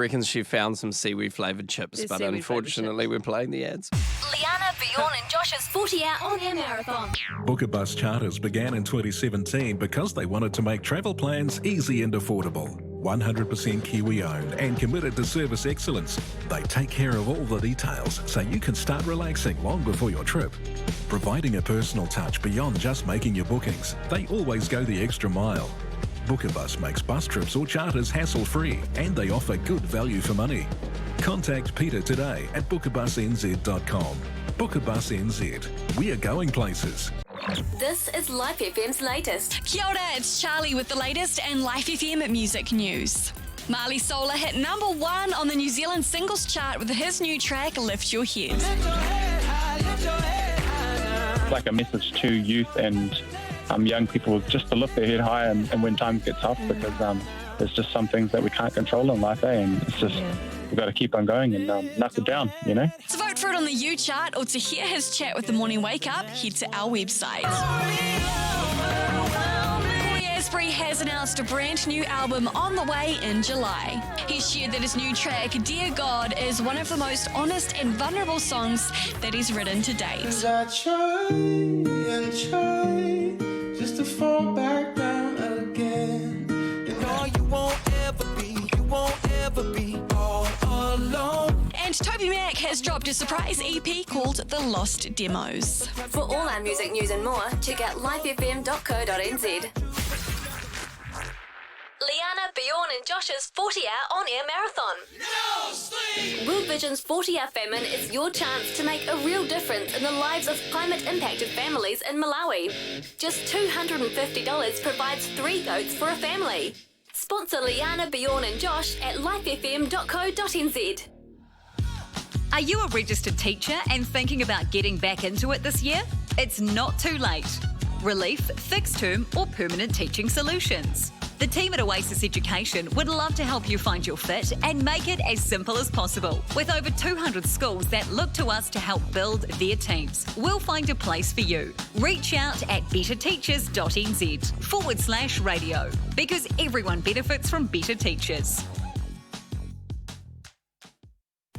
reckons she found some seaweed-flavoured chips, There's but seaweed-flavoured unfortunately we're playing the ads. Leanna, Bjorn and Josh's 40-hour on-air marathon. Book a Bus charters began in 2017 because they wanted to make travel plans easy and affordable. 100% Kiwi-owned and committed to service excellence. They take care of all the details so you can start relaxing long before your trip. Providing a personal touch beyond just making your bookings, they always go the extra mile. Book a Bus makes bus trips or charters hassle-free, and they offer good value for money. Contact Peter today at bookabusnz.com. Book a Bus NZ. We are going places. This is Life FM's latest. Kia ora, it's Charlie with the latest and Life FM music news. Marley Solar hit number 1 on the New Zealand singles chart with his new track, Lift Your Head. Like a message to youth and young people just to lift their head high and when times get tough, because there's just some things that we can't control in life, and it's just we've got to keep on going and knock it down, you know. To vote for it on the U chart or to hear his chat with the Morning Wake Up, head to our website. Roy Asbury has announced a brand new album on the way in July. He shared that his new track, Dear God, is one of the most honest and vulnerable songs that he's written to date. I try and try just to fall back down again. No, you won't ever be all alone. And Toby Mac has dropped a surprise EP called The Lost Demos. For all our music news and more, check out lifefm.co.nz. Leanna, Bjorn and Josh's 40-hour on-air marathon. No sleep! World Vision's 40-hour famine is your chance to make a real difference in the lives of climate-impacted families in Malawi. Just $250 provides 3 goats for a family. Sponsor Leanna, Bjorn and Josh at lifefm.co.nz. Are you a registered teacher and thinking about getting back into it this year? It's not too late. Relief, fixed term or permanent teaching solutions. The team at Oasis Education would love to help you find your fit and make it as simple as possible. With over 200 schools that look to us to help build their teams, we'll find a place for you. Reach out at betterteachers.nz/radio, because everyone benefits from better teachers.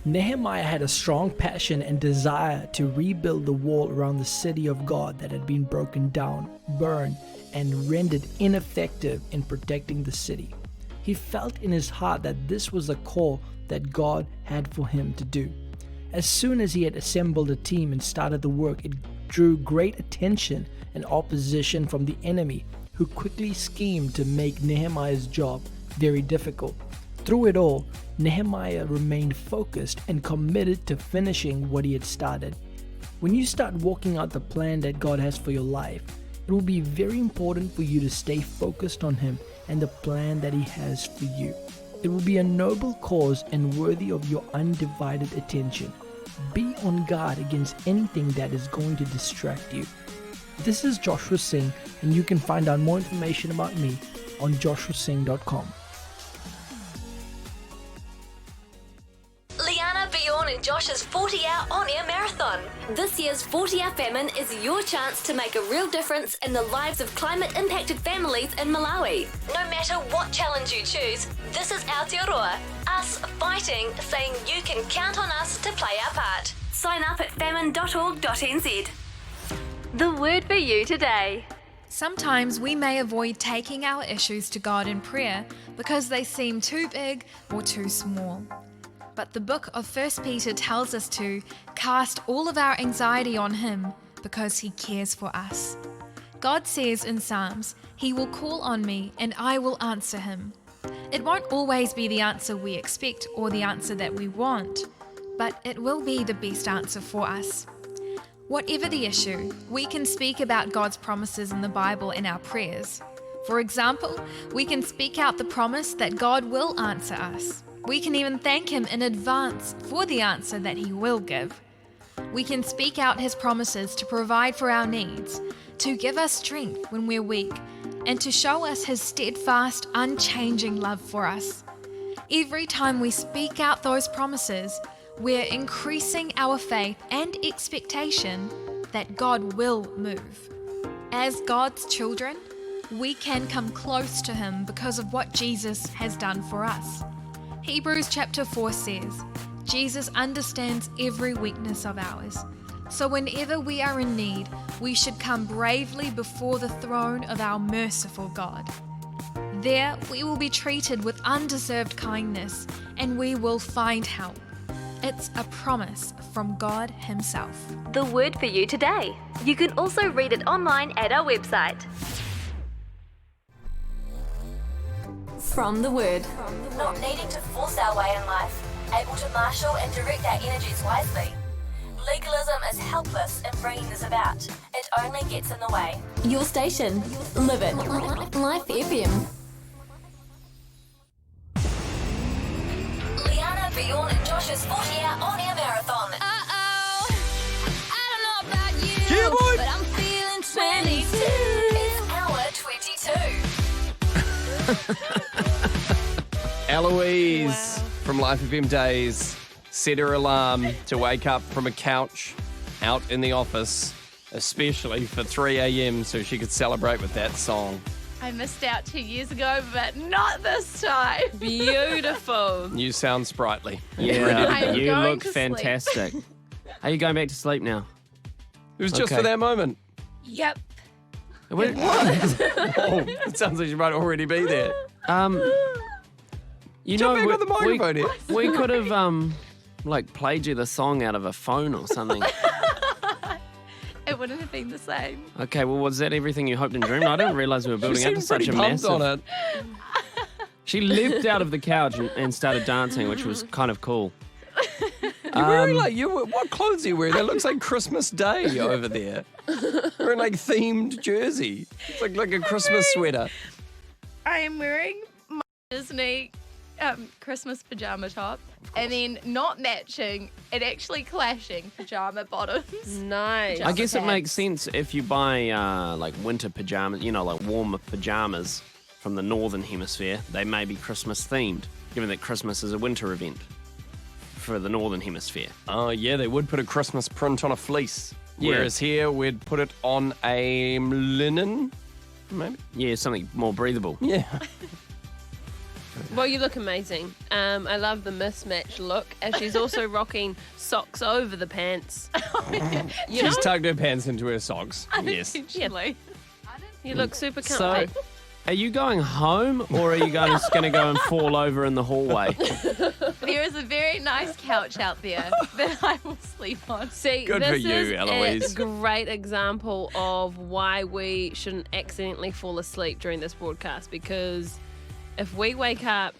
Nehemiah had a strong passion and desire to rebuild the wall around the city of God that had been broken down, burned, and rendered ineffective in protecting the city. He felt in his heart that this was a call that God had for him to do. As soon as he had assembled a team and started the work, it drew great attention and opposition from the enemy, who quickly schemed to make Nehemiah's job very difficult. Through it all, Nehemiah remained focused and committed to finishing what he had started. When you start walking out the plan that God has for your life, it will be very important for you to stay focused on Him and the plan that He has for you. It will be a noble cause and worthy of your undivided attention. Be on guard against anything that is going to distract you. This is Joshua Singh, and you can find out more information about me on joshuasingh.com. Leanna, Bjorn and Josh's 40-hour on-air marathon. This year's 40-hour famine is your chance to make a real difference in the lives of climate-impacted families in Malawi. No matter what challenge you choose, this is Aotearoa, us fighting, saying you can count on us to play our part. Sign up at famine.org.nz. The word for you today. Sometimes we may avoid taking our issues to God in prayer because they seem too big or too small. But the book of 1 Peter tells us to cast all of our anxiety on Him because He cares for us. God says in Psalms, He will call on me and I will answer Him. It won't always be the answer we expect or the answer that we want, but it will be the best answer for us. Whatever the issue, we can speak about God's promises in the Bible in our prayers. For example, we can speak out the promise that God will answer us. We can even thank Him in advance for the answer that He will give. We can speak out His promises to provide for our needs, to give us strength when we're weak, and to show us His steadfast, unchanging love for us. Every time we speak out those promises, we're increasing our faith and expectation that God will move. As God's children, we can come close to Him because of what Jesus has done for us. Hebrews chapter 4 says, Jesus understands every weakness of ours. So whenever we are in need, we should come bravely before the throne of our merciful God. There we will be treated with undeserved kindness and we will find help. It's a promise from God Himself. The word for you today. You can also read it online at our website. From the word. Not needing to force our way in life, able to marshal and direct our energies wisely. Legalism is helpless in bringing this about. It only gets in the way. Your station. Live it. Life FM. Leanna, Bjorn and Josh's 40-hour on-air marathon. Uh-oh. I don't know about you, Yeah, boy. but I'm feeling 22. It's hour 22. Eloise from Life FM Days set her alarm to wake up from a couch out in the office, especially for 3 a.m. so she could celebrate with that song. I missed out 2 years ago, but not this time. Beautiful. You sound sprightly. Yeah, I'm you going look to sleep. fantastic. Are you going back to sleep now? It was just Okay. for that moment. Yep. What? Oh, it sounds like you might already be there. You Jump know, back on the microphone here. we could have played you the song out of a phone or something. It wouldn't have been the same. Okay, well, was that everything you hoped and dreamed? I didn't realize we were You building up seem to such pretty a pumped massive. on it. She leapt out of the couch and started dancing, which was kind of cool. You're wearing what clothes are you wearing? That looks like Christmas Day over there. Wearing like themed jersey. It's like a Christmas sweater. I am wearing my Disney Christmas pajama top, and then not matching, and actually clashing pajama bottoms. I Just guess it attached. makes sense if you buy like winter pajamas, like warmer pajamas from the northern hemisphere. They may be Christmas themed, given that Christmas is a winter event for the northern hemisphere. Oh, yeah, they would put a Christmas print on a fleece. Yeah. Whereas here, we'd put it on a linen, maybe? Yeah, something more breathable. Yeah. Well, you look amazing. I love the mismatched look, and she's also rocking socks over the pants. She's tugged her pants into her socks. Yes. Unintentionally. You look super So, comfy. are you going home, or are you just going to go and fall over in the hallway? There is a very nice couch out there that I will sleep on. See, Good this for you, is Eloise. a great example of why we shouldn't accidentally fall asleep during this broadcast, because if we wake up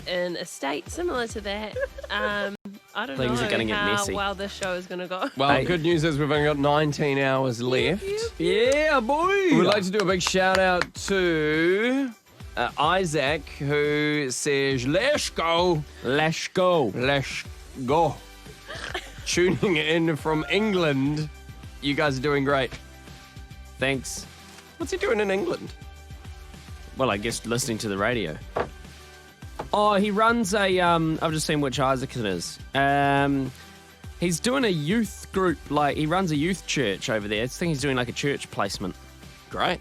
in a state similar to that, I don't Things know are gonna get how messy. well this show is going to go. Well, Hey. good news is we've only got 19 hours left. Yeah, boy. We'd like to do a big shout out to Isaac, who says, let's go. Let's go. Let's go. Tuning in from England. You guys are doing great. Thanks. What's he doing in England? Well, I guess listening to the radio. Oh, he runs a, I've just seen which Isaac it is. He's doing a youth group, he runs a youth church over there. I think he's doing like a church placement. Great.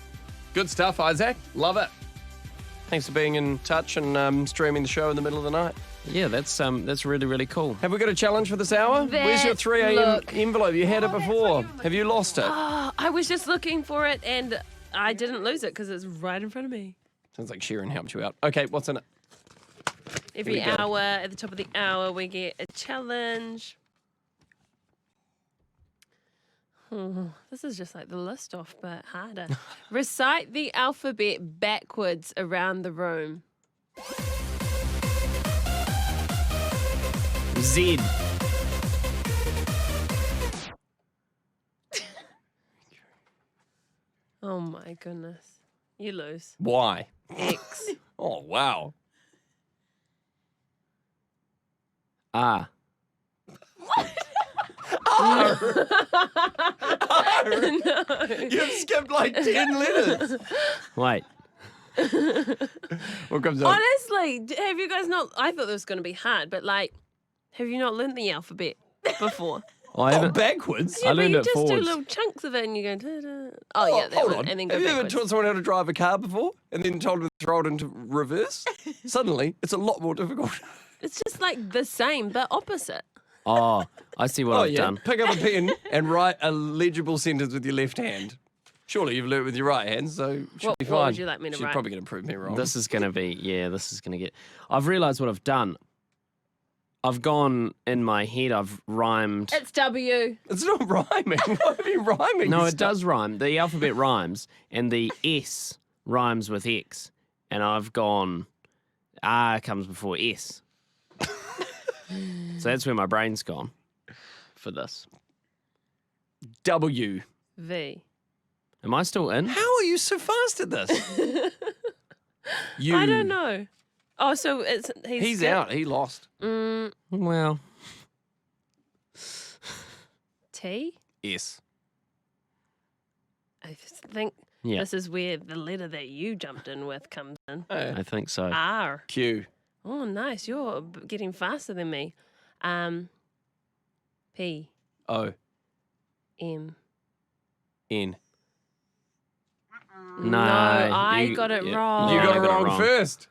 Good stuff, Isaac. Love it. Thanks for being in touch and streaming the show in the middle of the night. Yeah, that's really, really cool. Have we got a challenge for this hour? Where's your 3 a.m. look. envelope? You had it before. Have you lost it? Oh, I was just looking for it, and I didn't lose it because it's right in front of me. Sounds like Sharon helped you out. Okay, what's in it? Every Here we go. hour, at the top of the hour, we get a challenge. This is just like the list off, but harder. Recite the alphabet backwards around the room. Z. Oh my goodness. You lose. Why? X. Oh, wow. Ah. R. No. You've skipped like 10 letters. Wait. What comes up? Honestly, have you guys not? I thought this was going to be hard, but have you not learnt the alphabet before? I haven't. Backwards? I Yeah, but learned you it just do forwards. little chunks of it and you go, da-da. Oh, yeah, that Hold one. on. And then go Have you ever backwards. taught someone how to drive a car before and then told them to throw it into reverse? Suddenly, it's a lot more difficult. It's just like the same, but opposite. Oh, I see what I've done. Pick up a pen and write a legible sentence with your left hand. Surely you've learnt with your right hand, so it should be fine. What would you like me to She's write? probably going to prove me wrong. This is going to be, this is going to get. I've realised what I've done. I've gone in my head, I've rhymed. It's W. It's not rhyming. Why are you rhyming? No, it does rhyme. The alphabet rhymes, and the S rhymes with X. And I've gone, R comes before S. So that's where my brain's gone for this. W. V. Am I still in? How are you so fast at this? You. I don't know. Oh, so he's He's out. He lost. Well. T? Yes. I think Yeah. this is where the letter that you jumped in with comes in. I think so. R. Q. Oh, nice. You're getting faster than me. P. O. M. N. No, I you- got it yeah, wrong. You Yeah, got I it wrong first.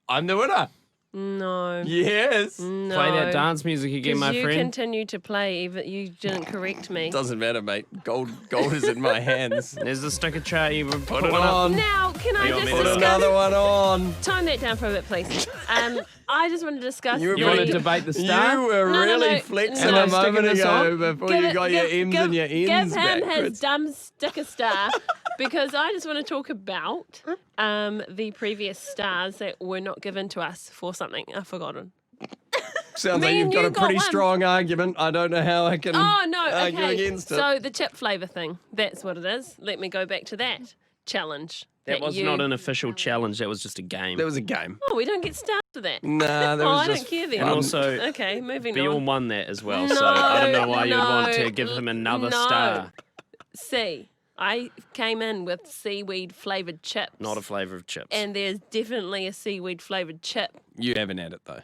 I'm the winner. No. Yes. No. Play that dance music again, 'Cause my you friend. continue to play, even you didn't correct me. Doesn't matter, mate. Gold is in my hands. There's the sticker chart. You put Put it on. Now, can I You want just me to Put discuss? another one on. Tone that down for a bit, please. I just want to discuss. You You want to debate the star? You were No, really no. flexing No. a moment Sticking this ago on? before you got your M's and your N's Give him his backwards. dumb sticker star because I just want to talk about the previous stars that were not given to us for something. I've forgotten. Sounds Me like you've and got you a got pretty one. strong argument. I don't know how I can Oh, no. argue Okay. against it. So the chip flavour thing, that's what it is. Let me go back to that challenge. That was you... not an official challenge. That was just a game. That was a game. Oh, we don't get stars for that. Nah, that Oh, was I just don't care then. And also, Okay, moving Bjorn on. won that as well. So I don't know why you'd want to give him another no. star. C. I came in with seaweed flavoured chips. Not a flavour of chips. And there's definitely a seaweed flavoured chip. You haven't had it though.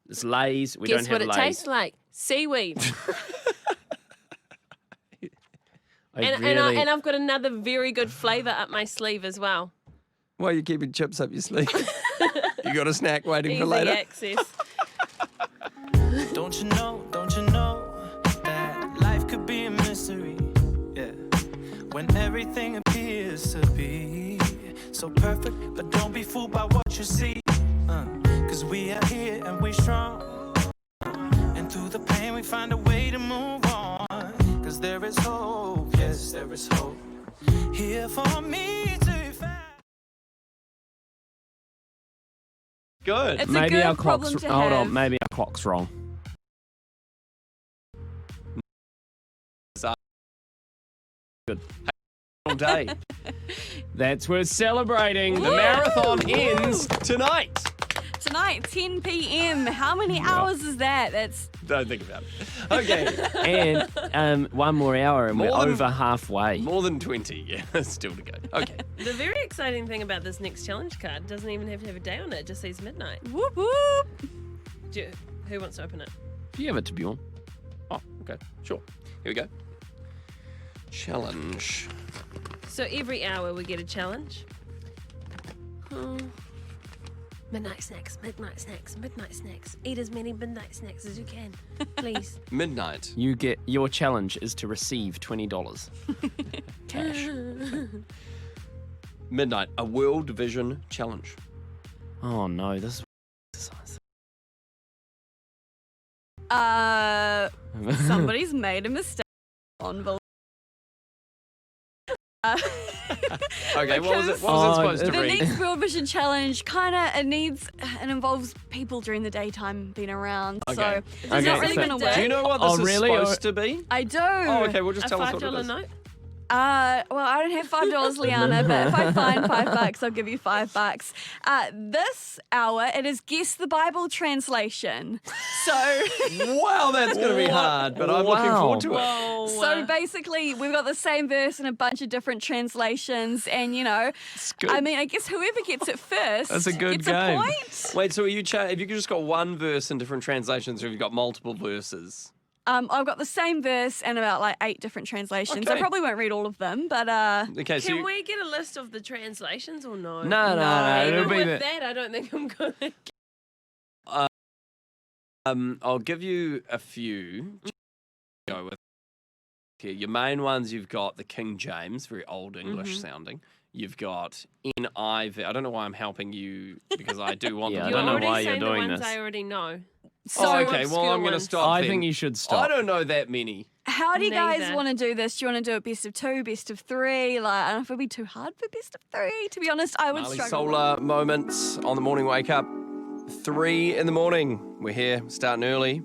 It's Lay's. We Guess don't what have it Lay's. tastes like? Seaweed. I and really... I've got another very good flavour up my sleeve as well. Why are you keeping chips up your sleeve? You got a snack waiting Easy for later? access. Don't you know that life could be a mystery? Yeah. When everything appears to be so perfect, but don't be fooled by what you see. 'Cause we are here and we strong. And through the pain we find a way to move on. 'Cause there is hope, yes, there is hope. Here for me to find. Good. It's a Maybe good our clock's... problem to Hold on. have. Maybe our clock's wrong. Good. All day. That's worth celebrating. The Woo! marathon Woo! ends tonight. Tonight, 10 p.m. How many hours is that? That's Don't think about it. Okay. And one more hour and we're More than- over halfway. More than 20. Yeah, still to go. Okay. The very exciting thing about this next challenge card doesn't even have to have a day on it. It just says midnight. whoop whoop. Who wants to open it? You have it to Bjorn. Oh, okay. Sure. Here we go. Challenge. So every hour we get a challenge. Midnight snacks, midnight snacks, midnight snacks. Eat as many midnight snacks as you can, please. Midnight. You get your challenge is to receive $20 cash. Midnight. A World Vision Challenge. Oh no, this is Somebody's made a mistake. Unbelievable. Okay, what was it? What was Oh, it supposed to The read? next World Vision Challenge it involves people during the daytime being around. Okay. So it's Okay, not really so- going to work. Do you know what this Oh, is really? supposed to be? I do. Oh, okay. Well, just A tell us what it $5 is. note? Well, I don't have $5, Leanna, but if I find $5, I'll give you $5. This hour, it is Guess the Bible Translation. So, Wow, that's going to be hard, but I'm looking Wow. forward to it. Whoa. so basically, we've got the same verse in a bunch of different translations, and good. I mean, I guess whoever gets it first That's a good gets game. a point. Wait, so are you have you just got one verse in different translations, or have you got multiple verses? I've got the same verse and about like 8 different translations. I Okay. probably won't read all of them, but Okay, so Can we get a list of the translations or no? No. It'll Even be with the- that, I don't think I'm going to. I'll give you a few to go with. Here, your main ones, you've got the King James, very old English sounding. You've got NIV. I don't know why I'm helping you because I do want Yeah, them. I You're don't know already why you're saying the doing ones this. I already know. Oh, okay. Well, I'm going to ones. stop. I then. think you should stop. I don't know that many. how do you guys Neither. want to do this? Do you want to do it best of 2, best of 3? Like, I don't know if it'd be too hard for best of 3. To be honest, I would Marley struggle. Solar moments on the morning wake up. 3 in the morning. We're here, starting early.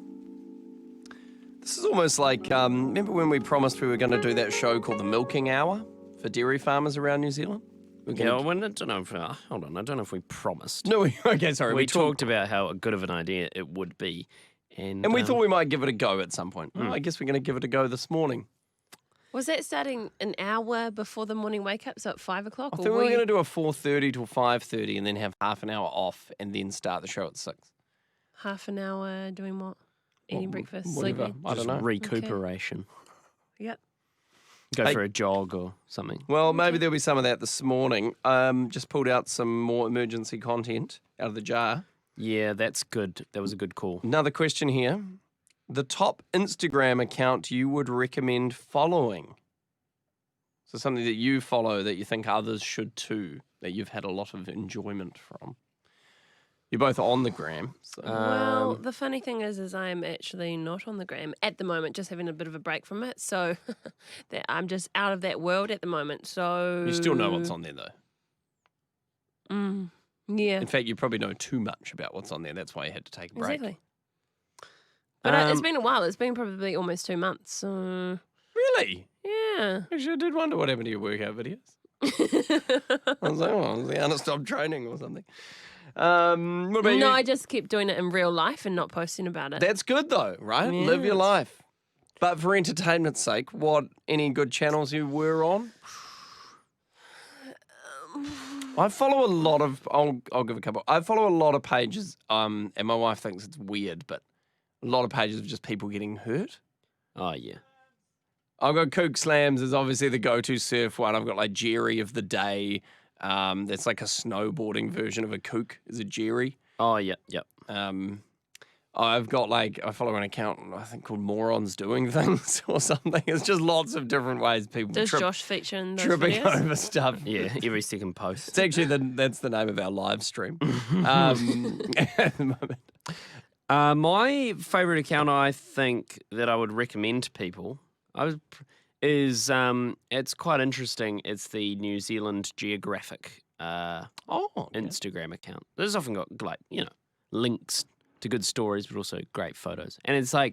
This is almost like, remember when we promised we were going to do that show called The Milking Hour for dairy farmers around New Zealand? We're Yeah, gonna... well, I don't know if, hold on, I don't know if we promised. No, okay, sorry. We talked about how good of an idea it would be. And we thought we might give it a go at some point. Well, I guess we're going to give it a go this morning. Was that starting an hour before the morning wake up, so at 5 o'clock? I think we were going to do a 4:30 till 5:30 and then have half an hour off and then start the show at 6. Half an hour doing what? Eating breakfast, Whatever. sleeping. I don't know. Recuperation. Yep. Go Hey. for a jog or something. Well, maybe there'll be some of that this morning. Just pulled out some more emergency content out of the jar. Yeah, that's good. That was a good call. Another question here. The top Instagram account you would recommend following? So something that you follow that you think others should too, that you've had a lot of enjoyment from. You're both on the gram. So. Well, the funny thing is I'm actually not on the gram at the moment, just having a bit of a break from it. So that I'm just out of that world at the moment. So You still know what's on there, though. Yeah, In fact, you probably know too much about what's on there. That's why you had to take a break. exactly. But it's been a while. It's been probably almost 2 months. So Really? yeah. Actually, I did wonder what happened to your workout videos. I was like, oh, Leanna stopped training or something. What about you? No, I just keep doing it in real life and not posting about it. That's good though, right? Live your Yes. life. But for entertainment's sake, any good channels you were on? I follow a lot of. I'll give a couple. I follow a lot of pages. And my wife thinks it's weird, but a lot of pages of just people getting hurt. Oh, yeah. I've got Kook Slams is obviously the go-to surf one. I've got like Jerry of the Day. That's like a snowboarding version of a kook. Is a Jerry. Oh, yeah, yep. I've got I follow an account I think called Morons Doing Things or something. It's just lots of different ways people Does Josh feature in those tripping videos? over stuff. Yeah, every second post. It's actually that's the name of our live stream at the moment. My favourite account, I think, that I would recommend to people is it's quite interesting. It's the New Zealand Geographic Instagram account. This often got links to good stories, but also great photos. And it's I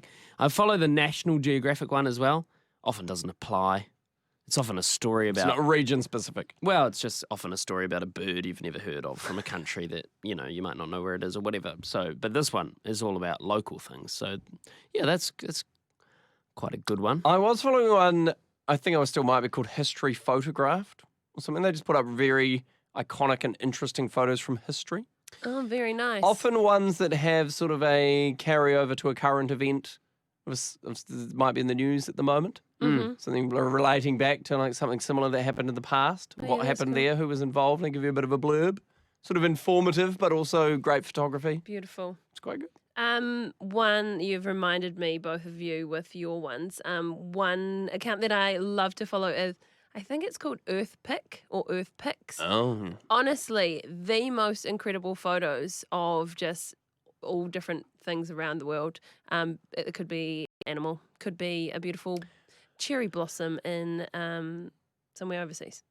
follow the National Geographic one as well. Often doesn't apply. It's often a story about. It's not region specific. Well, it's just often a story about a bird you've never heard of from a country that, you might not know where it is or whatever. So, but this one is all about local things. So, yeah, that's quite a good one. I was following one, I think still might be called History Photographed or something. They just put up very iconic and interesting photos from history. Oh, very nice. Often ones that have sort of a carryover to a current event that might be in the news at the moment. Something relating back to something similar that happened in the past. Oh, yeah, what that's happened cool. there, who was involved, and give you a bit of a blurb. Sort of informative, but also great photography. Beautiful. It's quite good. One, you've reminded me, both of you, with your ones. One account that I love to follow is, I think it's called Earth Pic or Earth Pics. Oh. Honestly, the most incredible photos of just all different things around the world. It could be animal, could be a beautiful cherry blossom in somewhere overseas,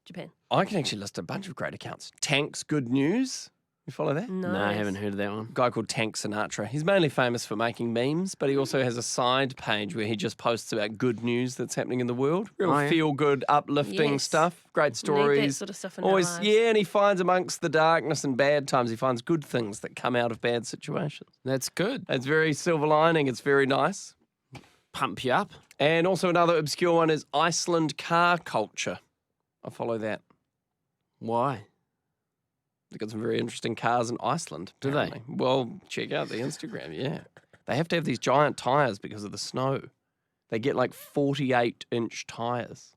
Japan. I can actually list a bunch of great accounts. Tank's Good News. You follow that? No, I haven't heard of that one. A guy called Tank Sinatra. He's mainly famous for making memes, but he also has a side page where he just posts about good news that's happening in the world. Real Oh, yeah. feel-good, uplifting Yes. stuff. Great Need that stories. sort of stuff in our Always, lives. yeah, and he finds amongst the darkness and bad times, he finds good things that come out of bad situations. That's good. It's very silver lining. It's very nice. Pump you up. And also another obscure one is Iceland car culture. I follow that. Why? They've got some very interesting cars in Iceland. Do they? apparently. Well, check out the Instagram, yeah. They have to have these giant tyres because of the snow. They get like 48-inch tyres.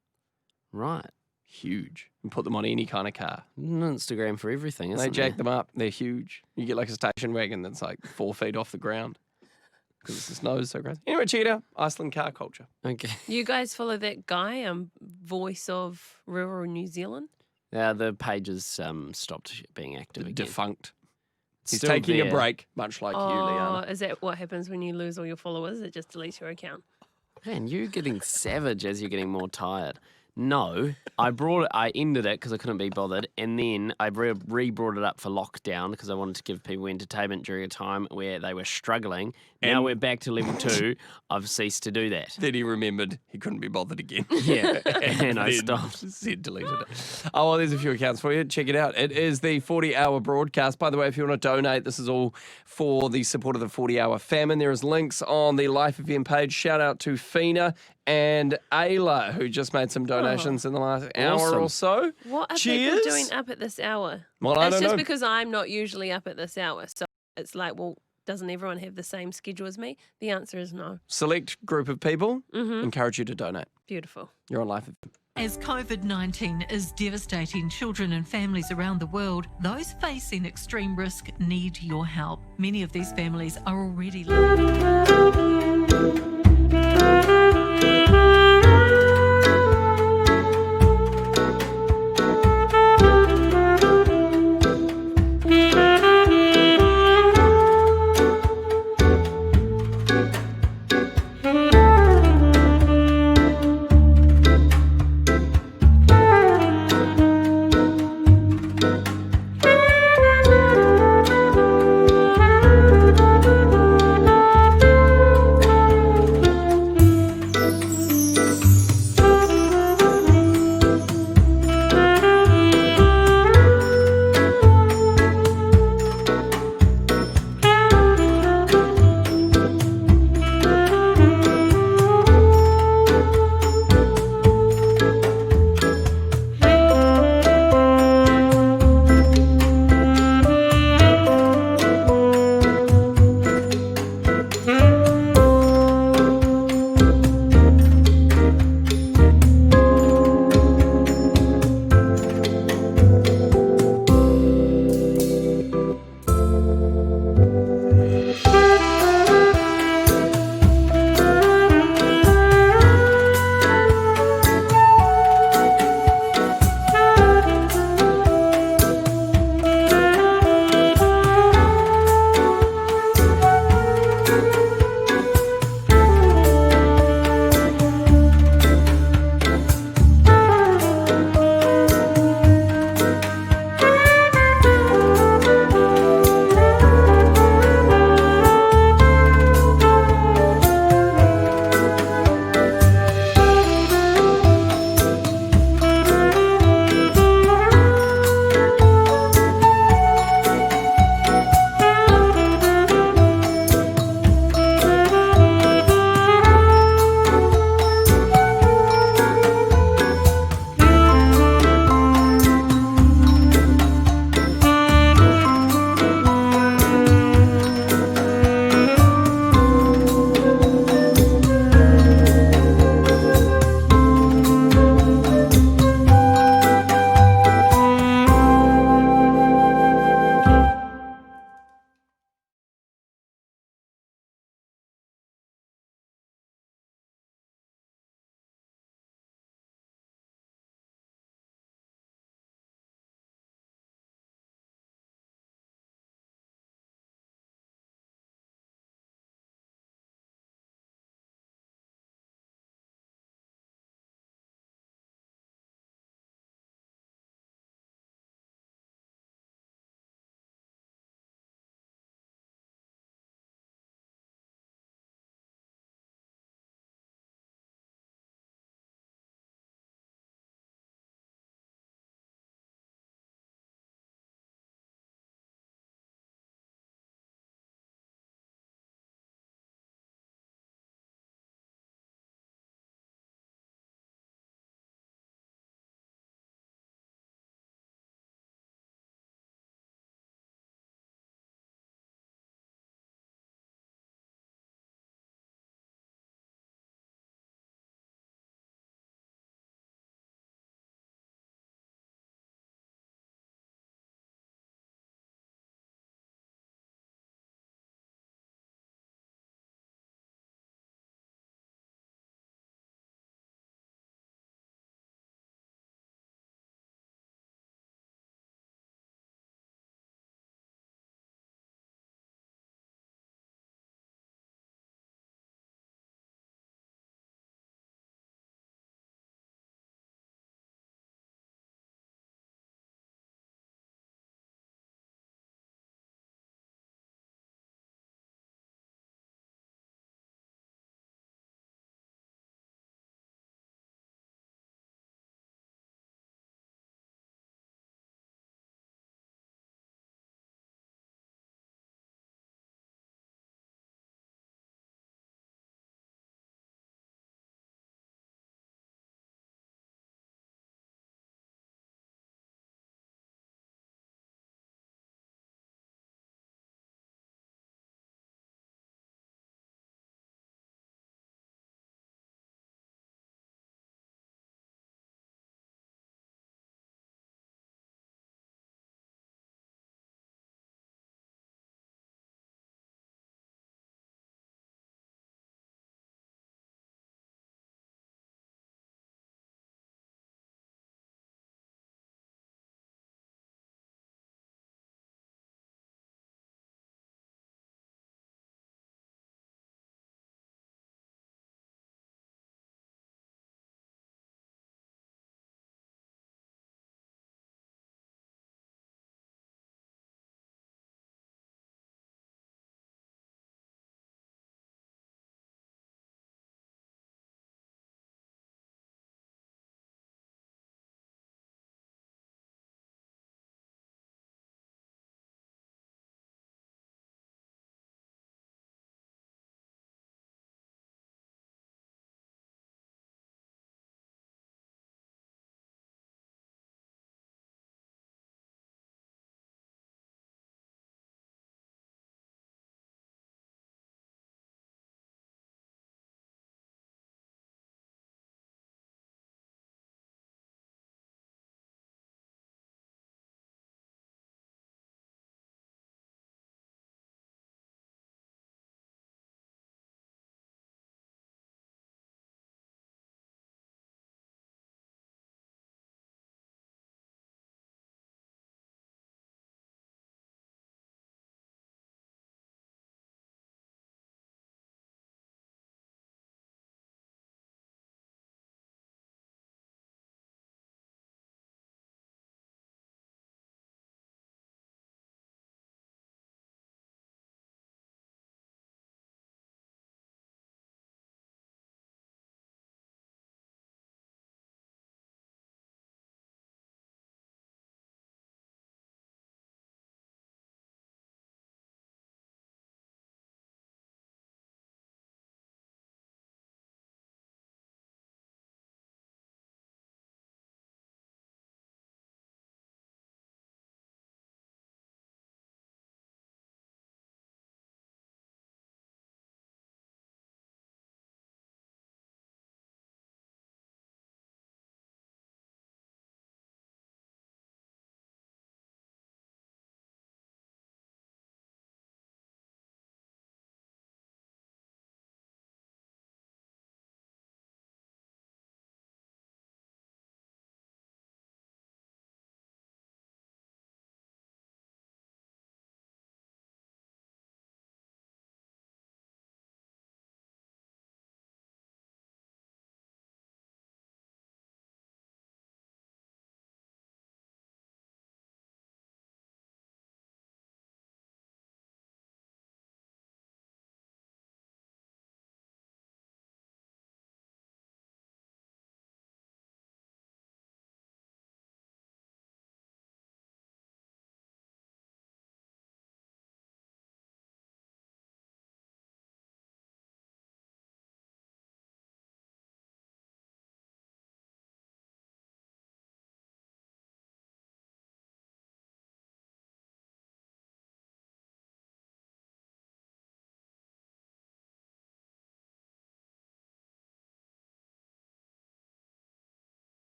Right. Huge. And put them on any kind of car. Instagram for everything, isn't They jack there? them up. They're huge. You get like a station wagon that's like 4 feet off the ground because the snow is so crazy. Anyway, Cheetah, Iceland car culture. Okay. You guys follow that guy, voice of rural New Zealand? Yeah, the pages stopped being active again. Defunct. He's Still taking a there. break, much like you, Leanna. Is that what happens when you lose all your followers? It just deletes your account. Man, you're getting savage as you're getting more tired. No, I ended it because I couldn't be bothered, and then I re-brought it up for lockdown because I wanted to give people entertainment during a time where they were struggling. Now And- we're back to level 2. I've ceased to do that. Then he remembered he couldn't be bothered again. Yeah, and I then stopped. Said deleted it. Oh, well, there's a few accounts for you. Check it out. It is the 40-hour broadcast. By the way, if you want to donate, this is all for the support of the 40-hour famine. There is links on the Life Event page. Shout out to Fina and Ayla, who just made some donations in the last hour Awesome. or so. What are Cheers. people doing up at this hour? Well, I it's don't just know. because I'm not usually up at this hour. So it's like, well, doesn't everyone have the same schedule as me? The answer is no. Select group of people encourage you to donate. Beautiful. You're on Life Event. As COVID-19 is devastating children and families around the world, those facing extreme risk need your help. Many of these families are already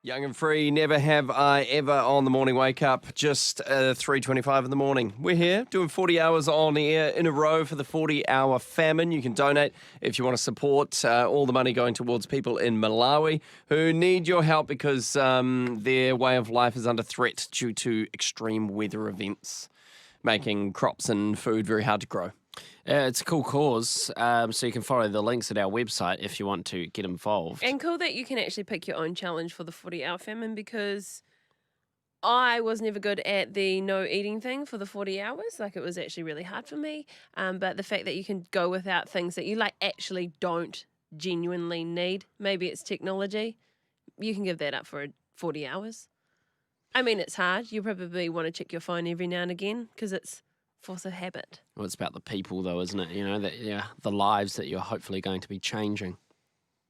Young and free, never have I ever on the morning wake up, just 3:25 in the morning. We're here doing 40 hours on air in a row for the 40-hour famine. You can donate if you want to support all the money going towards people in Malawi who need your help because their way of life is under threat due to extreme weather events, making crops and food very hard to grow. It's a cool cause, so you can follow the links at our website if you want to get involved. And cool that you can actually pick your own challenge for the 40-hour famine, because I was never good at the no eating thing for the 40 hours. Like, it was actually really hard for me. But the fact that you can go without things that you actually don't genuinely need, maybe it's technology, you can give that up for 40 hours. I mean, it's hard. You probably want to check your phone every now and again because it's force of habit. Well, it's about the people, though, isn't it? You know, the lives that you're hopefully going to be changing.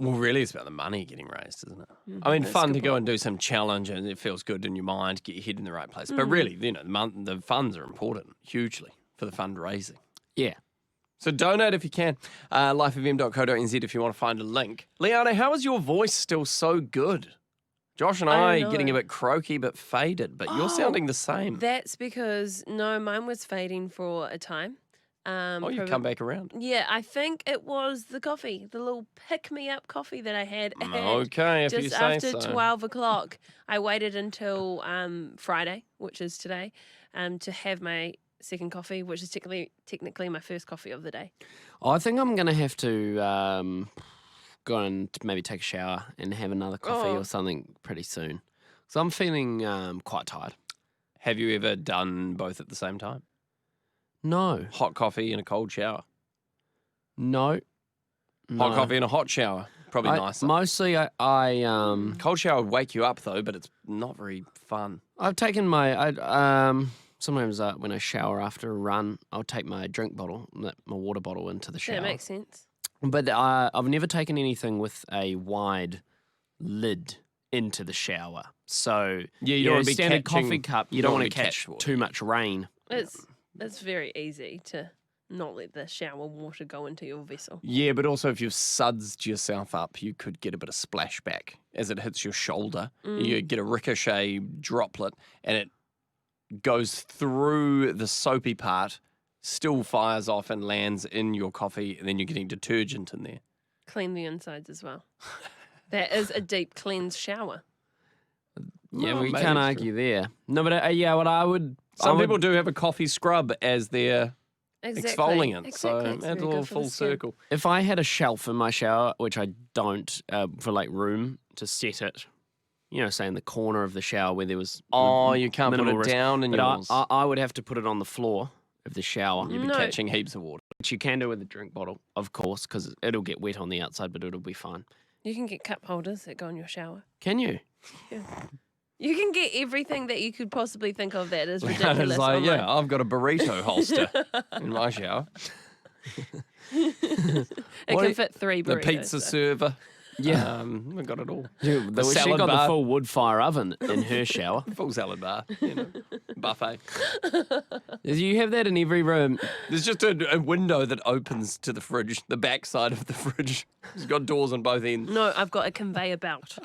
Well, really, it's about the money getting raised, isn't it? I mean, fun to go and do some challenge and it feels good in your mind, get your head in the right place. But really, the funds are important, hugely, for the fundraising. Yeah. So donate if you can. lifefm.co.nz if you want to find a link. Leanna, how is your voice still so good? Josh and I getting a bit croaky but faded, but you're sounding the same. That's because, mine was fading for a time. You've come back around. Yeah, I think it was the coffee, the little pick-me-up coffee that I had. Okay, if you just say after so. 12 o'clock. I waited until Friday, which is today, to have my second coffee, which is technically my first coffee of the day. I think I'm going to have to go and maybe take a shower and have another coffee or something pretty soon. So I'm feeling quite tired. Have you ever done both at the same time? No. Hot coffee and a cold shower? No. Hot coffee and a hot shower? Probably nicer. Mostly I cold shower would wake you up though, but it's not very fun. I've taken my sometimes when I shower after a run, I'll take my drink bottle, my water bottle into the shower. That makes sense. But I've never taken anything with a wide lid into the shower. So you don't want to be standard catching, coffee cup. You don't want to catch too much rain. It's very easy to not let the shower water go into your vessel. Yeah, but also if you've sudsed yourself up, you could get a bit of splashback as it hits your shoulder. You get a ricochet droplet and it goes through the soapy part, still fires off and lands in your coffee, and then you're getting detergent in there. Clean the insides as well. That is a deep cleanse shower. Yeah, we can't argue there. No, but what I would... Some people do have a coffee scrub as their exfoliant, so Exactly. it's a little full circle. If I had a shelf in my shower, which I don't, for room to set it, say in the corner of the shower where there was... you can't put it risk, down in yours. I would have to put it on the floor of the shower. You'd be catching heaps of water. Which you can do with a drink bottle, of course, because it'll get wet on the outside, but it'll be fine. You can get cup holders that go in your shower. Can you? Yeah. You can get everything that you could possibly think of that is ridiculous. It's like, I've got a burrito holster in my shower. It can fit 3 burritos. The pizza server. Yeah. We've got it all. She got the full wood fire oven in her shower. Full salad bar, buffet. You have that in every room. There's just a window that opens to the fridge, the back side of the fridge. It's got doors on both ends. No, I've got a conveyor belt.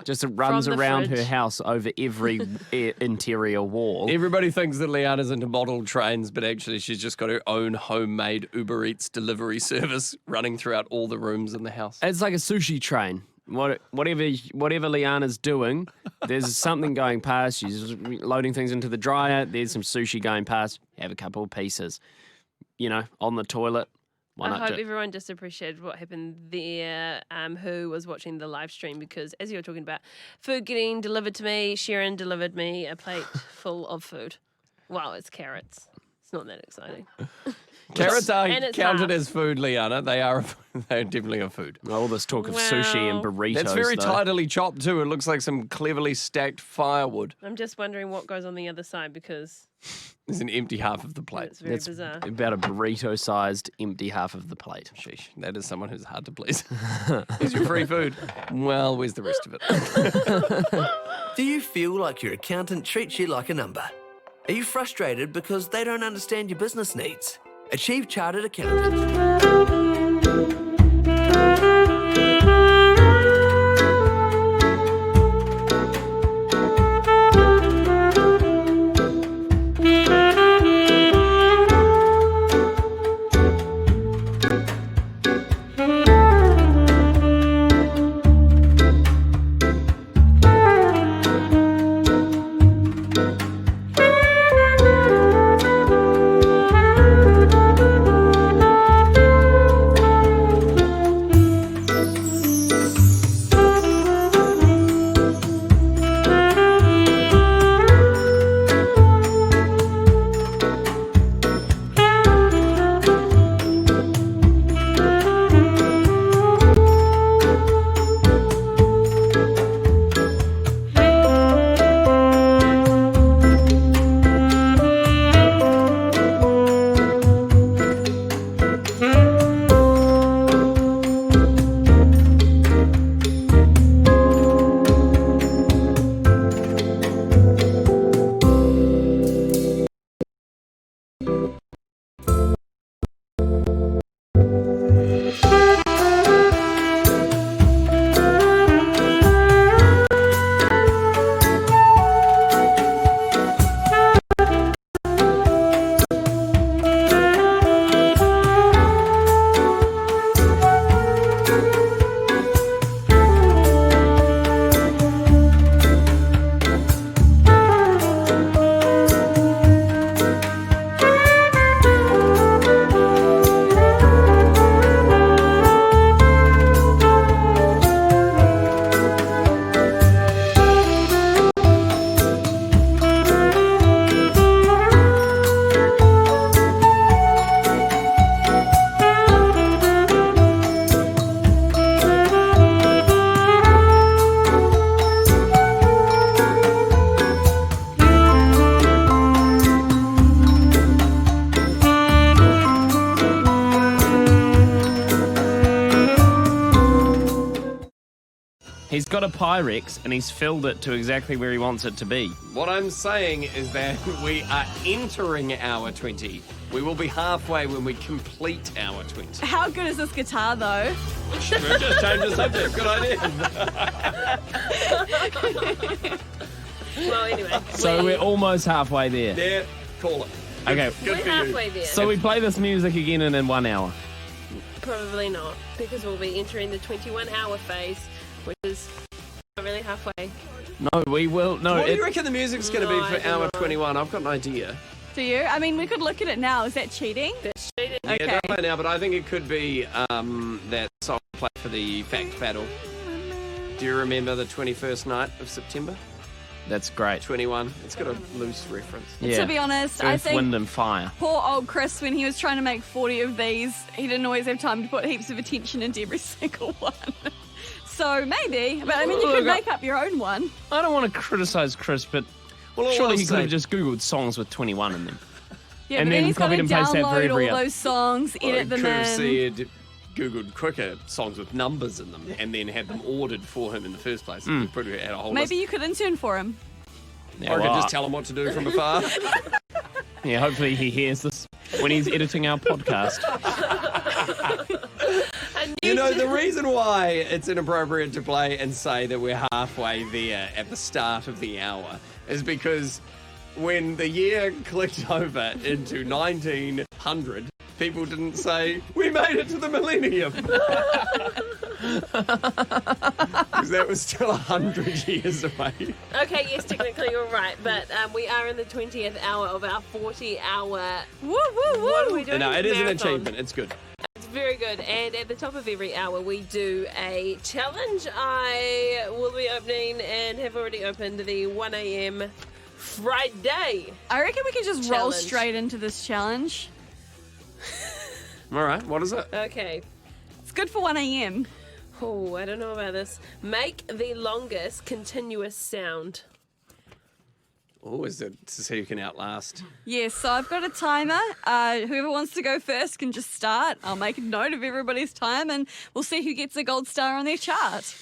Just runs around fridge. her house over every interior wall. Everybody thinks that Leanna's into model trains, but actually she's just got her own homemade Uber Eats delivery service running throughout all the rooms in the house. It's like a sushi train. Whatever Leanna's doing, there's something going past. She's loading things into the dryer. There's some sushi going past. Have a couple of pieces. On the toilet. I hope everyone just appreciated what happened there, who was watching the live stream, because as you were talking about food getting delivered to me, Sharon delivered me a plate full of food. Wow, it's carrots. It's not that exciting. Carrots are counted as food, Leanna. They're definitely a food. All this talk of sushi and burritos. That's very tidily chopped too. It looks like some cleverly stacked firewood. I'm just wondering what goes on the other side, because there's an empty half of the plate. It's very bizarre. About a burrito-sized empty half of the plate. Sheesh, that is someone who's hard to please. Here's your free food. Well, where's the rest of it? Do you feel like your accountant treats you like a number? Are you frustrated because they don't understand your business needs? Achieve Chartered Accountant. He's got a Pyrex and he's filled it to exactly where he wants it to be. What I'm saying is that we are entering hour 20. We will be halfway when we complete hour 20. How good is this guitar, though? Just change the subject. Good idea. Well, anyway. So we're almost halfway there. Yeah, call it. Okay. We're halfway there. So we play this music again in 1 hour. Probably not, because we'll be entering the 21-hour phase, which is not really halfway. No, we will. No. What do you reckon the music's going to No, be I for don't hour know. 21? I've got an idea. Do you? I mean, we could look at it now. Is that cheating? That's cheating. Yeah, Okay. don't play now, but I think it could be that song played for the Fact Battle. Do you remember the 21st night of September? That's great. 21. It's got a loose reference. Yeah. To be honest, Earth, I think Wind and Fire. poor old Chris, when he was trying to make 40 of these, he didn't always have time to put heaps of attention into every single one. So maybe, but I mean, you could make up your own one. I don't want to criticise Chris, but all surely I'll he could say- have just Googled songs with 21 in them. Yeah, And but then then he's got to copied and pasted that for download every all other- those songs, edit them could have in. said, Googled quicker songs with numbers in them and then had them ordered for him in the first place. He probably had a whole Maybe list. you could intern for him. Yeah, Or I could well, just tell him what to do from afar. Yeah, hopefully he hears this when he's editing our podcast. You know, the reason why it's inappropriate to play and say that we're halfway there at the start of the hour is because when the year clicked over into 1900, people didn't say, we made it to the millennium. Because that was still 100 years away. Okay, yes, technically you're right, but we are in the 20th hour of our 40-hour... Woo, woo, woo! What are we doing? No, it is an Marathon. achievement. It's good. It's very good, and at the top of every hour we do a challenge. I will be opening and have already opened the 1 a.m. Friday. I reckon we could just roll Challenge. straight into this challenge. All right, what is it? Okay. It's good for 1 a.m. Oh, I don't know about this. Make the longest continuous sound. Oh, is it to see who can outlast? Yes, so I've got a timer. Whoever wants to go first can just start. I'll make a note of everybody's time and we'll see who gets a gold star on their chart.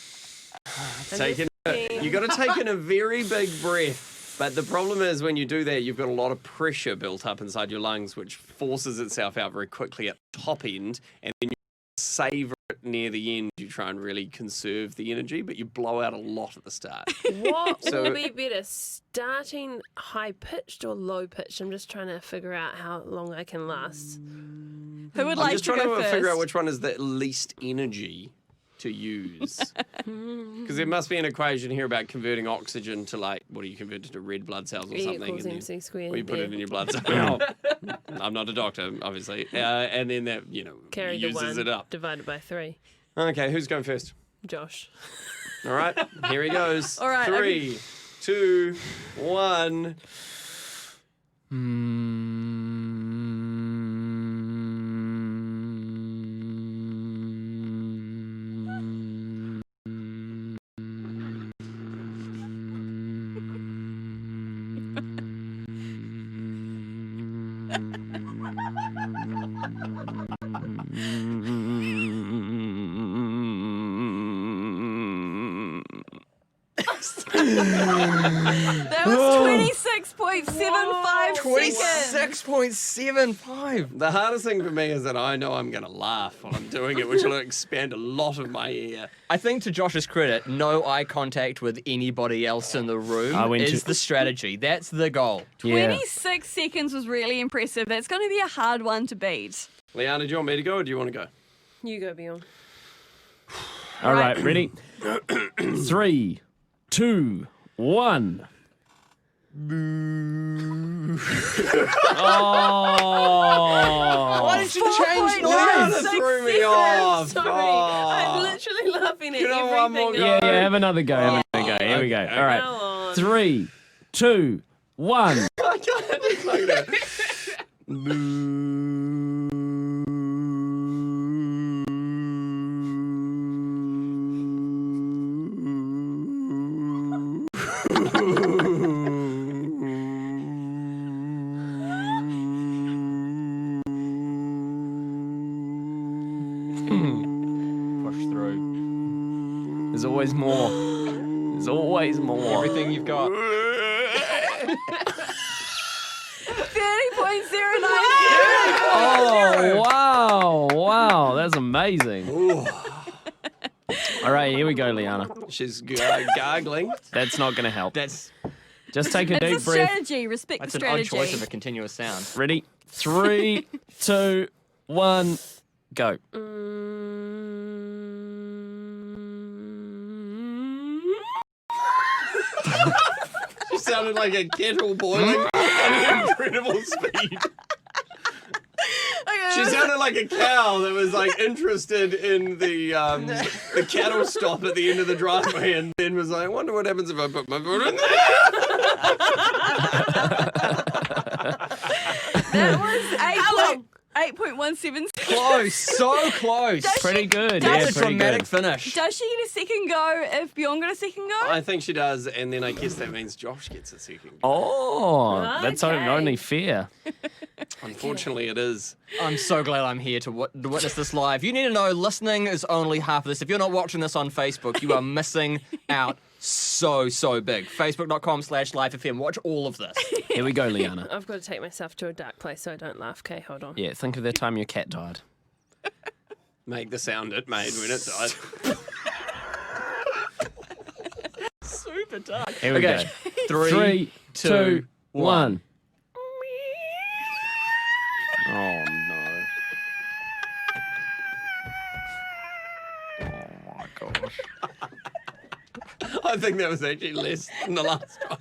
You got to take in a very big breath. But the problem is when you do that, you've got a lot of pressure built up inside your lungs, which forces itself out very quickly at the top end, and then you savor it near the end. You try and really conserve the energy, but you blow out a lot at the start. What So- will be better, starting high-pitched or low-pitched? I'm just trying to figure out how long I can last. Who would I'm like just to trying go to first? figure out which one is the least energy to use. Because there must be an equation here about converting oxygen to, like, what do you convert it to, red blood cells or E something? equals and then- MC squared, Or you put yeah. it in your blood cells. Well, I'm not a doctor, obviously. And then that, Carry the uses 1 it up. divided by 3. Okay, who's going first? Josh. All right, here he goes. All right, 3, 2, 1. That was 26.75 seconds. 26.75. The hardest thing for me is that I know I'm going to laugh while I'm doing it, which will expand a lot of my ear. I think to Josh's credit, no eye contact with anybody else in the room is the strategy. That's the goal. 26 seconds was really impressive. That's going to be a hard one to beat. Leanna, do you want me to go or do you want to go? You go, Bjorn. All right, ready? 3, 2, 1. Oh! Why did you change Leanna threw me off. Sorry, Oh. I'm literally laughing at Can I have one more everything. Yeah, have another go. Have another go. Here we go. okay. All right. Go on. 3, 2, 1. I can't like that. Push through. There's always more. There's always more. Everything you've got. 30.09. Oh, wow, that's amazing. All right, here we go, Leanna. She's gargling. That's not going to help. That's Just take a It's deep a breath. strategy. Respect That's the an odd strategy. choice of a continuous sound. Ready? 3, 2, 1, go. She sounded like a kettle boiling at incredible speed. She sounded like a cow that was like interested in the cattle stop at the end of the driveway, and then was like, "I wonder what happens if I put my foot in there." That was 8.17. Close, so close. Pretty good. That's a pretty dramatic good. finish. Does she get a second go if Bjorn got a second go? I think she does, and then I guess that means Josh gets a second. Oh, that's Okay. only fair. Unfortunately, it is. I'm so glad I'm here to witness this live. You need to know, listening is only half of this. If you're not watching this on Facebook, you are missing out so big. Facebook.com/LifeFM. Watch all of this. Here we go, Leanna. I've got to take myself to a dark place so I don't laugh. Okay, hold on. Yeah, think of the time your cat died. Make the sound it made when it died. Super dark. Here we Okay, go. 3, 2, 1. Oh, no. Oh, my gosh. I think that was actually less than the last one.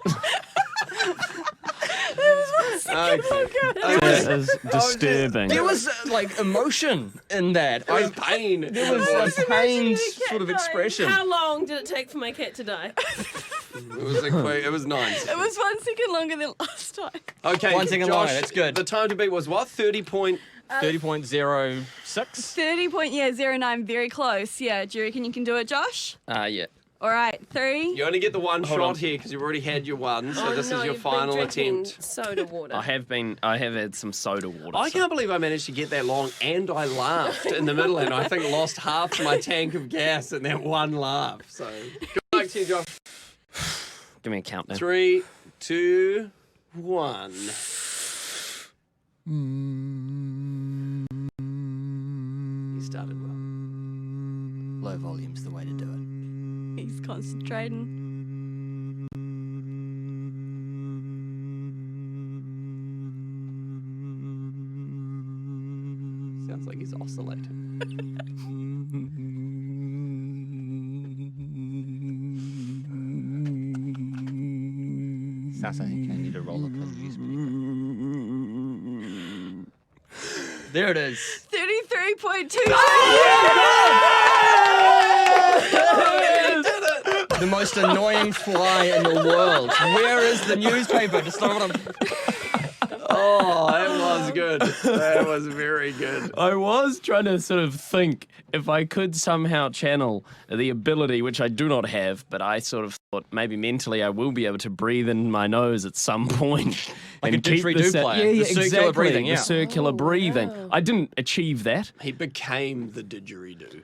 That is disturbing. There was like emotion in that. There was pain. There was a pained sort of expression. How long did it take for my cat to die? It was nice. It was 1 second longer than last time. Okay, 1 second Josh, longer, that's good. The time to beat was what? 30.06? 30.06. Very close. Yeah, do you reckon you can do it, Josh? Yeah. All right, 3. You only get the one Hold shot on. here because you've already had your one, so Oh, this no, is your you've been final drinking attempt. soda water. I have had some soda water. I can't believe I managed to get that long, and I laughed in the middle, and I think lost half my tank of gas in that one laugh. So good luck to you, Josh. Give me a countdown. 3, 2, 1. You started well. Low volume's the way to do it. He's concentrating. Sounds like he's oscillating. Sounds like you need a roller coaster. There it is. 33.2. The most annoying fly in the world. Where is the newspaper? Just throw it on. Oh, that was good. That was very good. I was trying to sort of think if I could somehow channel the ability, which I do not have, but I sort of thought maybe mentally I will be able to breathe in my nose at some point. Like and a keep didgeridoo the player. Yeah, The exactly. circular breathing, yeah. The circular breathing. I didn't achieve that. He became the didgeridoo.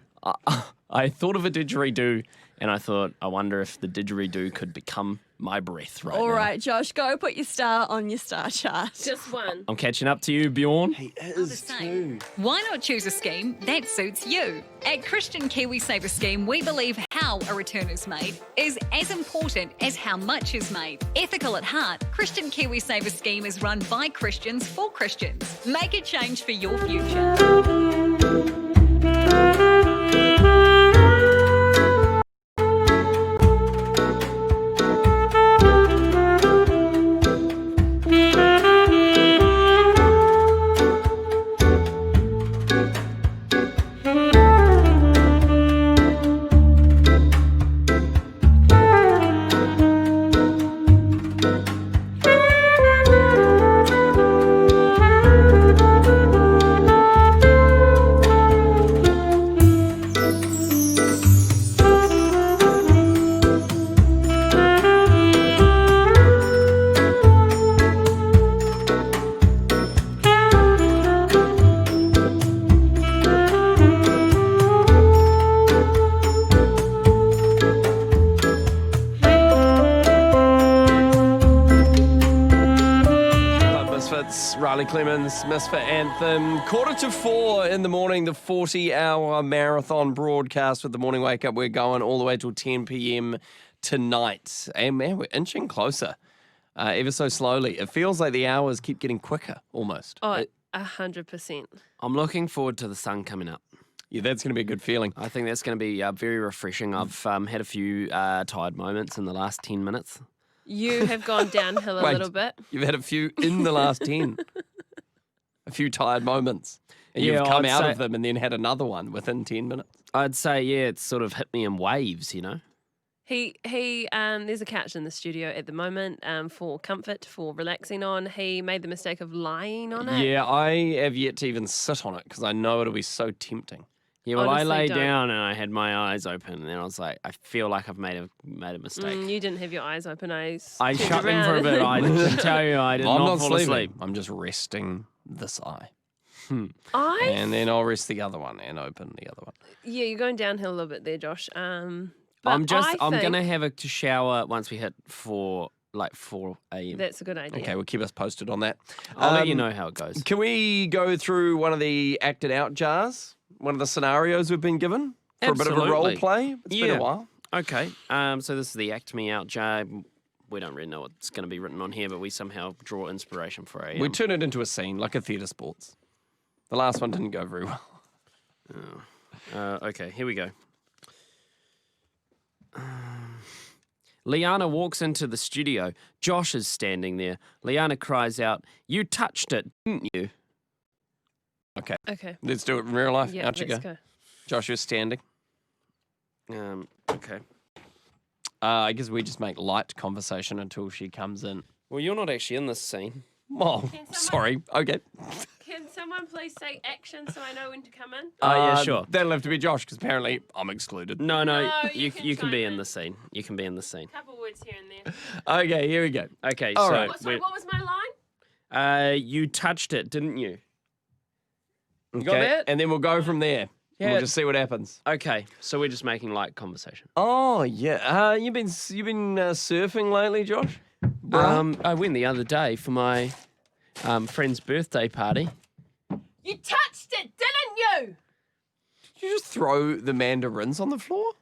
I thought of a didgeridoo, and I thought, I wonder if the didgeridoo could become my breath right All now. right, Josh, go put your star on your star chart. Just one. I'm catching up to you, Bjorn. He is too. Why not choose a scheme that suits you? At Christian KiwiSaver Scheme, we believe how a return is made is as important as how much is made. Ethical at heart, Christian KiwiSaver Scheme is run by Christians for Christians. Make a change for your future. It's Riley Clemens, Misfit Anthem. 3:45 in the morning, the 40-hour marathon broadcast with the morning wake up. We're going all the way till 10 p.m. tonight. And man, we're inching closer ever so slowly. It feels like the hours keep getting quicker almost. Oh, 100%. I'm looking forward to the sun coming up. Yeah, that's going to be a good feeling. I think that's going to be very refreshing. I've had a few tired moments in the last 10 minutes. You have gone downhill a little bit. You've had a few in the last 10. A few tired moments. And Yeah, you've come I'd out say- of them and then had another one within 10 minutes. I'd say, yeah, it's sort of hit me in waves, you know? There's a couch in the studio at the moment for comfort, for relaxing on. He made the mistake of lying on it. Yeah, I have yet to even sit on it because I know it'll be so tempting. Yeah, well, Honestly, I lay don't. down and I had my eyes open, and then I was like, I feel like I've made a mistake. You didn't have your eyes open. I I shut them for a bit. I can tell you, I did I'm not not fall sleeping. asleep. I'm just resting this eye. I And then I'll rest the other one and open the other one. Yeah, you're going downhill a little bit there, Josh. But I'm I gonna think have a shower once we hit 4 a.m. that's a good idea. Okay, we'll keep us posted on that. I'll let you know how it goes. Can we go through one of the acted out jars? One of the scenarios we've been given for a bit of a role Absolutely. play? It's been a while. Okay. So this is the Act Me Out jar. We don't really know what's going to be written on here, but we somehow draw inspiration for a. We turn it into a scene, like a theatre sports. The last one didn't go very well. Okay, here we go. Leanna walks into the studio. Josh is standing there. Leanna cries out, "You touched it, didn't you?" Okay. Let's do it in real life. Yeah, Out you let's go. go. Josh, you're standing. Okay. I guess we just make light conversation until she comes in. Well, you're not actually in this scene. Oh, sorry. Okay. Can someone please say action so I know when to come in? Oh, yeah, sure. That'll have to be Josh because apparently I'm excluded. No, No, you you can be in the scene. You can be in the scene. Couple words here and there. Okay, here we go. Okay, All so right. Sorry, what was my line? you touched it, didn't you? Okay. got that? And then we'll go from there. Yeah. We'll just see what happens. Okay, so we're just making light conversation. Oh yeah. You've been surfing lately, Josh? I went the other day for my friend's birthday party. You touched it, didn't you? Did you just throw the mandarins on the floor?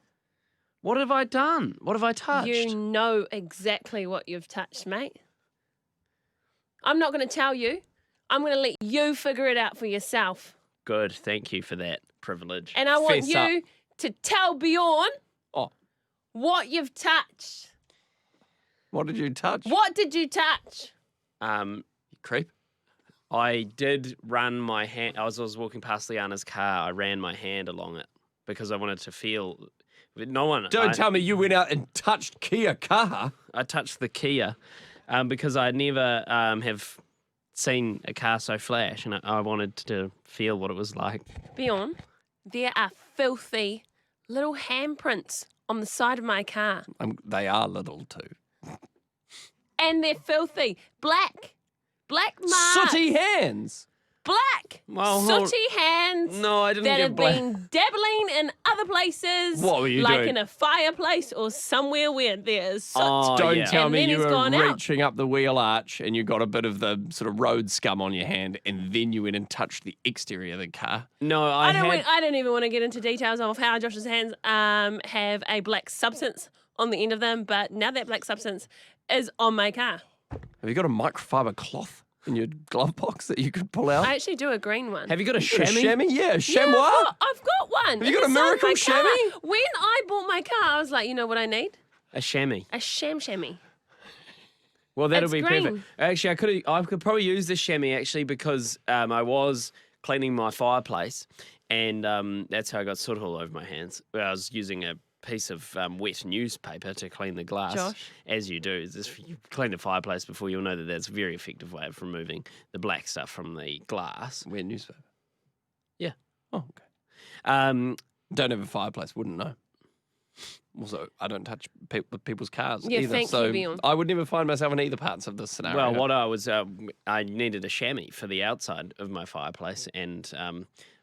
What have I done? What have I touched? You know exactly what you've touched, mate. I'm not going to tell you. I'm going to let you figure it out for yourself. Good, thank you for that privilege. And I want Fess you to tell Bjorn Oh, what you've touched. what did you touch? What did you touch? You creep. I did run my hand. I was walking past Leanna's car. I ran my hand along it because I wanted to feel. No one. Don't tell me you went out and touched Kia Kaha. I touched the Kia because I never have seen a car so flash, and I wanted to feel what it was like. Bjorn, there are filthy little handprints on the side of my car. They are little too. And they're filthy. Black marks. Sooty hands. Black. Well, sooty hands. No, I didn't that get have black. been dabbling in other places. What were you like doing? in a fireplace or somewhere where there's soot. Oh, Don't yeah. tell And me then you he's were gone out. reaching up the wheel arch and you got a bit of the sort of road scum on your hand and then you went and touched the exterior of the car. No, I don't even want to get into details of how Josh's hands have a black substance on the end of them, but now that black substance is on my car. Have you got a microfiber cloth in your glove box that you could pull out? I actually do a green one. Have you got a You got a chamois? chamois? Yeah, Yeah, chamois. I've got one. Have you got a Inside miracle my car. chamois? When I bought my car, I was like, you know what I need? A chamois. A chamois. Well, that'll It's be green. perfect. Actually, I could probably use this chamois actually because I was cleaning my fireplace, and that's how I got soot all over my hands. I was using a piece of wet newspaper to clean the glass, Josh. as you do. You clean the fireplace before, you'll know that that's a very effective way of removing the black stuff from the glass. Wet newspaper. Yeah. Oh, okay. Don't have a fireplace, wouldn't know. Also, I don't touch people's cars Yeah, either, thank so you, Bjorn. I would never find myself in either parts of this scenario. Well, what I was, I needed a chamois for the outside of my fireplace, and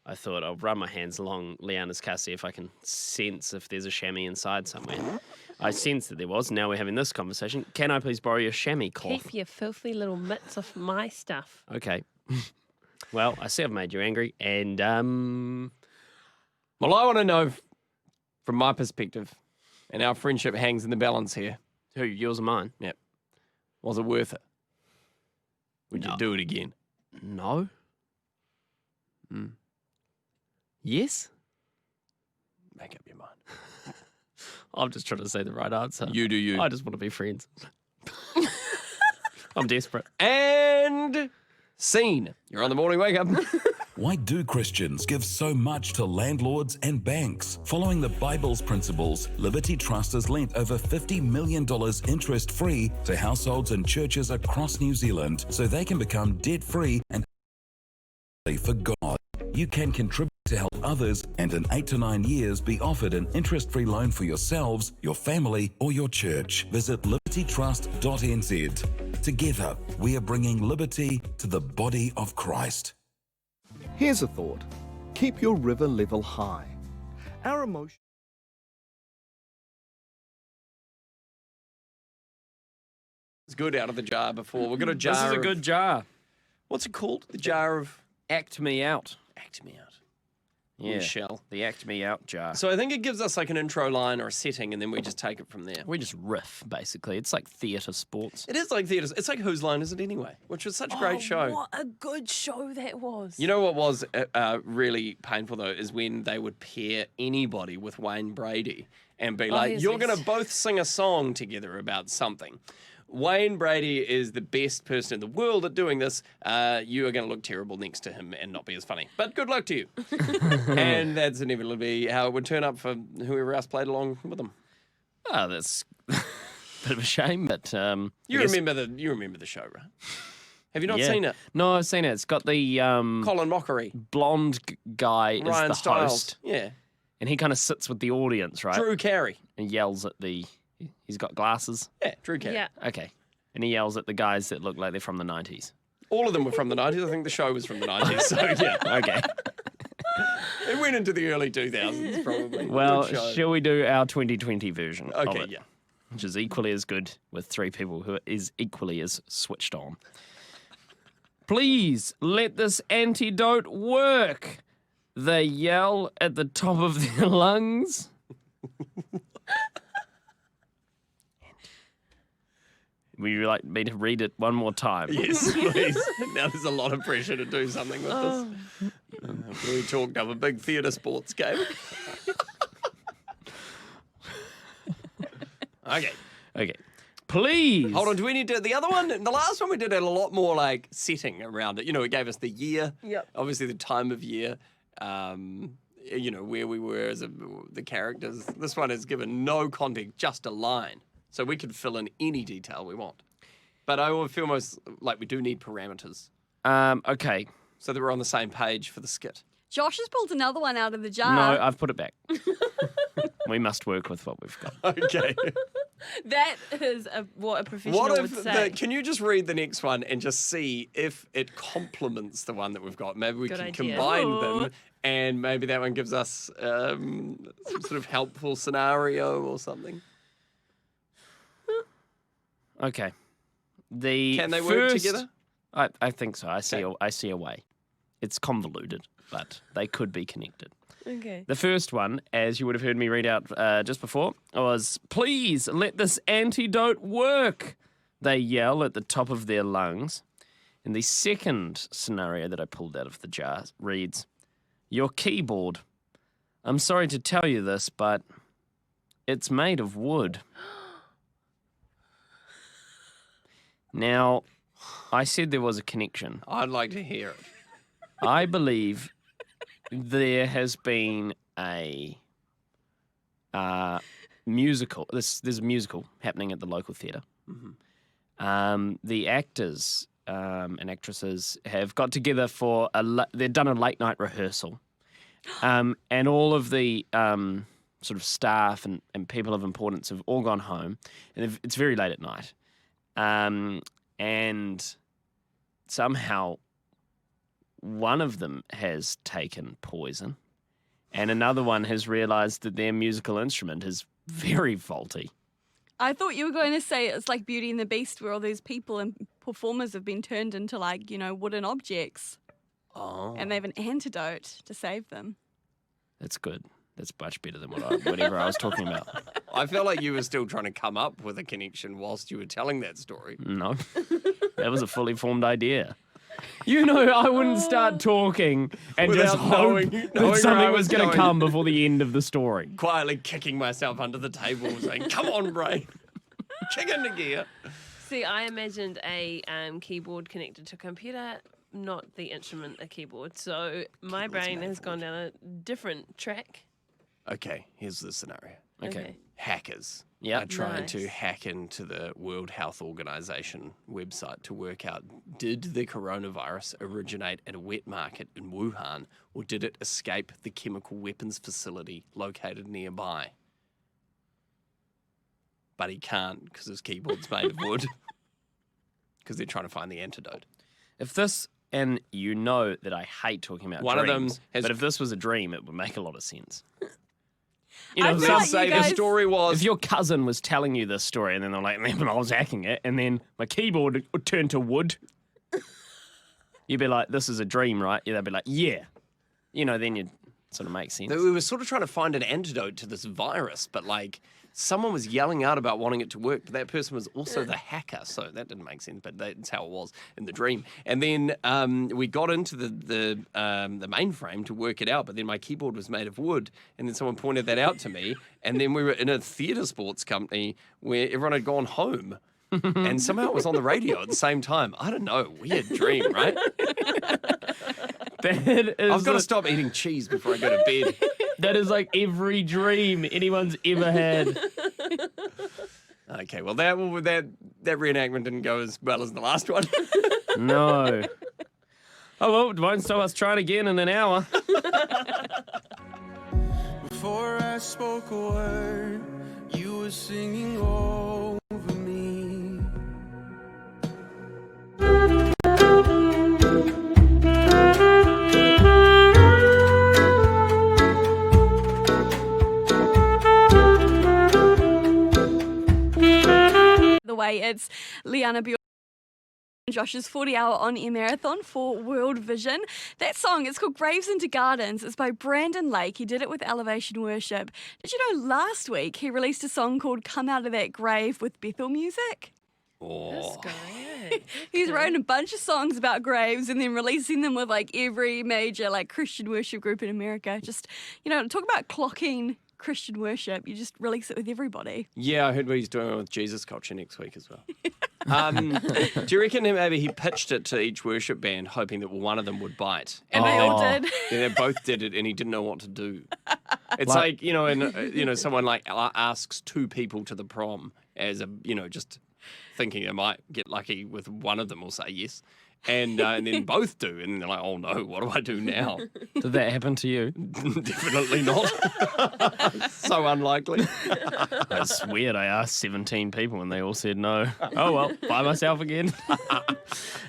I thought I'll run my hands along Leanna's car, see if I can sense if there's a chamois inside somewhere. I sensed that there was. Now we're having this conversation. Can I please borrow your chamois cloth? Keep your filthy little mitts off my stuff. Okay. Well, I see I've made you angry, and Well, I want to know, from my perspective, and our friendship hangs in the balance here. who, yours or mine? Yep. Was it worth it? Would No. you do it again? No. Yes? Make up your mind. I'm just trying to say the right answer. You do you. I just want to be friends. I'm desperate. And scene. You're on the morning wake up. Why do Christians give so much to landlords and banks? Following the Bible's principles, Liberty Trust has lent over $50 million interest-free to households and churches across New Zealand so they can become debt-free and for God. You can contribute to help others and in 8 to 9 years be offered an interest-free loan for yourselves, your family or your church. Visit libertytrust.nz. Together, we are bringing liberty to the body of Christ. Here's a thought. Keep your river level high. Our emotion. It's good out of the jar before. We've got a jar. This is a good jar. What's it called? The jar of Act Me Out. Act Me Out. Yeah, Shell. the Act Me Out jar. So I think it gives us like an intro line or a setting, and then we just take it from there. We just riff, basically. It's like theatre sports. It is like theatre. It's like Whose Line Is It Anyway? Which was such a great show. What a good show that was. You know what was really painful, though, is when they would pair anybody with Wayne Brady and be like, yes, you're yes. going to both sing a song together about something. Wayne Brady is the best person in the world at doing this. You are going to look terrible next to him and not be as funny. But good luck to you. And that's inevitably how it would turn up for whoever else played along with them. Oh, that's a bit of a shame, but You remember the show, right? Have you not seen it? No, I've seen it. It's got the Colin Mockery, blonde guy Ryan is the Stiles. host. Yeah. And he kind of sits with the audience, right? Drew Carey. And yells at the... He's got glasses. Yeah, Drew Carey. Yeah. Okay. And he yells at the guys that look like they're from the 90s. All of them were from the 90s. I think the show was from the 90s. So, yeah. Okay. It went into the early 2000s, probably. Well, Good show. shall we do our 2020 version of Okay, it? yeah. Which is equally as good with 3 people who is equally as switched on. Please let this antidote work. They yell at the top of their lungs. Would you like me to read it one more time? Yes, please. Now there's a lot of pressure to do something with this. We talked up a big theatre sports game. Okay. Please. Hold on, do we need to... The other one, the last one we did had a lot more like setting around it. You know, it gave us the year. Yep. Obviously the time of year. You know, where we were as the characters. This one has given no context, just a line. So we could fill in any detail we want. But I would feel almost like we do need parameters. Okay. So that we're on the same page for the skit. Josh has pulled another one out of the jar. No, I've put it back. We must work with what we've got. Okay. That is what a professional What would if say. can you just read the next one and just see if it complements the one that we've got? Maybe we Good can idea. combine Ooh. them, and maybe that one gives us some sort of helpful scenario or something. Okay. Can they work together? I think so. I see a way. It's convoluted, but they could be connected. Okay. The first one, as you would have heard me read out just before, was, please let this antidote work. They yell at the top of their lungs. And the second scenario that I pulled out of the jar reads, your keyboard. I'm sorry to tell you this, but it's made of wood. Now, I said there was a connection. I'd like to hear it. I believe there has been a musical. There's a musical happening at the local theatre. Mm-hmm. The actors and actresses have got together for they've done a late night rehearsal, and all of the sort of staff and people of importance have all gone home, and it's very late at night, and somehow one of them has taken poison, and another one has realised that their musical instrument is very faulty. I thought you were going to say it's like Beauty and the Beast, where all these people and performers have been turned into like, wooden objects. Oh. And they have an antidote to save them. That's good. That's much better than whatever I was talking about. I felt like you were still trying to come up with a connection whilst you were telling that story. No, that was a fully formed idea. I wouldn't start talking and Without just hope knowing that where I something was was going to going. come before the end of the story. Quietly kicking myself under the table, saying, "Come on, brain, kick into gear." See, I imagined a keyboard connected to a computer, not the instrument, a keyboard. So my brain has gone down a different track. Okay, here's the scenario. Okay. Hackers Yep. are trying to Nice. hack into the World Health Organization website to work out, did the coronavirus originate at a wet market in Wuhan, or did it escape the chemical weapons facility located nearby? But he can't because his keyboard's made of wood. Because they're trying to find the antidote. If this, and you know that I hate talking about One of them dreams, has- but if this was a dream, it would make a lot of sense. I feel like you guys- story was... If your cousin was telling you this story and then they're like, "Man, I was hacking it," and then my keyboard turned to wood, you'd be like, "This is a dream, right?" Yeah, they'd be like, "Yeah." Then you'd sort of make sense. We were sort of trying to find an antidote to this virus, but someone was yelling out about wanting it to work, but that person was also the hacker, so that didn't make sense, but that's how it was in the dream. And then we got into the mainframe to work it out, but then my keyboard was made of wood, and then someone pointed that out to me, and then we were in a theatre sports company where everyone had gone home, and somehow it was on the radio at the same time. I don't know, weird dream, right? I've got to stop eating cheese before I go to bed. That is like every dream anyone's ever had. Okay, well, that reenactment didn't go as well as the last one. No. Oh, well, it won't stop us trying again in an hour. Before I spoke a word, you were singing over me. The way it's Leanna, Bjorn and Josh's 40-hour on-air marathon for World Vision. That song, it's called Graves into Gardens. It's by Brandon Lake. He did it with Elevation Worship. Did you know last week he released a song called Come Out of That Grave with Bethel Music? Oh. He's written a bunch of songs about graves and then releasing them with every major Christian worship group in America. Just, talk about clocking Christian worship. You just release it with everybody. Yeah, I heard what he's doing with Jesus Culture next week as well. Do you reckon maybe he pitched it to each worship band hoping that one of them would bite? And they all did. And they both did it and he didn't know what to do. It's like someone asks two people to the prom as just thinking they might get lucky with one of them will say yes. And then both do. And then they're like, "Oh no, what do I do now?" Did that happen to you? Definitely not. So unlikely. That's weird. I asked 17 people and they all said no. Oh, well, by myself again.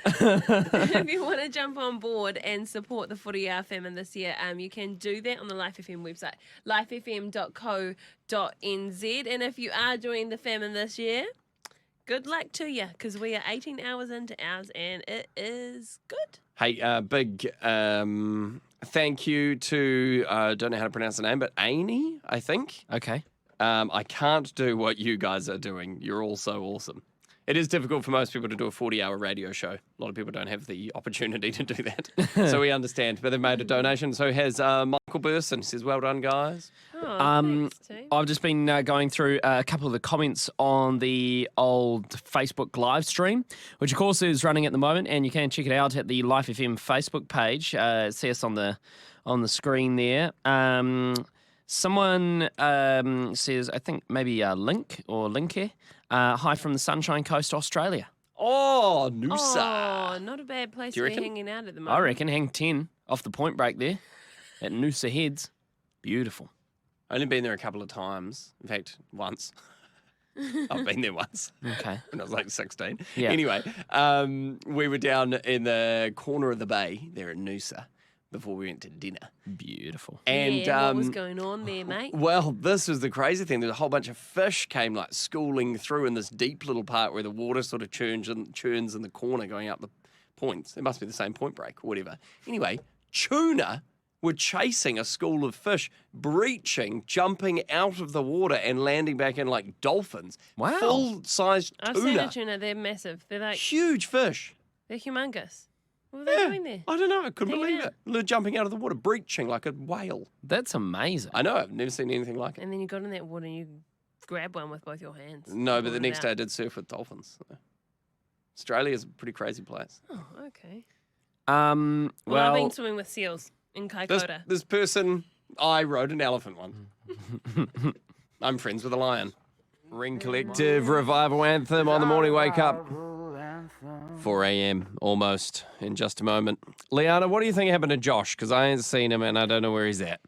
If you want to jump on board and support the 40-hour famine this year, you can do that on the Life FM website, lifefm.co.nz. And if you are doing the famine this year, good luck to you, because we are 18 hours into ours and it is good. Hey, big thank you to, don't know how to pronounce the name, but Amy, I think. Okay. I can't do what you guys are doing. You're all so awesome. It is difficult for most people to do a 40-hour radio show. A lot of people don't have the opportunity to do that. So we understand. But they've made a donation. So has Michael Burson. Says, "Well done, guys." Thanks, team. I've just been going through a couple of the comments on the old Facebook live stream, which of course is running at the moment, and you can check it out at the Life FM Facebook page. See us on the screen there. Someone says, I think maybe Link or Linke, hi from the Sunshine Coast, Australia. Oh, Noosa. Oh, not a bad place Do you to be reckon? hanging out at the moment. I reckon hang 10 off the Point Break there at Noosa Heads. Beautiful. Only been there a couple of times. In fact, once. I've been there once. Okay. When I was like 16. Yeah. Anyway, we were down in the corner of the bay there at Noosa before we went to dinner. Beautiful. And what was going on there, mate? well, this was the crazy thing. There's a whole bunch of fish came like schooling through in this deep little part where the water sort of churns in the corner going up the points. It must be the same point break or whatever. Anyway, tuna were chasing a school of fish, breaching, jumping out of the water and landing back in like dolphins. Wow. Full-sized tuna. I've seen a tuna. They're massive. They're like huge fish. They're humongous. What were they doing there? I don't know. I couldn't Hanging believe out. it. They're jumping out of the water, breaching like a whale. That's amazing. I know. I've never seen anything like it. And then you got in that water and you grab one with both your hands. No, but Pulled the it next day I out. did surf with dolphins. So. Australia's a pretty crazy place. Oh, okay. Well, I've been swimming with seals in This, Kaikoura. this person, I rode an elephant one. I'm friends with a lion. Ring Collective Revival Anthem on the morning wake up. 4 a.m. almost in just a moment. Leanna, what do you think happened to Josh? Because I ain't seen him and I don't know where he's at.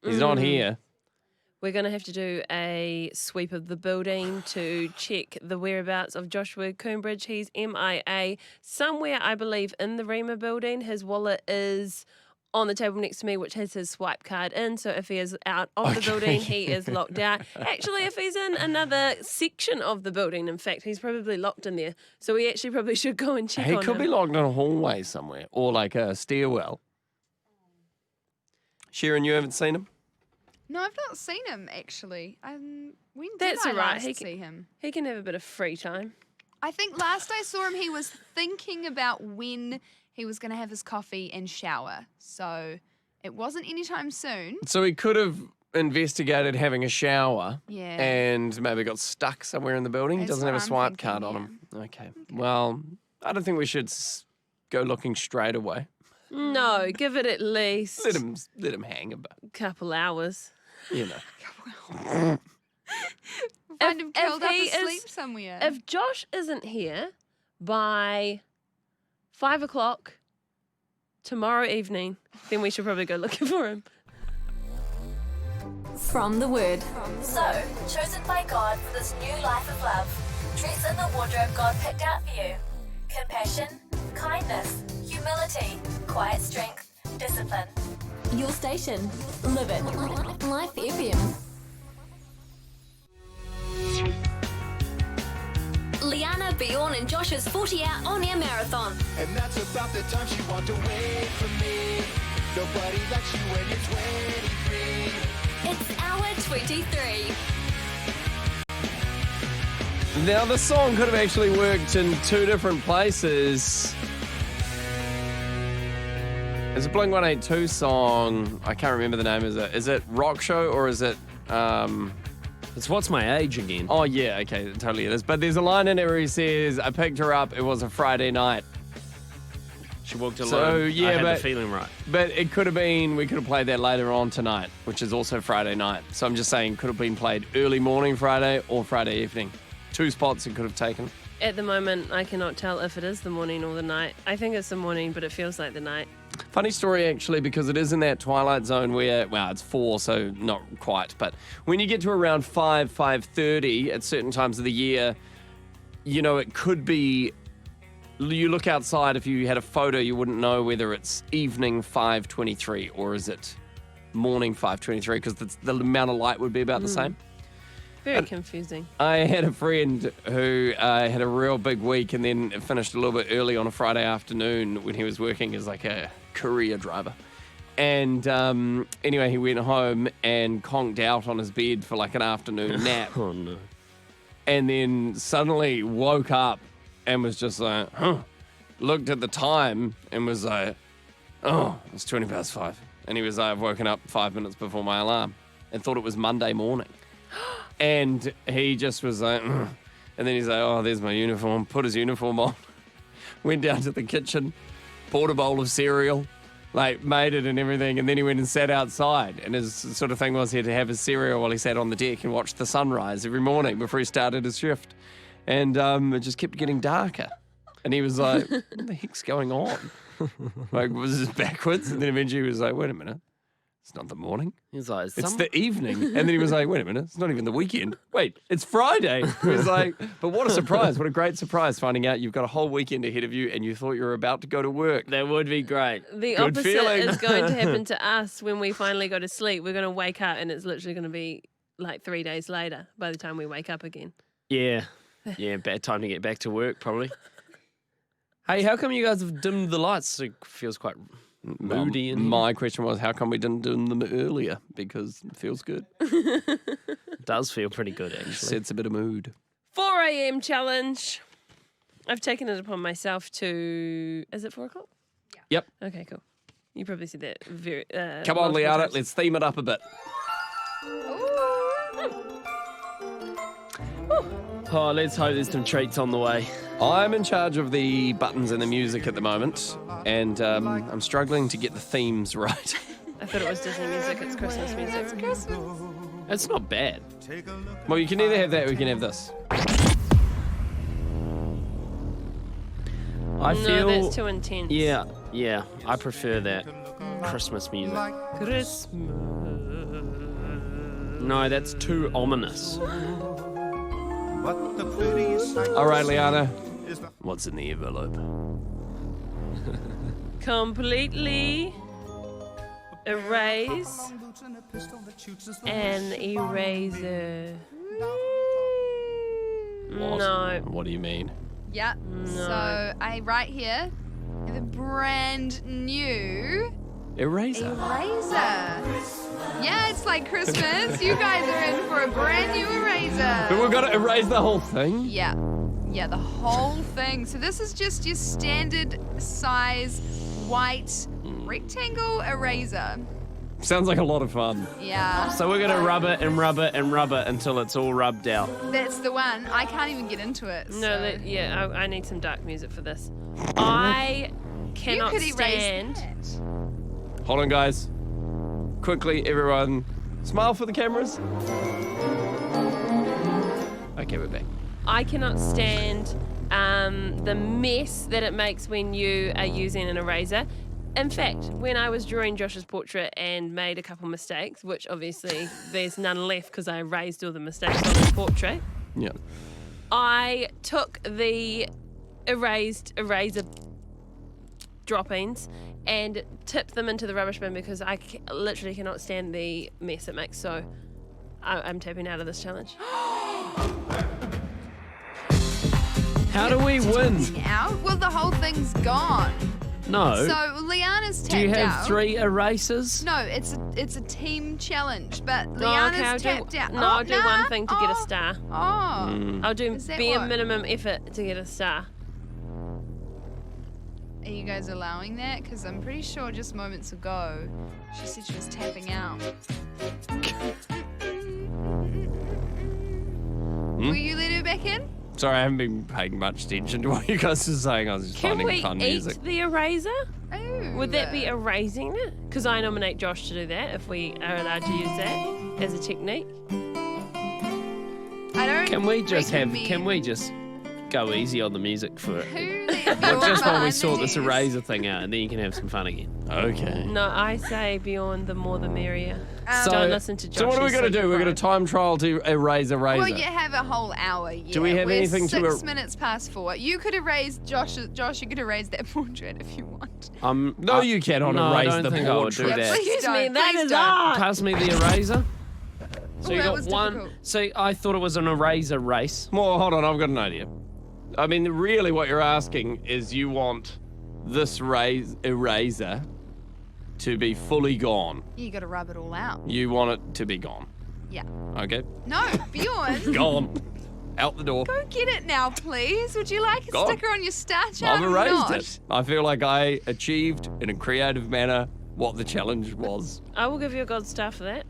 He's not here. We're going to have to do a sweep of the building to check the whereabouts of Joshua Coombridge. He's MIA somewhere, I believe, in the Rema building. His wallet is on the table next to me, which has his swipe card in. So if he is out of the building, he is locked out. Actually, if he's in another section of the building, in fact, he's probably locked in there. So we actually probably should go and check He on could him. be locked in a hallway somewhere or like a stairwell. Sharon, you haven't seen him? No, I've not seen him actually. When That's did I all right. last He see him? He can have a bit of free time. I think last I saw him, he was thinking about when he was going to have his coffee and shower. So it wasn't anytime soon. So he could have investigated having a shower Yeah. and maybe got stuck somewhere in the building. He That's doesn't have a what I'm swipe thinking, card on him. Okay. Well, I don't think we should go looking straight away. No, give it at least Let him hang a bit. couple hours. You know. Find him curled up he asleep is- somewhere. If Josh isn't here by 5 o'clock tomorrow evening, then we should probably go looking for him. From the Word. So, chosen by God for this new life of love. Dress in the wardrobe God picked out for you. Compassion, kindness, humility, quiet strength, discipline. Your station. Live it. Life FM. Leanna, Bjorn and Josh's 40-hour on-air marathon. And that's about the time she walked away from me. Nobody likes you when you're 23. It's hour 23. Now, the song could have actually worked in two different places. It's a Blink-182 song. I can't remember the name. Is it Rock Show or is it... It's What's My Age Again. Oh, yeah, okay, totally it is. But there's a line in it where he says, I picked her up, it was a Friday night. She walked alone. So, yeah, I had but, the feeling right. But it could have been, we could have played that later on tonight, which is also Friday night. So I'm just saying, could have been played early morning Friday or Friday evening. Two spots it could have taken. At the moment, I cannot tell if it is the morning or the night. I think it's the morning, but it feels like the night. Funny story, actually, because it is in that twilight zone where, well, it's 4, so not quite. But when you get to around 5:30 at certain times of the year, you know, it could be, you look outside, if you had a photo, you wouldn't know whether it's evening 5:23 or is it morning 5:23 because the amount of light would be about the same. Very confusing. I had a friend who had a real big week and then finished a little bit early on a Friday afternoon when he was working as like a courier driver. And anyway, he went home and conked out on his bed for like an afternoon nap. Oh, no. And then suddenly woke up and was just like, looked at the time and was like, oh, it's 5:20. And he was like, I've woken up 5 minutes before my alarm and thought it was Monday morning. And he just was like, and then he's like, oh, there's my uniform. Put his uniform on. Went down to the kitchen, poured a bowl of cereal, like made it and everything. And then he went and sat outside. And his sort of thing was he had to have his cereal while he sat on the deck and watched the sunrise every morning before he started his shift. And it just kept getting darker. And he was like, what the heck's going on? Like, was this backwards? And then eventually he was like, wait a minute. it's not the morning. He's like, It's the evening. And then he was like, wait a minute, it's not even the weekend. Wait, it's Friday. He was like, but what a surprise. What a great surprise finding out you've got a whole weekend ahead of you and you thought you were about to go to work. That would be great. The Good opposite feeling. is going to happen to us when we finally go to sleep. We're going to wake up and it's literally going to be like 3 days later by the time we wake up again. Yeah. Yeah, bad time to get back to work, probably. Hey, how come you guys have dimmed the lights? It feels quite moody. My question was, how come we didn't do them earlier? Because it feels good. It does feel pretty good, actually. Sets a bit of mood. 4 a.m. challenge. I've taken it upon myself to... Is it 4 o'clock? Yep. Okay, cool. You probably said that very... Come on, multiple Leanna, times. let's theme it up a bit. Oh, let's hope there's some treats on the way. I'm in charge of the buttons and the music at the moment, and I'm struggling to get the themes right. I thought it was Disney music. It's Christmas music. It's Christmas. It's not bad. Well, you can either have that or you can have this. I feel... No, that's too intense. Yeah, I prefer that. Christmas music. Christmas. No, that's too ominous. All right, Leanna, what's in the envelope? Completely erase an eraser. What? No. What do you mean? Yeah. So I write here the brand new Eraser. Yeah, it's like Christmas. You guys are in for a brand new eraser. But we've got to erase the whole thing? Yeah. Yeah, the whole thing. So this is just your standard size white rectangle eraser. Sounds like a lot of fun. Yeah. So we're going to rub it and rub it and rub it until it's all rubbed out. That's the one. I can't even get into it. No, so. I need some dark music for this. I cannot you could erase stand. that. Hold on, guys. Quickly, everyone, smile for the cameras. Okay, we're back. I cannot stand the mess that it makes when you are using an eraser. In fact, when I was drawing Josh's portrait and made a couple mistakes, which obviously there's none left because I erased all the mistakes on the portrait, Yeah. I took the erased eraser droppings and tipped them into the rubbish bin because I literally cannot stand the mess it makes. So I'm tapping out of this challenge. How do we win? Out? Well, the whole thing's gone. No. So Leanna's tapped Do you have out. 3 erasers? No, it's a team challenge, but Oh, Leanna's okay, tapped out. No, I'll do one thing to get a star. Oh. I'll do Is that bare what? minimum effort to get a star. Are you guys allowing that? Because I'm pretty sure just moments ago, she said she was tapping out. Will you let her back in? Sorry, I haven't been paying much attention to what you guys are saying. I was just Can finding we fun eat music. the eraser? Ooh. Would that be erasing it? Because I nominate Josh to do that if we are allowed to use that as a technique. I don't. Can we just recommend- go easy on the music for it? Who Well, just while we behind sort the this news? eraser thing out, and then you can have some fun again. Okay. No, I say Bjorn, the more the merrier. So, Don't listen to Josh. so what are we he's going to do? We're going to time trial to erase a razor. Well, you have a whole hour. Yeah. Do we have We're anything to 6 minutes past 4. You could erase Josh. You could erase that portrait if you want. No, you cannot no, I erase don't the think I would portrait. do that. Please don't. that Please is don't. art. Pass me the eraser. So Oh, you that got was one. difficult. So I thought it was an eraser race. Well, hold on, I've got an idea. I mean, really what you're asking is you want this eraser to be fully gone. You got to rub it all out. You want it to be gone. Yeah. Okay? No, Bjorn. Gone. Out the door. Go get it now, please. Would you like a Gone. sticker on your star chart? I've or erased not? it. I feel like I achieved in a creative manner what the challenge was. I will give you a gold star for that.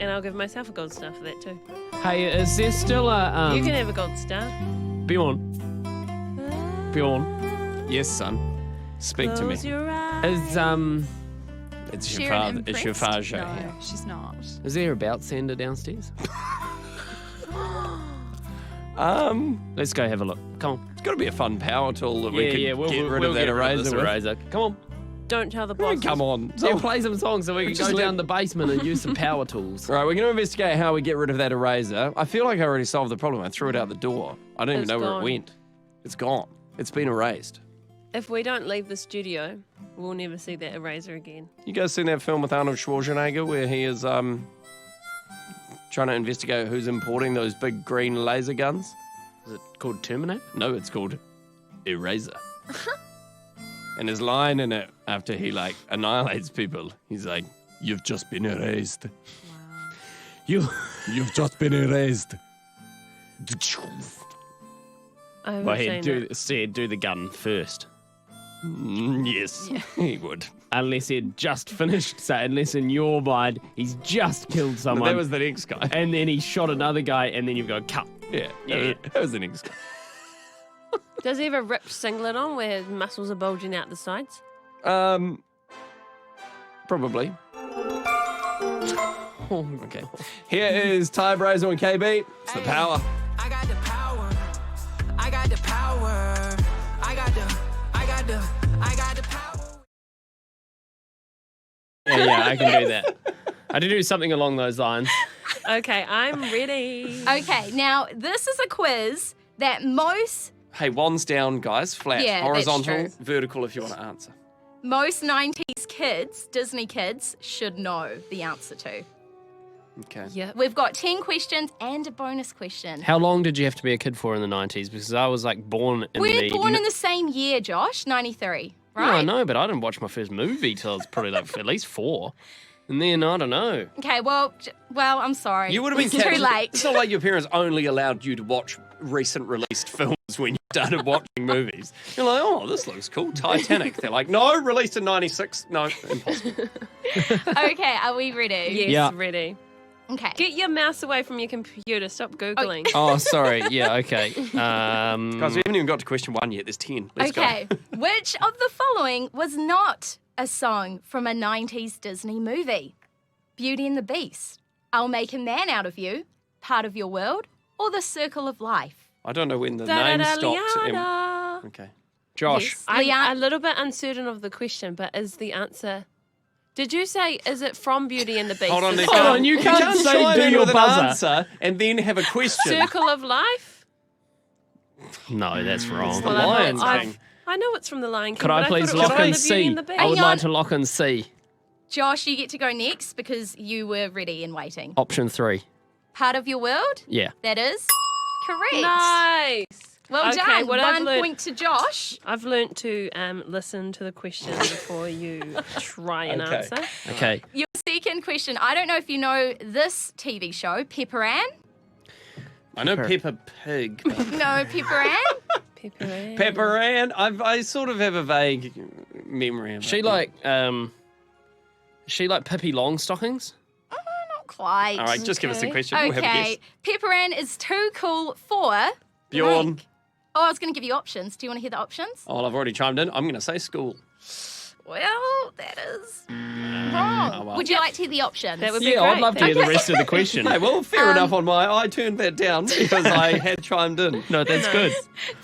And I'll give myself a gold star for that too. Hey, is there still a you can have a gold star. Bjorn? Yes, son. Speak to me. Close your eyes. It's your Sharon father. It's your impressed? father. No, she's not. Is there a bout sender downstairs? Let's go have a look. Come on. It's got to be a fun power tool that we could we'll get rid of that get eraser this with. eraser. Come on. don't tell the boss. Come on. So play some songs so we can Just go let- down the basement and use some power tools. All right, we're going to investigate how we get rid of that eraser. I feel like I already solved the problem. I threw it out the door. I don't even It's know where gone. it went. It's gone. It's been erased. If we don't leave the studio, we'll never see that eraser again. You guys seen that film with Arnold Schwarzenegger where he is trying to investigate who's importing those big green laser guns? Is it called Terminator? No, it's called Eraser. And his line in it, after he like annihilates people, he's like, "You've just been erased. You've just been erased." I haven't Well, seen it. do the gun first. Yes, he would. Unless he'd just finished, so unless in your mind he's just killed someone. That was the next guy. And then he shot another guy, and then you go, cut. Yeah, Yeah. that was the next guy. Does he have a ripped singlet on where his muscles are bulging out the sides? Probably. Okay. Here is Ty Brazel and KB. It's the power. I got the power. I got the power. I got the power. Yeah, I can do that. I did do something along those lines. Okay, I'm ready. Okay, now this is a quiz that most Hey, wands down, guys. Flat. Yeah, that's horizontal, true. vertical if you want to answer. 90s kids, Disney kids, should know the answer to. Okay. Yep. We've got 10 questions and a bonus question. How long did you have to be a kid for in the 90s? Because I was like born in We're the... born in the same year, Josh, 93, No, I right? know, but I didn't watch my first movie till I was probably like at least 4. And then, I don't know. Okay, well, I'm sorry. You would have been It's too catching- late. It's not like your parents only allowed you to watch recent released films when you started watching movies. You're like, oh, this looks cool. Titanic. They're like, no, released in 96. No, impossible. Okay, are we ready? Yes, Yeah. ready. Okay. Get your mouse away from your computer. Stop Googling. Oh, sorry. Yeah, okay. Guys, we haven't even got to question 1 yet. There's 10. Let's Okay, go. which of the following was not a song from a 90s Disney movie? Beauty and the Beast, I'll Make a Man Out of You, Part of Your World, or The Circle of Life? I don't know when the name stopped. Leanna. Okay. Josh. Yes. I'm a little bit uncertain of the question, but is the answer... Did you say, is it from Beauty and the Beast? Hold on, the Nick. song? Hold on, you can't say chime do in your with an buzzer. answer and then have a question. Circle of Life? No, that's wrong. the Lion King. I know it's from the Lion King. Could but I thought please it was lock from in the Beauty C? and the Beast. I would Hang like on. to lock in C. Josh, you get to go next because you were ready and waiting. Option 3. Part of Your World? Yeah. That is correct. Nice. Well Okay, done. what I've 1 learned- point to Josh. I've learnt to listen to the question before you try and Okay. answer. Okay. Your second question. I don't know if you know this TV show, Pepper Ann. I know Peppa Pig. No, Pepper Ann? Pepper Ann. Pepper Ann. I sort of have a vague memory of She it. like Pippi Longstockings? Not quite. All right, just give us a question. We'll have a Okay. guess. Pepper Ann is too cool for... Bjorn. blank. Oh, I was going to give you options. Do you want to hear the options? Oh, well, I've already chimed in. I'm going to say school. Well, that is wrong. Oh, well. Would you like to hear the options? That would be Yeah, great. I'd love to hear the rest of the question. Hey, well, fair enough on my... I turned that down because I had chimed in. No, that's good.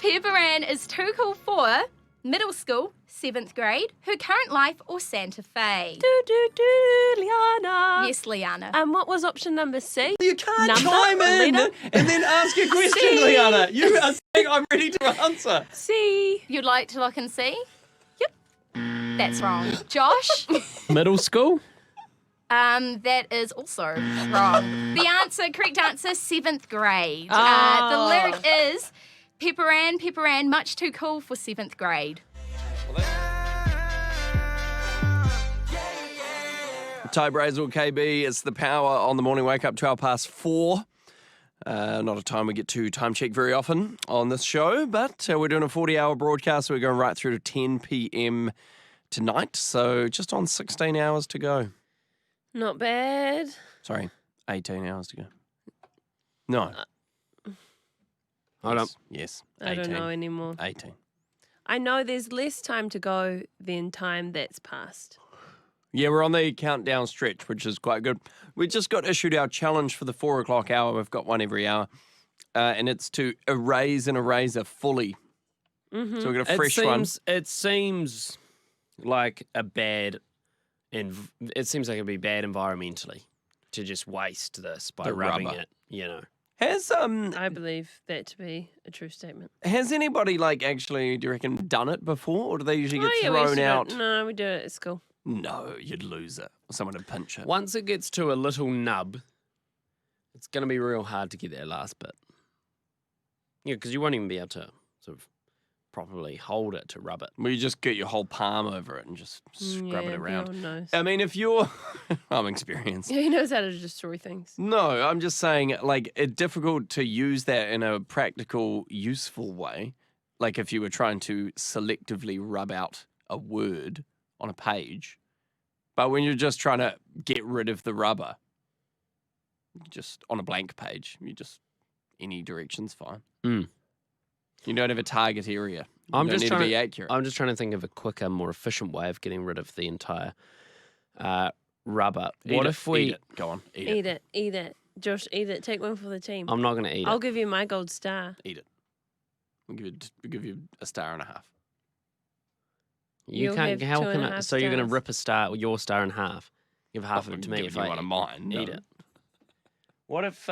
Pepper Ann is too cool for middle school, 7th grade, Her Current Life, or Santa Fe. Leanna. Yes, Leanna. And what was option number C? You can't Number, chime in leader? and then ask a question, See? Leanna. You are saying I'm ready to answer. C. You'd like to look and see? Yep. That's wrong. Josh? Middle school? That is also wrong. The correct answer, 7th grade. The Oh. lyric is, Pepper Ann, much too cool for 7th grade. Ty Brazel, KB, it's the power on the morning wake up, 4:12. Not a time we get to time check very often on this show, but we're doing a 40-hour broadcast, so we're going right through to 10 p.m. tonight. So just on 16 hours to go. Not bad. Sorry, 18 hours to go. No. Hold on. Yes. I don't know anymore. 18. I know there's less time to go than time that's passed. Yeah, we're on the countdown stretch, which is quite good. We just got issued our challenge for the 4 o'clock hour. We've got one every hour. And it's to erase an eraser fully. Mm-hmm. So we've got a fresh one. It seems like a bad, it seems like it'd be bad environmentally to just waste this by The rubbing rubber. it, you know. Has I believe that to be a true statement. has anybody like actually, do you reckon, done it before, or do they usually get we thrown used to do it. out? No, we do it at school. No, you'd lose it. Or someone would pinch it. Once it gets to a little nub, it's going to be real hard to get that last bit. Yeah, because you won't even be able to sort of properly hold it to rub it. Well, you just get your whole palm over it and just scrub it around. Bjorn knows. I mean, if you're... I'm experienced. Yeah, he knows how to destroy things. No, I'm just saying, like, it's difficult to use that in a practical, useful way. Like if you were trying to selectively rub out a word on a page. But when you're just trying to get rid of the rubber, just on a blank page, any direction's fine. Mm. You don't have a target area. You I'm don't just need trying to be accurate. I'm just trying to think of a quicker, more efficient way of getting rid of the entire rubber. What if we Eat it. Go on, Eat it. Josh, eat it. Take one for the team. I'm not going to eat I'll it. give you my gold star. Eat it. We'll give you a star and a half. You You'll can't. have How 2.5 can I? So you're going to stars. rip your star in half. Give half of it to me if you I one of mine. eat No. it. What if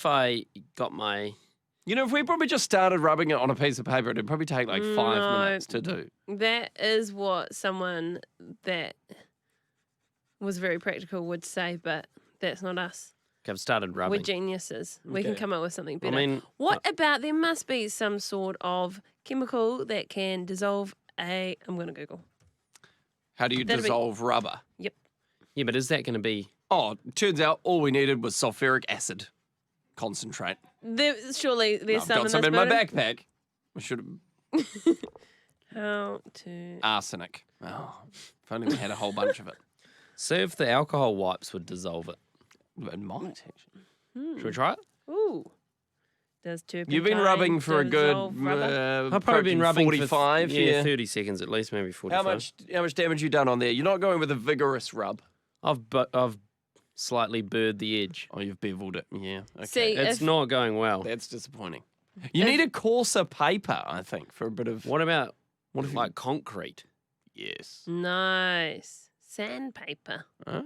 I got my? You know, if we probably just started rubbing it on a piece of paper, it'd probably take like 5 No. minutes to do. That is what someone that was very practical would say, but that's not us. I've started rubbing. We're geniuses. We can Okay. come up with something I better. mean, what about there must be some sort of chemical that can dissolve I'm going to Google. How do you That'd be- dissolve rubber? Yep. Yeah, but is that going to be? Oh, turns out all we needed was sulfuric acid concentrate. Surely there's I've some got in some this in my building. backpack. I should have How to... arsenic. Oh, if only we had a whole bunch of it. See if the alcohol wipes would dissolve it. It might actually. Should we try it? Ooh. Does turpentine You've been rubbing for a good dissolve rubber? I've probably been rubbing 45. for Yeah. 30 seconds at least, maybe 45. How much damage you done on there? You're not going with a vigorous rub. I've slightly burred the edge. Oh, you've beveled it. Yeah. Okay. See, It's if- not going well. That's disappointing. You need a coarser paper, I think, for a bit of. What about if like concrete? Yes. Nice. Sandpaper. Ah,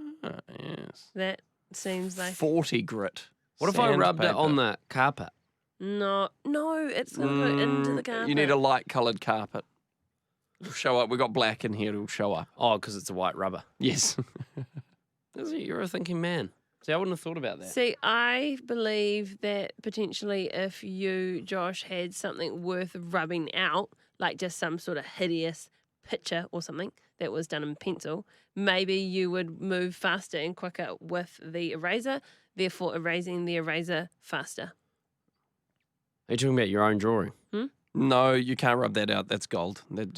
yes. That seems like... 40 grit. What if I rubbed it Sandpaper. on the carpet? No, it's going to go into the carpet. You need a light coloured carpet. It'll show up. We've got black in here. It'll show up. Oh, because it's a white rubber. Yes. You're a thinking man. See, I wouldn't have thought about that. See, I believe that potentially if you, Josh, had something worth rubbing out, like just some sort of hideous picture or something that was done in pencil, maybe you would move faster and quicker with the eraser, therefore erasing the eraser faster. Are you talking about your own drawing? No, you can't rub that out. That's gold. That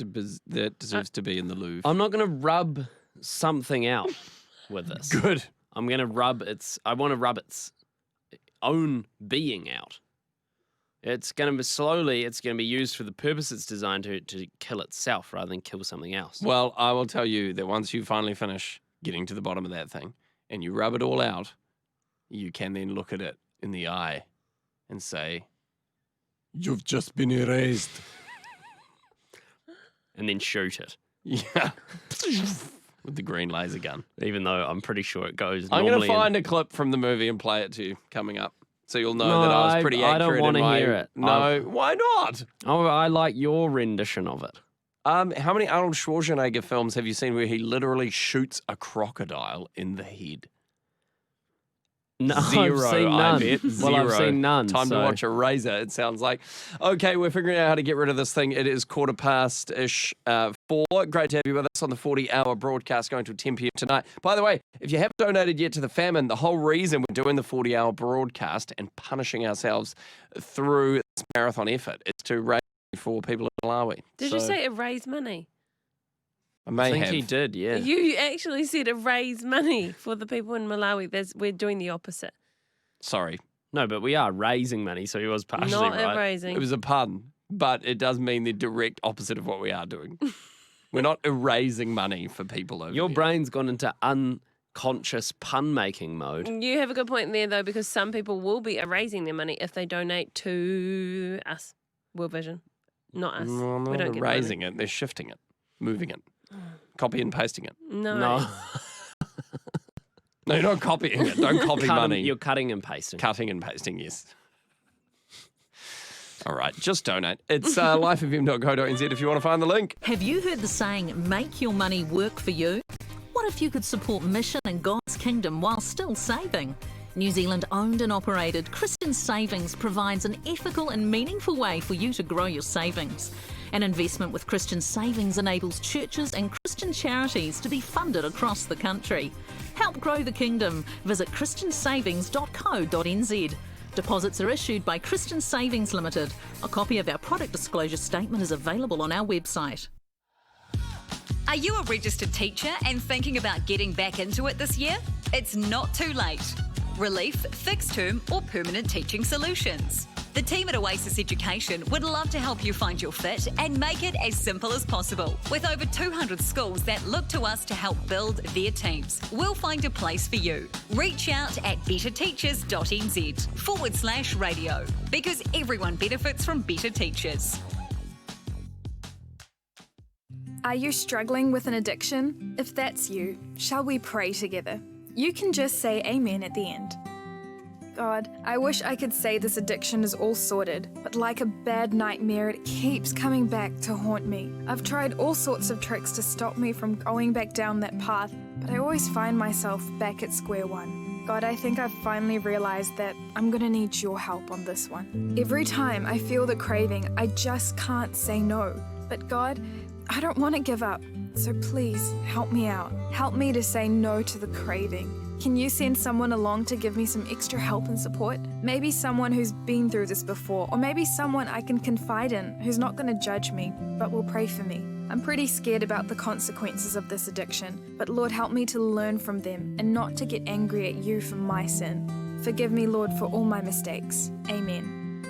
deserves to be in the Louvre. I'm not going to rub something out with this. Good. I'm going to rub I want to rub its own being out. It's going to be used for the purpose it's designed to kill itself rather than kill something else. Well, I will tell you that once you finally finish getting to the bottom of that thing and you rub it all out, you can then look at it in the eye and say, "You've just been erased." And then shoot it. Yeah. With the green laser gun. Even though I'm pretty sure it goes I'm going normally to in- find a clip from the movie and play it to you coming up. So you'll know No, that I was pretty I accurate don't want in to my... hear it. No, why not? Oh, I like your rendition of it. How many Arnold Schwarzenegger films have you seen where he literally shoots a crocodile in the head? No, Zero, I've seen none. I bet. Well, I've Zero. seen none. Time to so- watch a razor, it sounds like. Okay, we're figuring out how to get rid of this thing. It is 4:15-ish. 4. Great to have you with us on the 40-hour broadcast going to 10 p.m. tonight. By the way, if you haven't donated yet to the famine, the whole reason we're doing the 40-hour broadcast and punishing ourselves through this marathon effort is to raise for people in Malawi. Did you say raise money? I think he did, yeah. You actually said raise money for the people in Malawi. We're doing the opposite. Sorry. No, but we are raising money, so he was partially Not right. erasing. It was a pun, but it does mean the direct opposite of what we are doing. We're not erasing money for people over Your here. brain's gone into unconscious pun-making mode. You have a good point there, though, because some people will be erasing their money if they donate to us, World Vision. Not us. No, we they're don't get raising money. it. They're shifting it. moving it. Copy and pasting it. No. No. No, you're not copying it. Don't copy money. You're cutting and pasting. Cutting and pasting, yes. All right, just donate. It's lifefm.co.nz if you want to find the link. Have you heard the saying, make your money work for you? What if you could support mission and God's kingdom while still saving? New Zealand owned and operated Christian Savings provides an ethical and meaningful way for you to grow your savings. An investment with Christian Savings enables churches and Christian charities to be funded across the country. Help grow the kingdom. Visit christiansavings.co.nz. Deposits are issued by Christian Savings Limited. A copy of our product disclosure statement is available on our website. Are you a registered teacher and thinking about getting back into it this year? It's not too late. Relief, fixed term, or permanent teaching solutions. The team at Oasis Education would love to help you find your fit and make it as simple as possible. With over 200 schools that look to us to help build their teams, we'll find a place for you. Reach out at betterteachers.nz/radio because everyone benefits from better teachers. Are you struggling with an addiction? If that's you, shall we pray together? You can just say amen at the end. God, I wish I could say this addiction is all sorted, but like a bad nightmare, it keeps coming back to haunt me. I've tried all sorts of tricks to stop me from going back down that path, but I always find myself back at square one. God, I think I've finally realized that I'm gonna need your help on this one. Every time I feel the craving, I just can't say no. But God, I don't want to give up, so please help me out. Help me to say no to the craving. Can you send someone along to give me some extra help and support? Maybe someone who's been through this before, or maybe someone I can confide in who's not going to judge me, but will pray for me. I'm pretty scared about the consequences of this addiction, but Lord, help me to learn from them and not to get angry at you for my sin. Forgive me, Lord, for all my mistakes. Amen.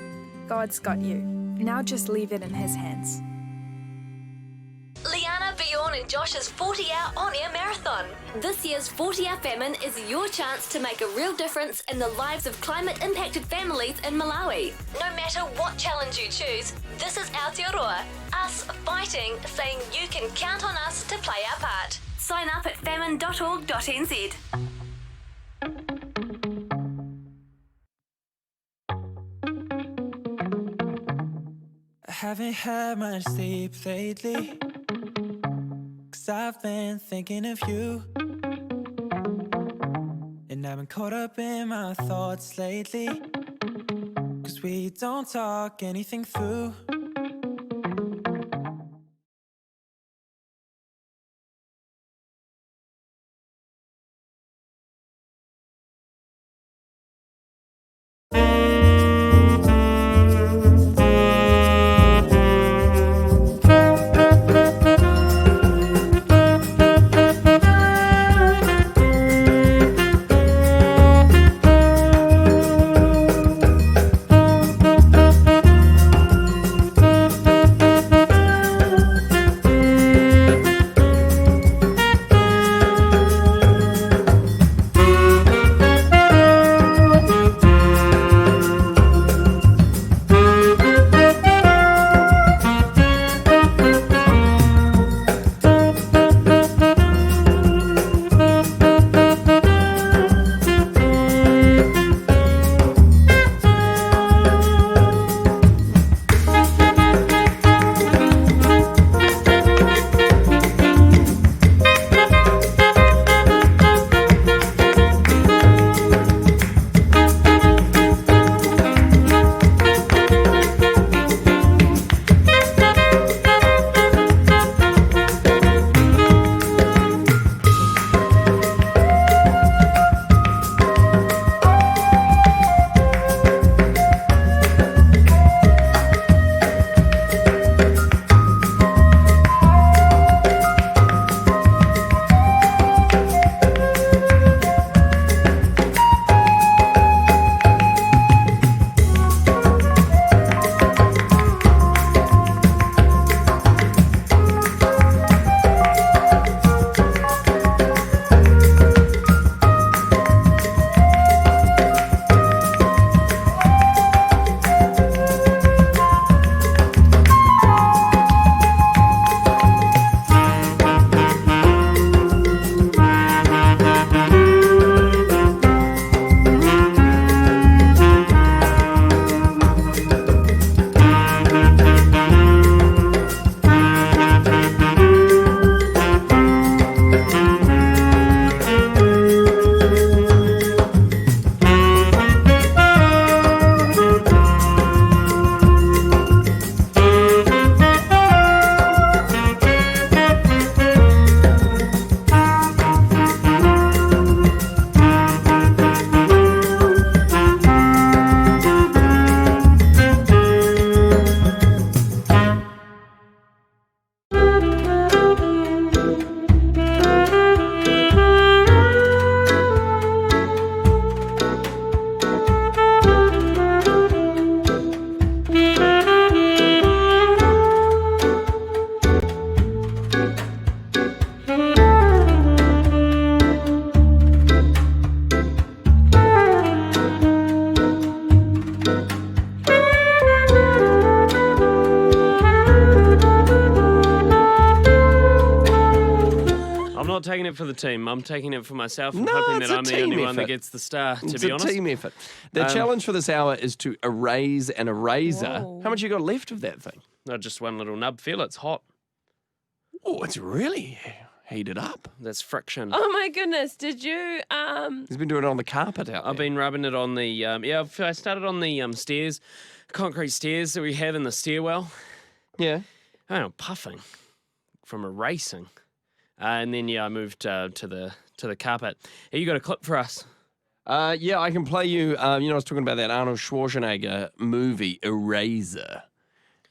God's got you. Now just leave it in His hands. Leanna, Bjorn and Josh's 40-hour on-air marathon. This year's 40-hour famine is your chance to make a real difference in the lives of climate-impacted families in Malawi. No matter what challenge you choose, this is Aotearoa, us fighting, saying you can count on us to play our part. Sign up at famine.org.nz. I haven't had much sleep lately, 'cause I've been thinking of you. And I've been caught up in my thoughts lately, 'cause we don't talk anything through. not taking it for the team. I'm taking it for myself and No, hoping it's that a I'm the team only one effort. that gets the star, to It's be a honest. team effort. The challenge for this hour is to erase an eraser. Whoa. How much you got left of that thing? No, just one little nub. Feel it's hot. Oh, it's really heated up. That's friction. Oh my goodness! Did you? He's been doing it on the carpet out I've been rubbing it on the I started on the stairs, concrete stairs that we have in the stairwell. Yeah. I know, puffing from erasing, and then I moved to the carpet. Hey, you got a clip for us? Yeah, I can play you. I was talking about that Arnold Schwarzenegger movie, Eraser.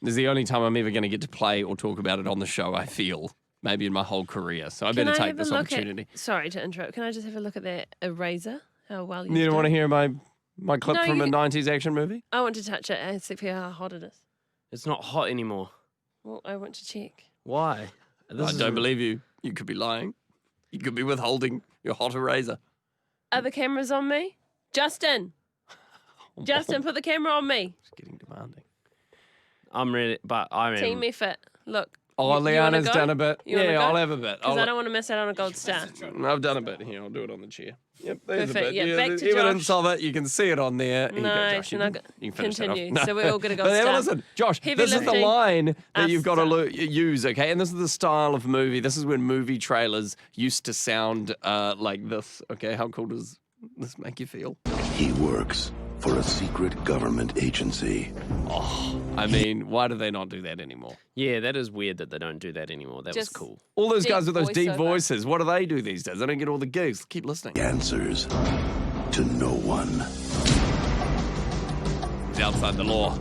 This is the only time I'm ever going to get to play or talk about it on the show, I feel. Maybe in my whole career. So I better take this opportunity. Sorry to interrupt. Can I just have a look at that eraser? How well You don't want to hear my clip No, from a you- 90s action movie? I want to touch it and see how hot it is. It's not hot anymore. Well, I want to check. Why? I don't believe you. You could be lying. You could be withholding your hot eraser. Are the cameras on me? Justin! Justin, put the camera on me. It's getting demanding. I'm ready, but I Team effort. Look. Oh, you Leanna's wanna go? done a bit. You wanna Yeah, go? I'll have a bit. Because I don't want to miss out on a gold star. I've done a bit here. I'll do it on the chair. Yep, there's Perfect. a bit. Yeah, back there's to evidence Josh. of it. You can see it on there. Here you go, Nice, Josh. You and I can, go- you can finish that off. continue. So we're all gonna go But hey, star. listen, Josh, Heavy this is the lifting, line that us you've got to star. use, okay? And this is the style of movie. This is when movie trailers used to sound like this, okay? How cool does this make you feel? He works for a secret government agency. Oh, I mean, why do they not do that anymore? Yeah, that is weird that they don't do that anymore. That was Just cool. All those guys with those deep voiceover. voices, what do they do these days? They don't get all the gigs. Keep listening. Answers to no one. He's outside the law.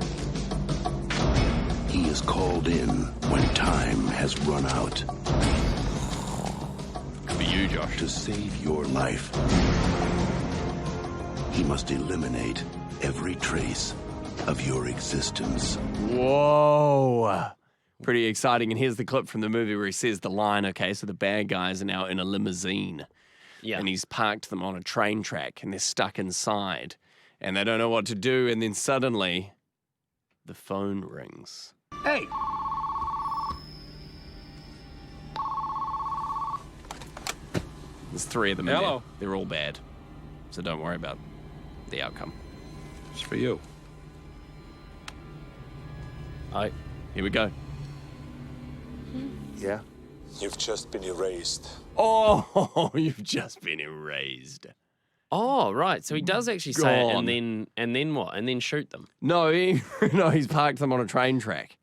He is called in when time has run out. Could be you, Josh. To save your life, he must eliminate every trace of your existence. Whoa. Pretty exciting. And here's the clip from the movie where he says the line, okay, so the bad guys are now in a limousine. Yeah. And he's parked them on a train track and they're stuck inside and they don't know what to do. And then suddenly the phone rings. Hey! There's three of them in Hello. there. They're all bad. So don't worry about the outcome. It's for you. All right, here we go. Yeah? You've just been erased. Oh, you've just been erased. Oh, right. So he does actually say it Gone. and then what? And then shoot them. No, he's parked them on a train track.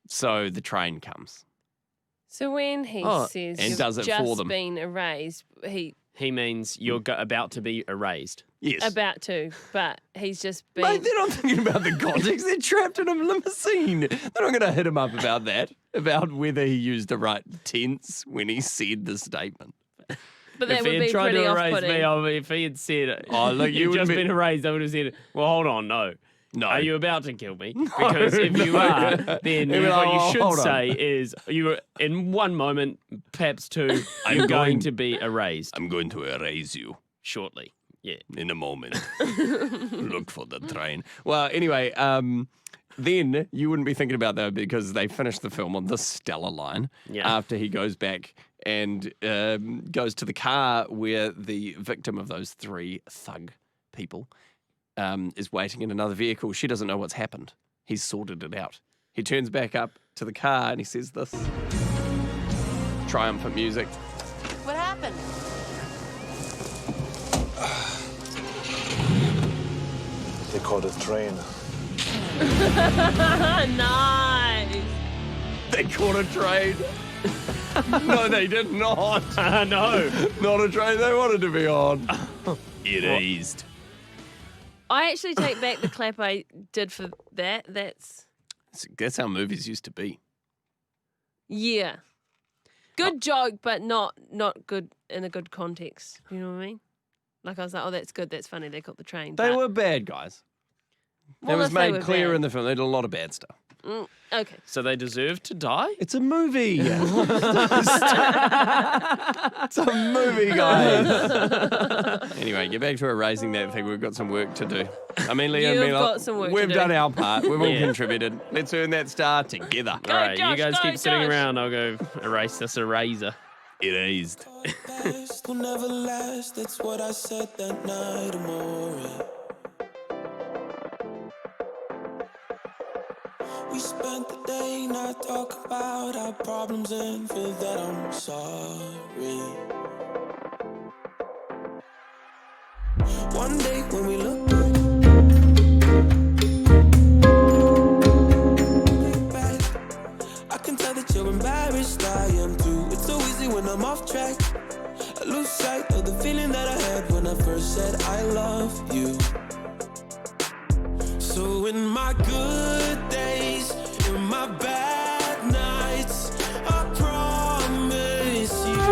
So the train comes. So when he Oh, says and you've does it for just them. been erased, He means you're about to be erased. Yes. about to, but he's just been. Mate, they're not thinking about the context. They're trapped in a limousine. They're not going to hit him up about that, about whether he used the right tense when he said the statement. But that If would he had be tried pretty to erase off-putting. me, if he had said, Oh, look, you've you just would be- been erased, I would have said, well, hold on, no. No. Are you about to kill me? Because if you no. are, then He'd be what like, you "Oh, should hold on." say is, you were in one moment, perhaps two, I'm you're going going- to be erased I'm going to erase you shortly. Yeah. in a moment. Look for the train. Well, anyway, then you wouldn't be thinking about that because they finished the film on this stellar line after he goes back and goes to the car where the victim of those three thug people is waiting in another vehicle. She doesn't know what's happened. He's sorted it out. He turns back up to the car and he says this. Triumphant music. What happened? They caught a train. Nice. They caught a train. No, they did not. No. Not a train they wanted to be on. Erased. I actually take back the clap I did for that. That's how movies used to be. Yeah. Good joke, but not good in a good context. You know what I mean? Like I was like, oh, that's good, that's funny. They caught the train. They but- were bad guys. Well, It was if they made were clear bad. in the film. They did a lot of bad stuff. Okay. So they deserve to die? It's a movie. It's a movie, guys. Anyway, get back to erasing that thing. We've got some work to do. I mean, Leah and You've me, got some work to we've do. done our part. We've all Yeah. contributed. Let's earn that star together. All right, you guys Josh, keep go, sitting Josh. around. I'll go erase this eraser. Erased. Best will never last, that's what I said that night, amore. We spent the day not talking about our problems, and for that I'm sorry. One day when we look back, I can tell that you're embarrassed, I am too. It's so easy when I'm off track. I lose sight of the feeling that I had when I first said I love you. So in my good days, in my bad nights, I promise you.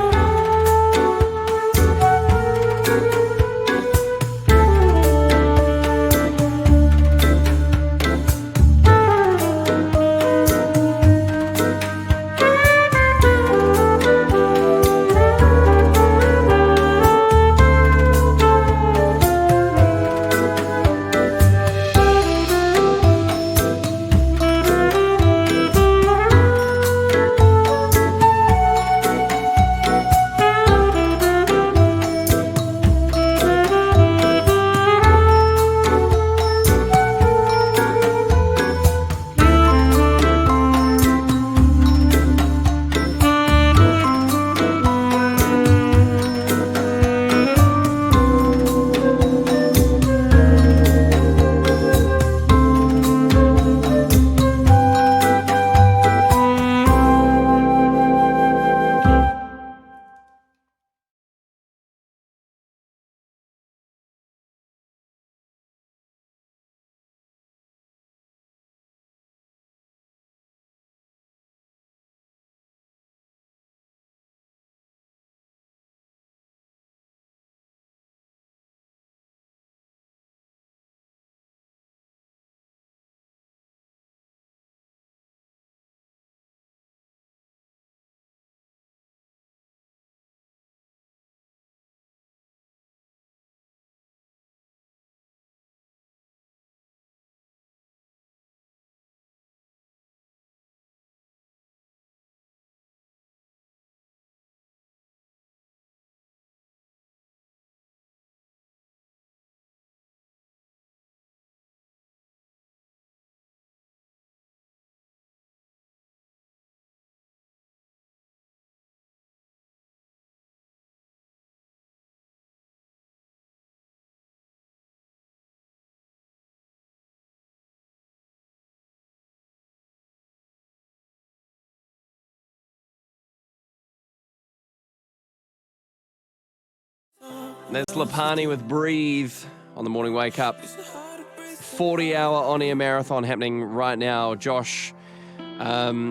That's Lapani with Breathe on the morning wake up. 40-hour on-air marathon happening right now. Josh,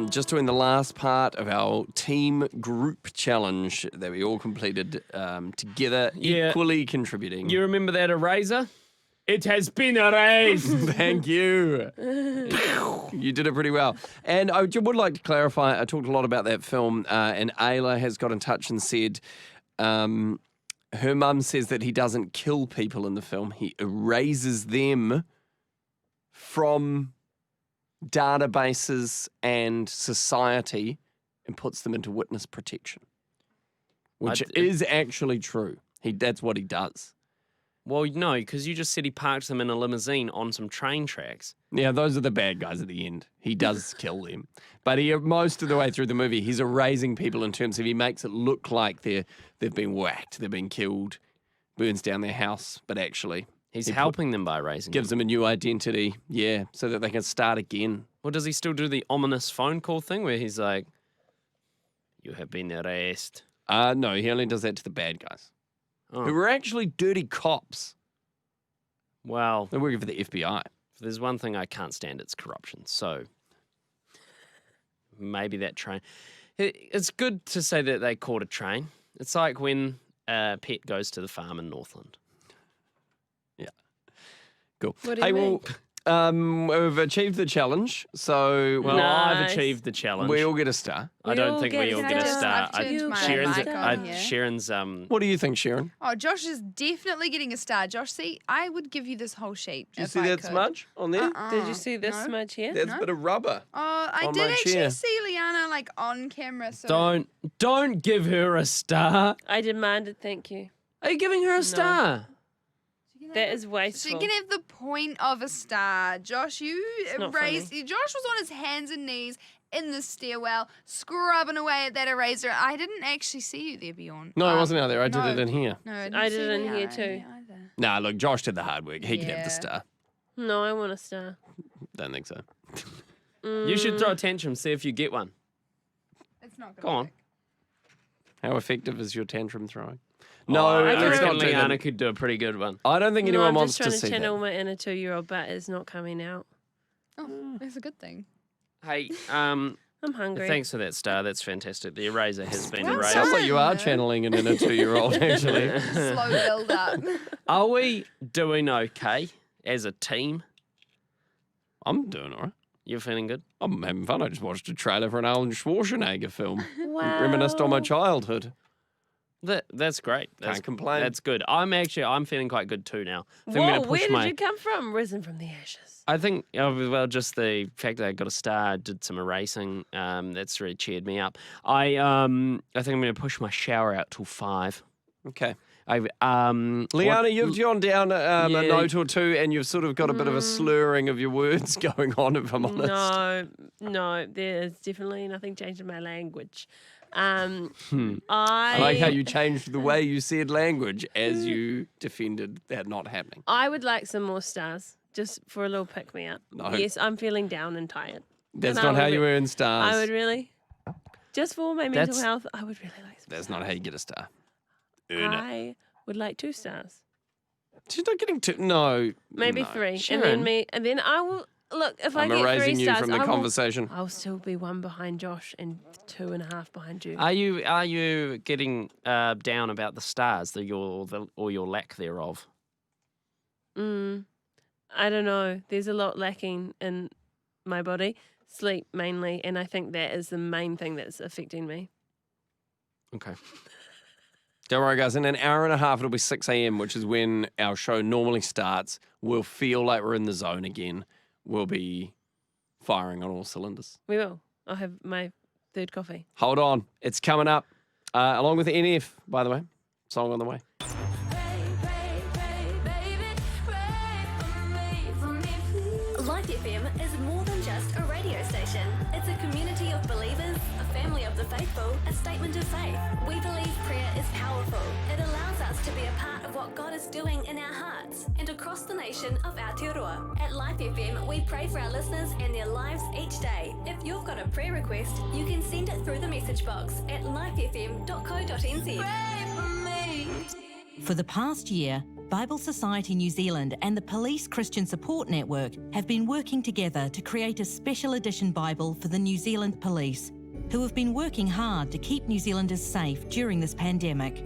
just doing the last part of our team group challenge that we all completed together, equally contributing. You remember that eraser? It has been erased. Thank you. You did it pretty well. And I would like to clarify, I talked a lot about that film, and Ayla has got in touch and said her mum says that he doesn't kill people in the film. He erases them from databases and society and puts them into witness protection, which is actually true. That's what he does. Well, no, because you just said he parked them in a limousine on some train tracks. Yeah, those are the bad guys at the end. He does kill them. But most of the way through the movie, he's erasing people in terms of he makes it look like they've been whacked, they've been killed, burns down their house, but actually... He's helping them by erasing gives them a new identity, so that they can start again. Well, does he still do the ominous phone call thing where he's like, you have been erased? No, he only does that to the bad guys. Oh. Who were actually dirty cops. Well, they're working for the FBI. If there's one thing I can't stand, it's corruption. So maybe that train. It's good to say that they caught a train. It's like when a pet goes to the farm in Northland. Yeah. Cool. What do you mean? We've achieved the challenge, so... Well, I've achieved the challenge. We all get a star. I don't think we all get a star. Sharon's... What do you think, Sharon? Oh, Josh is definitely getting a star. Josh, see, I would give you this whole sheet. Did you see that smudge on there? Did you see this smudge here? There's a bit of rubber. Oh, I on did my actually chair. see Leanna like on camera. So Don't give her a star. I demanded thank you. Are you giving her a star? That is She wasteful. can have the point of a star. Josh, you not erased. funny. Josh was on his hands and knees in the stairwell, scrubbing away at that eraser. I didn't actually see you there, Bjorn. No, I wasn't out there. I did no. it in here. No, I did it in here too. Nah, look, Josh did the hard work. He can have Yeah. the star. No, I want a star. Don't think so. You should throw a tantrum, see if you get one. It's not Go on. How effective is your tantrum throwing? Oh, No, I it's reckon not Leanna could do a pretty good one. I don't think No, anyone I'm wants just trying to to see channel that. my inner 2-year-old, but it's not coming out. Oh, that's a good thing. Hey, I'm hungry. thanks for that star. That's fantastic. The eraser has been Well erased. Sounds like you are channeling an inner 2-year-old, actually. Slow build up. Are we doing okay as a team? I'm doing all right. You're feeling good? I'm having fun. I just watched a trailer for an Arnold Schwarzenegger film. Wow. Reminisced on my childhood. That's great. Can't complain. That's good. I'm feeling quite good too now. I think I'm Whoa, gonna push where did you come from? Risen from the ashes. I think, just the fact that I got a star, did some erasing, that's really cheered me up. I think I'm going to push my shower out till 5. Okay. Leanna, you've gone down a note or two, and you've sort of got a bit of a slurring of your words going on, if I'm honest. No, there's definitely nothing changed in my language. I like how you changed the way you said language as you defended that not happening. I would like some more stars, just for a little pick me up. No. Yes, I'm feeling down and tired. That's And I not how would you earn stars. I would really, just for my mental That's- health, I would really like some. That's not how you get a star. Earn it. I would like 2 stars, She's not getting two. No. maybe no. 3, Sharon, and then I will look. If I'm I get 3 erasing you stars, from the conversation. I'll still be 1 behind Josh and 2.5 behind you. Are you getting down about the stars, or your lack thereof? I don't know. There's a lot lacking in my body. Sleep mainly, and I think that is the main thing that's affecting me. Okay. Don't worry, guys. In an hour and a half, it'll be 6 a.m., which is when our show normally starts. We'll feel like we're in the zone again. We'll be firing on all cylinders. We will. I'll have my 3rd coffee. Hold on. It's coming up. Along with NF, by the way. Song on the way. Life FM is more than just a radio station. It's a community of believers, a family of the faithful, a statement of faith. We believe prayer is powerful. It allows us to be a part of what God is doing in our hearts and across the nation of Aotearoa. At Life FM, we pray for our listeners and their lives each day. If you've got a prayer request, you can send it through the message box at lifefm.co.nz. For the past year, Bible Society New Zealand and the Police Christian Support Network have been working together to create a special edition Bible for the New Zealand Police, who have been working hard to keep New Zealanders safe during this pandemic.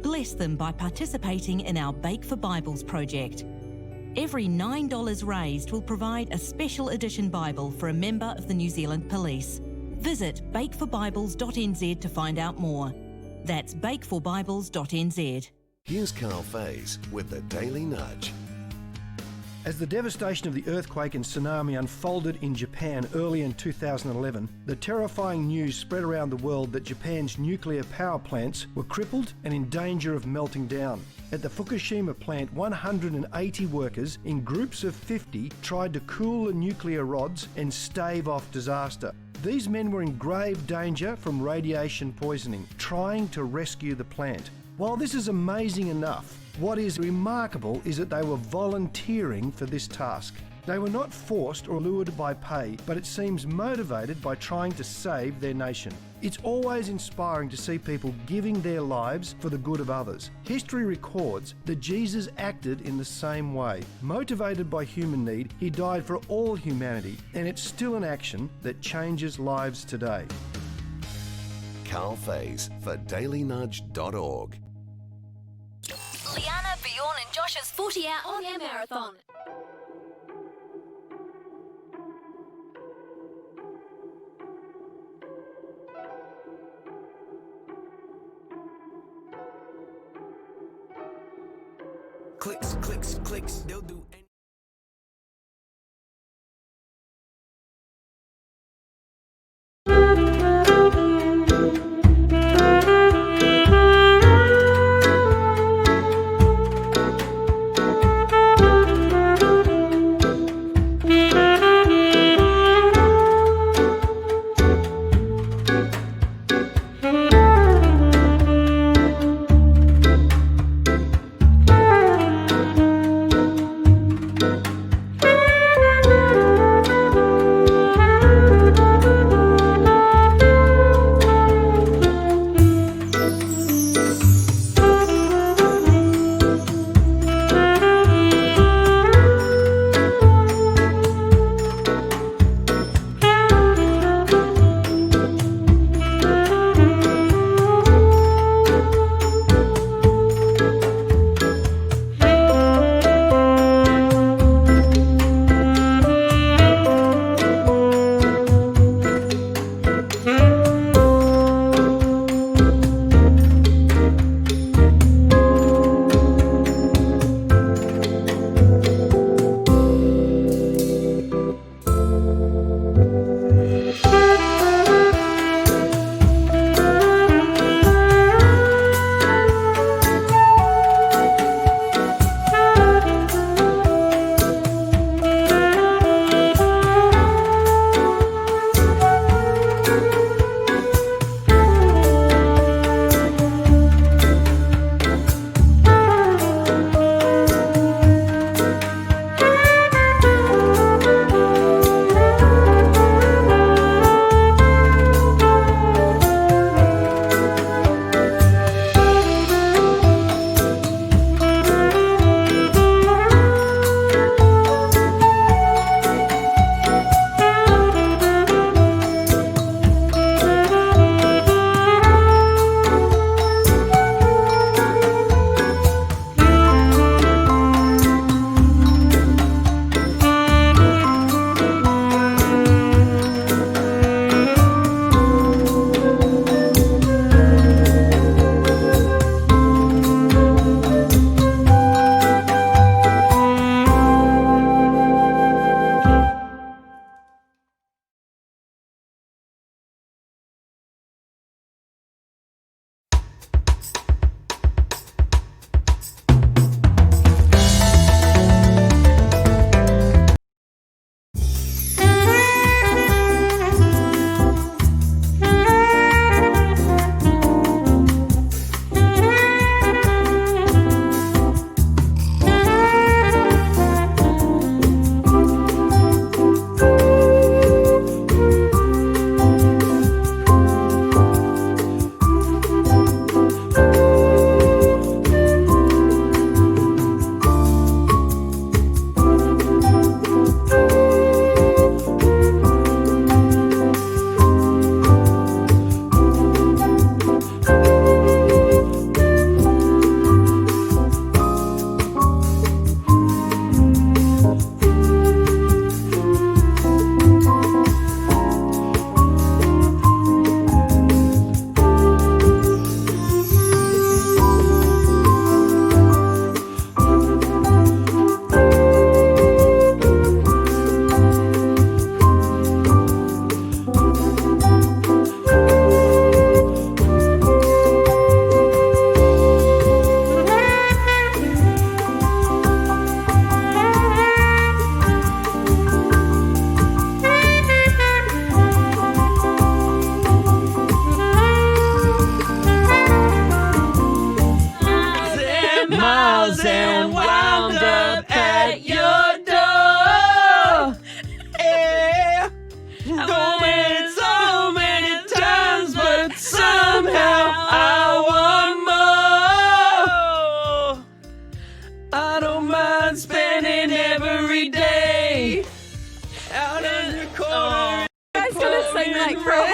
Bless them by participating in our Bake for Bibles project. Every $9 raised will provide a special edition Bible for a member of the New Zealand Police. Visit bakeforbibles.nz to find out more. That's bakeforbibles.nz. Here's Carl Faze with the Daily Nudge. As the devastation of the earthquake and tsunami unfolded in Japan early in 2011, the terrifying news spread around the world that Japan's nuclear power plants were crippled and in danger of melting down. At the Fukushima plant, 180 workers in groups of 50 tried to cool the nuclear rods and stave off disaster. These men were in grave danger from radiation poisoning, trying to rescue the plant. While this is amazing enough, what is remarkable is that they were volunteering for this task. They were not forced or lured by pay, but it seems motivated by trying to save their nation. It's always inspiring to see people giving their lives for the good of others. History records that Jesus acted in the same way. Motivated by human need, he died for all humanity, and it's still an action that changes lives today. Carl Faze for dailynudge.org. Leanna, Bjorn and Josh's 40-hour on-air marathon. Clicks, clicks, clicks, they'll do anything.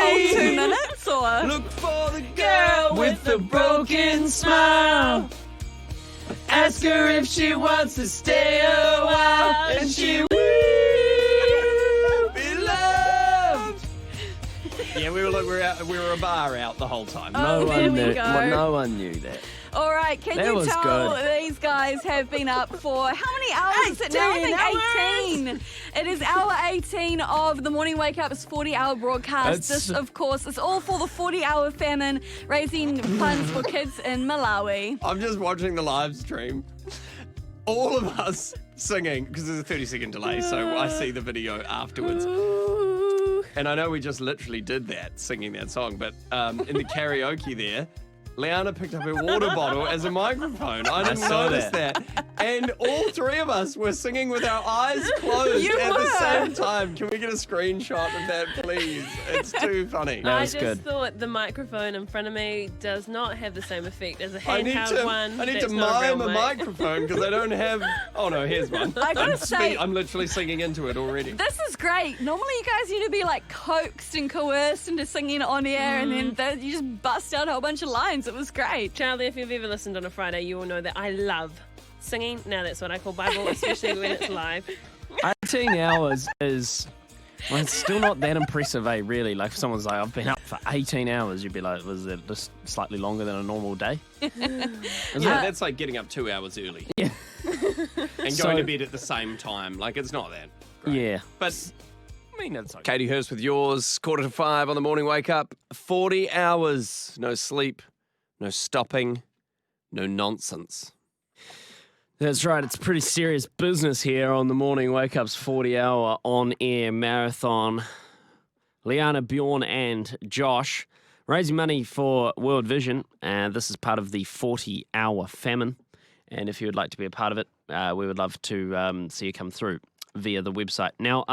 whole 2 minutes, or look for the girl with the broken smile. Ask her if she wants to stay a while, and she will be loved. Yeah, we were a bar out the whole time. Oh, there we go. No one knew that. All right, can That you was tell good. these guys have been up for how many hours is it now? I think 18. It is hour 18 of the Morning Wake Up's 40-hour broadcast. This, of course, is all for the 40-hour famine, raising funds for kids in Malawi. I'm just watching the live stream. All of us singing, because there's a 30-second delay, so I see the video afterwards. And I know we just literally did that, singing that song, but in the karaoke there, Leanna picked up her water bottle as a microphone. I didn't notice that. And all three of us were singing with our eyes closed at the same time. Can we get a screenshot of that, please? It's too funny. I just thought the microphone in front of me does not have the same effect as a handheld one. I need That's to not a mime real a mic. microphone because I don't have... Oh, no, here's one. I gotta say- I'm literally singing into it already. This is great. Normally you guys need to be like coaxed and coerced into singing on air, and then you just bust out a whole bunch of lines. It was great. Charlie, if you've ever listened on a Friday, you will know that I love singing. Now that's what I call Bible, especially when it's live. 18 hours is... Well, it's still not that impressive, really. Like, if someone's like, I've been up for 18 hours, you'd be like, was it just slightly longer than a normal day? That's like getting up 2 hours early. Yeah. And going to bed at the same time. Like, it's not that great. Yeah. But... I mean, that's okay. Katie Hurst with yours, 4:45 on the Morning Wake Up. 40 hours, no sleep, no stopping, no nonsense. That's right. It's pretty serious business here on the Morning Wake Up's 40-hour on-air marathon. Leanna, Bjorn and Josh raising money for World Vision. And this is part of the 40-hour famine. And if you would like to be a part of it, we would love to see you come through via the website. Now,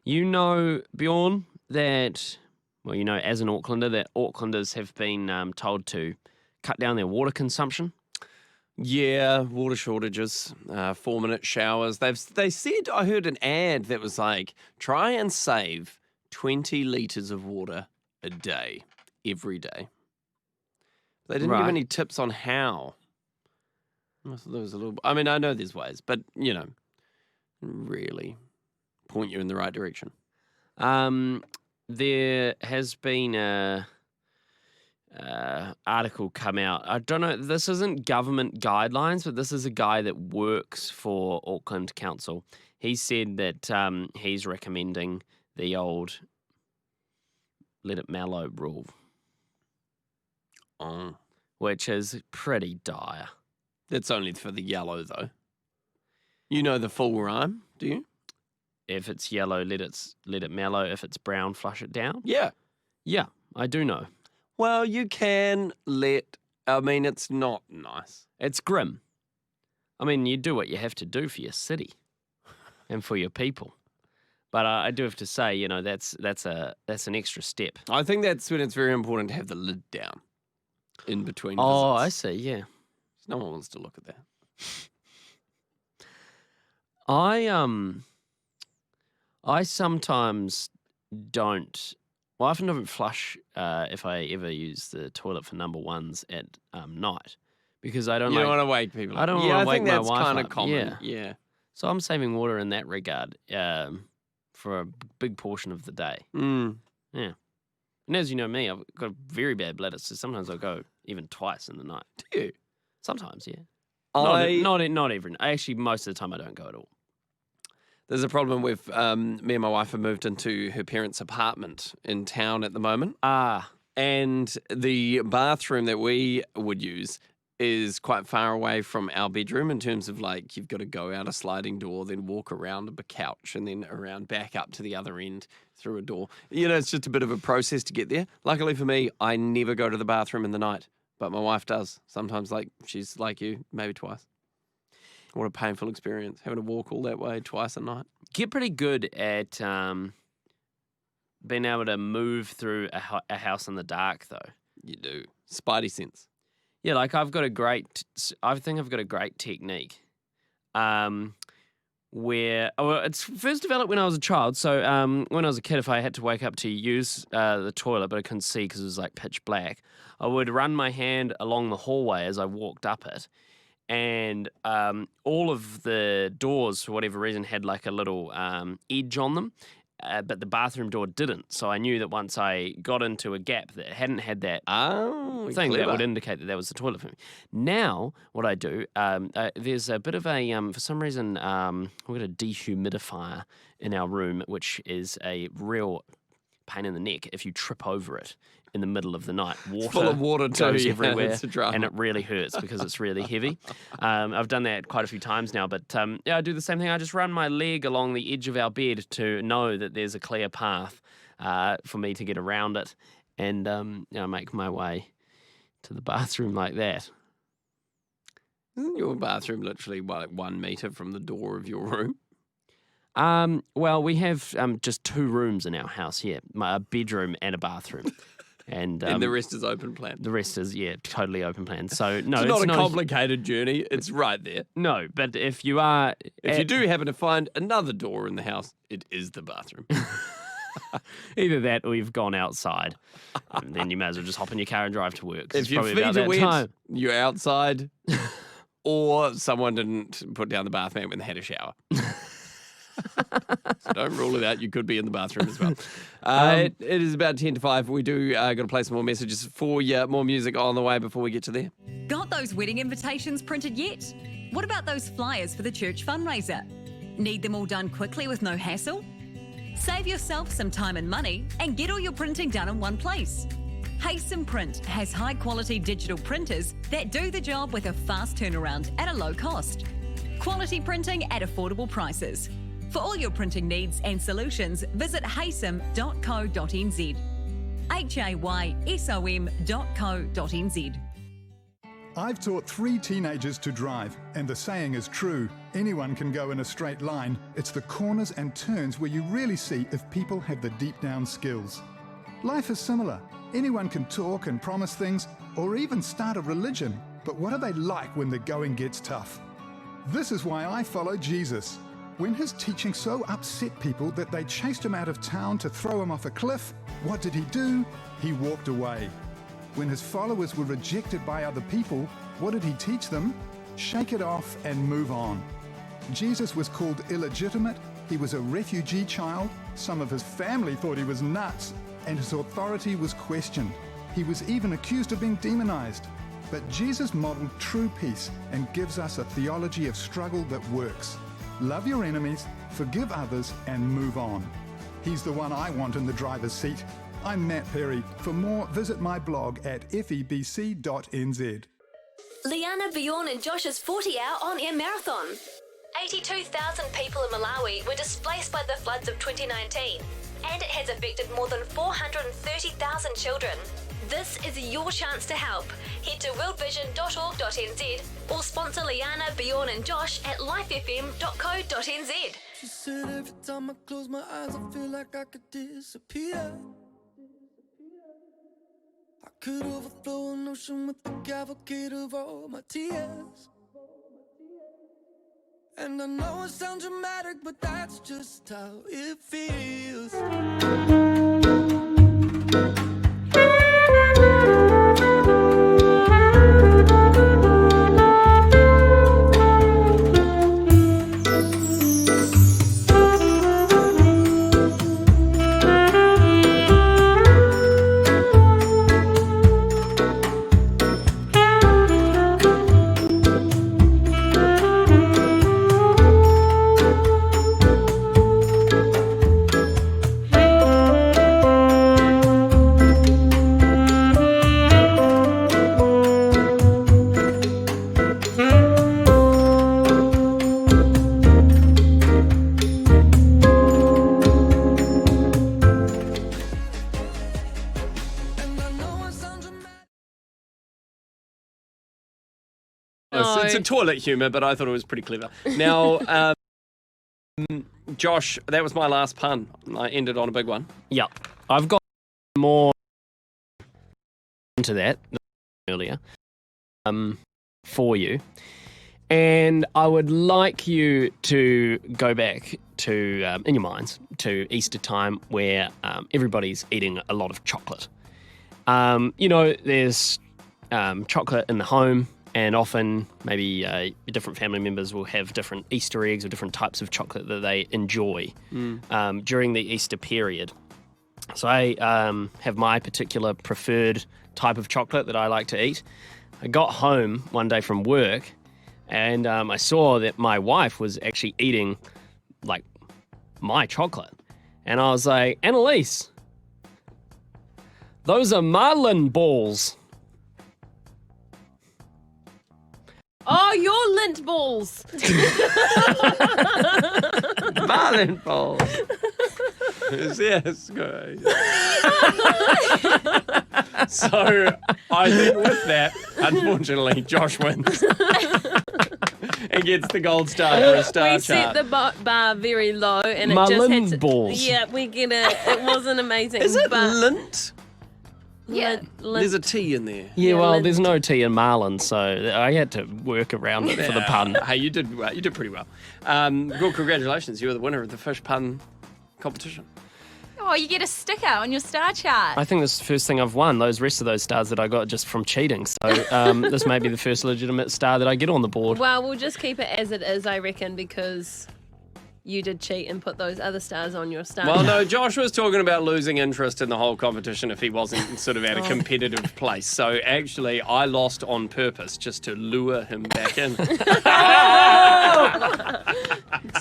you know, Bjorn, that, well, you know, as an Aucklander, that Aucklanders have been told to cut down their water consumption. Yeah, water shortages, 4-minute showers. They said, I heard an ad that was like, try and save 20 litres of water a day, every day. They didn't give any tips on how. I thought there was a little... I mean, I know there's ways, but, you know, really point you in the right direction. There has been a article come out. I don't know, this isn't government guidelines, but this is a guy that works for Auckland Council. He said that he's recommending the old let it mellow rule. Oh. Which is pretty dire. That's only for the yellow, though. You know the full rhyme, do you? If it's yellow, let it mellow. If it's brown, flush it down. Yeah. Yeah, I do know. Well, you can I mean, it's not nice. It's grim. I mean, you do what you have to do for your city and for your people. But I do have to say, you know, that's an extra step. I think that's when it's very important to have the lid down in between Oh, visits. I see, yeah. No one wants to look at that. I sometimes don't. Well, I often don't flush if I ever use the toilet for number ones at night because I don't. You like, don't want to wake people up. I don't Yeah, want to I think wake my that's wife kinda up. common, yeah. So I'm saving water in that regard for a big portion of the day. Mm. Yeah. And as you know me, I've got a very bad bladder, so sometimes I'll go even twice in the night. Do you? Sometimes, yeah. Not every. Actually, most of the time I don't go at all. There's a problem with me and my wife have moved into her parents' apartment in town at the moment. And the bathroom that we would use is quite far away from our bedroom in terms of like you've got to go out a sliding door, then walk around a couch and then around back up to the other end through a door. You know, it's just a bit of a process to get there. Luckily for me, I never go to the bathroom in the night, but my wife does. Sometimes like she's like you, maybe twice. What a painful experience, having to walk all that way twice a night. Get pretty good at being able to move through a house in the dark, though. You do. Spidey sense. Yeah, like I think I've got a great technique. it's first developed when I was a child. So when I was a kid, if I had to wake up to use the toilet, but I couldn't see because it was like pitch black, I would run my hand along the hallway as I walked up it. And all of the doors, for whatever reason, had like a little edge on them, but the bathroom door didn't. So I knew that once I got into a gap that hadn't had that thing, that would indicate that was the toilet for me. Now, what I do, there's a bit of a, for some reason, we've got a dehumidifier in our room, which is a real pain in the neck if you trip over it in the middle of the night. Water full of water too, goes yeah, everywhere, it's a drama. and it really hurts because it's really heavy. I've done that quite a few times now, but yeah, I do the same thing. I just run my leg along the edge of our bed to know that there's a clear path for me to get around it, and make my way to the bathroom like that. Isn't your bathroom literally like 1 metre from the door of your room? Well, we have just 2 rooms in our house here, a bedroom and a bathroom. And the rest is open plan. The rest is, totally open plan. So, no, it's not a complicated journey. It's right there. No, but if you are... If you do happen to find another door in the house, it is the bathroom. Either that or you've gone outside. And then you may as well just hop in your car and drive to work. If your feet are wet, you're outside, or someone didn't put down the bath mat when they had a shower. So don't rule it out. You could be in the bathroom as well. It is about 10 to 5. We do got to play some more messages for you. More music on the way before we get to there. Got those wedding invitations printed yet? What about those flyers for the church fundraiser? Need them all done quickly with no hassle? Save yourself some time and money and get all your printing done in one place. Haysom Print has high-quality digital printers that do the job with a fast turnaround at a low cost. Quality printing at affordable prices. For all your printing needs and solutions, visit haysom.co.nz. haysom.co.nz. I've taught 3 teenagers to drive, and the saying is true. Anyone can go in a straight line. It's the corners and turns where you really see if people have the deep down skills. Life is similar. Anyone can talk and promise things, or even start a religion. But what are they like when the going gets tough? This is why I follow Jesus. When his teaching so upset people that they chased him out of town to throw him off a cliff, what did he do? He walked away. When his followers were rejected by other people, what did he teach them? Shake it off and move on. Jesus was called illegitimate, he was a refugee child, some of his family thought he was nuts, and his authority was questioned. He was even accused of being demonized. But Jesus modeled true peace and gives us a theology of struggle that works. Love your enemies, forgive others, and move on. He's the one I want in the driver's seat. I'm Matt Perry. For more, visit my blog at febc.nz. Leanna, Bjorn and Josh's 40-hour on-air marathon. 82,000 people in Malawi were displaced by the floods of 2019, and it has affected more than 430,000 children. This is your chance to help. Head to worldvision.org.nz or sponsor Leanna, Bjorn and Josh at lifefm.co.nz. She said every time I close my eyes I feel like I could disappear. I could overflow an ocean with the cavalcade of all my tears. And I know it sounds dramatic, but that's just how it feels. It's a toilet humour, but I thought it was pretty clever. Now, Josh, that was my last pun. I ended on a big one. Yep. I've got more into that earlier for you. And I would like you to go back to, in your minds, to Easter time where everybody's eating a lot of chocolate. There's chocolate in the home, and often maybe different family members will have different Easter eggs or different types of chocolate that they enjoy during the Easter period. So I have my particular preferred type of chocolate that I like to eat. I got home one day from work, and I saw that my wife was actually eating, like, my chocolate. And I was like, Annalise, those are marlin balls. Oh, your lint balls. Marlin balls. Yes, good. So, I think with that, unfortunately, Josh wins. And gets the gold star for a star We chart. set the bar very low, and it Marlin just had to, balls. Yeah, we get it. It wasn't amazing. Is it but lint? Yeah, There's a T in there. Yeah, well, lint. there's no tea in marlin, so I had to work around it for the pun. Hey, you did well. You did pretty well. Well, congratulations. You were the winner of the fish pun competition. Oh, you get a sticker on your star chart. I think this is the first thing I've won. Those rest of those stars that I got just from cheating. So this may be the first legitimate star that I get on the board. Well, we'll just keep it as it is, I reckon, because you did cheat and put those other stars on your star. Well, no, Josh was talking about losing interest in the whole competition if he wasn't sort of at a competitive place. So actually, I lost on purpose just to lure him back in.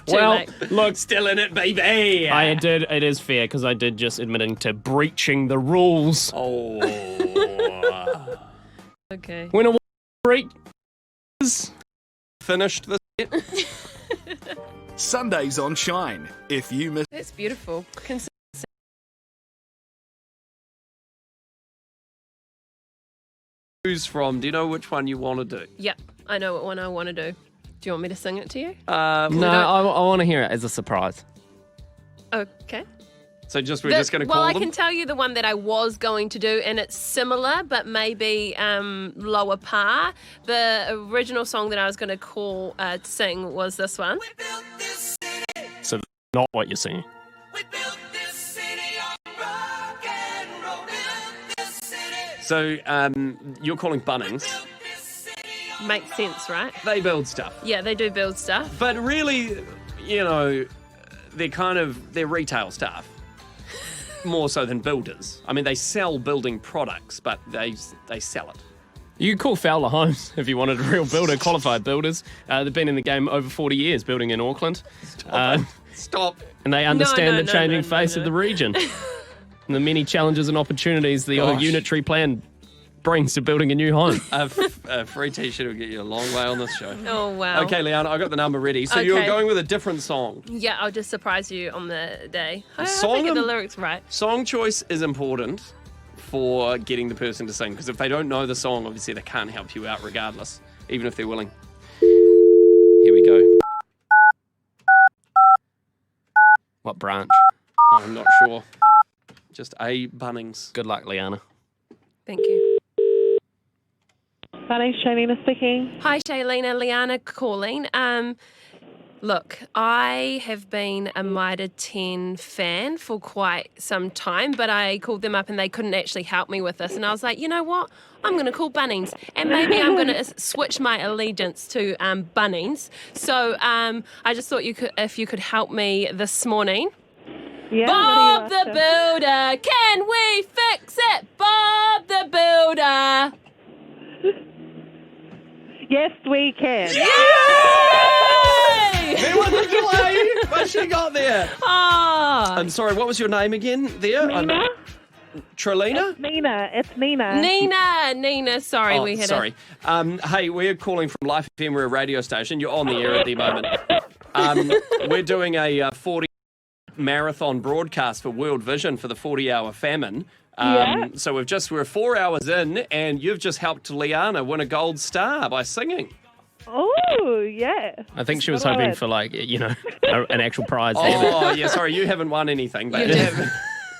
Well, late. look, still in it, baby. I did. It is fair because I did just admitting to breaching the rules. Oh. Okay. When a breach finished the set. Sundays on Shine. If you miss... That's beautiful. Choose from. Do you know which one you want to do? Yep, I know what one I want to do. Do you want me to sing it to you? No, I want to hear it as a surprise. Okay. So we're just going to call Well, I them? can tell you the one that I was going to do, and it's similar, but maybe lower par. The original song that I was going to call to sing was this one. So not what you're singing. So you're calling Bunnings. Makes sense, right? They build stuff. Yeah, they do build stuff. But really, they're retail staff. More so than builders. I mean, they sell building products, but they sell it. You could call Fowler Homes if you wanted a real builder, qualified builders. They've been in the game over 40 years building in Auckland. Stop. And they understand No, the changing face of the region. And the many challenges and opportunities the unitary plan brings to building a new home. A free t-shirt will get you a long way on this show. Oh, wow. Okay, Leanna, I got the number ready. So Okay. you're going with a different song. Yeah, I'll just surprise you on the day. I hope Song I get the them- lyrics right. Song choice is important for getting the person to sing, because if they don't know the song, obviously they can't help you out regardless, even if they're willing. Here we go. What branch? I'm not sure. Just a Bunnings. Good luck, Leanna. Thank you. Bunnings, Shailena speaking. Hi, Shailena. Leanna calling. Look, I have been a Mitre 10 fan for quite some time, but I called them up and they couldn't actually help me with this. And I was like, you know what? I'm going to call Bunnings, and maybe I'm going to switch my allegiance to Bunnings. So I just thought if you could help me this morning. Yeah, Bob what are you the Builder, can we fix it? Bob the Builder. Yes, we can. There was a delay, but she got there. Ah. I'm sorry, what was your name again there? Nina? Trelina? It's Nina. Nina, sorry, we had sorry. Hey, we're calling from Life FM, we're a radio station. You're on the air at the moment. We're doing a 40 marathon broadcast for World Vision for the 40-hour famine. So we're 4 hours in, and you've just helped Leanna win a gold star by singing. Oh, yeah. I think she was What do I hoping win? for an actual prize. Oh, yeah, sorry, you haven't won anything, but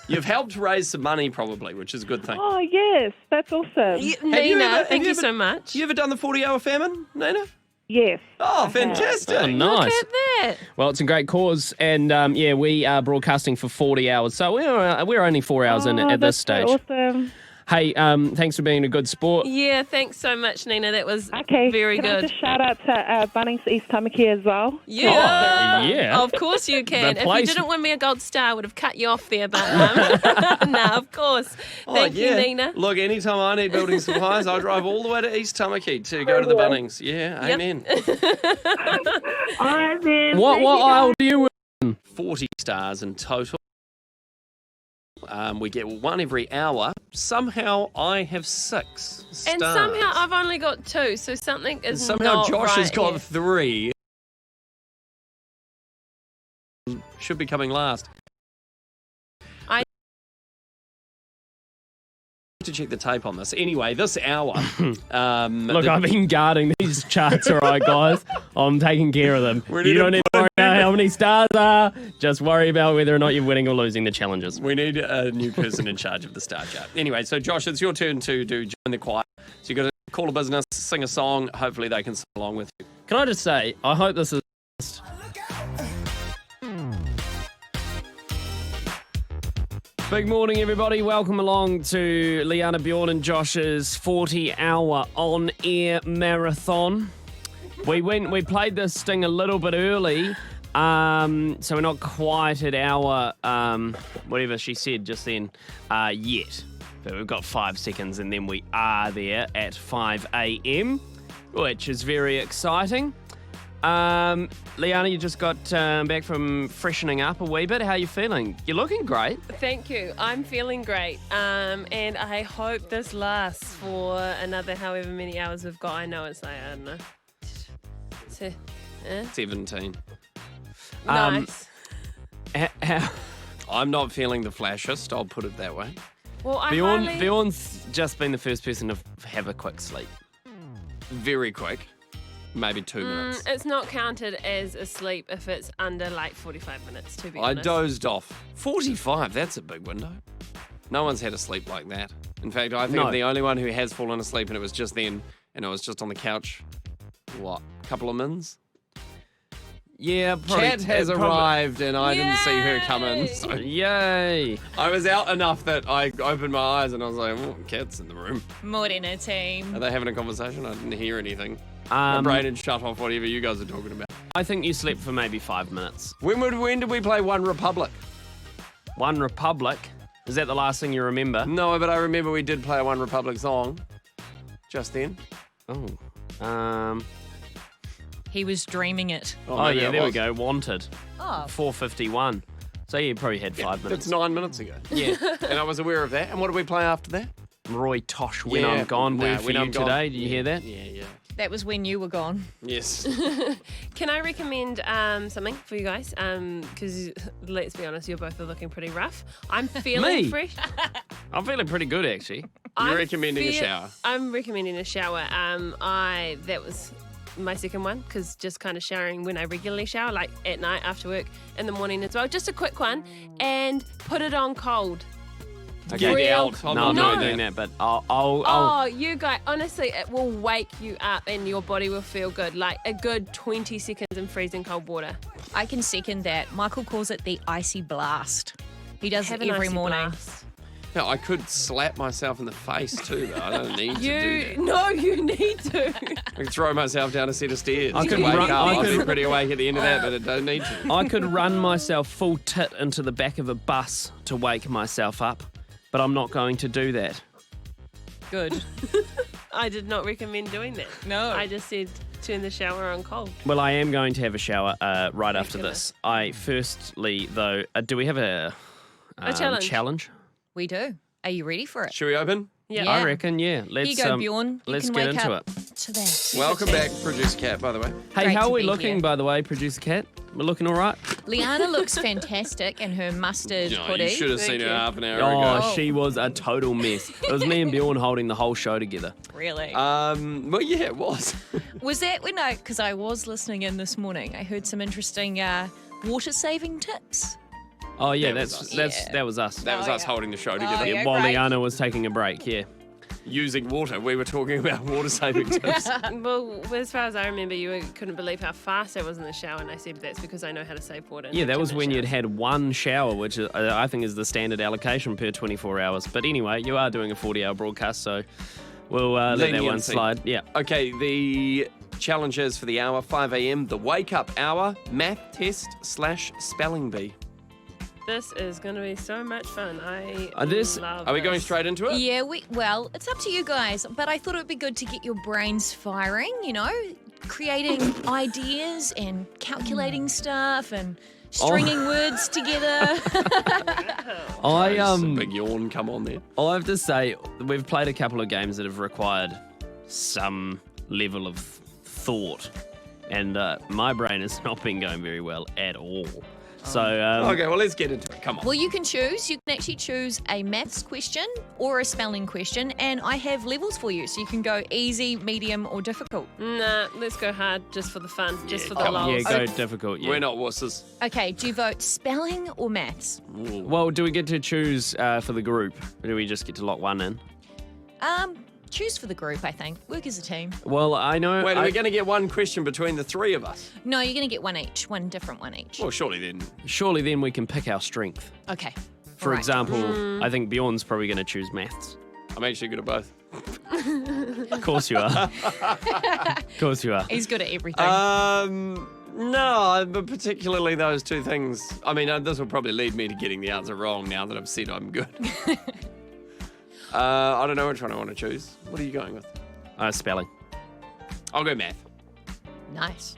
you've helped raise some money probably, which is a good thing. Oh, yes. That's awesome. Nina, thank you so much. You ever done the 40-hour famine, Nina? Yes. Oh, fantastic. Oh, nice. Look at that. Well, it's a great cause, and we are broadcasting for 40 hours, so we're only 4 hours in at this stage. So awesome. Hey, thanks for being a good sport. Yeah, thanks so much, Nina. That was Okay. very Can good. I just shout out to Bunnings East Tamaki as well? Yeah. Oh, yeah. Of course you can. The If place- you didn't win me a gold star, I would have cut you off there, but nah, of course. Thank you, Nina. Look, anytime I need building supplies, I drive all the way to East Tamaki to go to the Bunnings. Yeah, Yep. amen. All right, then. What Thank you, aisle guys. do you win? 40 stars in total. We get one every hour. Somehow I have 6 stars. And somehow I've only got 2, so something And is somehow not Josh right has got here. 3. Should be coming last. I to check the tape on this. Anyway, this hour. Look, I've been guarding these charts, all right, guys. I'm taking care of them. We need You don't to need to worry about how many stars are. Just worry about whether or not you're winning or losing the challenges. We need a new person in charge of the star chart. Anyway, so Josh, it's your turn to do Join the Choir. So you've got to call a business, sing a song. Hopefully they can sing along with you. Can I just say, I hope this is... Big morning, everybody. Welcome along to Leanna, Bjorn and Josh's 40-hour on-air marathon. We played this sting a little bit early, so we're not quite at our, whatever she said just then, yet. But we've got 5 seconds and then we are there at 5 a.m, which is very exciting. Leanna, you just got back from freshening up a wee bit. How are you feeling? You're looking great. Thank you. I'm feeling great. And I hope this lasts for another however many hours we've got. I know it's like, I don't know. 17. Nice. I'm not feeling the flashest, I'll put it that way. Well, Bjorn's just been the first person to have a quick sleep. Very quick. Maybe 2 minutes. It's not counted as a sleep if it's under like 45 minutes, to be I honest. dozed off. 45, that's a big window. No one's had a sleep like that. In fact, I think I'm the only one who has fallen asleep, and it was just then, and I was just on the couch. What, couple of mins? Yeah, probably. Kat has arrived, and I didn't see her come in. So Yay! I was out enough that I opened my eyes, and I was like, oh, Kat's in the room. Morena team. Are they having a conversation? I didn't hear anything. My brain had shut off whatever you guys are talking about. I think you slept for maybe 5 minutes. When did we play One Republic? One Republic? Is that the last thing you remember? No, but I remember we did play a One Republic song just then. Oh. He was dreaming it. Oh yeah, there we go. Wanted. Oh. 4:51. So you probably had 5 minutes. That's 9 minutes ago. Yeah. And I was aware of that. And what did we play after that? Roy Tosh, When I'm Gone. Word for you today. Did you hear that? Yeah. That was when you were gone. Yes. Can I recommend something for you guys? Because let's be honest, you're both looking pretty rough. I'm feeling Me? fresh. I'm feeling pretty good, actually. You're recommending a shower. I'm recommending a shower. That was my second one, because just kind of showering when I regularly shower, like at night after work, in the morning as well. Just a quick one, and put it on cold. Okay, No, I'm not doing that, but I'll Oh, you guys, honestly, it will wake you up and your body will feel good. Like a good 20 seconds in freezing cold water. I can second that. Michael calls it the icy blast. He does Have it an every icy morning. blast. Yeah, I could slap myself in the face too, but I don't need to do that. No, you need to. I could throw myself down a set of stairs. I I could could wake run- up. I I'd be could- pretty awake at the end of that, but I don't need to. I could run myself full tit into the back of a bus to wake myself up, but I'm not going to do that. Good. I did not recommend doing that. No. I just said turn the shower on cold. Well, I am going to have a shower right after this. Firstly, though, do we have a challenge? We do. Are you ready for it? Should we open? Yeah. I reckon, yeah. Let's, Here you go, Bjorn. You let's can get wake into up it. to that. Welcome back, Producer Kat, by the way. Hey, Great how to are we be looking, here. by the way, Producer Kat? We're looking all right? Leanna looks fantastic in her mustard No, hoodie. you should have seen her half an hour Oh, ago. she was a total mess. It was me and Bjorn holding the whole show together. Really? Well, yeah, it was. Was that when because I was listening in this morning, I heard some interesting water saving tips. Oh, yeah, That was that was us. That was us holding the show together. yeah, While great. Leanna was taking a break, yeah. using water. We were talking about water saving tips. Well, as far as I remember, you couldn't believe how fast I was in the shower, and I said that's because I know how to save water. Yeah, that was when you'd had one shower, which I think is the standard allocation per 24 hours. But anyway, you are doing a 40-hour broadcast, so we'll let that one slide. Yeah. Okay, the challenges for the hour, 5 a.m, the wake-up hour, math test / spelling bee. This is going to be so much fun. I love Are we going this. straight into it? Yeah, well, it's up to you guys, but I thought it would be good to get your brains firing, creating ideas and calculating stuff and stringing words together. Big yawn come on there. I have to say, we've played a couple of games that have required some level of thought, and my brain has not been going very well at all. So okay, well, let's get into it. Come on. Well, you can choose. You can actually choose a maths question or a spelling question, and I have levels for you, so you can go easy, medium, or difficult. Nah, let's go hard just for the fun, just for the Yeah, lols. go difficult. Yeah. We're not wusses. Okay, do you vote spelling or maths? Well, do we get to choose for the group, or do we just get to lock one in? Choose for the group, I think. Work as a team. Well, I know. Wait, are we going to get one question between the three of us? No, you're going to get one each, one different one each. Well, surely then we can pick our strength. Okay. For All right. example, I think Bjorn's probably going to choose maths. I'm actually good at both. Of course you are. Of course you are. He's good at everything. No, but particularly those two things. I mean, this will probably lead me to getting the answer wrong now that I've said I'm good. I don't know which one I want to choose. What are you going with? Spelling. I'll go math. Nice.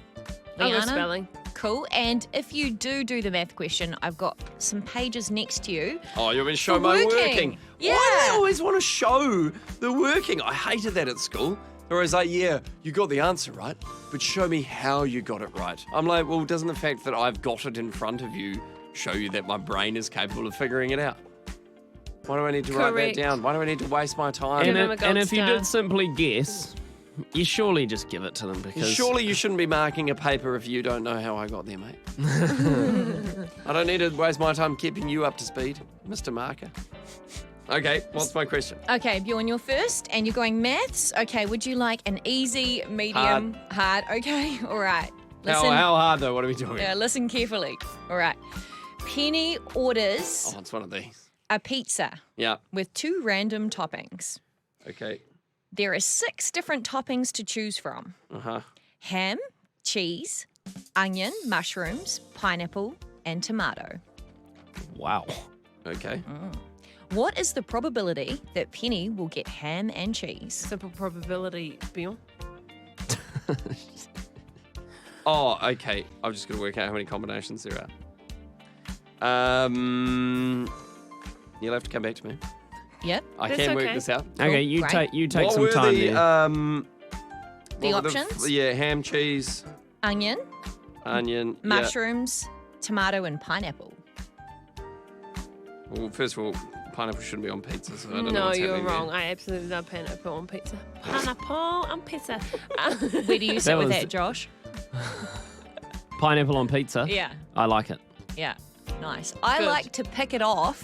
I'll go Leanna? spelling. Cool. And if you do the math question, I've got some pages next to you. Oh, you're going to show For my working. working. Yeah. Why do they always want to show the working? I hated that at school. They're always like, yeah, you got the answer right, but show me how you got it right. I'm like, well, doesn't the fact that I've got it in front of you show you that my brain is capable of figuring it out? Why do I need to write that Correct. down? Why do I need to waste my time? And if you did simply guess, you surely just give it to them because... Surely you shouldn't be marking a paper if you don't know how I got there, mate. I don't need to waste my time keeping you up to speed, Mr. Marker. Okay, what's my question? Okay, Bjorn, you're first, and you're going maths. Okay, would you like an easy, medium, hard? Okay, all right. How hard, though? What are we doing? Yeah, listen carefully. All right. Penny orders Oh, it's one of these. a pizza Yeah, with 2 random toppings. okay. There are 6 different toppings to choose from. Uh-huh. Ham, cheese, onion, mushrooms, pineapple, and tomato. Wow. Okay. What is the probability that Penny will get ham and cheese? Simple probability, Bjorn. Oh, okay. I'm just going to work out how many combinations there are. You'll have to come back to me. Yep. I That's can work okay. this out. Okay, you Great. take What some were time the, there. The what were options? Yeah, ham, cheese, Onion, onion. yeah. mushrooms, tomato, and pineapple. Well, first of all, pineapple shouldn't be on pizza, so I don't know No, what's you're happening there. wrong. I absolutely love pineapple on pizza. Pineapple on pizza. Where do you sit That with was- that, Josh? Pineapple on pizza? Yeah. I like it. Yeah. Nice. I Good. like to pick it off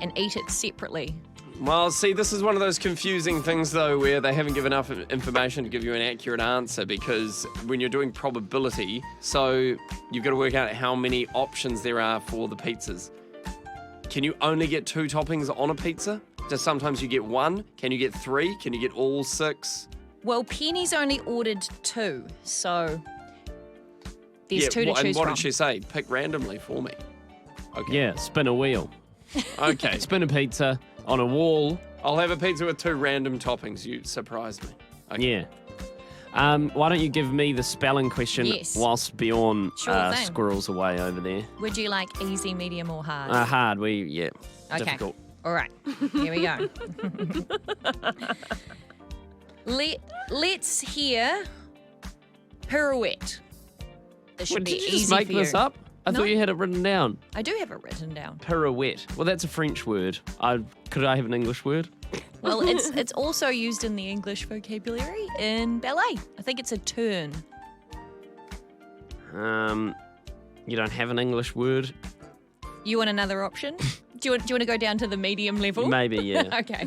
and eat it separately. Well, see, this is one of those confusing things, though, where they haven't given enough information to give you an accurate answer because when you're doing probability, so you've got to work out how many options there are for the pizzas. Can you only get 2 toppings on a pizza? Just sometimes you get 1? Can you get 3? Can you get all 6? Well, Penny's only ordered 2, so there's 2 to choose and what from. did she say? Pick randomly for me. Okay. Yeah, spin a wheel. Okay. Spin a pizza on a wall. I'll have a pizza with 2 random toppings. You surprised me. Okay. Yeah. Why don't you give me the spelling question Yes. whilst Bjorn Sure thing. squirrels away over there? Would you like easy, medium, or hard? Hard. Okay. Difficult. All right. Here we go. Let's hear pirouette. This should What, be did you easy just make for this you. up? I No. thought you had it written down. I do have it written down. Pirouette. Well, that's a French word. Could I have an English word? Well, it's also used in the English vocabulary in ballet. I think it's a turn. You don't have an English word You want another option? Do you want to go down to the medium level? Maybe, yeah. Okay.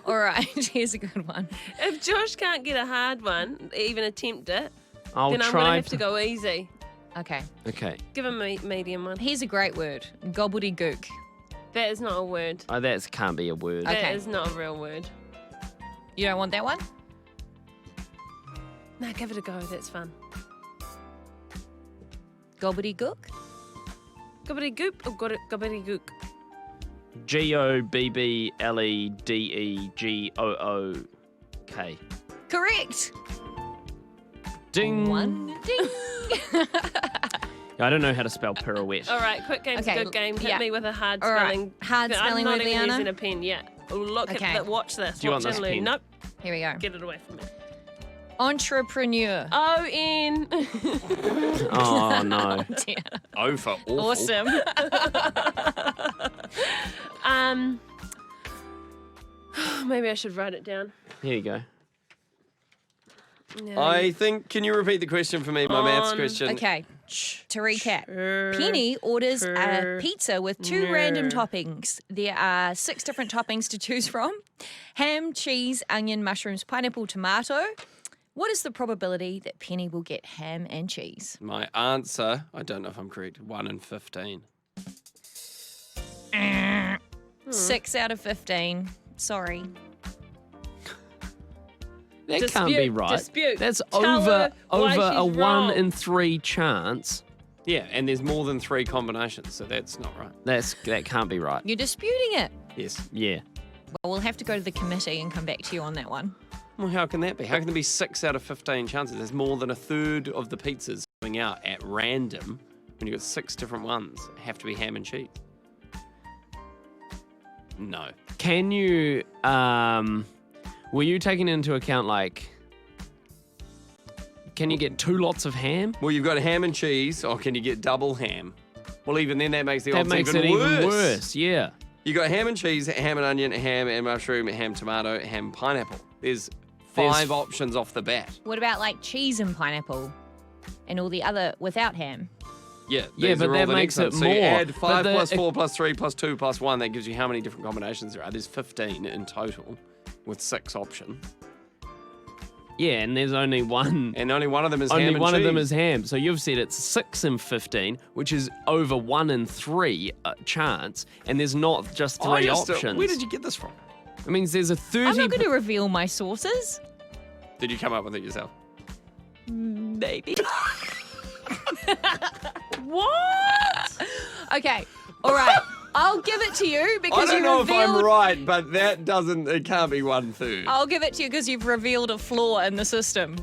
All right. Here's a good one. If Josh can't get a hard one, even attempt it, I'll then I'm try going to have to go easy. Okay. Okay. Give him a medium one. Here's a great word. Gobbledygook. That is not a word. Oh, that can't be a word. That is not a real word. You don't want that one? No, give it a go. That's fun. Gobbledygook? Gobbledygook or gobbledygook? Gobbledegoook. Correct. Ding. One ding. I don't know how to spell pirouette. All right, quick game's a good game. Hit me with a hard All right. spelling. Hard spelling I'm with not even Leanna? using a pen yet. Oh, look at that. Watch this. Do you watch want this and learn. pen? Nope. Here we go. Get it away from me. Entrepreneur. O-N. Oh, no. Dear. Oh, for awful. Awesome. Maybe I should write it down. Here you go. No. I think, can you repeat the question for me, my maths question? Okay. To recap, Penny orders a pizza with 2 random toppings. There are 6 different toppings to choose from. Ham, cheese, onion, mushrooms, pineapple, tomato. What is the probability that Penny will get ham and cheese? My answer, I don't know if I'm correct, 1 in 15. 6 out of 15. Sorry. That can't be right. Dispute. That's Tell over her why a she's 1 wrong. in 3 chance. Yeah, and there's more than 3 combinations, so that's not right. That can't be right. You're disputing it. Yes. Yeah. Well, we'll have to go to the committee and come back to you on that one. Well, how can that be? How can there be 6 out of 15 chances? There's more than a third of the pizzas going out at random when you've got 6 different ones have to be ham and cheese. No. Can you, were you taking into account, like, can you get 2 lots of ham? Well, you've got ham and cheese, or can you get double ham? Well, even then that makes the That odds makes even it worse. even worse, yeah. You got ham and cheese, ham and onion, ham and mushroom, ham tomato, ham pineapple. There's 5 options off the bat. What about like cheese and pineapple and all the other without ham? Yeah, Yeah, these but are all that the makes next it ones. So you more. add 5 But plus 4 plus 3 plus 2 plus 1. That gives you how many different combinations there are. There's 15 in total with 6 options. Yeah, and there's only one. And only one of them is only ham and one of them cheese. is ham. So you've said it's 6 in 15, which is over 1 in 3 chance, and there's not just 3 options. Where did you get this from? It means there's a 30. I'm not going to reveal my sources. Did you come up with it yourself? Maybe. What? Okay. All right. I'll give it to you because I don't you know revealed. if I'm right, but that doesn't, it can't be 1/3. I'll give it to you because you've revealed a flaw in the system.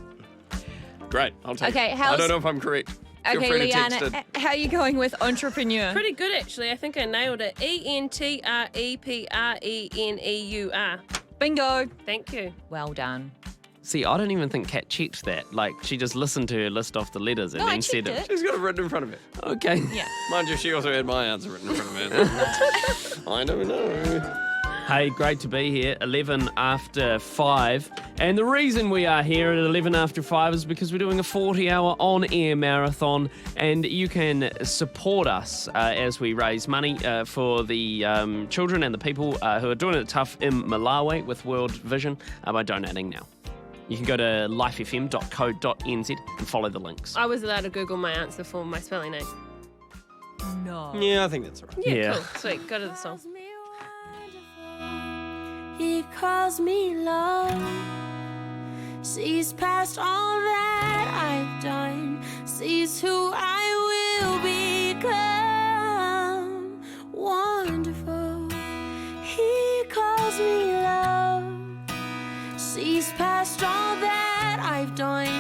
Great, I'll take Okay, it. I how's- don't know if I'm correct. Feel Okay, free to text Leanna, it. how are you going with entrepreneur? Pretty good, actually. I think I nailed it. ENTREPRENEUR. Bingo. Thank you. Well done. See, I don't even think Kat checked that. Like, she just listened to her list off the letters and No, I then said checked it. She's got it written in front of her. Okay. Yeah. Mind you, she also had my answer written in front of her. I don't know. Hey, great to be here. 11 after 5. And the reason we are here at 11 after 5 is because we're doing a 40-hour on-air marathon, and you can support us as we raise money for the children and the people who are doing it tough in Malawi with World Vision by donating now. You can go to lifefm.co.nz and follow the links. I was allowed to Google my answer for my spelling name. No. Yeah, I think that's all right. Yeah, cool. Sweet. Go to the song. He calls me love, sees past all that I've done, sees who I will become. Wonderful. He calls me love, sees past all that I've done.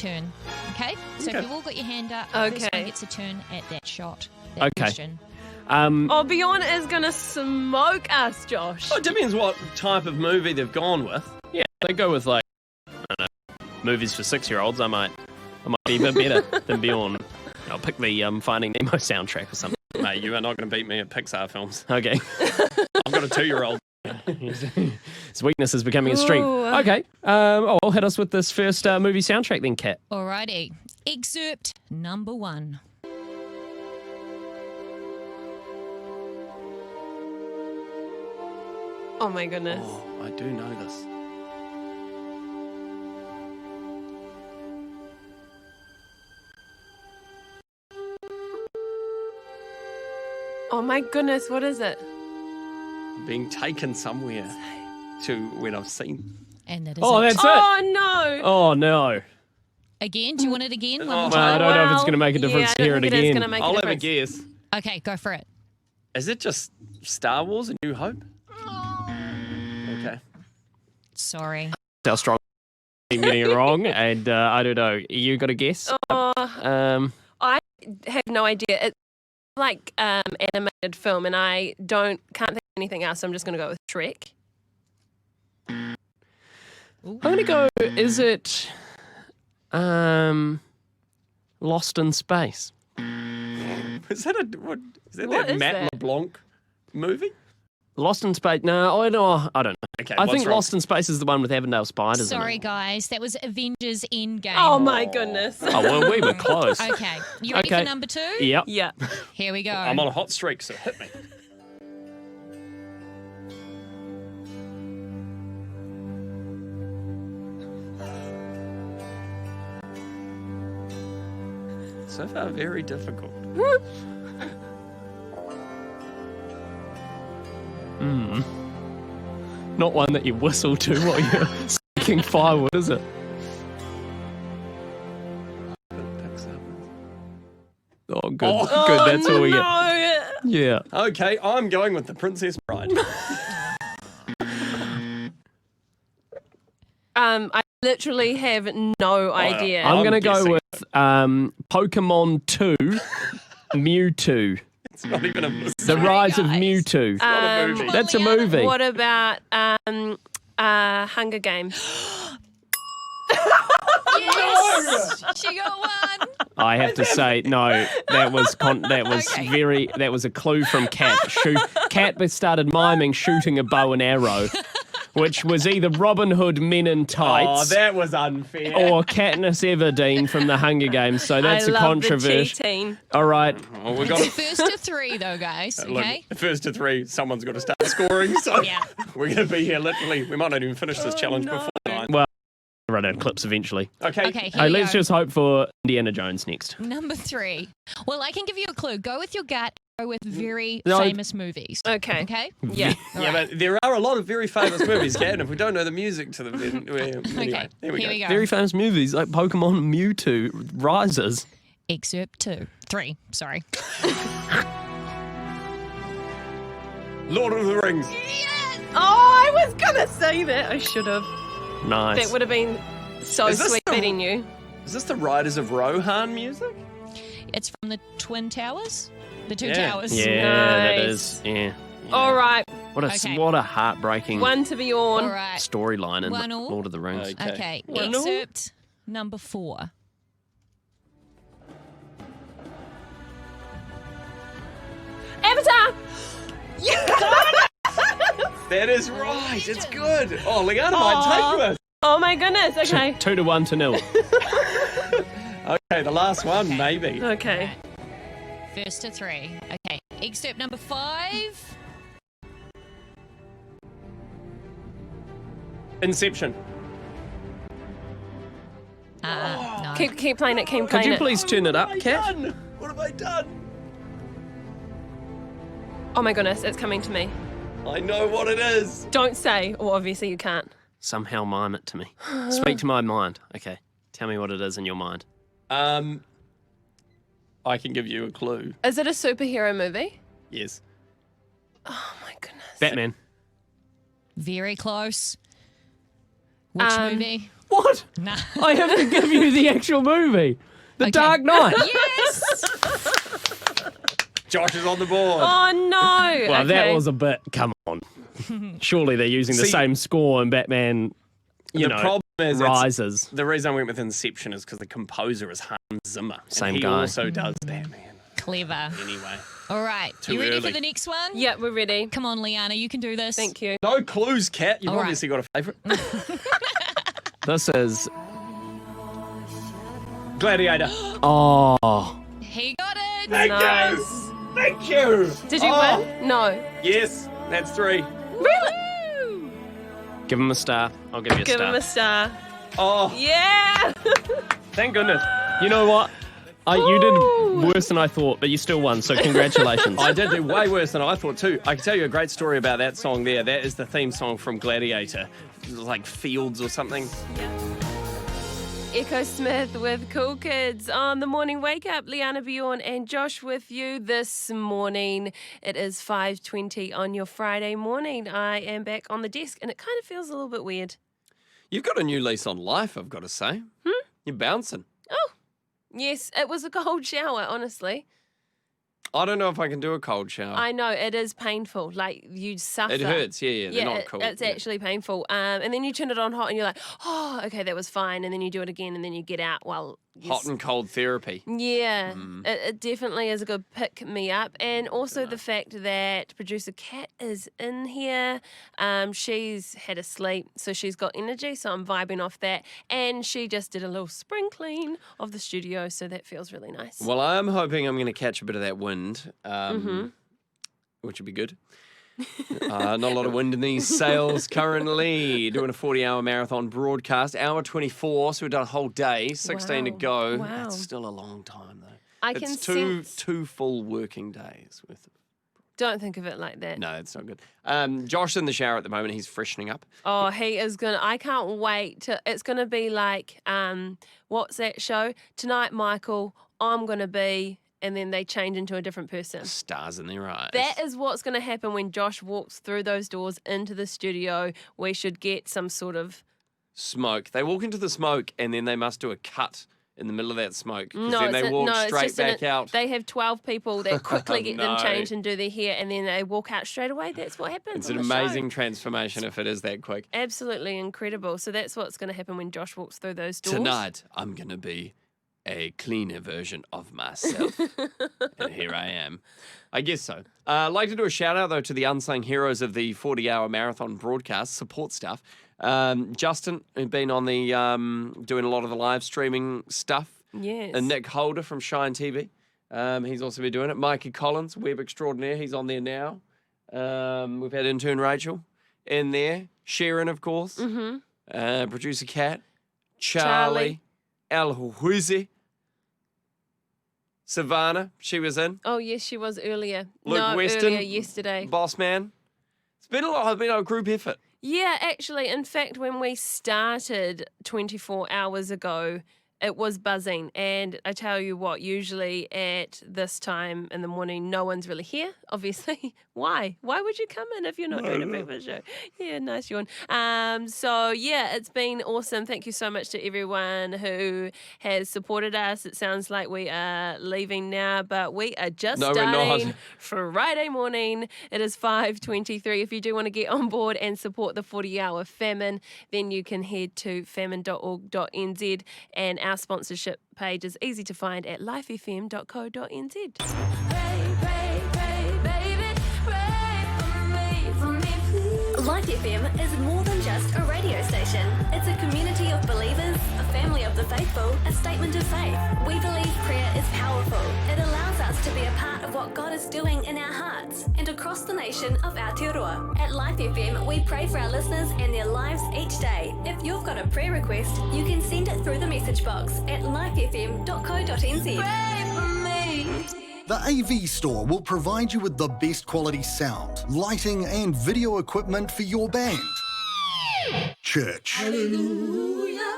turn. Okay? So if Okay. you've all got your hand up, Okay. first one gets a turn at that shot. That question. Oh, Bjorn is going to smoke us, Josh. Well, it depends what type of movie they've gone with. Yeah, they go with like, I don't know, movies for 6-year-olds. I might be a bit better than Bjorn. I'll pick the Finding Nemo soundtrack or something. Mate, you are not going to beat me at Pixar films. Okay. I've got a 2-year-old. His weakness is becoming a strength. Ooh. Okay. Well, hit us with this first movie soundtrack then, Kat. Alrighty. Excerpt number 1. Oh my goodness. Oh, I do know this. Oh my goodness, what is it? Being taken somewhere to when I've seen. And that is Oh, it. that's it. Oh no. Oh, no. Again, do you want it again? One Oh, more well, I time? don't know if it's going to make a difference yeah, I to hear don't it think it is again. gonna make a I'll have a difference. guess. Okay, go for it. Is it just Star Wars: A New Hope? Okay. Sorry. How strong I'm getting it wrong, and I don't know. You got a guess? I have no idea. It's like animated film, and I can't think of anything else. So I'm just going to go with Shrek. I'm going to go. Is it Lost in Space? Is that What that is Matt that? LeBlanc movie? Lost in Space? No, I don't know. Okay, I what's think wrong? Lost in Space is the one with Avondale spiders Sorry, in it. guys. That was Avengers Endgame. Oh my goodness. Oh, well, we were close. Okay. You ready Okay. for number 2? Yep. Yeah. Here we go. I'm on a hot streak, so hit me. So far, very difficult. Not one that you whistle to while you're sticking firewood, is it? Oh, good. Good. That's all we get. Yeah. Okay, I'm going with The Princess Bride. I literally have no idea. I'm going to go with Pokemon 2, Mewtwo. It's not even a movie. The Rise of Mewtwo. That's a movie. What about Hunger Games? Yes! She got one. I have to say, no, that was that was a clue from Kat. Kat started miming shooting a bow and arrow, which was either Robin Hood Men in Tights. Oh, that was unfair. Or Katniss Everdeen from the Hunger Games. So that's a controversy. All right. Well, we've It's got the first to 3, though, guys. Okay. the first to 3, someone's got to start scoring. So Yeah. we're going to be here literally. We might not even finish this challenge before 9. Well, run out of clips eventually. Okay. Okay, here Hey, we let's go. just hope for Indiana Jones next. Number 3. Well, I can give you a clue. Go with your gut. Go with very No. famous movies. Okay. Okay? Yeah. Yeah, but there are a lot of very famous movies, Kat, and if we don't know the music to them, then anyway, there we here go. we go. Very famous movies like Pokemon Mewtwo Rises. Excerpt 3. Sorry. Lord of the Rings. Oh, I was going to say that. I should have. Nice. That would have been so Is this sweet the- beating you. Is this the Riders of Rohan music? It's from the Twin Towers. The Two Yeah. Towers. Yeah, that Nice. is. Yeah. All right. What a heartbreaking One to Bjorn. All right. storyline in One all. Lord of the Rings. Okay. One all. Excerpt number 4. Avatar. That is right. It's good. Oh, Leanna might take this. Oh my goodness. Okay. 2 to 1 to 0. Okay, the last one, maybe. Okay. First to 3. Okay. Excerpt number 5. Inception. No. Keep playing it. Keep Could playing you it. please turn it up, Kat? What have I done? Oh my goodness. It's coming to me. I know what it is. Don't say. Or obviously you can't. Somehow mime it to me. Speak to my mind. Okay. Tell me what it is in your mind. I can give you a clue. Is it a superhero movie? Yes. Oh my goodness. Batman. Very close. Which movie? What? Nah. I have to give you the actual movie. The Dark Knight. Yes! Josh is on the board. Oh, no. Well, that Okay. was a bit. Come on. Surely they're using the See- same score in Batman. The problem is Rises. the reason I went with Inception is because the composer is Hans Zimmer. Same and he guy. also does Batman. Clever. Anyway. All right. Too You ready early. for the next one? Yeah, we're ready. Come on, Leanna. You can do this. Thank you. No clues, Kat. You've All right. obviously got a favourite. This is. Gladiator. Oh. He got it. Nice. Thank you. Did you win? No. Yes, that's 3. Really? Give him a star. I'll give you a Give star. him a star. Oh, Yeah. thank goodness. You know what? You did worse than I thought, but you still won, so congratulations. I did do way worse than I thought too. I can tell you a great story about that song there. That is the theme song from Gladiator. It was like Fields or something. Echo Smith with Cool Kids on the morning wake up. Leanna, Bjorn and Josh with you this morning. It is 5:20 on your Friday morning. I am back on the desk and it kind of feels a little bit weird. You've got a new lease on life, I've got to say. You're bouncing. Oh, yes, it was a cold shower, honestly. I don't know if I can do a cold shower. I know, it is painful. Like, you suffer. It hurts, yeah, they're not cool. It's actually painful. And then you turn it on hot and you're like, oh, okay, that was fine. And then you do it again and then you get out while... Hot and cold therapy. Yeah, it definitely is a good pick me up. And also the fact that producer Kat is in here. She's had a sleep, so she's got energy, so I'm vibing off that. And she just did a little spring clean of the studio, so that feels really nice. Well, I'm hoping I'm going to catch a bit of that wind, Mm-hmm. which would be good. Not a lot of wind in these sails currently. Doing a 40-hour marathon broadcast, hour 24, so we've done a whole day, 16 to go. Wow. That's still a long time, though. I it's can two sense... full working days worth of. Don't think of it like that. No, it's not good. Josh's in the shower at the moment. He's freshening up. Oh, he is gonna. I can't wait to. It's gonna be like, what's that show? Tonight, Michael, I'm gonna be, and then they change into a different person. Stars in their eyes. That is what's gonna happen when Josh walks through those doors into the studio. We should get some sort of smoke. They walk into the smoke, and then they must do a cut in the middle of that smoke. Because then they it's walk it's straight just back out. They have 12 people that quickly get them No. changed and do their hair, and then they walk out straight away. That's what happens. It's on an the show. amazing transformation if it is that quick. Absolutely incredible. So that's what's going to happen when Josh walks through those doors. Tonight, I'm going to be a cleaner version of myself. And here I am. I guess so. I'd like to do a shout out, though, to the unsung heroes of the 40-hour marathon broadcast, support staff. Justin, who's been on the doing a lot of the live streaming stuff. Yes. And Nick Holder from Shine TV. He's also been doing it. Mikey Collins, web extraordinaire. He's on there now. We've had intern Rachel in there. Sharon, of course. Mm-hmm. Producer Kat. Charlie. El Huizi. Savannah, she was in. Oh, yes, she was earlier. Luke Weston. Earlier yesterday. Boss man. It's been a lot. It's been a group effort. Yeah, actually, in fact, when we started 24 hours ago, it was buzzing. And I tell you what, usually at this time in the morning, no one's really here, obviously. Why? Why would you come in if you're not doing a breakfast show? Yeah, nice yawn. So, yeah, it's been awesome. Thank you so much to everyone who has supported us. It sounds like we are leaving now, but we are just starting Friday morning. It is 5:23. If you do want to get on board and support the 40-hour famine, then you can head to famine.org.nz, and our sponsorship page is easy to find at lifefm.co.nz. Life FM is more than just a radio station. It's a community of believers, a family of the faithful, a statement of faith. We believe prayer is powerful. It allows us to be a part of what God is doing in our hearts and across the nation of Aotearoa. At Life FM, we pray for our listeners and their lives each day. If you've got a prayer request, you can send it through the message box at lifefm.co.nz. Pray for me. The AV Store will provide you with the best quality sound, lighting and video equipment for your band, church,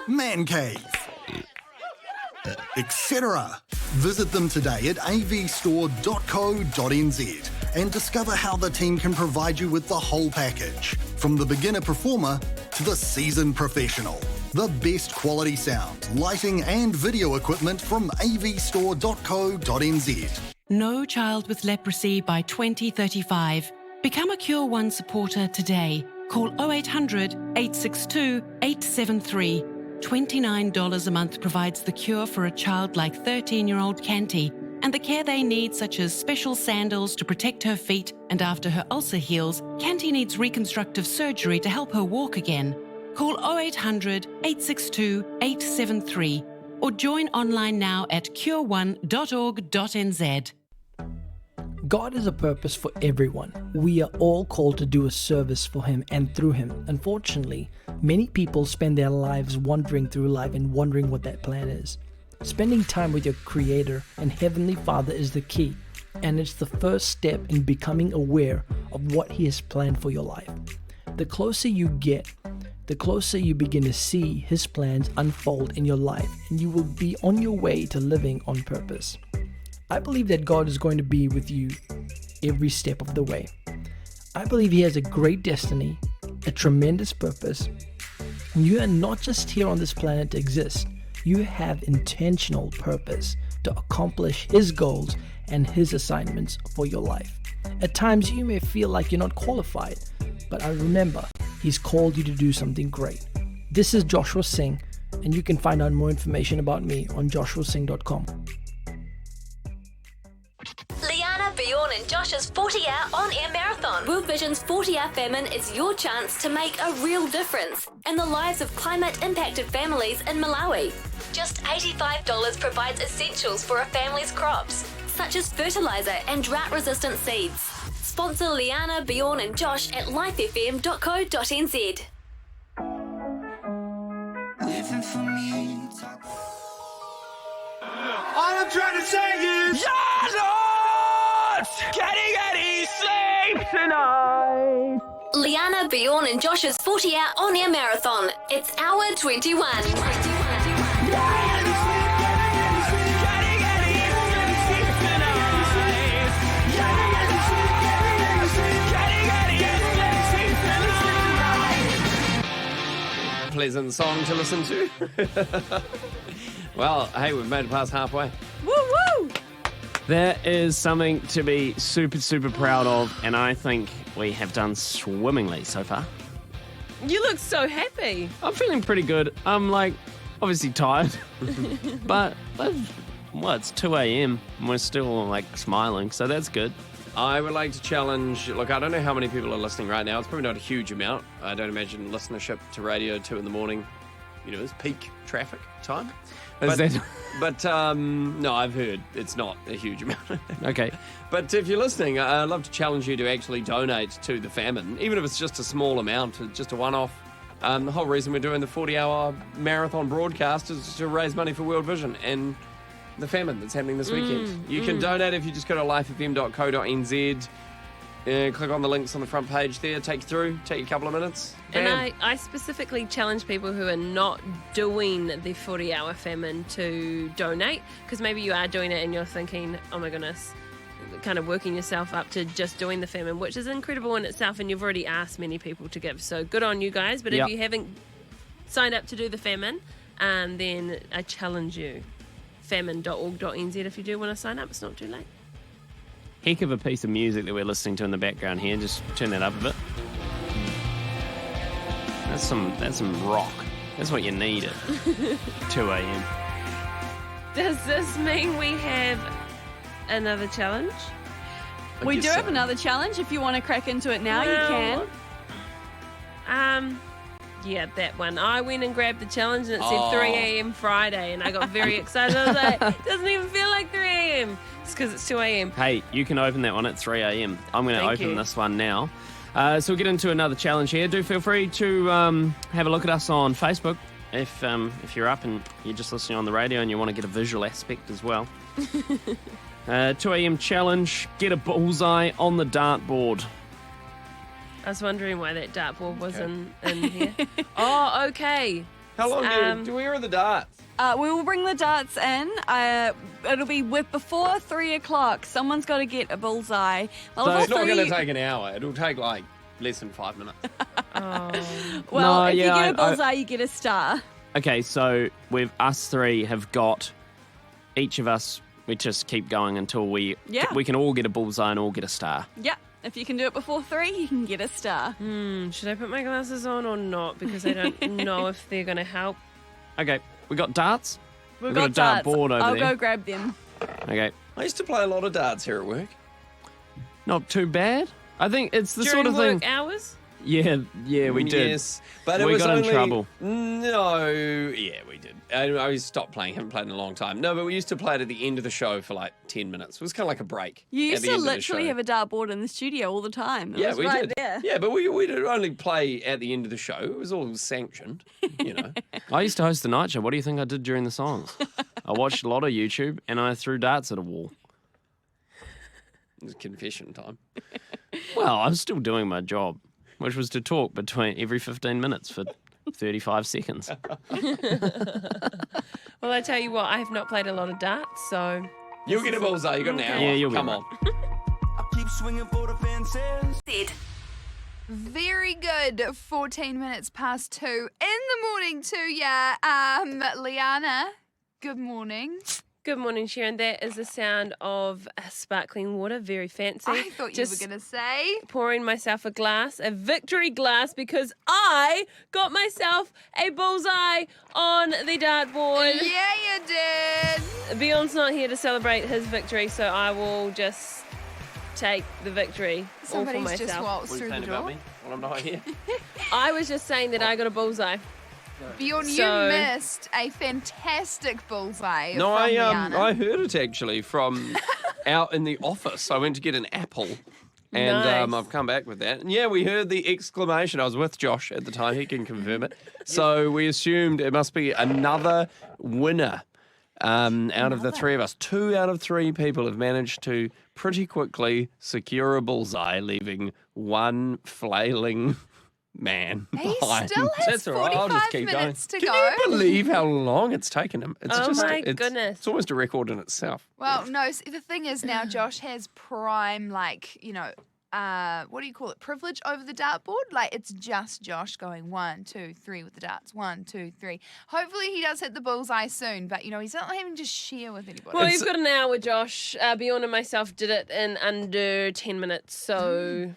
man cave, etc. Visit them today at avstore.co.nz and discover how the team can provide you with the whole package, from the beginner performer to the seasoned professional. The best quality sound, lighting and video equipment from avstore.co.nz. No child with leprosy by 2035. Become a Cure One supporter today. Call 0800 862 873. $29 a month provides the cure for a child like 13-year-old Canty and the care they need, such as special sandals to protect her feet, and after her ulcer heals, Canty needs reconstructive surgery to help her walk again. Call 0800 862 873 or join online now at cureone.org.nz. God has a purpose for everyone. We are all called to do a service for Him and through Him. Unfortunately, many people spend their lives wandering through life and wondering what that plan is. Spending time with your Creator and Heavenly Father is the key, and it's the first step in becoming aware of what He has planned for your life. The closer you get, the closer you begin to see His plans unfold in your life, and you will be on your way to living on purpose. I believe that God is going to be with you every step of the way. I believe He has a great destiny, a tremendous purpose. You are not just here on this planet to exist. You have intentional purpose to accomplish His goals and His assignments for your life. At times you may feel like you're not qualified, but I remember He's called you to do something great. This is Joshua Singh, and you can find out more information about me on joshuasingh.com. Leanna, Bjorn and Josh's 40-hour on-air marathon. World Vision's 40-hour famine is your chance to make a real difference in the lives of climate-impacted families in Malawi. Just $85 provides essentials for a family's crops, such as fertilizer and drought-resistant seeds. Sponsor Leanna, Bjorn and Josh at lifefm.co.nz. All I'm trying to say is, you're not getting any sleep tonight. Leanna, Bjorn and Josh's 40-hour on-air marathon. It's hour 21. Pleasant song to listen to. Well, hey, we've made it past halfway. Woo woo! That is something to be super, super proud of, and I think we have done swimmingly so far. You look so happy. I'm feeling pretty good. I'm obviously tired, but it's 2 a.m. and we're still smiling, so that's good. I would like to challenge, look, I don't know how many people are listening right now. It's probably not a huge amount. I don't imagine listenership to radio 2 in the morning, is peak traffic time. But no, I've heard it's not a huge amount. Okay. But if you're listening, I'd love to challenge you to actually donate to the famine, even if it's just a small amount, just a one-off. The whole reason we're doing the 40-hour marathon broadcast is to raise money for World Vision and the famine that's happening this weekend. You can donate if you just go to lifefm.co.nz. Click on the links on the front page there, take you through, take you a couple of minutes. Bam. And I specifically challenge people who are not doing the 40-hour famine to donate, because maybe you are doing it and you're thinking, oh my goodness, kind of working yourself up to just doing the famine, which is incredible in itself, and you've already asked many people to give. So good on you guys. But if you haven't signed up to do the famine, then I challenge you, famine.org.nz, if you do want to sign up, it's not too late. Heck of a piece of music that we're listening to in the background here. Just turn that up a bit. That's some rock. That's what you need at 2 a.m. Does this mean we have another challenge? We do have another challenge. If you want to crack into it now, you can. Yeah, that one. I went and grabbed the challenge and it said 3 a.m. Friday, and I got very excited. I was like, it doesn't even feel like 3 a.m. It's because it's 2 a.m. Hey, you can open that one at 3 a.m. I'm going to open this one now. So we'll get into another challenge here. Do feel free to have a look at us on Facebook if you're up and you're just listening on the radio and you want to get a visual aspect as well. 2 a.m. challenge, get a bullseye on the dartboard. I was wondering why that dartboard was in here. Oh, okay. How long do we hear the darts? We will bring the darts in. It'll be before 3 o'clock. Someone's got to get a bullseye. Well, so it's not going to take an hour. It'll take less than 5 minutes. Well, if you get a bullseye, you get a star. Okay, so us three have got, each of us, we just keep going until we can all get a bullseye and all get a star. Yeah. If you can do it before 3, you can get a star. Should I put my glasses on or not? Because I don't know if they're going to help. Okay, we got darts? We've got a dart darts. board over I'll there. go grab them. Okay. I used to play a lot of darts here at work. Not too bad. I think it's the During sort of work thing. hours? Yeah, we did. Yes, but it we was got only, in trouble. No, yeah, we did. I stopped playing. Haven't played in a long time. No, but we used to play it at the end of the show for like 10 minutes. It was kind of like a break. You at used the to end of the literally show. have a dartboard in the studio all the time. It Yeah, was we right did. there. Yeah, but we did only play at the end of the show. It was all sanctioned, you know. I used to host the night show. What do you think I did during the songs? I watched a lot of YouTube and I threw darts at a wall. It was confession time. Well, I was still doing my job, which was to talk between every 15 minutes for 35 seconds. Well, I tell you what, I have not played a lot of darts, so... You'll get a bullseye. You got an hour. Yeah, you'll Come be on. I keep swinging for the fences. Very good. 14 minutes past 2 in the morning to ya. Leanna, good morning. Good morning, Sharon. That is the sound of sparkling water. Very fancy. I thought you were going to say. Pouring myself a victory glass, because I got myself a bullseye on the dartboard. Yeah, you did. Bjorn's not here to celebrate his victory, so I will just take the victory all for Somebody's myself. just waltzed through the door. Well, I'm not here. I was just saying that I got a bullseye. Bjorn, So- you missed a fantastic bullseye No, from I Leanna. heard it actually from out in the office. I went to get an apple. And Nice. I've come back with that. And yeah, we heard the exclamation. I was with Josh at the time. He can confirm it. So we assumed it must be another winner out of the three of us. 2 out of 3 people have managed to pretty quickly secure a bullseye, leaving one flailing man He behind. still has That's all right. I'll just 45 keep going. minutes to Can go. you believe how long it's taken him? It's Oh just, my it's, goodness. It's almost a record in itself. Well, no, see, the thing is now Josh has prime, like, you know, what do you call it? Privilege over the dartboard. Like, it's just Josh going 1, 2, 3 with the darts. 1, 2, 3. Hopefully he does hit the bullseye soon, but, you know, he's not having to share with anybody. Well, you've got an hour, Josh. Bjorn and myself did it in under 10 minutes, so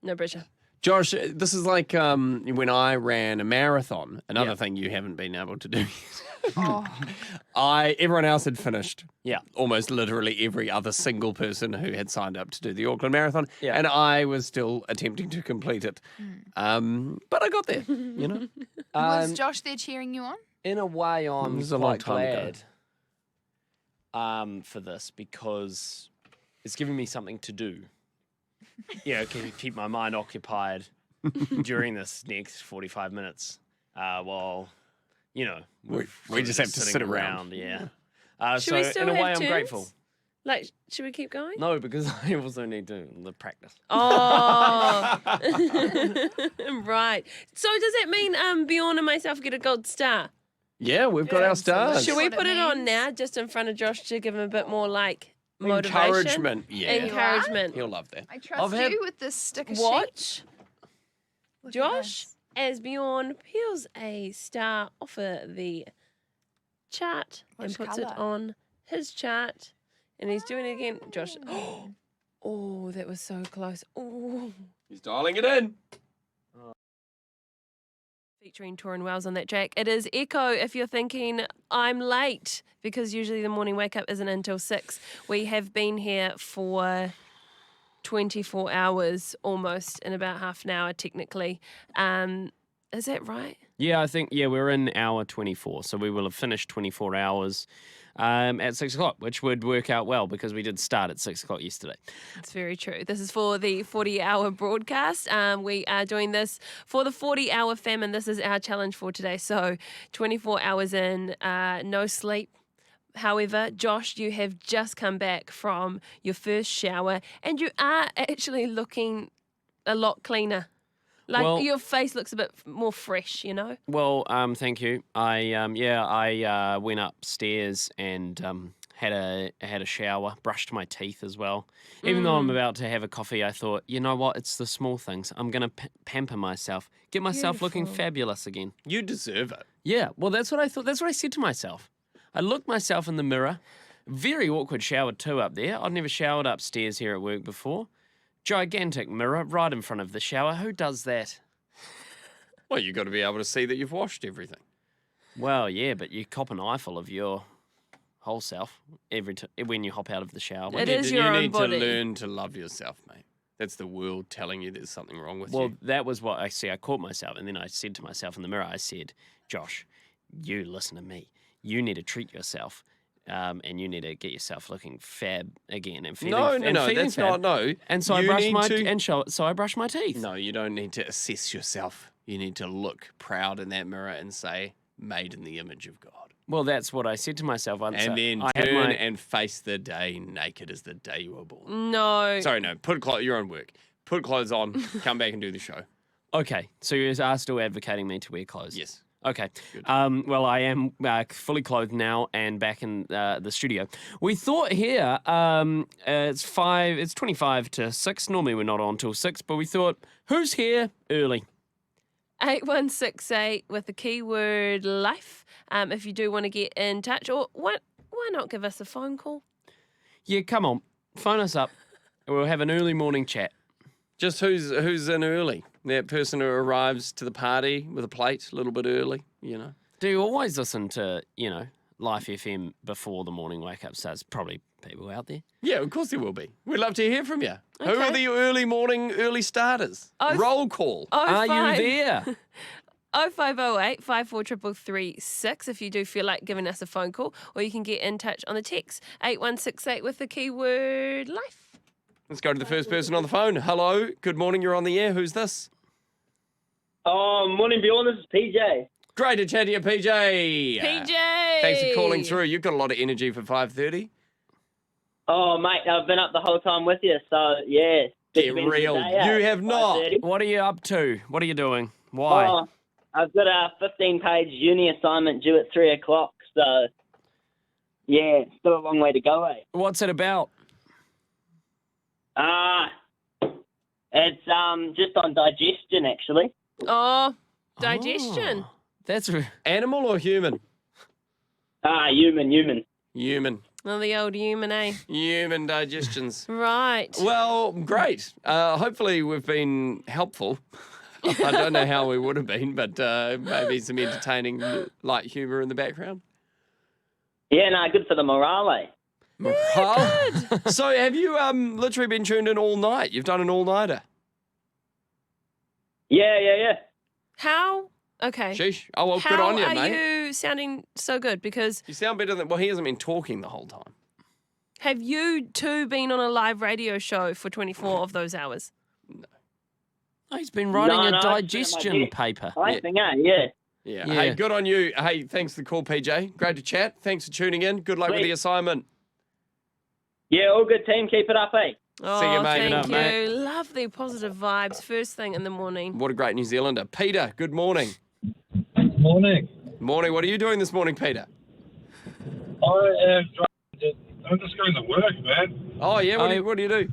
no pressure. Josh, this is like when I ran a marathon, another thing you haven't been able to do yet. Everyone else had finished. Yeah. Almost literally every other single person who had signed up to do the Auckland Marathon. Yeah. And I was still attempting to complete it. But I got there, you know. Was Josh there cheering you on? In a way, It I'm was a long quite time ago. glad for this, because it's giving me something to do. Yeah, keep my mind occupied during this next 45 minutes while, you know, we just have to sitting sit around. Yeah. Should So we still in a have way, I'm turns? grateful. Like, should we keep going? No, because I also need to the practice. Oh, right. So does that mean Bjorn and myself get a gold star? Yeah, we've got our stars. Should we put it on now, just in front of Josh, to give him a bit more like motivation? Encouragement. Yeah. Encouragement. He'll love that. I trust you with this sticker sheet. Watch, Josh, as Bjorn peels a star off of the chart and Which puts it colour? on his chart, and he's doing it again. Josh, oh, that was so close. Oh, He's dialing it in. featuring Torin Wells on that track. It is Echo. If you're thinking I'm late, because usually the morning wake up isn't until 6. We have been here for 24 hours almost, in about half an hour technically. Is that right? Yeah, I think, we're in hour 24, so we will have finished 24 hours at 6 o'clock, which would work out well because we did start at 6 o'clock yesterday. It's very true. This is for the 40-hour broadcast. We are doing this for the 40-hour famine. This is our challenge for today. So 24 hours in, no sleep. However, Josh, you have just come back from your first shower and you are actually looking a lot cleaner. Like, Well- your face looks a bit more fresh, you know? Well, thank you. I went upstairs and had a shower, brushed my teeth as well. Even though I'm about to have a coffee, I thought, you know what? It's the small things. I'm going to pamper myself, get myself looking Beautiful. fabulous again. You deserve it. Yeah, well, that's what I thought. That's what I said to myself. I looked myself in the mirror. Very awkward shower too up there. I'd never showered upstairs here at work before. Gigantic mirror right in front of the shower. Who does that? Well, you've got to be able to see that you've washed everything. Well, yeah, but you cop an eyeful of your whole self when you hop out of the shower. It is your own body. You need to learn to love yourself, mate. That's the world telling you there's something wrong with you. Well, that was what I see. I caught myself, and then I said to myself in the mirror, I said, Josh, you listen to me. You need to treat yourself, and you need to get yourself looking fab again. And feeling, no, that's fab. not, no. And so I brushed my teeth. No, you don't need to assess yourself. You need to look proud in that mirror and say, made in the image of God. Well, that's what I said to myself. And then turn and face the day naked as the day you were born. No. Sorry, no. You're on work. Put clothes on, come back and do the show. Okay, so you are still advocating me to wear clothes? Yes. Okay. Well, I am fully clothed now and back in the studio. We thought here it's 25 to 6. Normally we're not on till 6, but we thought, who's here early? 8168 with the keyword life. If you do want to get in touch, or why not give us a phone call? Yeah, come on, phone us up. We'll have an early morning chat. Just who's in early? That person who arrives to the party with a plate a little bit early, you know. Do you always listen to, Life FM before the morning wake-up starts? Probably people out there. Yeah, of course there will be. We'd love to hear from you. Okay. Who are the early starters? Roll call. Are you there? 0508 543336 if you do feel like giving us a phone call, or you can get in touch on the text 8168 with the keyword life. Let's go to the first person on the phone. Hello, good morning, you're on the air. Who's this? Morning, Bjorn. This is PJ. Great to chat to you, PJ. PJ! Thanks for calling through. You've got a lot of energy for 5:30. Oh, mate, I've been up the whole time with you, so, yeah. Get real. You have not. 5:30. What are you up to? What are you doing? Why? Oh, I've got a 15-page uni assignment due at 3 o'clock, so, yeah, still a long way to go, eh? What's it about? It's just on digestion, actually. Oh, digestion. That's animal or human? Human. Human. Oh, the old human, eh? Human digestions. Right. Well, great. Hopefully we've been helpful. I don't know how we would have been, but maybe some entertaining light humour in the background. Yeah, no, good for the morale, eh? Yeah, good. So have you literally been tuned in all night? You've done an all-nighter? Yeah. How? Okay. Sheesh. Oh, well, good on you, mate. How are you sounding so good? Because you sound better than... Well, he hasn't been talking the whole time. Have you two been on a live radio show for 24 of those hours? No. Oh, he's been writing a digestion paper. I think, yeah. Yeah. Hey, good on you. Hey, thanks for the call, PJ. Great to chat. Thanks for tuning in. Good luck with the assignment. Yeah, all good, team. Keep it up, eh? Oh, See you, mate. Thank you. Mate. Love the positive vibes first thing in the morning. What a great New Zealander. Peter, good morning. Morning. Morning. What are you doing this morning, Peter? I'm just going to work, man. Oh, yeah? What do you do?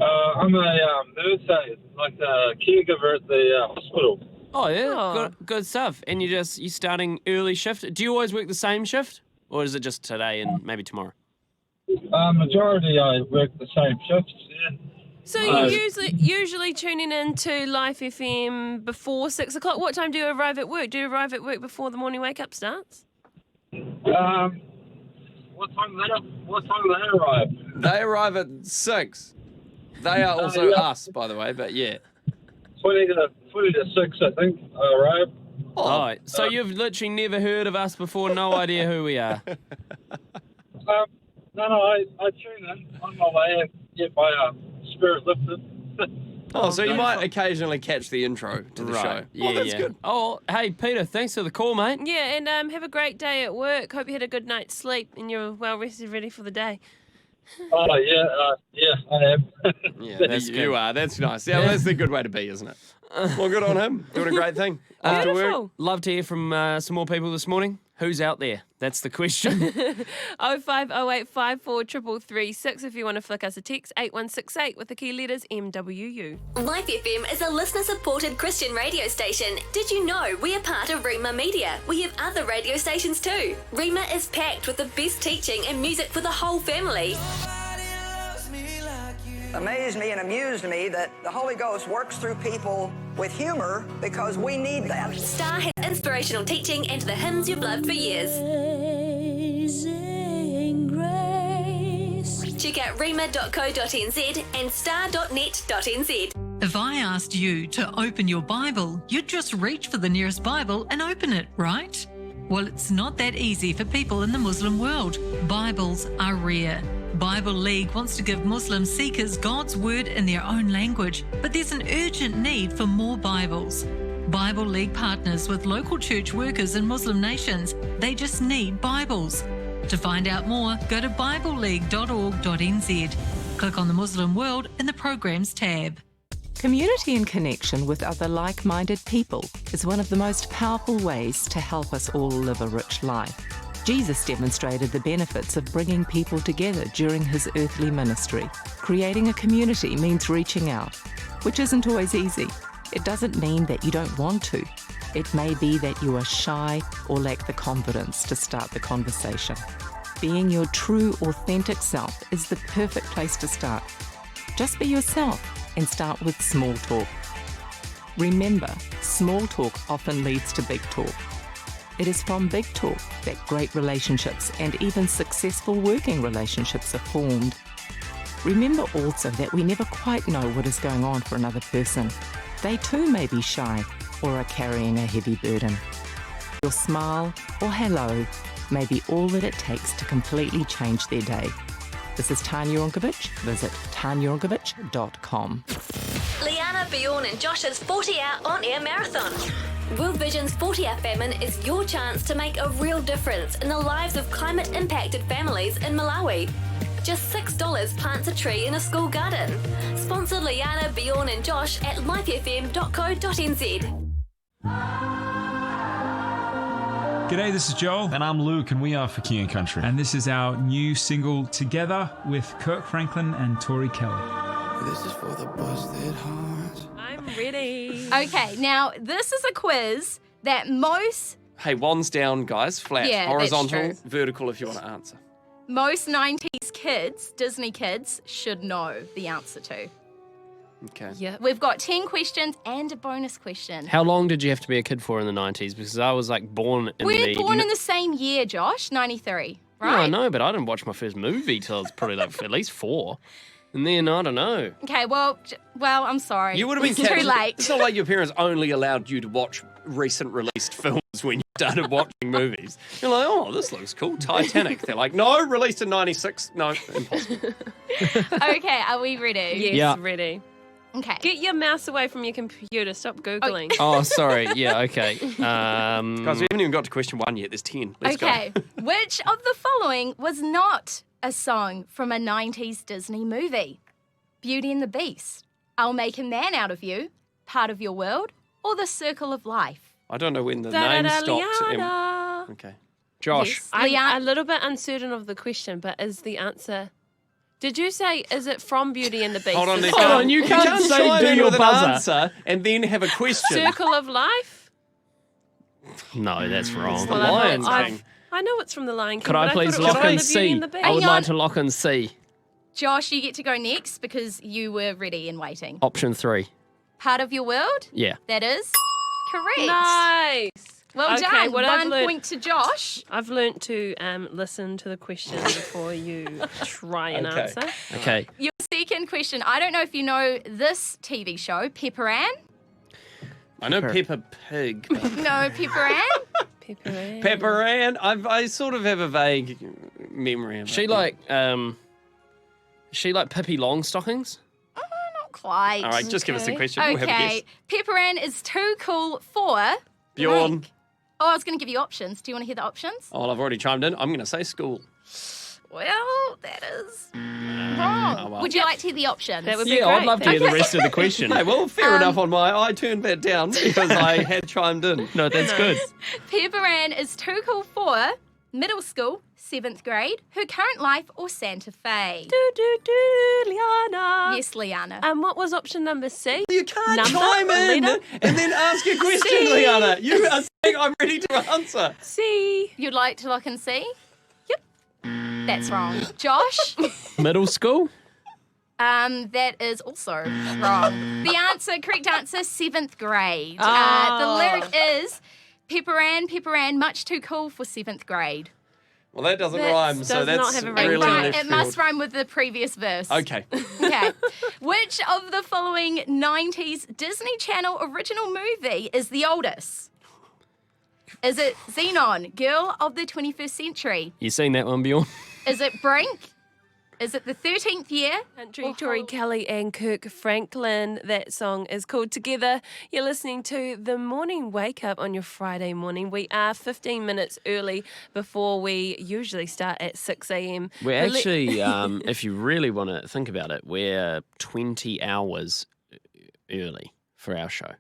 I'm a nurse, like a caregiver at the hospital. Oh, yeah. Good stuff. And you're starting early shift. Do you always work the same shift? Or is it just today and maybe tomorrow? Majority I work the same shifts, yeah. So you usually tuning in to Life FM before 6 o'clock. What time do you arrive at work? Do you arrive at work before the morning wake-up starts? What time do they arrive? They arrive at 6. They are also us, by the way, but yeah. 20 to 6, I think, I arrive. Oh, so you've literally never heard of us before, no idea who we are? No, I tune in on my way and get my spirit lifted. Oh, so you might occasionally catch the intro to the show. Yeah, that's good. Oh, hey, Peter, thanks for the call, mate. Yeah, and have a great day at work. Hope you had a good night's sleep and you're well rested, ready for the day. Oh, yeah, I am. Yeah, you are. That's nice. Yeah, well, that's the good way to be, isn't it? Well, good on him. Doing a great thing. After work. Love to hear from some more people this morning. Who's out there? That's the question. 0508 54 333 if you want to flick us a text, 8168 with the key letters MWU. Life FM is a listener-supported Christian radio station. Did you know we are part of Rima Media? We have other radio stations too. Rima is packed with the best teaching and music for the whole family. Amazed me and amused me that the Holy Ghost works through people with humor because we need that. Star has inspirational teaching and the hymns you've loved for years. Check out rema.co.nz and star.net.nz. If I asked you to open your Bible, you'd just reach for the nearest Bible and open it, right? Well, it's not that easy for people in the Muslim world. Bibles are rare. Bible League wants to give Muslim seekers God's word in their own language, but there's an urgent need for more Bibles. Bible League partners with local church workers in Muslim nations. They just need Bibles. To find out more, go to bibleleague.org.nz. Click on the Muslim world in the Programs tab. Community and connection with other like-minded people is one of the most powerful ways to help us all live a rich life. Jesus demonstrated the benefits of bringing people together during his earthly ministry. Creating a community means reaching out, which isn't always easy. It doesn't mean that you don't want to. It may be that you are shy or lack the confidence to start the conversation. Being your true, authentic self is the perfect place to start. Just be yourself and start with small talk. Remember, small talk often leads to big talk. It is from big talk that great relationships and even successful working relationships are formed. Remember also that we never quite know what is going on for another person. They too may be shy or are carrying a heavy burden. Your smile or hello may be all that it takes to completely change their day. This is Tanya Unkovic. Visit tanyaunkovic.com. Leanna, Bjorn and Josh's 40-hour on-air marathon. World Vision's 40-hour famine is your chance to make a real difference in the lives of climate-impacted families in Malawi. Just $6 plants a tree in a school garden. Sponsor Leanna, Bjorn and Josh at lifefm.co.nz. G'day, this is Joel. And I'm Luke, and we are for King and Country. And this is our new single, Together, with Kirk Franklin and Tori Kelly. This is for the busted hearts. I'm ready. Okay, now this is a quiz that most Hey, wands down, guys. Flat. Yeah, that's horizontal, true. vertical if you want to answer. 90s kids, Disney kids, should know the answer to. Okay. Yeah. We've got 10 questions and a bonus question. How long did you have to be a kid for in the 90s? Because I was like born in We're the... born in the same year, Josh, 93, No, right? I know, but I didn't watch my first movie till I was probably like at least 4. And then, I don't know. Okay, well, I'm sorry. You would have been It's too captured. late. It's not like your parents only allowed you to watch recent released films when you started watching movies. You're like, oh, this looks cool. Titanic. They're like, no, released in 96. No, impossible. Okay, are we ready? Yes, Yeah. ready. Okay. Get your mouse away from your computer. Stop Googling. Oh, sorry. Yeah, okay. Guys, we haven't even got to question 1 yet. There's 10. Let's Okay, go. which of the following was not a song from a 90s Disney movie? Beauty and the Beast, I'll Make a Man Out of You, Part of Your World, or The Circle of Life? I don't know when the name stopped. Leanna. Okay. Josh. Yes. I'm a little bit uncertain of the question, but is the answer... Did you say, is it from Beauty and the Beast? Hold on, Is it Nick. from you can't say chime do in your with an buzzer. answer and then have a question. Circle of Life? No, that's wrong. The Lion King. I know it's from The Lion King. Could I but please thought it was lock from in the Beauty C? and the Beast. I would Hang on. like to lock in C. Josh, you get to go next because you were ready and waiting. Option 3. Part of Your World? Yeah. That is correct. Nice. Well Okay, done. what I've 1 learnt- point to Josh. I've learnt to listen to the question before you try and Okay. answer. Okay. Your second question, I don't know if you know this TV show, Pepper Ann. I know Peppa Pig. No, Pepper Ann? Pepper Ann. Pepper Ann. I sort of have a vague memory of She it. like Pippi Longstockings? Not quite. All right, just give us the question. We'll have a Okay. guess. Pepper Ann is too cool for... Bjorn. blank. Oh, I was going to give you options. Do you want to hear the options? Oh, well, I've already chimed in. I'm going to say school. Well, that is wrong. well. Would you like to hear the options? That would be Yeah, great. I'd love to hear the Okay. rest of the question. Okay, well, fair enough on my... I turned that down because I had chimed in. No, that's good. Pepper Ann is too cool for middle school, 7th grade, her current life, or Santa Fe. Leanna. Yes, Leanna. What was option number C? You can't Number, chime in letter? and then ask a question, C. Leanna. You are saying I'm ready to answer. C. You'd like to look and see? Yep. That's wrong. Josh? Middle school? That is also wrong. The correct answer, 7th grade. Oh. The lyric is, Pepper Ann, much too cool for 7th grade. Well, that doesn't That rhyme, so does not that's have a really rhyme. left It must field. rhyme with the previous verse. Okay. Okay. Which of the following 90s Disney Channel original movie is the oldest? Is it Xenon, Girl of the 21st Century? You seen that one, Bjorn? Is it Brink? Is it the 13th year? Country, Tori Kelly and Kirk Franklin. That song is called Together. You're listening to The Morning Wake Up on your Friday morning. We are 15 minutes early before we usually start at 6 a.m. We're actually, if you really want to think about it, we're 20 hours early for our show.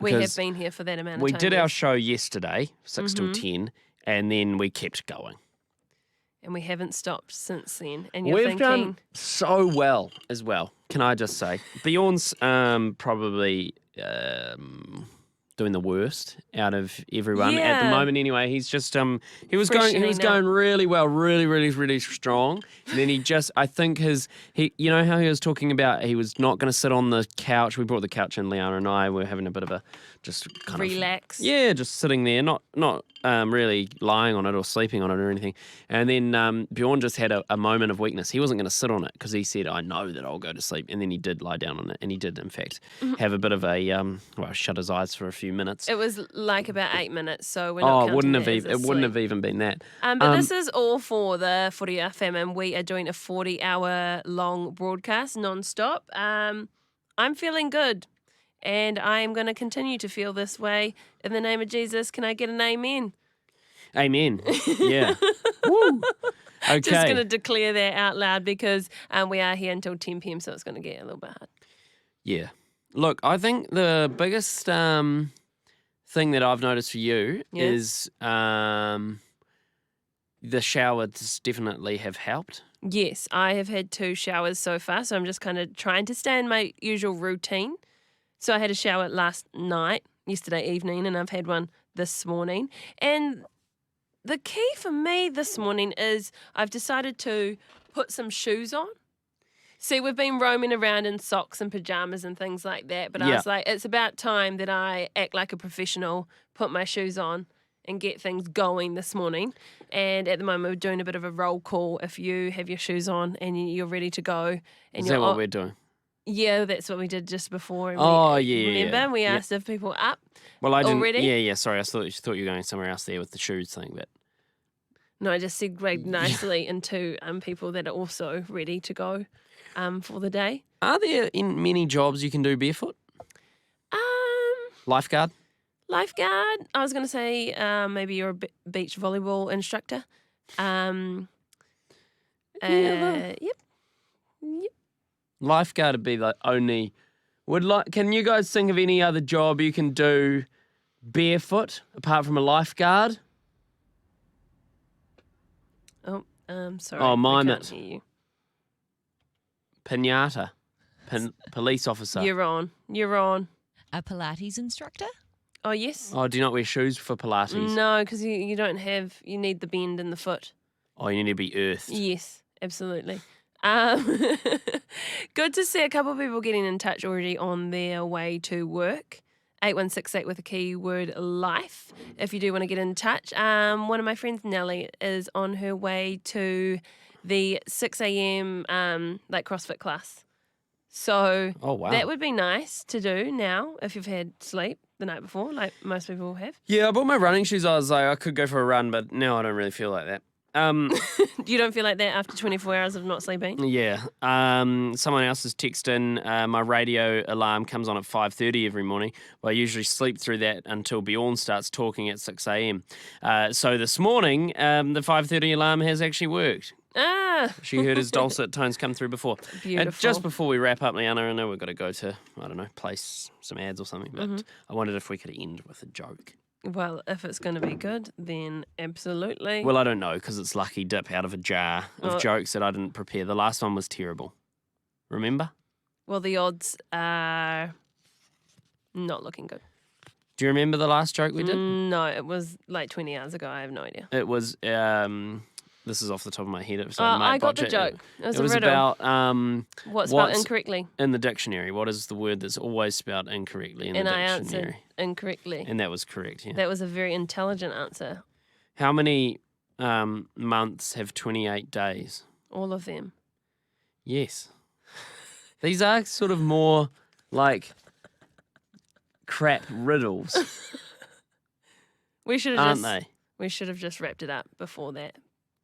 We have Because been here for that amount of we time. did yes. our show yesterday, 6 till Mhm. 10, and then we kept going. And we haven't stopped since then. And you're We've thinking, done so well as well, can I just say. Bjorn's probably doing the worst out of everyone at the Yeah. moment anyway. He's just he was Freshening going up. really well, really strong. And then I think you know how he was talking about he was not going to sit on the couch. We brought the couch in, Leanna and I were having a bit of a just kind relax. of yeah, just sitting there, not really lying on it or sleeping on it or anything. And then Bjorn just had a moment of weakness. He wasn't going to sit on it because he said, I know that I'll go to sleep. And then he did lie down on it. And he did, in fact, have a bit of a, shut his eyes for a few minutes. it was like about 8 minutes, so we're not It wouldn't counting have that as even, it wouldn't asleep. have even been that. But this is all for the 40-hour famine. We are doing a 40-hour long broadcast non-stop. I'm feeling good, and I am going to continue to feel this way. In the name of Jesus, can I get an amen? Amen. Yeah. Woo. Okay. Just going to declare that out loud because we are here until 10 p.m, so it's going to get a little bit hard. Yeah. Look, I think the biggest thing that I've noticed for you Yeah. is the showers definitely have helped. Yes, I have had 2 showers so far, so I'm just kind of trying to stay in my usual routine. So I had a shower yesterday evening, and I've had one this morning. And the key for me this morning is I've decided to put some shoes on. See, we've been roaming around in socks and pajamas and things like that, but I Yeah. was like, it's about time that I act like a professional, put my shoes on and get things going this morning. And at the moment, we're doing a bit of a roll call. If you have your shoes on and you're ready to go. And Is you're that what we're doing? Yeah, that's what we did just before. And Oh, we, yeah, Remember? yeah. We Yeah. asked if people were up Well, I didn't. already. Yeah. Sorry, I thought you were going somewhere else there with the shoes thing, but No, I just segued nicely into people that are also ready to go for the day. are there in many jobs you can do barefoot? Lifeguard. Lifeguard. I was going to say beach you're a beach volleyball instructor. Yep. Lifeguard would be the only. Can you guys think of any other job you can do barefoot apart from a lifeguard? Oh, sorry. Oh, I mime can't it. hear you. Pinata. Police officer. You're on. A Pilates instructor? Oh, yes. Oh, do you not wear shoes for Pilates? No, because you don't have, you need the bend in the foot. Oh, you need to be earthed. Yes, absolutely. Good to see a couple of people getting in touch already on their way to work. 8168 with the keyword life if you do want to get in touch. One of my friends, Nellie, is on her way to the 6 a.m. Like CrossFit class. So Oh, wow. that would be nice to do now if you've had sleep the night before, like most people have. Yeah, I bought my running shoes. I was like, I could go for a run, but now I don't really feel like that. You don't feel like that after 24 hours of not sleeping? Yeah. Someone else has texted in, my radio alarm comes on at 5:30 every morning. Well, I usually sleep through that until Bjorn starts talking at 6 a.m. So this morning, the 5:30 alarm has actually worked. She heard his dulcet tones come through before. Beautiful. And just before we wrap up, Leanna, I know we've got to go to, I don't know, place some ads or something, but I wondered if we could end with a joke. Well, if it's going to be good, then absolutely. Well, I don't know, because it's lucky dip out of a jar of jokes that I didn't prepare. The last one was terrible. Remember? Well, the odds are not looking good. Do you remember the last joke we did? No, it was like 20 hours ago. I have no idea. It was, this is off the top of my head. So I got the joke. It was a riddle. About what's spelled incorrectly in the dictionary. What is the word that's always spelled incorrectly in the dictionary? And I answered incorrectly. And that was correct, yeah. That was a very intelligent answer. How many months have 28 days? All of them. Yes. These are sort of more like crap riddles. We should have aren't they? We should have just wrapped it up before that.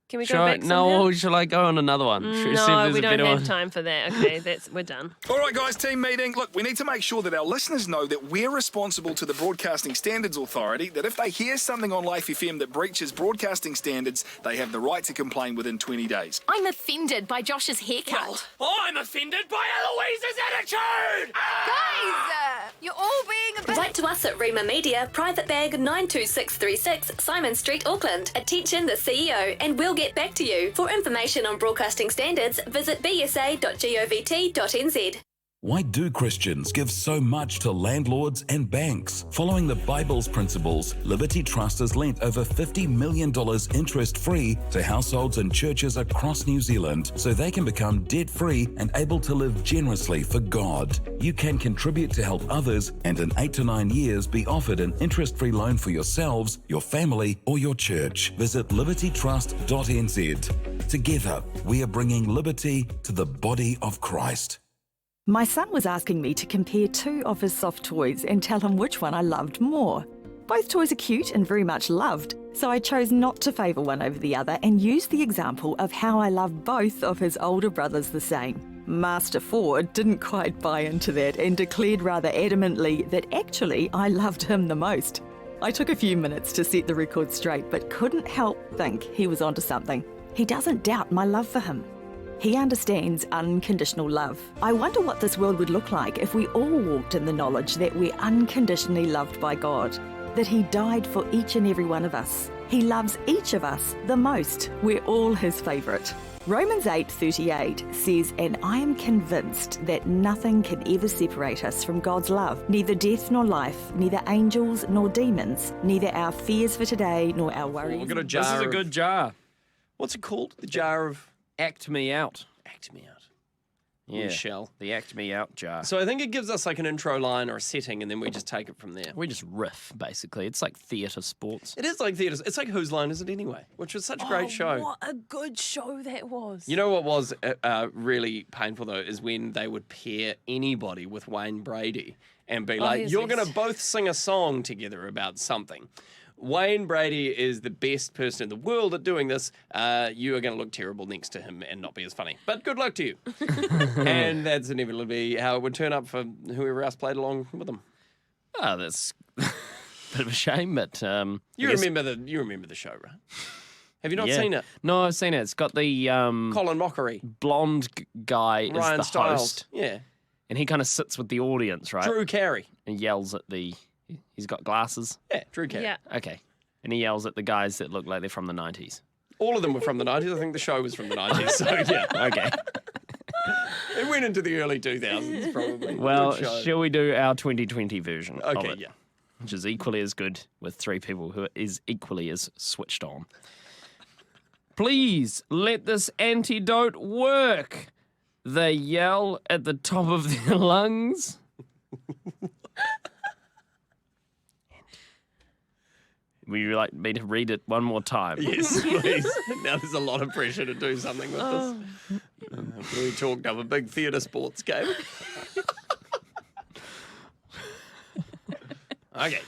Can we go Shall back? No, shall I go on another one? No, we don't have time for that. Okay, we're done. All right, guys, team meeting. Look, we need to make sure that our listeners know that we're responsible to the Broadcasting Standards Authority, that if they hear something on Life FM that breaches broadcasting standards, they have the right to complain within 20 days. I'm offended by Josh's haircut. I'm offended by Eloise's attitude! Guys, you're all being a bit... Write to us at Rima Media, Private Bag 92636, Simon Street, Auckland. Attention the CEO, and we'll get back to you. For information on broadcasting standards, visit bsa.govt.nz. Why do Christians give so much to landlords and banks? Following the Bible's principles, Liberty Trust has lent over $50 million interest-free to households and churches across New Zealand so they can become debt-free and able to live generously for God. You can contribute to help others and in 8 to 9 years be offered an interest-free loan for yourselves, your family or your church. Visit libertytrust.nz. Together, we are bringing liberty to the body of Christ. My son was asking me to compare two of his soft toys and tell him which one I loved more. Both toys are cute and very much loved, so I chose not to favour one over the other and used the example of how I love both of his older brothers the same. Master Ford didn't quite buy into that and declared rather adamantly that actually I loved him the most. I took a few minutes to set the record straight, but couldn't help think he was onto something. He doesn't doubt my love for him. He understands unconditional love. I wonder what this world would look like if we all walked in the knowledge that we're unconditionally loved by God, that He died for each and every one of us. He loves each of us the most. We're all His favourite. Romans 8:38 says, "And I am convinced that nothing can ever separate us from God's love, neither death nor life, neither angels nor demons, neither our fears for today nor our worries." We've got a jar. This is a good jar. What's it called? The jar of... Act Me Out. Act Me Out. Yeah. Michelle. The Act Me Out jar. So I think it gives us like an intro line or a setting, and then we just take it from there. We just riff, basically. It's like theatre sports. It is like theatre. It's like Whose Line Is It Anyway? Which was such a great show. What a good show that was. You know what was really painful, though, is when they would pair anybody with Wayne Brady and be like, yes, you're yes. going to both sing a song together about something. Wayne Brady is the best person in the world at doing this. You are going to look terrible next to him and not be as funny. But good luck to you. And that's inevitably how it would turn up for whoever else played along with them. Oh, that's a bit of a shame, but... You remember the show, right? Have you not seen it? No, I've seen it. It's got the... Colin Mockery. Blonde guy Ryan is the Stiles. host. Yeah. And he kind of sits with the audience, right? Drew Carey. And yells at the... He's got glasses? Yeah, Drew Carey. Yeah. Okay. And he yells at the guys that look like they're from the 90s. All of them were from the 90s. I think the show was from the 90s. So, yeah. Okay. It went into the early 2000s, probably. Well, Good show. shall we do our 2020 version of Okay, it? yeah. Which is equally as good with three people who is equally as switched on. Please let this antidote work. They yell at the top of their lungs. Would you like me to read it one more time? Yes, please. Now there's a lot of pressure to do something with this. We talked up a big theatre sports game. Okay.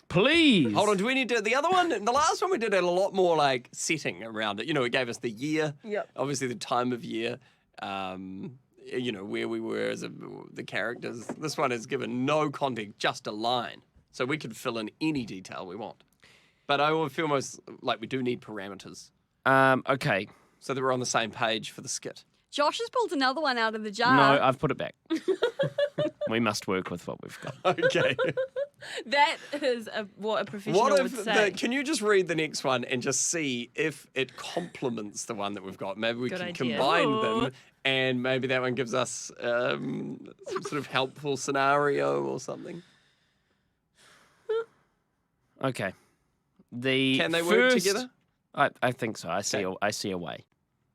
Please. Hold on, do we need to... The other one, the last one we did had a lot more like setting around it. You know, it gave us the year. Yep. Obviously the time of year. You know, where we were as the characters. This one has given no context, just a line. So we could fill in any detail we want. But I feel almost like we do need parameters. Okay. so that we're on the same page for the skit. Josh has pulled another one out of the jar. No, I've put it back. We must work with what we've got. Okay. That is what a professional would say. Can you just read the next one and just see if it complements the one that we've got? Maybe we Good can idea. combine them, and maybe that one gives us some sort of helpful scenario or something. Okay. Can they work together? I think so. I see a way.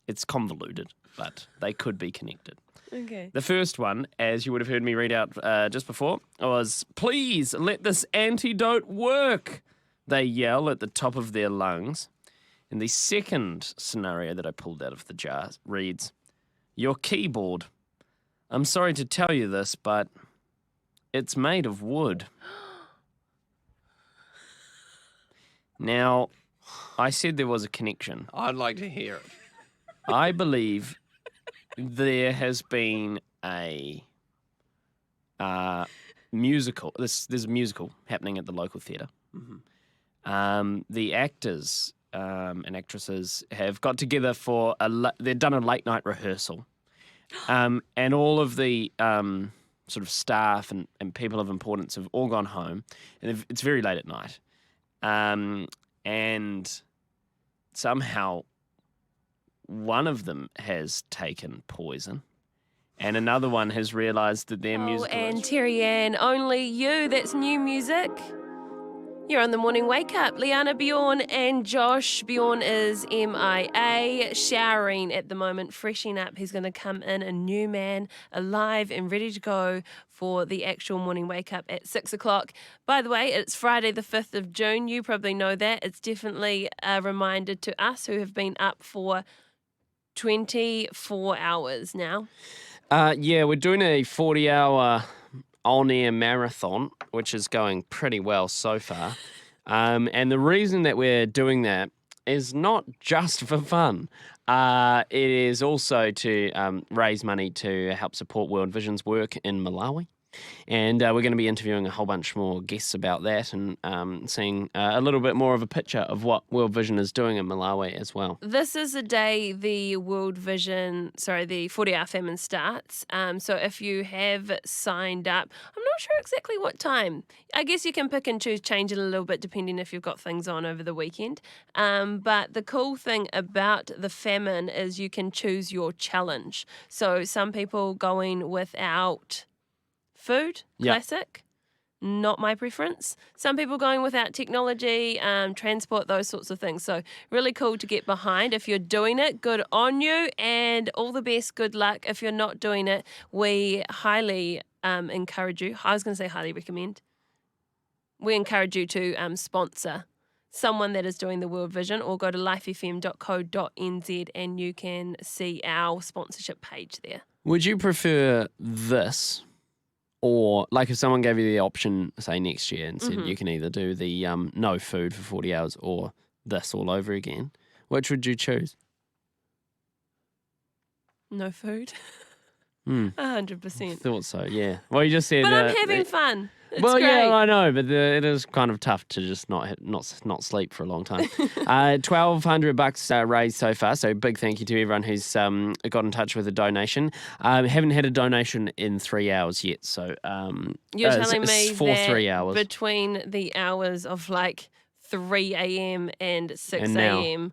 It's convoluted, but they could be connected. Okay. The first one, as you would have heard me read out just before, was, "Please let this antidote work," they yell at the top of their lungs. And the second scenario that I pulled out of the jar reads, "Your keyboard. I'm sorry to tell you this, but it's made of wood." Now, I said there was a connection. I'd like to hear it. I believe there has been a musical. There's a musical happening at the local theatre. Mm-hmm. The actors and actresses have got together for they've done a late night rehearsal, and all of the sort of staff and people of importance have all gone home, and it's very late at night, and somehow one of them has taken poison, and another one has realised that their musical. And Terry Ann, only you. That's new music. You're on the morning wake up. Leanna, Bjorn, and Josh. Bjorn is MIA, showering at the moment, freshening up. He's going to come in a new man, alive and ready to go for the actual morning wake up at 6 o'clock. By the way, it's Friday the 5th of June. You probably know that. It's definitely a reminder to us who have been up for 24 hours now. Yeah, we're doing a 40-hour on-air marathon, which is going pretty well so far. And the reason that we're doing that is not just for fun. It is also to raise money to help support World Vision's work in Malawi. And we're going to be interviewing a whole bunch more guests about that and seeing a little bit more of a picture of what World Vision is doing in Malawi as well. This is the day the 40-hour famine starts. So if you have signed up, I'm not sure exactly what time. I guess you can pick and choose, change it a little bit depending if you've got things on over the weekend. But the cool thing about the famine is you can choose your challenge. So some people going without food, classic, not my preference. Some people going without technology, transport, those sorts of things. So really cool to get behind. If you're doing it, good on you, and all the best, good luck. If you're not doing it, we highly encourage you. I was going to say highly recommend. We encourage you to sponsor someone that is doing the World Vision, or go to lifefm.co.nz and you can see our sponsorship page there. Would you prefer this? Or, like, if someone gave you the option, say, next year and said you can either do the no food for 40 hours or this all over again, which would you choose? No food. 100%. Thought so, yeah. Well, you just said... But I'm having fun. It's well, great. yeah, I know, but it is kind of tough to just not sleep for a long time. $1,200 raised so far, so big thank you to everyone who's got in touch with a donation. Haven't had a donation in 3 hours yet, so You're telling me for that 3 hours. between the hours of like 3 a.m. and 6 And now. a.m.,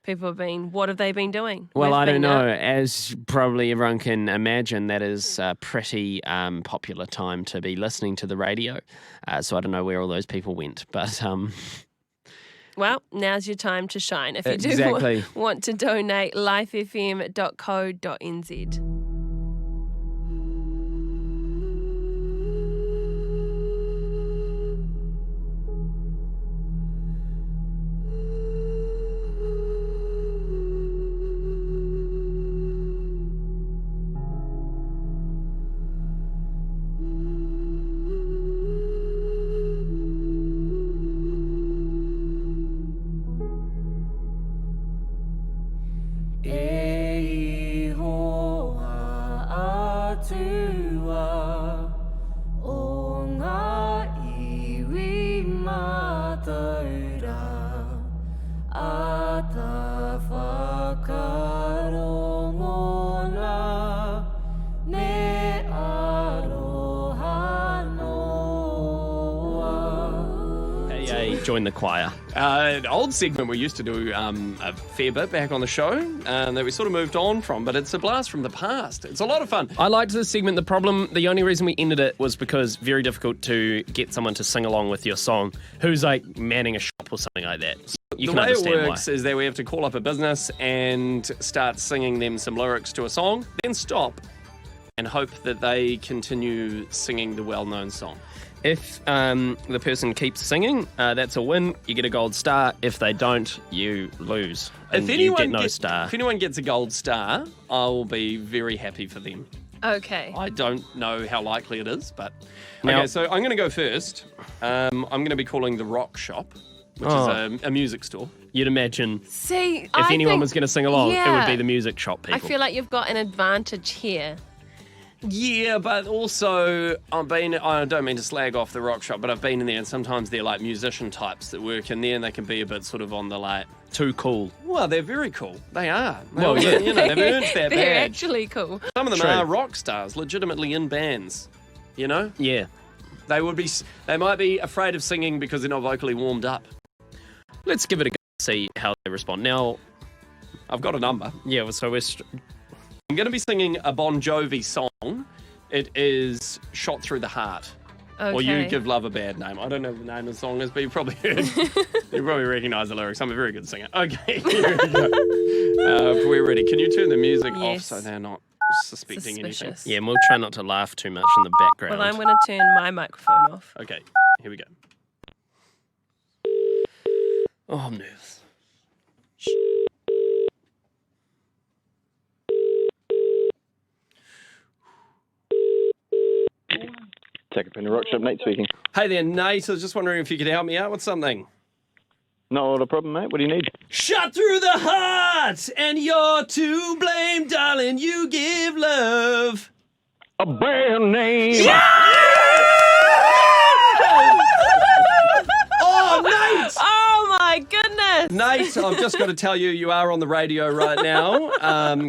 people have been, what have they been doing? Well, We've I don't been know. up. As probably everyone can imagine, that is a pretty popular time to be listening to the radio. So I don't know where all those people went, but... Well, now's your time to shine. If you do Exactly. want to donate, lifefm.co.nz. Atafaka join the choir? An old segment we used to do a fair bit back on the show that we sort of moved on from, but it's a blast from the past. It's a lot of fun. I liked this segment. The only reason we ended it was because very difficult to get someone to sing along with your song who's like manning a shop or something like that. So you the can way it understand works why. is that we have to call up a business and start singing them some lyrics to a song, then stop and hope that they continue singing the well-known song. If the person keeps singing, that's a win. You get a gold star. If they don't, you lose. And you get no star. If anyone gets a gold star, I will be very happy for them. Okay. I don't know how likely it is, but... Now- okay, so I'm going to go first. I'm going to be calling the Rock Shop, which is a music store. You'd imagine See, if anyone was going to sing along, it would be the music shop people. I feel like you've got an advantage here. Yeah, but also I don't mean to slag off the Rock Shop, but I've been in there and sometimes they're like musician types that work in there and they can be a bit sort of on the like... Too cool. Well, they're very cool. They are. Well, yeah. You know, they've earned their They're badge. actually cool. Some of them True. are rock stars, legitimately in bands. You know? Yeah. They might be afraid of singing because they're not vocally warmed up. Let's give it a go and see how they respond. Now, I've got a number. Yeah, so I'm going to be singing a Bon Jovi song. It is Shot Through the Heart. Okay. Or You Give Love a Bad Name. I don't know what the name of the song is, but you've probably heard. You probably recognise the lyrics. I'm a very good singer. Okay, here we go. If we're ready, can you turn the music off so they're not suspecting anything? Yeah, and we'll try not to laugh too much in the background. Well, I'm going to turn my microphone off. Okay, here we go. Oh, I'm nervous. Take a Rock Shop, Nate speaking. Hey there, Nate. I was just wondering if you could help me out with something. Not a problem, mate. What do you need? Shot through the heart, and you're to blame, darling. You give love a bad name. Yeah! Oh, Nate! Oh, my goodness. Nate, I've just got to tell you, you are on the radio right now.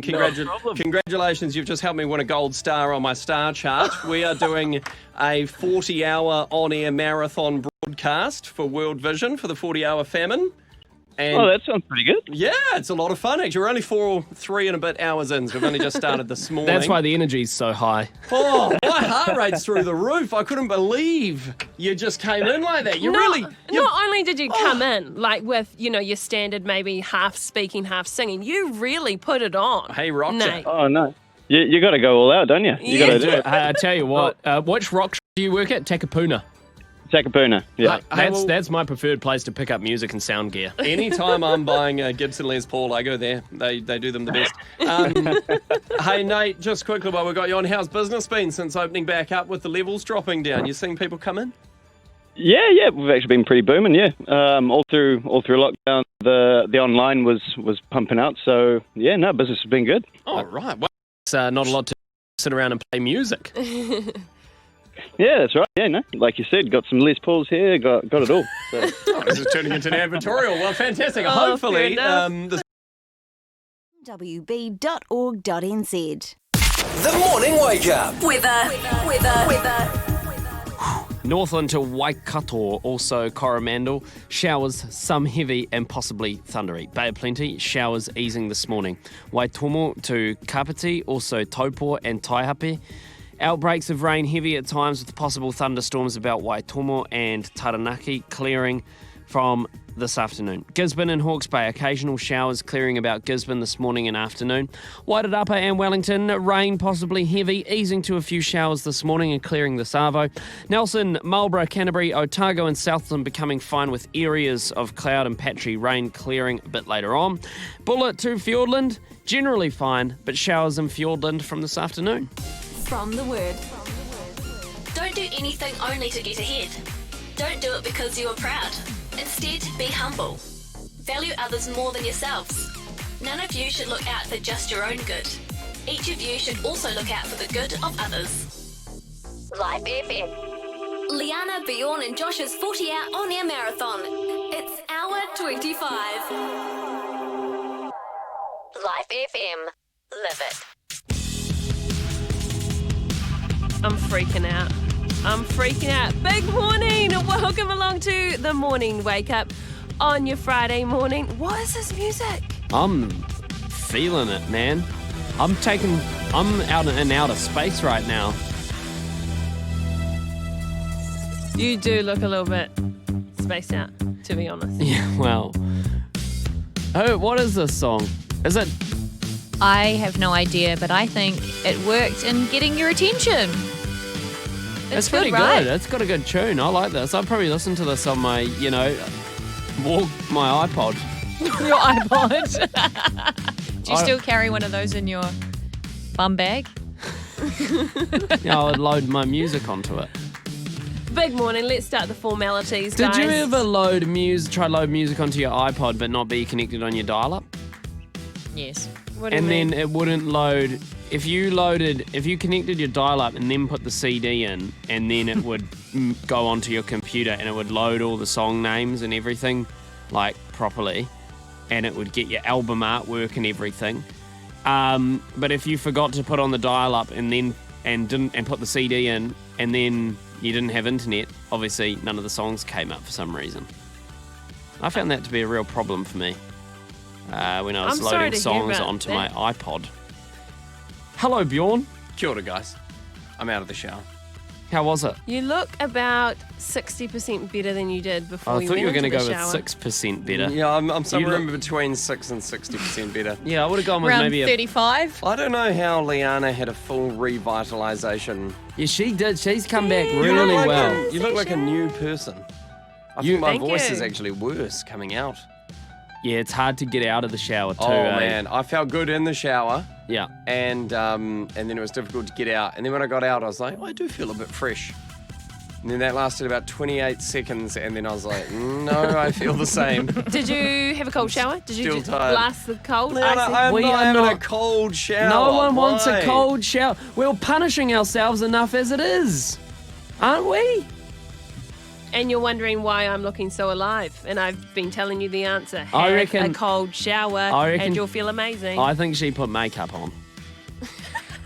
Congratulations, you've just helped me win a gold star on my star chart. We are doing a 40-hour on-air marathon broadcast for World Vision for the 40-hour famine. And that sounds pretty good. Yeah, it's a lot of fun, actually. We're only 3 and a bit hours in, so we've only just started this morning. That's why the energy's so high. Oh, my heart rate's through the roof. I couldn't believe you just came in like that. Not only did you come in, like with, your standard maybe half speaking, half singing, you really put it on. Hey, Rock. Nate. Oh, no. You got to go all out, don't you? You got to do it. I tell you what, which rock do you work at? Takapuna. Takapuna, yeah. That's my preferred place to pick up music and sound gear. Anytime I'm buying a Gibson Les Paul, I go there. They do them the best. Hey, Nate, just quickly while we got you on, how's business been since opening back up with the levels dropping down? You seeing people come in? Yeah, we've actually been pretty booming, yeah. All through lockdown, the online was pumping out, so yeah, no, business has been good. Oh, right. Well, it's not a lot to sit around and play music. Yeah, that's right. Yeah, no, like you said, got some Les Pauls here, got it all. So. This is turning into an advertorial. Well, fantastic. Oh, Hopefully, www.org.nz. The Morning Wake Up. Weather. Northland to Waikato, also Coromandel. Showers, some heavy and possibly thundery. Bay of Plenty, showers easing this morning. Waitomo to Kapiti, also Taupo and Taihape. Outbreaks of rain heavy at times with possible thunderstorms about Waitomo and Taranaki, clearing from this afternoon. Gisborne and Hawke's Bay, occasional showers clearing about Gisborne this morning and afternoon. Waitarapa and Wellington, rain possibly heavy, easing to a few showers this morning and clearing the Savo. Nelson, Marlborough, Canterbury, Otago and Southland becoming fine with areas of cloud and patchy rain clearing a bit later on. Bullet to Fiordland, generally fine, but showers in Fiordland from this afternoon. From the Word. Don't do anything only to get ahead. Don't do it because you are proud. Instead, be humble. Value others more than yourselves. None of you should look out for just your own good. Each of you should also look out for the good of others. Live FM. Leanna, Bjorn and Josh's 40-hour on-air marathon. It's hour 25. Live FM. Live it. I'm freaking out. I'm freaking out. Big morning. Welcome along to the morning wake up on your Friday morning. What is this music? I'm feeling it, man. I'm out in outer space right now. You do look a little bit spaced out, to be honest. Yeah, well. Oh, what is this song? Is it? I have no idea, but I think it worked in getting your attention. It's pretty good, right? It's got a good tune. I like this. I'll probably listen to this on my, my iPod. Your iPod? Do you still carry one of those in your bum bag? Yeah, I would load my music onto it. Big morning. Let's start the formalities, Did guys. you ever try load music onto your iPod but not be connected on your dial-up? Yes. What do you mean? Then it wouldn't load. If you connected your dial-up and then put the CD in, and then it would go onto your computer and it would load all the song names and everything, like, properly, and it would get your album artwork and everything. But if you forgot to put on the dial-up and put the CD in, and then you didn't have internet, obviously none of the songs came up for some reason. I found that to be a real problem for me when I was loading songs onto my iPod. Hello, Bjorn. Kia ora, guys. I'm out of the shower. How was it? You look about 60% better than you did before I thought you were going to go with 6% better. Yeah, I'm somewhere in between 6 and 60% better. Yeah, I would have gone with Around maybe 35. I don't know how Leanna had a full revitalization. Yeah, she did. She's come back really well. You look like a new person. I think my Thank voice you. is actually worse coming out. Yeah, it's hard to get out of the shower too. Oh man, I felt good in the shower. Yeah. And then it was difficult to get out. And then when I got out, I was like, I do feel a bit fresh. And then that lasted about 28 seconds, and then I was like, no, I feel the same. Did you have a cold shower? Did you Still just tired. blast the cold? Leanna, I'm We not are having not- a cold shower. No one wants a Why? cold shower. We're punishing ourselves enough as it is, aren't we? And you're wondering why I'm looking so alive. And I've been telling you the answer. Have I reckon- a cold shower and you'll feel amazing. I think she put makeup on.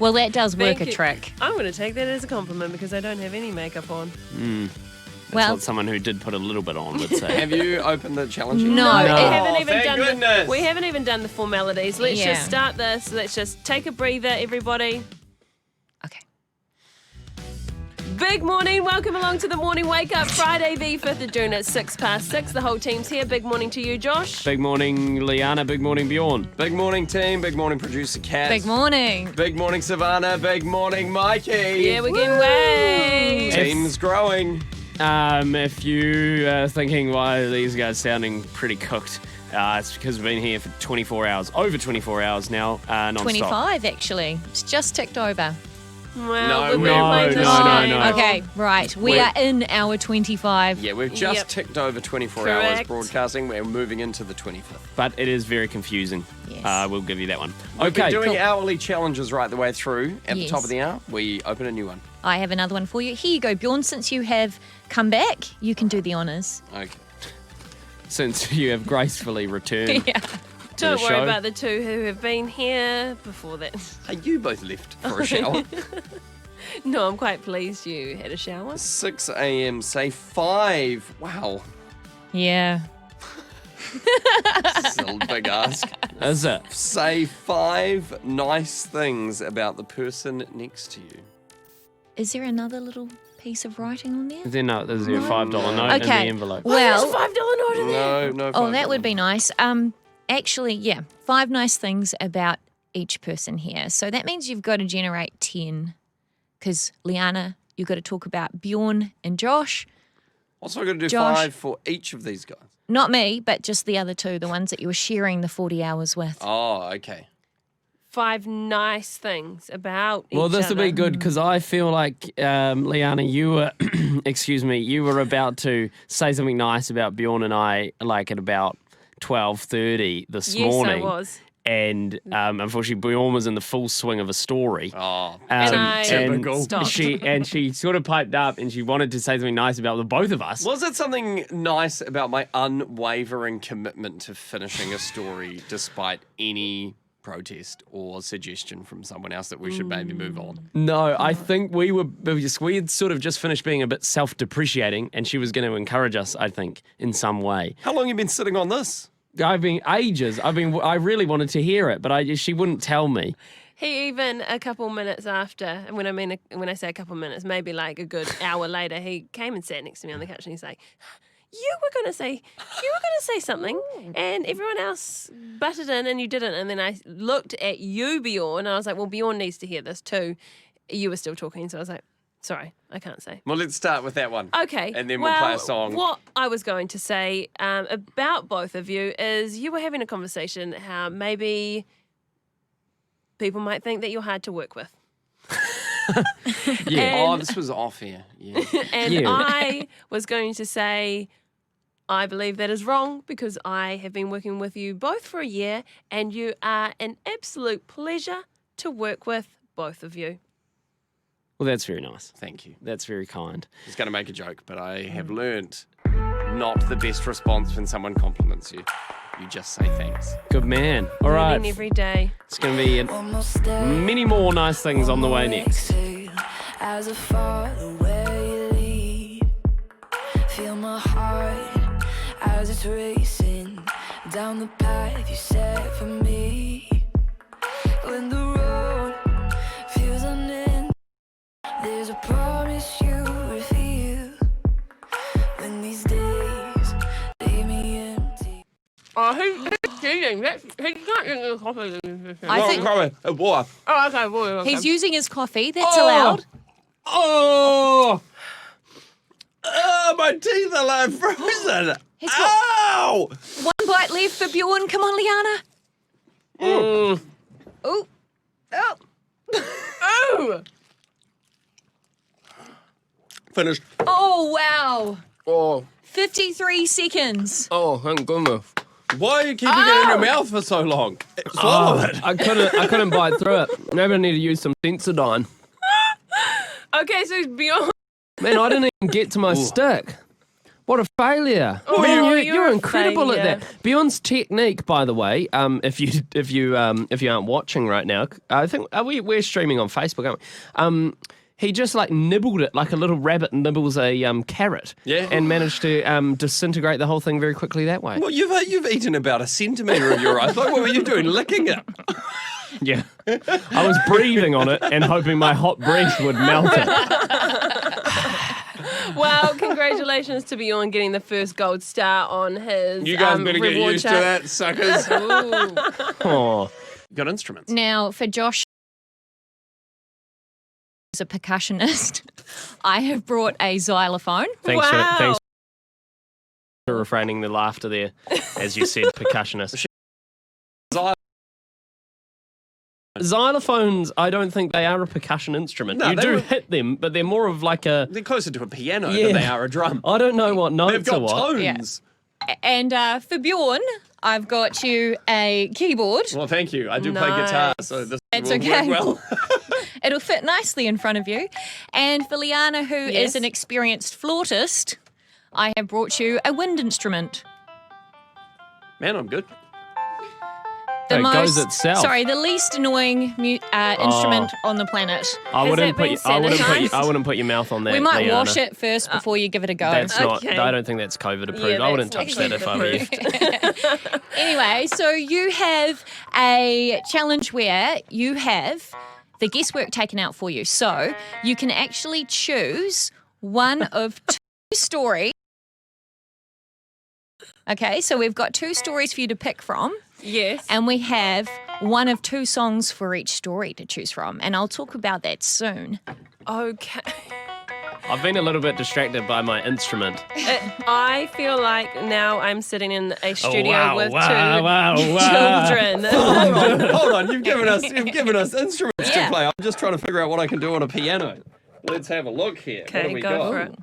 Well, that does work Thank a you. trick. I'm going to take that as a compliment because I don't have any makeup on. That's Well- what someone who did put a little bit on would say. Have you opened the challenge? No. We No. haven't even thank done goodness. we haven't even done the formalities. Let's Yeah. just start this. Let's just take a breather, everybody. Okay. Big morning. Welcome along to the Morning Wake Up. Friday the 5th of June at 6:06. The whole team's here. Big morning to you, Josh. Big morning, Leanna. Big morning, Bjorn. Big morning, team. Big morning, producer Kat. Big morning. Big morning, Savannah. Big morning, Mikey. Yeah, we're getting way. Team's growing. If you are thinking, why are these guys sounding pretty cooked? It's because we've been here for 24 hours, over 24 hours now, non-stop. 25, actually. It's just ticked over. Well, No. Okay, right. We are in our 25. Yeah, we've just Yep. ticked over 24 hours Correct. broadcasting. We're moving into the 25th. But it is very confusing. Yes. We'll give you that one. We've been Okay. doing hourly challenges right the way through. At the Yes. top of the hour, we open a new one. I have another one for you. Here you go, Bjorn. Since you have come back, you can do the honours. Okay. Since you have gracefully returned. Yeah. Don't the worry show. about the two who have been here before that. Hey, you both left for a shower. No, I'm quite pleased you had a shower. 6 a.m., say 5. Wow. Yeah. Still a big ask. Is it? Say 5 nice things about the person next to you. Is there another little piece of writing on there? There's a $5 note in the Okay. envelope. Well, There's a $5 note in there. No, oh, that would be nice. Actually, yeah, 5 nice things about each person here. So that means you've got to generate 10. Because, Leanna, you've got to talk about Bjorn and Josh. Also, I've got to do Josh. 5 for each of these guys. Not me, but just the other two, the ones that you were sharing the 40 hours with. Oh, okay. 5 nice things about Well, each this will other. be good because I feel like, Leanna, you were, you were about to say something nice about Bjorn and I, like at about 12:30 this Yes, morning. I was. And unfortunately, Bjorn was in the full swing of a story. Oh, And I stopped. She sort of piped up and she wanted to say something nice about the both of us. Was it something nice about my unwavering commitment to finishing a story despite any protest or suggestion from someone else that we should maybe move on. No, I think we had sort of just finished being a bit self-depreciating, and she was going to encourage us, I think, in some way. How long have you been sitting on this? I've been ages. I really wanted to hear it, but she wouldn't tell me. He even a couple minutes after, and when I say a couple minutes, maybe like a good hour later, he came and sat next to me on the couch and he's like, you were gonna say something, and everyone else butted in and you didn't. And then I looked at you, Bjorn, and I was like, well, Bjorn needs to hear this too. You were still talking, so I was like, sorry, I can't say. Well, let's start with that one. Okay. And then we'll play a song. What I was going to say about both of you is you were having a conversation how maybe people might think that you're hard to work with. Yeah. This was off here. Yeah. And I was going to say, I believe that is wrong because I have been working with you both for a year and you are an absolute pleasure to work with, both of you. Well, that's very nice. Thank you. That's very kind. I was going to make a joke, but I have learnt not the best response when someone compliments you. You just say thanks. Good man. All right. Learning every day. It's going to be many more nice things on the way next. As I fall away, you lead. Feel my heart as it's racing down the path you set for me. When the road feels unending, there's a promise you reveal. When these days leave me empty. Oh, he's cheating. He's not using his coffee. I think water. Oh, okay, water. he's using his coffee. That's allowed. Oh, my teeth are like frozen. Ow! One bite left for Bjorn. Come on, Leanna. Oh. Oh. Oh. Finished. Oh, wow. Oh. 53 seconds. Oh, thank goodness. Why are you keeping it in your mouth for so long? Swallow it. I couldn't bite through it. Maybe I need to use some Sensodyne. Okay, so it's Bjorn. Man, I didn't even get to my stick. What a failure! Oh, Man, you're you're a incredible failure. at that. Bjorn's technique, by the way, if you aren't watching right now, I think we're streaming on Facebook, aren't we? He just like nibbled it like a little rabbit nibbles a carrot, and managed to disintegrate the whole thing very quickly that way. Well, you've eaten about a centimetre of your rice. Like, what were you doing, licking it? Yeah, I was breathing on it and hoping my hot breath would melt it. Well, congratulations to Bjorn getting the first gold star on his You guys better get reward used chart. to that, suckers. Oh, got instruments. Now, for Josh, who's a percussionist, I have brought a xylophone. Thanks for refraining the laughter there, as you said, percussionist. Xylophones, I don't think they are a percussion instrument. No, you do hit them, but they're more of like a... They're closer to a piano than they are a drum. I don't know what notes They've got are what. tones. And for Bjorn, I've got you a keyboard. Well, thank you. I do play guitar, so this That's will okay. work well. It'll fit nicely in front of you. And for Leanna, who Yes. is an experienced flautist, I have brought you a wind instrument. Man, I'm good. It goes itself. Sorry, the least annoying instrument on the planet. I wouldn't put your mouth on that. We might Leanna. wash it first before you give it a go. That's not. I don't think that's COVID approved. Yeah, I wouldn't that's touch that if I were you. Anyway, so you have a challenge where you have the guesswork taken out for you. So you can actually choose one of two stories. Okay, so we've got two stories for you to pick from. Yes. And we have one of two songs for each story to choose from. And I'll talk about that soon. Okay. I've been a little bit distracted by my instrument. I feel like now I'm sitting in a studio with two children. Hold on, you've given us instruments to play. I'm just trying to figure out what I can do on a piano. Let's have a look here. What Okay, do we go got? for it.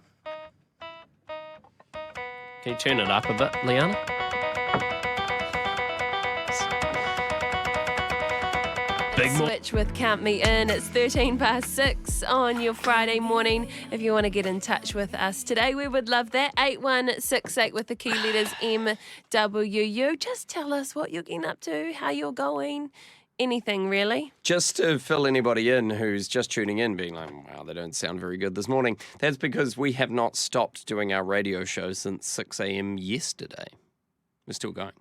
Can you turn it up a bit, Leanna? Switch with Count Me In. It's 6:13 on your Friday morning. If you want to get in touch with us today, we would love that. 8168 with the key letters MWU. Just tell us what you're getting up to, how you're going. anything really. Just to fill anybody in who's just tuning in, being like, wow, they don't sound very good this morning, that's because we have not stopped doing our radio show since 6 a.m. yesterday. We're still going.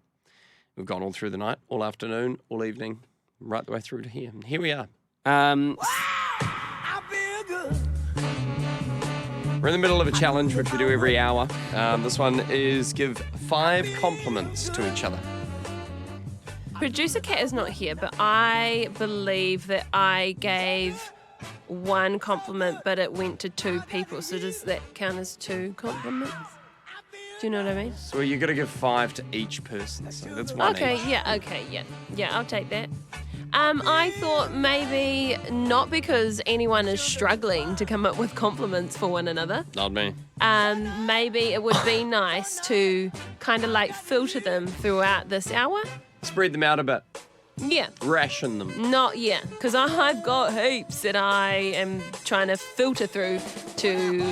We've gone all through the night, all afternoon, all evening, right the way through to here. And here we are. We're in the middle of a challenge, which we do every hour. This one is give 5 compliments to each other. Producer Kat is not here, but I believe that I gave 1 compliment, but it went to 2 people. So does that count as 2 compliments? Do you know what I mean? So you're going to give 5 to each person. So that's 1 Okay, each. yeah, I'll take that. I thought maybe not because anyone is struggling to come up with compliments for one another. Not me. Maybe it would be nice to kind of like filter them throughout this hour. Spread them out a bit. Yeah. Ration them. Not yet, because I've got heaps that I am trying to filter through to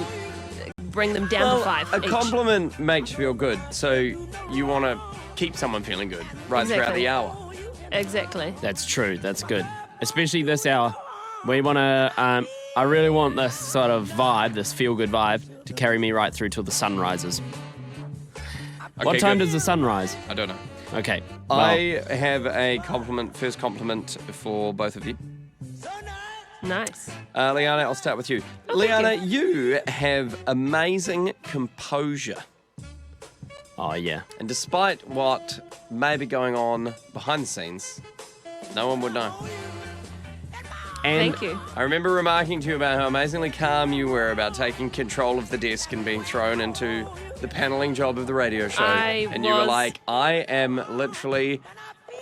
bring them down to 5 A each. compliment makes you feel good, so you want to keep someone feeling good right throughout the hour. Exactly. That's true. That's good. Especially this hour. We want to, I really want this sort of vibe, this feel-good vibe, to carry me right through till the sun rises. What time does the sun rise? I don't know. Okay. Well, I have a first compliment for both of you. Nice. Leanna, I'll start with you. Oh, Leanna, you have amazing composure. Oh, yeah. And despite what may be going on behind the scenes, no one would know. And Thank you. I remember remarking to you about how amazingly calm you were about taking control of the desk and being thrown into the paneling job of the radio show. And you were like, I am literally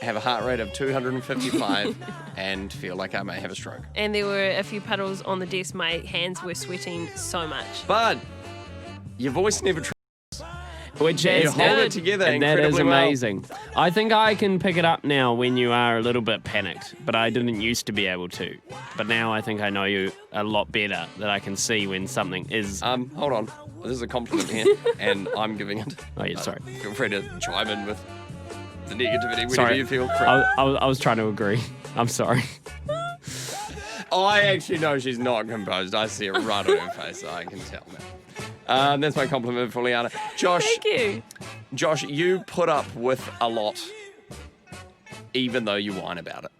have a heart rate of 255 and feel like I may have a stroke. And there were a few puddles on the desk. My hands were sweating so much. But your voice never travels. Which you is hold good. it together And that incredibly is well. amazing. I think I can pick it up now when you are a little bit panicked, but I didn't used to be able to. But now I think I know you a lot better, that I can see when something is... Hold on. This is a compliment here, and I'm giving it. Oh, yeah, sorry. Feel free to chime in with the negativity whenever Sorry. you feel free. I was trying to agree. I'm sorry. I actually know she's not composed. I see it right on her face. I can tell now. That's my compliment for Leanna. Josh. Thank you. Josh, you put up with a lot, even though you whine about it.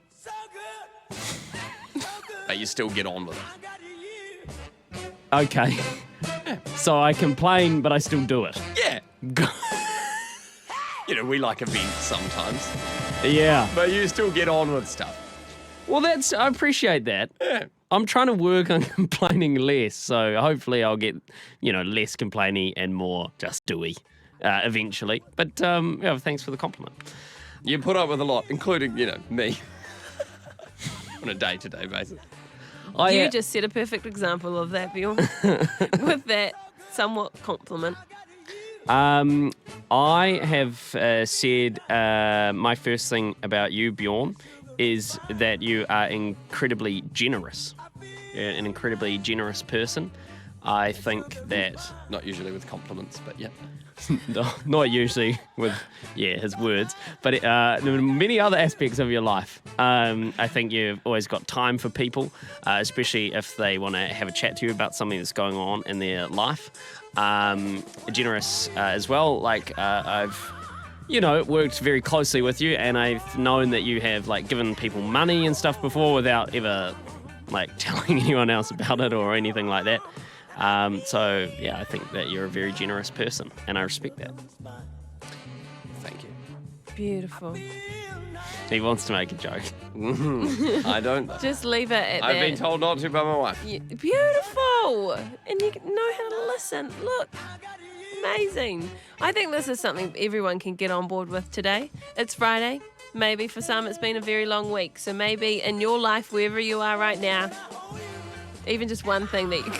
But you still get on with it. Okay. So I complain, but I still do it. Yeah. You know, we like events sometimes. Yeah. But you still get on with stuff. Well, I appreciate that. Yeah. I'm trying to work on complaining less, so hopefully I'll get, less complaining and more just doey eventually. But thanks for the compliment. You put up with a lot, including, me, on a day-to-day basis. You just set a perfect example of that, Bjorn, with that somewhat compliment. I have said my first thing about you, Bjorn, is that you are incredibly generous. You're an incredibly generous person. I think that... Not usually with compliments, but yeah. Not usually with, his words, but many other aspects of your life. I think you've always got time for people, especially if they want to have a chat to you about something that's going on in their life. Generous as well. I've worked very closely with you, and I've known that you have given people money and stuff before without ever telling anyone else about it or anything like that. I think that you're a very generous person, and I respect that. Thank you. Beautiful. He wants to make a joke. I don't. Just leave it at that. I've been told not to by my wife. Beautiful. And you know how to listen. Look. Amazing. I think this is something everyone can get on board with today. It's Friday. Maybe for some it's been a very long week. So maybe in your life, wherever you are right now, even just one thing that you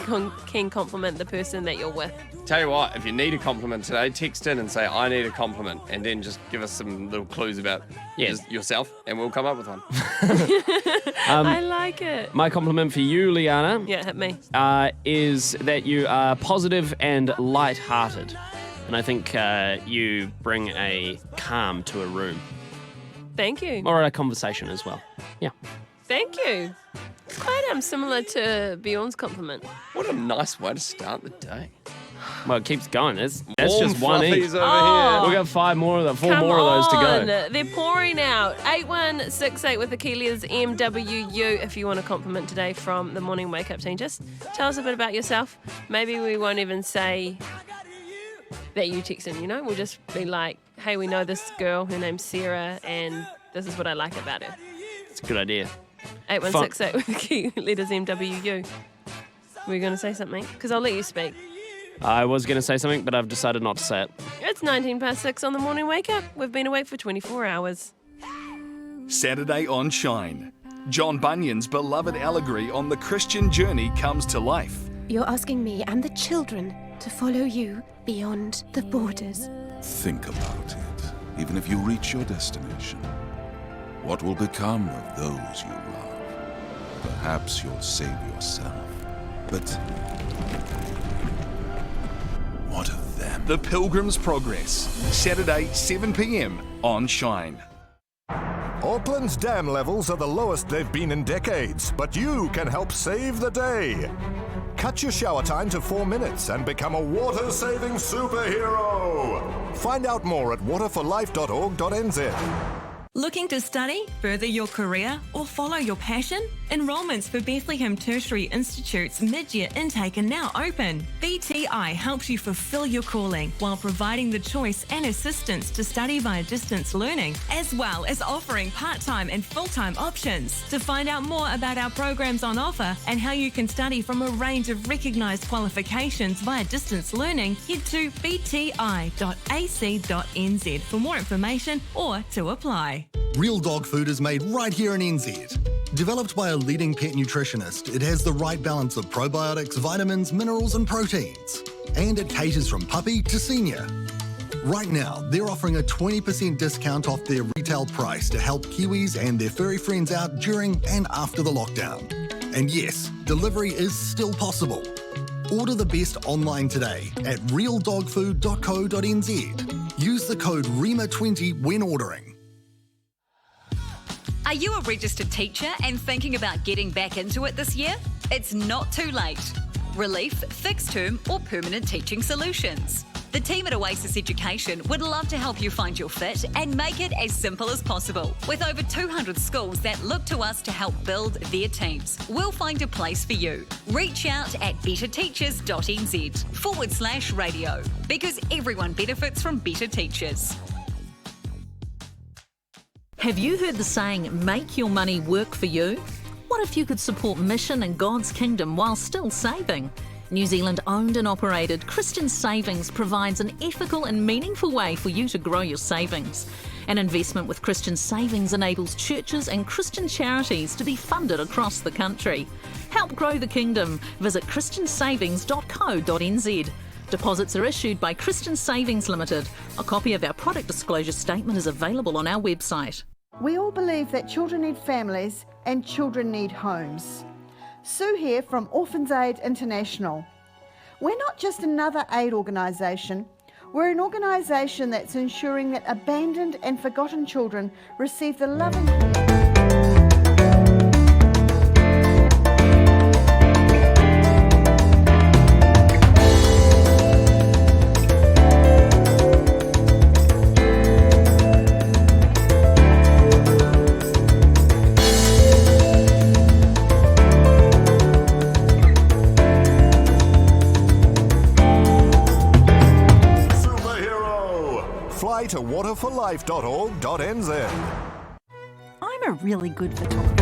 can compliment the person that you're with. Tell you what, if you need a compliment today, text in and say, I need a compliment, and then just give us some little clues about yourself, and we'll come up with one. I like it. My compliment for you, Leanna, hit me. Is that you are positive and light-hearted. And I think you bring a calm to a room. Thank you. Or a conversation as well. Yeah. Thank you. It's quite similar to Bjorn's compliment. What a nice way to start the day. Well, it keeps going. That's Warm just one each. fluffies over here. We've got four more of those to on. go. They're pouring out. 8168 with Achilles MWU if you want a compliment today from the Morning Wake Up team. Just tell us a bit about yourself. Maybe we won't even say that you text in, We'll just be like, hey, we know this girl, her name's Sarah, and this is what I like about her. It's a good idea. 8168 with the key letters MWU. Were you going to say something? Because I'll let you speak. I was going to say something, but I've decided not to say it. It's 6:19 on the Morning Wake Up. We've been awake for 24 hours. Saturday on Shine. John Bunyan's beloved allegory on the Christian journey comes to life. You're asking me and the children to follow you beyond the borders. Think about it. Even if you reach your destination, what will become of those you love? Perhaps you'll save yourself, but what of them? The Pilgrim's Progress. Saturday, 7 p.m. on Shine. Auckland's dam levels are the lowest they've been in decades, but you can help save the day. Cut your shower time to 4 minutes and become a water-saving superhero. Find out more at waterforlife.org.nz. Looking to study, further your career, or follow your passion? Enrolments for Bethlehem Tertiary Institute's mid-year intake are now open. BTI helps you fulfill your calling while providing the choice and assistance to study via distance learning, as well as offering part-time and full-time options. To find out more about our programs on offer and how you can study from a range of recognised qualifications via distance learning, head to bti.ac.nz for more information or to apply. Real dog food is made right here in NZ. Developed by a leading pet nutritionist, it has the right balance of probiotics, vitamins, minerals and proteins. And it caters from puppy to senior. Right now, they're offering a 20% discount off their retail price to help Kiwis and their furry friends out during and after the lockdown. And yes, delivery is still possible. Order the best online today at realdogfood.co.nz. Use the code REMA20 when ordering. Are you a registered teacher and thinking about getting back into it this year? It's not too late. Relief, fixed term or permanent teaching solutions. The team at Oasis Education would love to help you find your fit and make it as simple as possible. With over 200 schools that look to us to help build their teams, we'll find a place for you. Reach out at betterteachers.nz/radio because everyone benefits from better teachers. Have you heard the saying, make your money work for you? What if you could support mission and God's kingdom while still saving? New Zealand owned and operated Christian Savings provides an ethical and meaningful way for you to grow your savings. An investment with Christian Savings enables churches and Christian charities to be funded across the country. Help grow the kingdom. Visit christiansavings.co.nz. Deposits are issued by Christian Savings Limited. A copy of our product disclosure statement is available on our website. We all believe that children need families and children need homes. Sue here from Orphans Aid International. We're not just another aid organisation. We're an organisation that's ensuring that abandoned and forgotten children receive the love and care. To waterforlife.org.nz. I'm a really good photographer.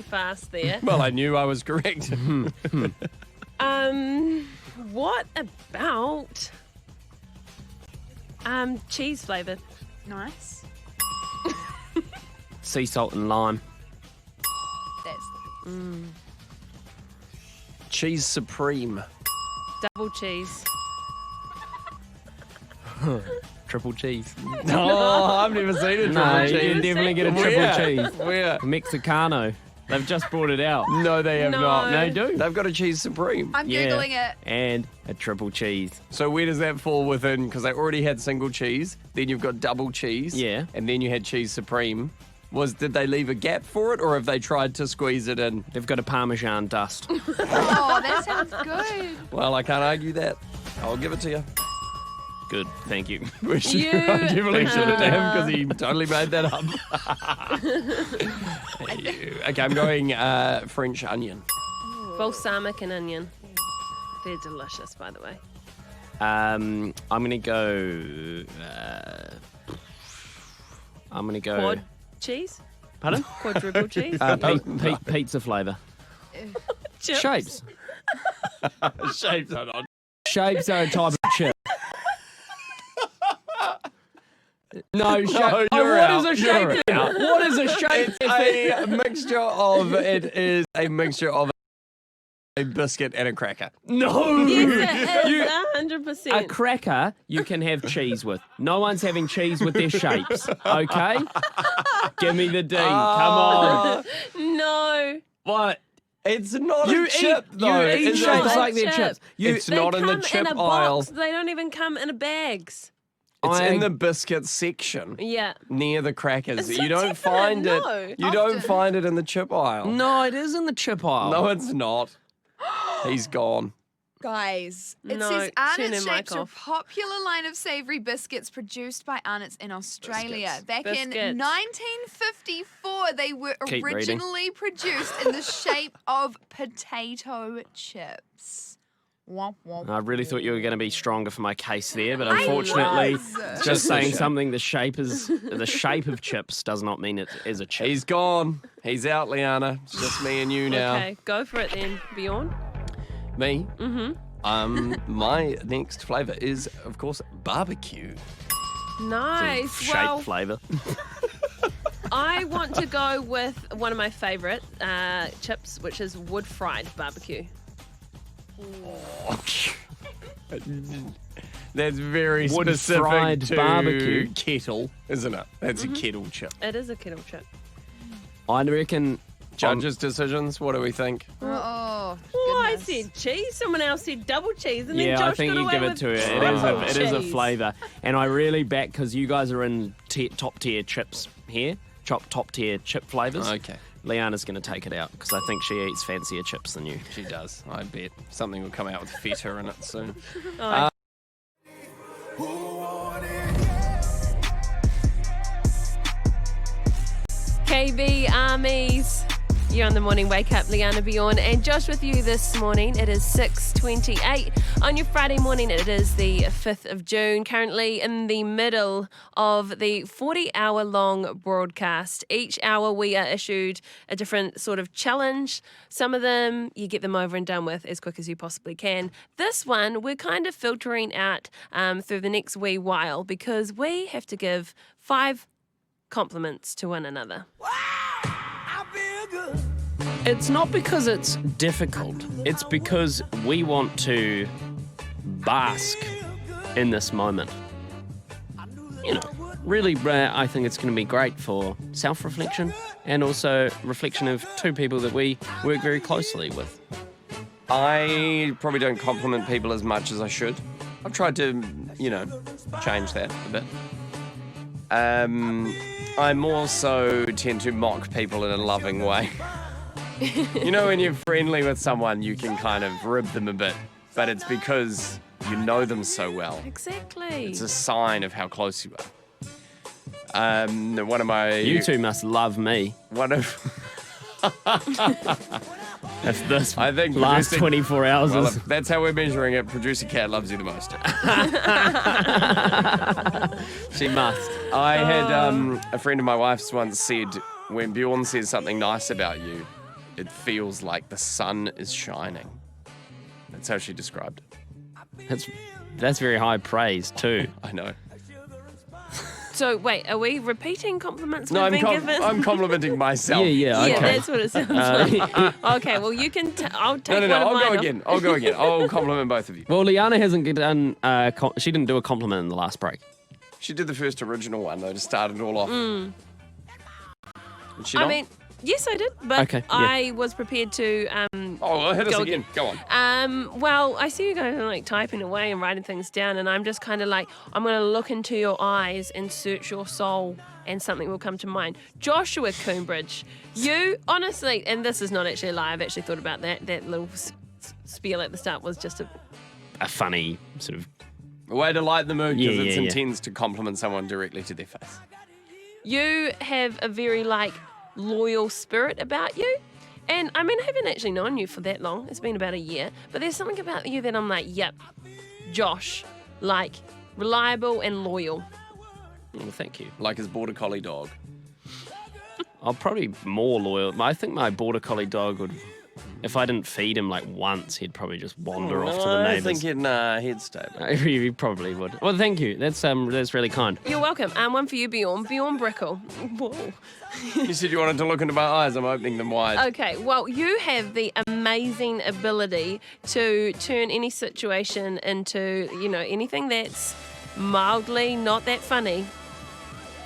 very fast there. Well, I knew I was correct. What about cheese flavored? Nice. Sea salt and lime. That's Cheese Supreme. Double cheese. Triple cheese. Oh, I've never seen a triple No, cheese. you can definitely get a triple Where? cheese. Where? Mexicano. They've just brought it out. No, they have not. They do. They've got a Cheese Supreme. I'm Googling it. And a triple cheese. So where does that fall within? Because they already had single cheese, then you've got double cheese, Yeah. and then you had Cheese Supreme. Did they leave a gap for it, or have they tried to squeeze it in? They've got a Parmesan dust. Oh, that sounds good. Well, I can't argue that. I'll give it to you. Good, thank you. I definitely should have to him because he totally made that up. Okay, I'm going French onion. Balsamic and onion. They're delicious, by the way. I'm gonna go. Quad cheese? Pardon? Quadruple cheese? Pizza flavour. Chips. Shapes. Shapes are not. Shapes are a type of chip. No, shape. No, Oh, you're what out. is a You're shape? out. What is a shape? It is a mixture of a biscuit and a cracker. No. Yes, it is, 100%. A cracker you can have cheese with. No one's having cheese with their shapes. Okay? Give me the D. Come on. No. What? It's not You a chip, eat- though. you eat It's shapes not. like they're chips. It's They not in the come chip in a aisle. box. They don't even come in bags. It's in the biscuit section. Yeah. Near the crackers. It's You so don't different, find it. no. You don't find it in the chip aisle. No, it is in the chip aisle. No, it's not. He's gone. Guys, it No, says turn Arnott's their mic shapes are a off. popular line of savoury biscuits produced by Arnott's in Australia. Biscuits. Back in Biscuits. 1954, they were Keep reading. originally produced in the shape of potato chips. Womp, womp. I really thought you were going to be stronger for my case there, but I unfortunately, was. just saying something the shape of chips does not mean it is a chip. He's gone. He's out, Leanna. It's just me and you now. Okay, go for it then, Bjorn. Me? Mm-hmm. My next flavour is, of course, barbecue. Nice. Shape Well, flavour. I want to go with one of my favourite chips, which is wood-fried barbecue. That's very Wood-fried specific to barbecue. kettle, isn't it? That's a kettle chip. It is a kettle chip. I reckon Judges' decisions, what do we think? Oh, Oh, I goodness. said cheese. Someone else said double cheese, and then Yeah, Josh I think got you away give it with to her. triple It is a cheese. flavour, and I really back because you guys are in top tier chips here, top tier chip flavours. Okay. Leanna's going to take it out because I think she eats fancier chips than you. She does, I bet. Something will come out with feta in it soon. Oh, KB Armies. You're on the morning wake up, Leanna, Bjorn, and Josh with you this morning. It is 6:28 on your Friday morning. It is the 5th of June. Currently in the middle of the 40-hour-long broadcast. Each hour we are issued a different sort of challenge. Some of them you get them over and done with as quick as you possibly can. This one we're kind of filtering out through the next wee while because we have to give 5 compliments to one another. It's not because it's difficult. It's because we want to bask in this moment. You know, really, I think it's going to be great for self-reflection and also reflection of 2 people that we work very closely with. I probably don't compliment people as much as I should. I've tried to, change that a bit. I more so tend to mock people in a loving way. When you're friendly with someone, you can kind of rib them a bit, but it's because you know them so well. Exactly. It's a sign of how close you are. One of my... You 2 must love me. One of... If this I think last 24 hours well, is... if that's how we're measuring it. Producer Kat loves you the most. She must. I had a friend of my wife's once said, when Bjorn says something nice about you, it feels like the sun is shining. That's how she described it. That's very high praise too. I know. So wait, are we repeating compliments No, we've been given? I'm complimenting myself. Yeah, okay. Yeah, that's what it sounds like. Okay, well you can. I'll take No, one of I'll mine go off. again. I'll compliment both of you. Well, Leanna hasn't done. She didn't do a compliment in the last break. She did the first original one though to start it all off. Did she I not? mean, yes, I did, but Okay, yeah. I was prepared to. Hit us go again. Go on. Well, I see you guys are like typing away and writing things down, and I'm just kind of like, I'm going to look into your eyes and search your soul, and something will come to mind. Joshua Coombridge, you honestly, and this is not actually a lie, I've actually thought about that. That little spiel at the start was just A funny sort of. A way to lighten the mood because Yeah, it's yeah, yeah. intends to compliment someone directly to their face. You have a very loyal spirit about you. And I mean, I haven't actually known you for that long. It's been about a year. But there's something about you that I'm like, yep, Josh, reliable and loyal. Well, thank you. Like his border collie dog. I'm probably more loyal. I think my border collie dog would, if I didn't feed him he'd probably just wander off to the I neighbours. think he'd stay. He probably would. Well, thank you. That's really kind. You're welcome. One for you, Bjorn. Bjorn Brickle. Whoa. You said you wanted to look into my eyes. I'm opening them wide. Okay, well, you have the amazing ability to turn any situation into, anything that's mildly not that funny.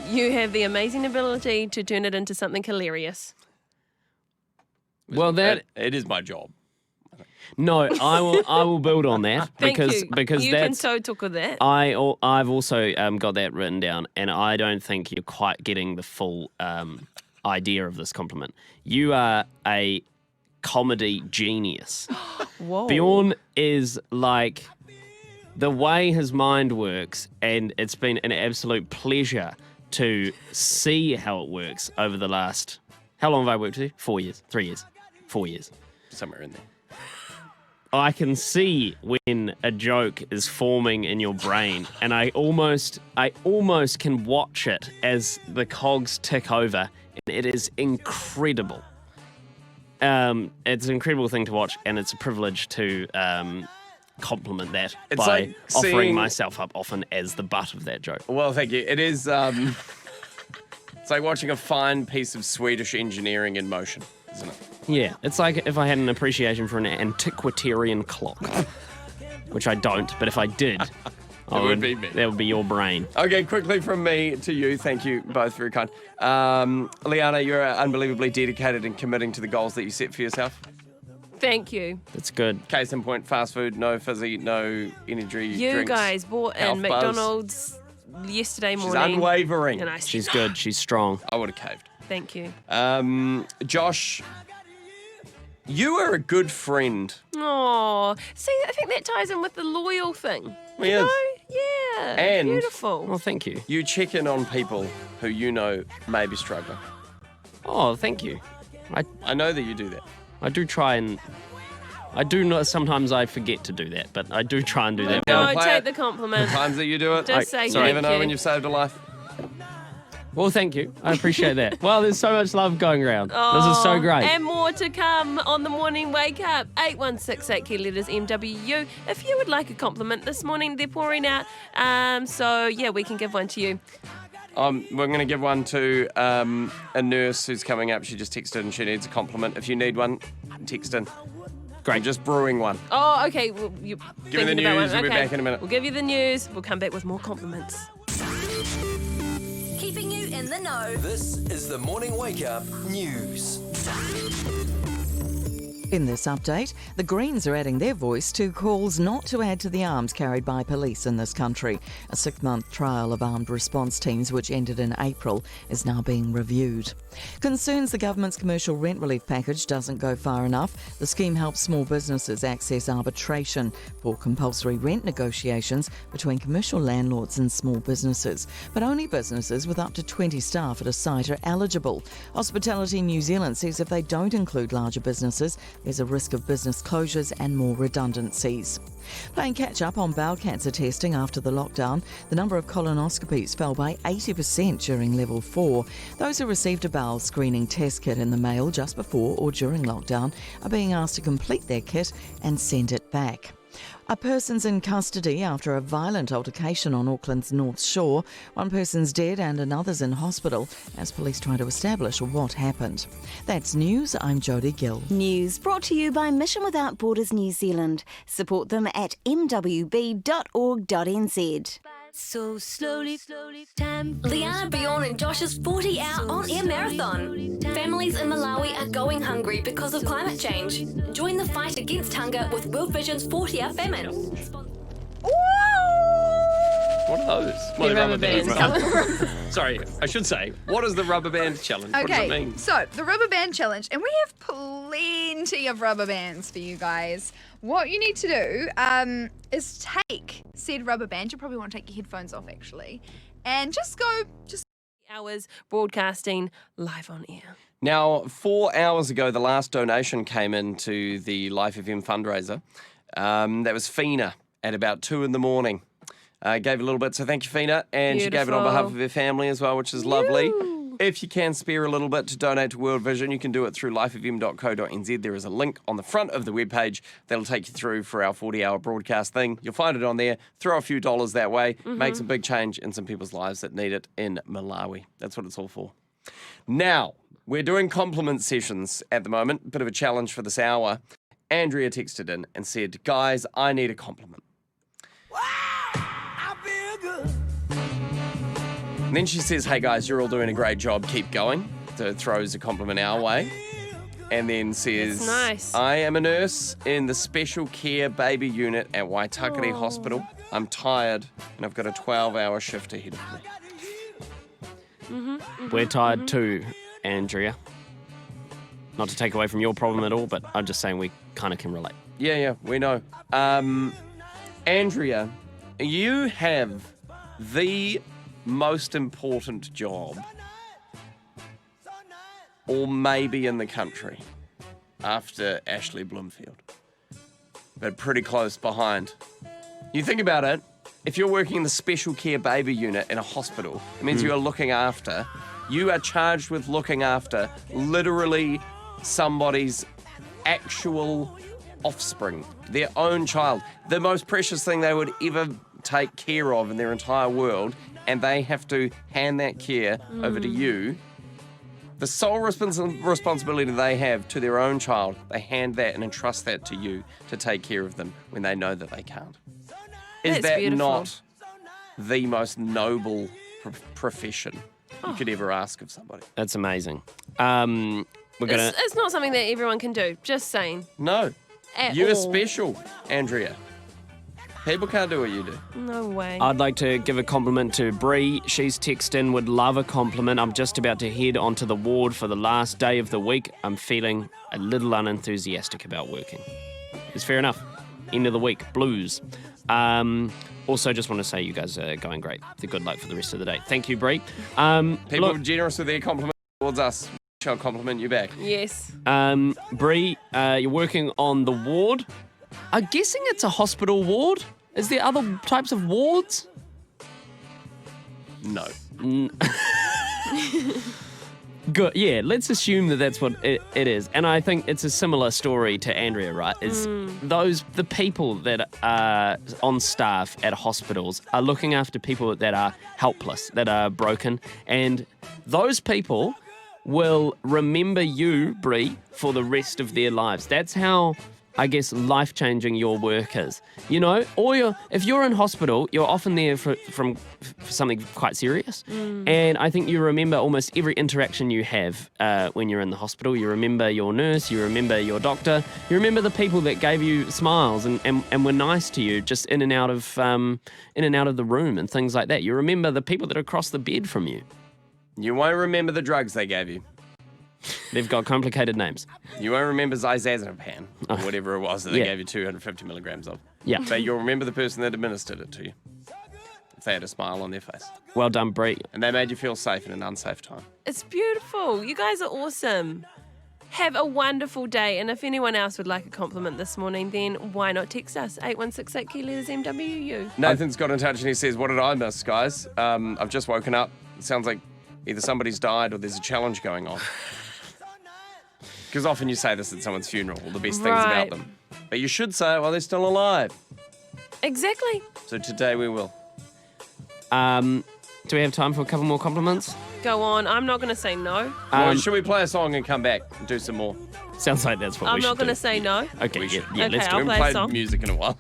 You have the amazing ability to turn it into something hilarious. Well, it is my job. No, I will build on that because you can that's so talk with that. I've also got that written down, and I don't think you're quite getting the full idea of this compliment. You are a comedy genius. Whoa. Bjorn is like the way his mind works, and it's been an absolute pleasure to see how it works over the last. How long have I worked with you? 4 years, 3 years, 4 years, somewhere in there. I can see when a joke is forming in your brain, and I almost can watch it as the cogs tick over, and it is incredible. It's an incredible thing to watch, and it's a privilege to compliment that It's by like offering seeing- myself up often as the butt of that joke. Well, thank you. It is. It's like watching a fine piece of Swedish engineering in motion, isn't it? Yeah, it's like if I had an appreciation for an antiquarian clock, which I don't, but if I did, would be me. That would be your brain. Okay, quickly from me to you. Thank you both, very kind. Leanna, you're unbelievably dedicated and committing to the goals that you set for yourself. Thank you. That's good. Case in point, fast food, no fizzy, no energy You drinks. guys bought health in buzz. McDonald's yesterday She's morning. unwavering. And I said, She's good. She's strong. I would have caved. Thank you. Josh, you are a good friend. Oh, see, I think that ties in with the loyal thing. He You is. know? Yeah. And beautiful. Well, thank you. You check in on people who you know may be struggling. Oh, thank you. I know that you do that. I do try and. I do not. Sometimes I forget to do that, but I do try and do that. No, Play take it. the compliment. The times that you do it, Just say you thank never know you. when you've saved a life. Well, thank you. I appreciate that. Well, there's so much love going around. This is so great. And more to come on the morning wake up. 8168 key letters MWU. If you would like a compliment this morning, they're pouring out. So yeah, we can give one to you. We're going to give one to a nurse who's coming up. She just texted and she needs a compliment. If you need one, text in. Great. I'm just brewing one. Oh, okay. Well, you're Give me the thinking about news. one. We'll be Okay. back in a minute. We'll give you the news. We'll come back with more compliments. Keeping you in the know. This is the Morning Wake Up News. In this update, the Greens are adding their voice to calls not to add to the arms carried by police in this country. A 6-month trial of armed response teams, which ended in April, is now being reviewed. Concerns the government's commercial rent relief package doesn't go far enough. The scheme helps small businesses access arbitration for compulsory rent negotiations between commercial landlords and small businesses. But only businesses with up to 20 staff at a site are eligible. Hospitality New Zealand says if they don't include larger businesses, there's a risk of business closures and more redundancies. Playing catch-up on bowel cancer testing after the lockdown, the number of colonoscopies fell by 80% during level 4. Those who received a bowel screening test kit in the mail just before or during lockdown are being asked to complete their kit and send it back. A person's in custody after a violent altercation on Auckland's North Shore. One person's dead and another's in hospital as police try to establish what happened. That's news. I'm Jodie Gill. News brought to you by Mission Without Borders New Zealand. Support them at mwb.org.nz. So slowly, time. Leanna, Bjorn and Josh's 40-hour on-air marathon. Families in Malawi are going hungry because of climate change. Join the fight against hunger with World Vision's 40-hour famine. What are those? The rubber bands. Sorry, I should say, what is the rubber band challenge? What does it Okay, mean? so the rubber band challenge, and we have plenty of rubber bands for you guys. What you need to do is take said rubber band. You probably want to take your headphones off, actually, and just hours broadcasting live on air. Now, 4 hours ago, the last donation came into the Life FM fundraiser. That was Fina at about 2 a.m. Gave a little bit, so thank you, Fina. And she gave it on behalf of her family as well, which is lovely. If you can spare a little bit to donate to World Vision, you can do it through lifefm.co.nz. There is a link on the front of the webpage that'll take you through for our 40-hour broadcast thing. You'll find it on there. Throw a few dollars that way. Make some big change in some people's lives that need it in Malawi. That's what it's all for. Now, we're doing compliment sessions at the moment. Bit of a challenge for this hour. Andrea texted in and said, guys, I need a compliment. And then she says, hey guys, you're all doing a great job, keep going. So throws a compliment our way. And then says, That's nice. I am a nurse in the special care baby unit at Waitakere Hospital. I'm tired and I've got a 12-hour shift ahead of me. We're tired too, Andrea. Not to take away from your problem at all, but I'm just saying we kind of can relate. Yeah, we know. Andrea, you have the most important job, or maybe in the country, after Ashley Bloomfield, but pretty close behind. You think about it, if you're working in the special care baby unit in a hospital, it means you are charged with looking after literally somebody's actual offspring, their own child, the most precious thing they would ever take care of in their entire world, and they have to hand that care over to you. The sole responsibility they have to their own child, they hand that and entrust that to you to take care of them when they know that they can't. Is That's that beautiful. not the most noble profession you could ever ask of somebody? That's amazing. It's not something that everyone can do, just saying. No. At You're all. special, Andrea. People can't do what you do. No way. I'd like to give a compliment to Bree. She's texted in, would love a compliment. I'm just about to head onto the ward for the last day of the week. I'm feeling a little unenthusiastic about working. It's fair enough. End of the week, blues. Also, just want to say you guys are going great. The good luck for the rest of the day. Thank you, Bree. People are generous with their compliment towards us. Shall compliment you back. Yes. Bree, you're working on the ward. I'm guessing it's a hospital ward. Is there other types of wards? No. Good. Yeah, let's assume that that's what it is. And I think it's a similar story to Andrea, right? Is the people that are on staff at hospitals are looking after people that are helpless, that are broken, and those people will remember you, Bree, for the rest of their lives. That's how, I guess, life-changing your work is. You know, or if you're in hospital, you're often there for something quite serious. And I think you remember almost every interaction you have when you're in the hospital. You remember your nurse, you remember your doctor, you remember the people that gave you smiles and were nice to you just in and out of the room and things like that. You remember the people that are across the bed from you. You won't remember the drugs they gave you. They've got complicated names. You won't remember Zizazepam, or whatever it was that they gave you 250 milligrams of. Yeah. But you'll remember the person that administered it to you. If they had a smile on their face. Well done, Bree. And they made you feel safe in an unsafe time. It's beautiful. You guys are awesome. Have a wonderful day. And if anyone else would like a compliment this morning, then why not text us? 8168 key letters MWU. Nathan's got in touch and he says, what did I miss, guys? I've just woken up. It sounds like either somebody's died or there's a challenge going on. Because often you say this at someone's funeral, the best things about them. But you should say it while they're still alive. Exactly. So today we will. Do we have time for a couple more compliments? Go on. I'm not going to say no. Well, should we play a song and come back and do some more? Sounds like that's what I'm we should not going do. to say no. Okay, yeah, Okay, let's do I'll it. play a song. Music in a while.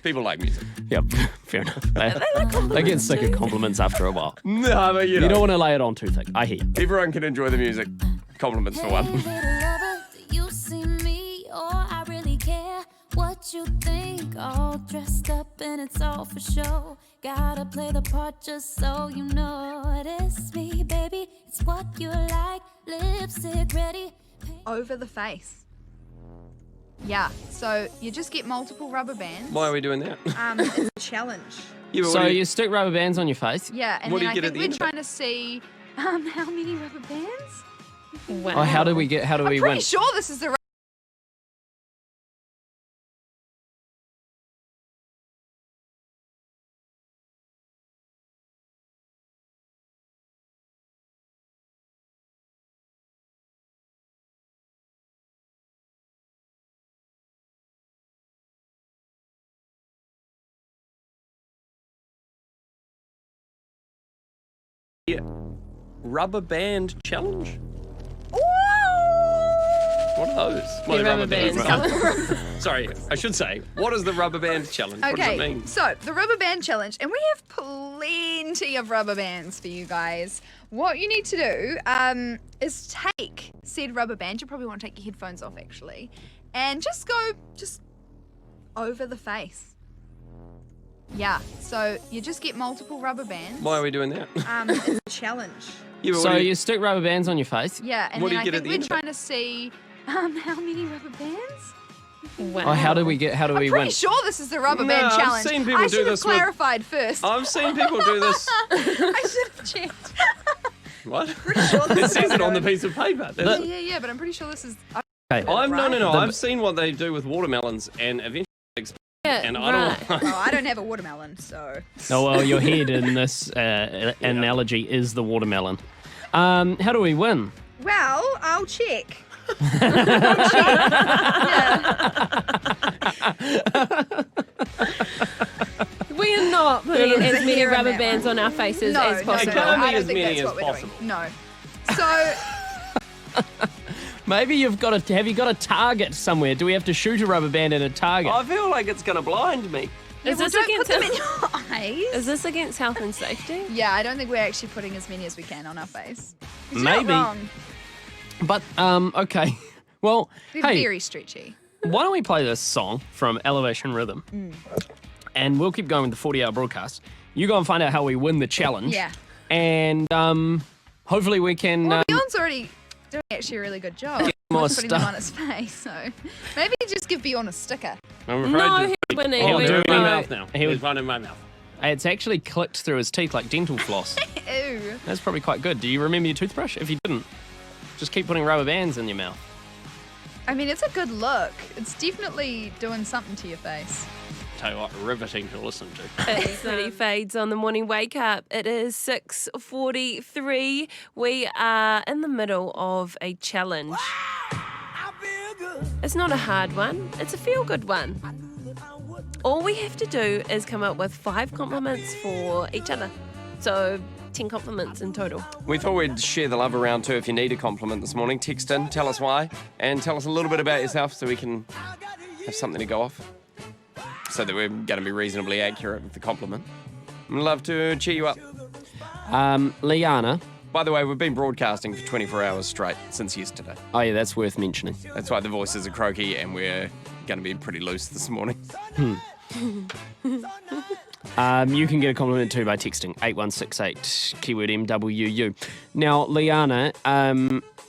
People like music. Yep, fair enough. They get sick of compliments after a while. No, but You don't want to lay it on too thick. I hear you. Everyone can enjoy the music. Compliments for one. You see me, or I really care what you think. All dressed up and it's all for show. Gotta play the part just so you know it is me, baby. It's what you like. Lipstick ready. Over the face. Yeah, so you just get multiple rubber bands. Why are we doing that? It's a challenge. Yeah, but So you stick rubber bands on your face? Yeah, and What do then you I get at think the we're end of it? trying to see how many rubber bands. Wow. Oh, how do we win? I'm pretty sure this is the Rubber band challenge? What are those? The rubber bands. Sorry, I should say, what is the rubber band challenge? What does it Okay, mean? so the rubber band challenge, and we have plenty of rubber bands for you guys. What you need to do is take said rubber band. You probably want to take your headphones off actually, and just go over the face. Yeah, so you just get multiple rubber bands. Why are we doing that? It's a challenge. Yeah, but So what do you stick rubber bands on your face? Yeah, and What do then you I get at think the we're end of it? trying to see how many rubber bands. Wow. Oh, how do we win? I'm pretty sure this is the rubber band No, I've challenge. seen people I do should have this with- clarified first. I've seen people do this. I should have checked. What? sure this It is says it on the good. piece of paper. Yeah, but I'm pretty sure this is. Okay. No. I've seen what they do with watermelons and eventually and I don't. Oh, I don't have a watermelon, so. Oh, well, your head in this analogy is the watermelon. How do we win? Well, I'll check. We are not putting There's as a many hair in rubber that bands one. on our faces No, as no, possible. no, I as don't think many that's as what we're possible. doing. No. So. Maybe you've got to. Have you got a target somewhere? Do we have to shoot a rubber band at a target? I feel like it's going to blind me. Yeah, Is well, this don't against put them in your eyes. Is this against health and safety? Yeah, I don't think we're actually putting as many as we can on our face. 'Cause you're Maybe. not wrong. But okay. Well, They're hey, very stretchy. why don't we play this song from Elevation Rhythm, and we'll keep going with the 40-hour broadcast. You go and find out how we win the challenge. Yeah. And hopefully we can. Well, Bjorn's already doing actually a really good job. Get more Not putting them stuff. on his face, so maybe just give Bjorn a sticker. I'm afraid No, to- he's winning. He'll We do in it. my know. mouth now. He was- There's one in my mouth. It's actually clicked through his teeth like dental floss. Ew. That's probably quite good. Do you remember your toothbrush? If you didn't, just keep putting rubber bands in your mouth. I mean, it's a good look. It's definitely doing something to your face. Tell you what, riveting to listen to. It's Pretty Fades on the morning wake up. It is 6:43. We are in the middle of a challenge. It's not a hard one. It's a feel-good one. All we have to do is come up with 5 compliments for each other. So 10 compliments in total. We thought we'd share the love around too. If you need a compliment this morning, text in, tell us why, and tell us a little bit about yourself so we can have something to go off. So that we're going to be reasonably accurate with the compliment. I'd love to cheer you up. Leanna. By the way, we've been broadcasting for 24 hours straight since yesterday. Oh yeah, that's worth mentioning. That's why the voices are croaky and we're going to be pretty loose this morning. You can get a compliment too by texting 8168 keyword MWU. Now, Leanna,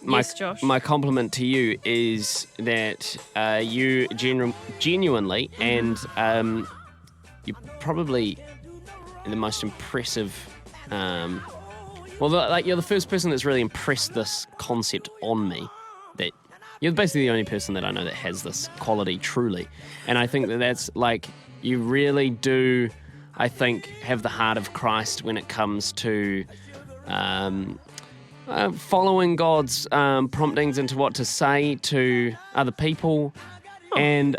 Yes, Josh. my compliment to you is that you genuinely and you're probably the most impressive. You're the first person that's really impressed this concept on me. You're basically the only person that I know that has this quality truly. And I think that's like, you really do, I think, have the heart of Christ when it comes to following God's promptings into what to say to other people. And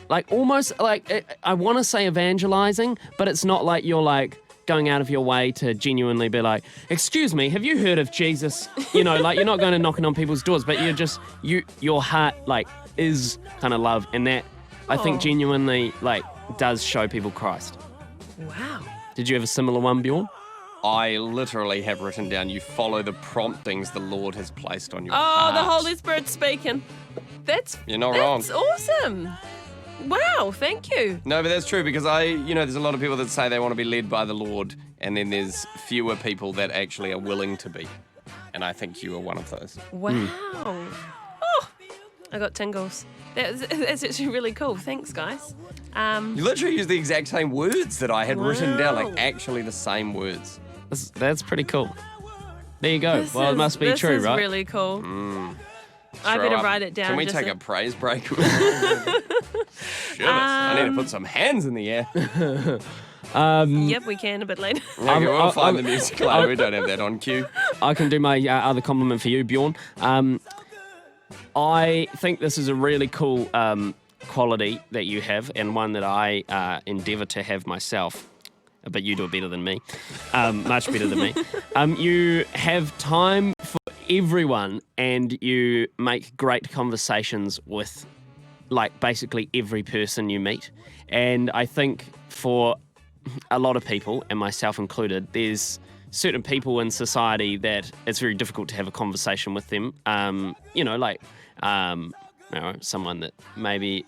like almost like, I want to say evangelizing, but it's not like you're like going out of your way to genuinely be like, excuse me, have you heard of Jesus? You know, like you're not going to knocking on people's doors, but you're just, your heart like is kind of love. And that I think genuinely like does show people Christ. Wow. Did you have a similar one, Bjorn? I literally have written down, you follow the promptings the Lord has placed on your heart. The Holy Spirit's speaking. You're not wrong. That's awesome. Wow, thank you. No, but that's true because there's a lot of people that say they want to be led by the Lord, and then there's fewer people that actually are willing to be. And I think you are one of those. Wow. Oh, I got tingles. That's actually really cool. Thanks, guys. You literally used the exact same words that I had written down, like actually the same words. That's pretty cool. There you go. It must be true, right? This is really cool. I better write it down. Can we take a praise break? Shit, I need to put some hands in the air. Yep, we can a bit later. Okay, we'll find the music later. We don't have that on cue. I can do my other compliment for you, Bjorn. I think this is a really cool quality that you have, and one that I endeavour to have myself. But you do it better than me, much better than me. You have time for everyone, and you make great conversations with, like, basically every person you meet. And I think for a lot of people, and myself included, there's certain people in society that it's very difficult to have a conversation with them. Someone that maybe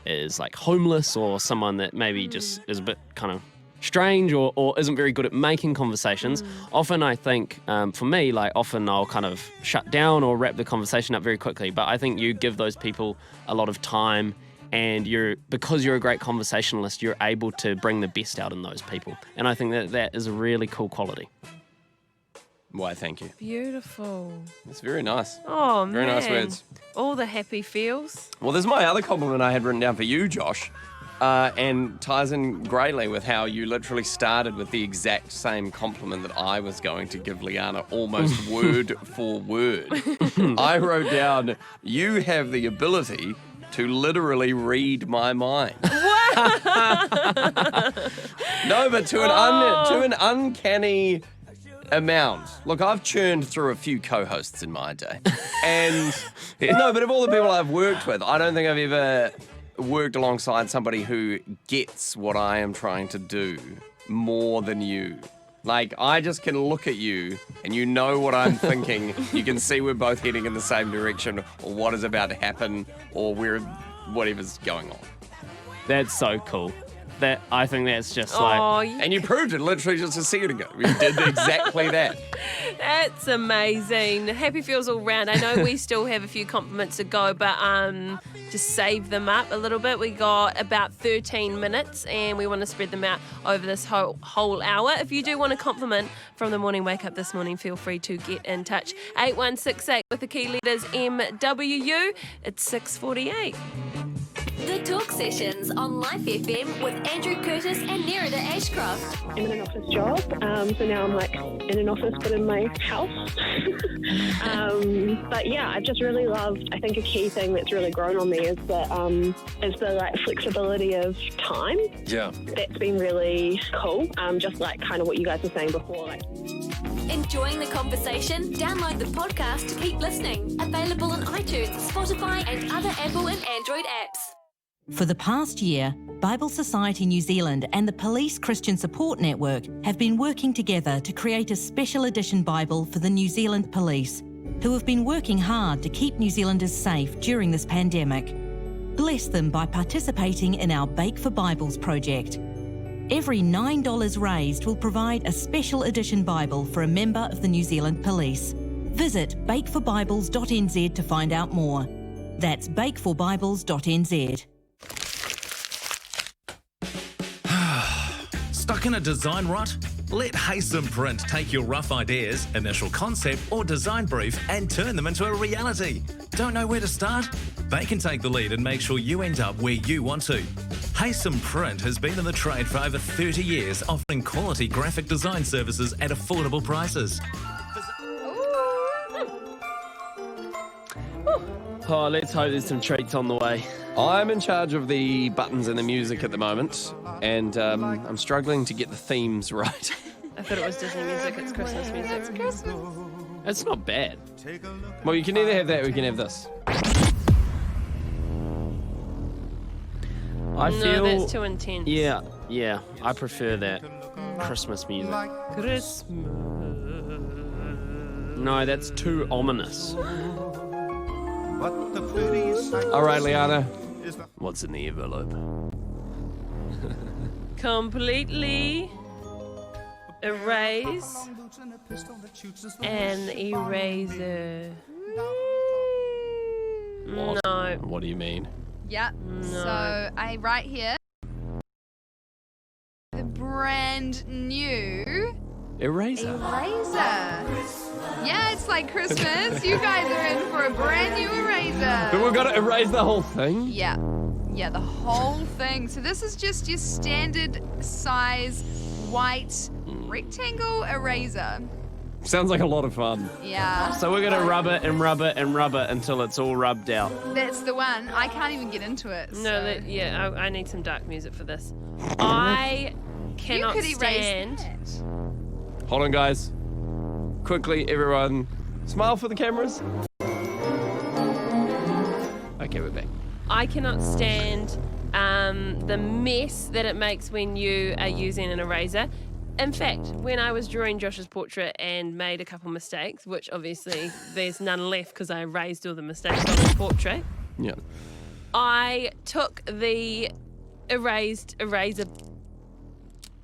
is like homeless, or someone that maybe just is a bit kind of strange or isn't very good at making conversations. Often I think, for me, like often I'll kind of shut down or wrap the conversation up very quickly. But I think you give those people a lot of time, and because you're a great conversationalist, you're able to bring the best out in those people. And I think that is a really cool quality. Why, thank you. Beautiful. It's very nice. Oh, man. Very nice words. All the happy feels. Well, there's my other compliment I had written down for you, Josh. And ties in greatly with how you literally started with the exact same compliment that I was going to give Leanna, almost word for word. I wrote down, you have the ability to literally read my mind. No, but to an uncanny amount. Look, I've churned through a few co-hosts in my day. And no, but of all the people I've worked with, I don't think I've ever worked alongside somebody who gets what I am trying to do more than you. Like, I just can look at you and you know what I'm thinking. You can see we're both heading in the same direction, or what is about to happen, or whatever's going on. That's so cool. I think that's just and you proved it literally just a second ago. You did exactly that. That's amazing. Happy feels all round. I know we still have a few compliments to go, but just save them up a little bit. We got about 13 minutes, and we want to spread them out over this whole hour. If you do want a compliment from the morning wake up this morning, feel free to get in touch. 8168 with the key letters MWU. It's 6:48. The Talk Sessions on Life FM with Andrew Curtis and Nerida Ashcroft. I'm in an office job, so now I'm like in an office but in my house. But yeah, I just really loved, I think a key thing that's really grown on me is the like flexibility of time. Yeah. That's been really cool, just like kind of what you guys were saying before. Enjoying the conversation? Download the podcast to keep listening. Available on iTunes, Spotify and other Apple and Android apps. For the past year, Bible Society New Zealand and the Police Christian Support Network have been working together to create a special edition Bible for the New Zealand Police, who have been working hard to keep New Zealanders safe during this pandemic. Bless them by participating in our Bake for Bibles project. Every $9 raised will provide a special edition Bible for a member of the New Zealand Police. Visit bakeforbibles.nz to find out more. That's bakeforbibles.nz. Stuck in a design rut? Let Haysom Print take your rough ideas, initial concept or design brief and turn them into a reality. Don't know where to start? They can take the lead and make sure you end up where you want to. Haysom Print has been in the trade for over 30 years, offering quality graphic design services at affordable prices. Oh, let's hope there's some treats on the way. I'm in charge of the buttons and the music at the moment, and I'm struggling to get the themes right. I thought it was Disney music. It's Christmas music. It's Christmas. It's not bad. Well, you can either have that or you can have this. I feel... No, that's too intense. Yeah, I prefer that. Christmas music. Christmas. No, that's too ominous. All right, Leanna. What's in the envelope? Completely erase an eraser. What? No. What do you mean? Yep. No. So I write here the brand new Eraser. Yeah, it's like Christmas. You guys are in for a brand new eraser. But we've got to erase the whole thing? Yeah, the whole thing. So this is just your standard size white rectangle eraser. Sounds like a lot of fun. Yeah. So we're going to rub it and rub it and rub it until it's all rubbed out. That's the one. I can't even get into it. No, I need some dark music for this. I cannot you could stand. Erase that. Hold on, guys. Quickly, everyone, smile for the cameras. Okay, we're back. I cannot stand the mess that it makes when you are using an eraser. In fact, when I was drawing Josh's portrait and made a couple mistakes, which obviously there's none left because I erased all the mistakes on the portrait, Yeah. I took the erased eraser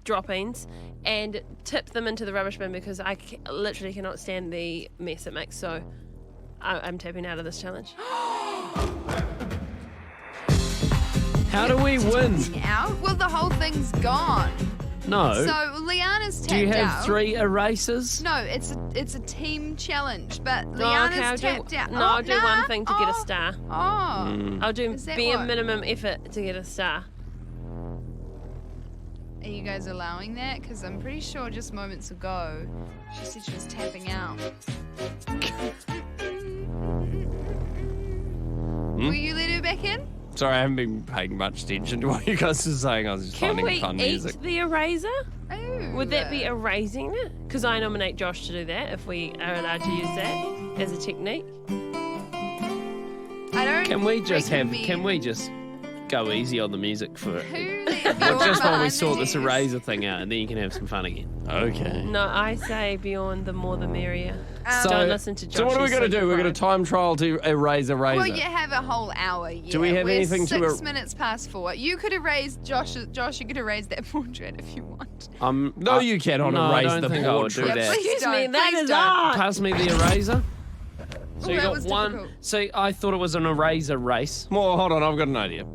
droppings and tipped them into the rubbish bin because I literally cannot stand the mess it makes. So I'm tapping out of this challenge. How do we win? Out? Well, the whole thing's gone. No. So Leanna's tapped out. Do you have 3 erasers? No, it's a team challenge, but No, Leanna's okay, tapped out. I'll do one thing to get a star. I'll do Is that bare what? minimum effort to get a star. Are you guys allowing that? Because I'm pretty sure just moments ago she said she was tapping out. Will you let her back in? Sorry, I haven't been paying much attention to what you guys are saying. I was just Can finding we fun eat music. the eraser? Ooh. Would that be erasing it? Because I nominate Josh to do that if we are allowed to use that as a technique. I don't. Can we just recommend- go easy on the music for Who just while we sort this eraser thing out, and then you can have some fun again. Okay. No, I say Bjorn, the more the merrier. So, Don't listen to Josh. So what are we going to do? We're going to time trial to erase a razor. Well, you have a whole hour. Yeah. Do we have We're anything to 6 minutes past 4. You could erase Josh. You could erase that portrait if you want. No, you cannot no, I erase don't the think I would portrait. do that. Please don't. that Please is don't. art. Pass me the eraser. So you that got was one. difficult. So I thought it was an eraser race. Well, hold on, I've got an idea.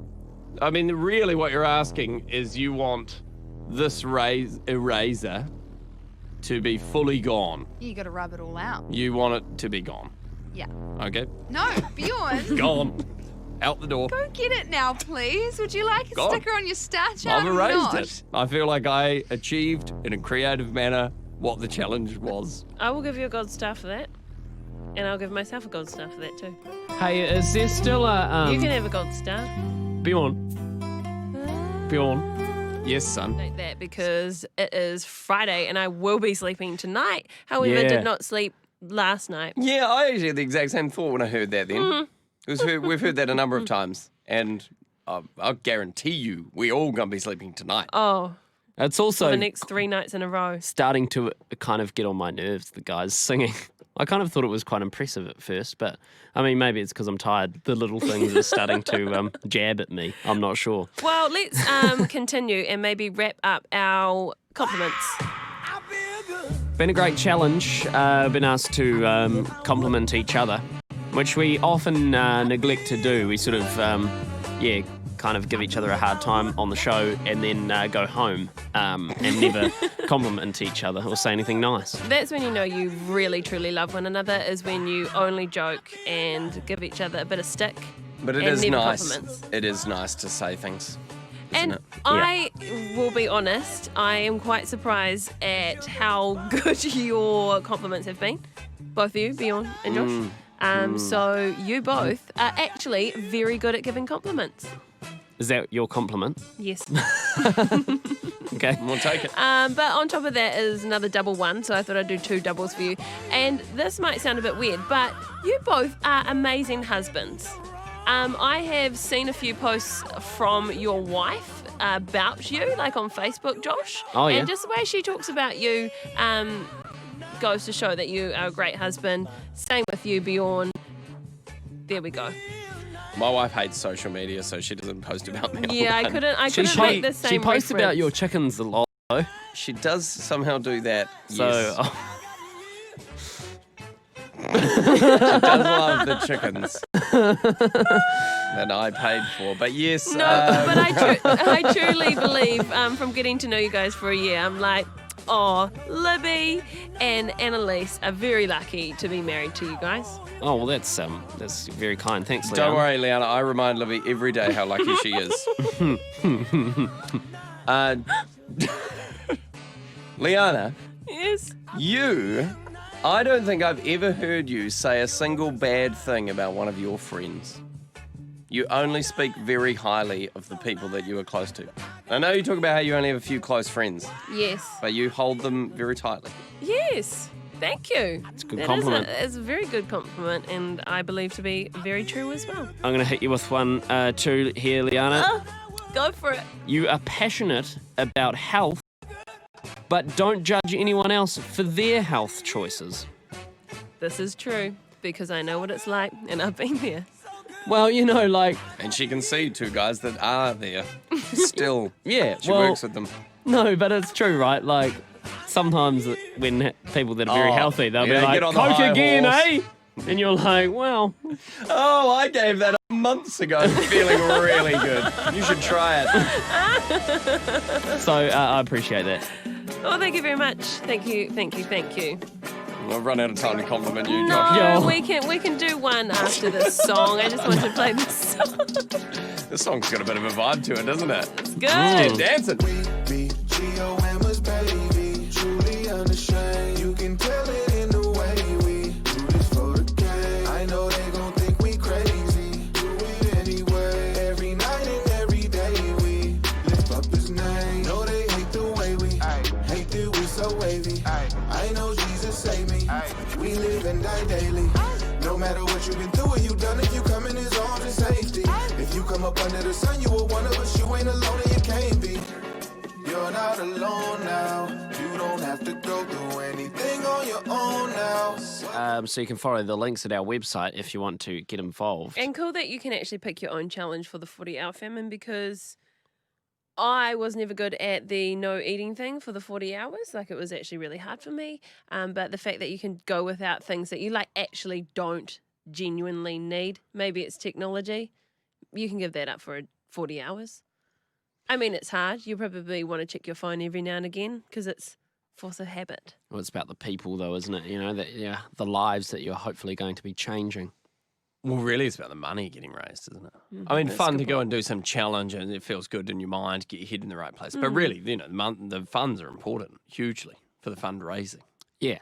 I mean, really what you're asking is you want this eraser to be fully gone. You got to rub it all out. You want it to be gone. Yeah. Okay? No, Bjorn. Gone. Out the door. Go get it now, please. Would you like a Gone. sticker on your star chart? I've or erased not? it. I feel like I achieved in a creative manner what the challenge was. I will give you a gold star for that. And I'll give myself a gold star for that too. Hey, is there still a You can have a gold star. Bjorn? Yes, son. Like that because it is Friday and I will be sleeping tonight. However, Yeah. did not sleep last night. Yeah, I actually had the exact same thought when I heard that then. We've heard that a number of times. And I'll guarantee you we're all going to be sleeping tonight. Oh, It's for also the next 3 nights in a row. starting to kind of get on my nerves, the guys singing. I kind of thought it was quite impressive at first, but I mean, maybe it's because I'm tired. The little things are starting to jab at me. I'm not sure. Well, let's continue and maybe wrap up our compliments. Been a great challenge. Been asked to compliment each other, which we often neglect to do. We sort of, kind of give each other a hard time on the show and then go home and never compliment each other or say anything nice. That's when you know you really, truly love one another, is when you only joke and give each other a bit of stick. But it and is never nice. Compliments. It is nice to say things. And I will be honest, I am quite surprised at how good your compliments have been. Both of you, Bjorn and Josh. So you both are actually very good at giving compliments. Is that your compliment? Yes. Okay. We'll take it. But on top of that is another double one, so I thought I'd do 2 doubles for you. And this might sound a bit weird, but you both are amazing husbands. I have seen a few posts from your wife about you, like on Facebook, Josh. Oh, yeah. And just the way she talks about you goes to show that you are a great husband. Same with you, Bjorn. There we go. My wife hates social media, so she doesn't post about me. Yeah, I online. couldn't make the same She posts reference. about your chickens a lot, though. She does somehow do that. So, yes. She does love the chickens that I paid for. But yes. No, but I truly believe from getting to know you guys for a year, I'm like, oh, Libby and Annalise are very lucky to be married to you guys. Oh, well, that's very kind. Thanks, Leanna. Don't worry, Leanna. I remind Libby every day how lucky she is. Leanna. Yes? I don't think I've ever heard you say a single bad thing about one of your friends. You only speak very highly of the people that you are close to. I know you talk about how you only have a few close friends, Yes. but you hold them very tightly. Yes. Thank you. It's a good compliment. It's a very good compliment, and I believe to be very true as well. I'm going to hit you with one, too, here, Leanna. Oh, go for it. You are passionate about health, but don't judge anyone else for their health choices. This is true, because I know what it's like, and I've been there. Well, you know, like... And she can see 2 guys that are there still. Yeah, She well, works with them. No, but it's true, right? Like, sometimes when people that are very healthy, they'll be yeah, like, get on the Coke high again, horse." eh? And you're like, well... Oh, I gave that up months ago, feeling really good. You should try it. So, I appreciate that. Oh, thank you very much. Thank you, thank you, thank you. I've run out of time to compliment you, No, Josh. we can do one after this song. I just want to play this song. This song's got a bit of a vibe to it, doesn't it? It's good. Let's get dancing. Truly unashamed. You can tell it in the way we do this for the game. I know they gon' think we crazy. Do it anyway. Every night and every day we lift up his name. Know they hate the way we hate that we so wavy. I know Jesus saved me. We live and die daily. No matter what you've been through or you done, if you come in his arms in safety. If you come up under the sun, you are one of us. You ain't alone and you can't be. You're not alone now. You don't have to go through anything on your own now. So you can follow the links at our website if you want to get involved. And cool that you can actually pick your own challenge for the 40-hour famine, because I was never good at the no eating thing for the 40 hours. Like, it was actually really hard for me. But the fact that you can go without things that you like actually don't genuinely need, maybe it's technology, you can give that up for 40 hours. I mean, it's hard. You probably want to check your phone every now and again because it's force of habit. Well, it's about the people, though, isn't it? You know, the lives that you're hopefully going to be changing. Well, really, it's about the money getting raised, isn't it? Mm-hmm. I mean, That's fun a to good go point. and do some challenge and it feels good in your mind, get your head in the right place. But Mm. really, you know, the funds are important, hugely, for the fundraising. Yeah.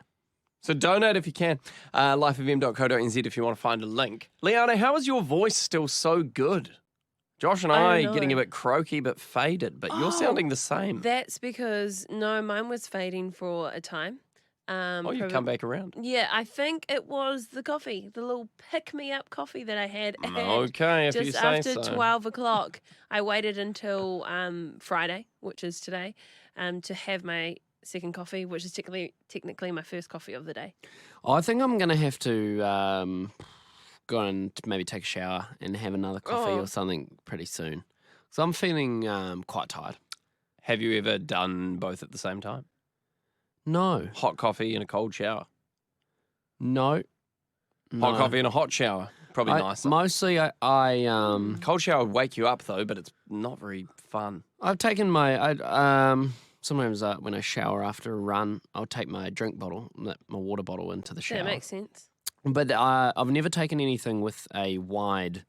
So donate if you can. Lifeofm.co.nz if you want to find a link. Leanna, how is your voice still so good? Josh and I I don't getting a know. bit croaky but faded, but you're Oh, sounding the same. That's because, no, mine was fading for a time. You've come back around. Yeah, I think it was the coffee, the little pick-me-up coffee that I had at Okay, if you just say after so. 12 o'clock. I waited until Friday, which is today, to have my second coffee, which is technically my first coffee of the day. I think I'm going to have to go and maybe take a shower and have another coffee Oh. or something pretty soon. So I'm feeling quite tired. Have you ever done both at the same time? No. Hot coffee and a cold shower. No. Hot coffee and a hot shower. Probably nicer. Mostly, I cold shower would wake you up though, but it's not very fun. I've taken my sometimes when I shower after a run, I'll take my drink bottle, my water bottle, into the shower. That makes sense. But I've never taken anything with a wide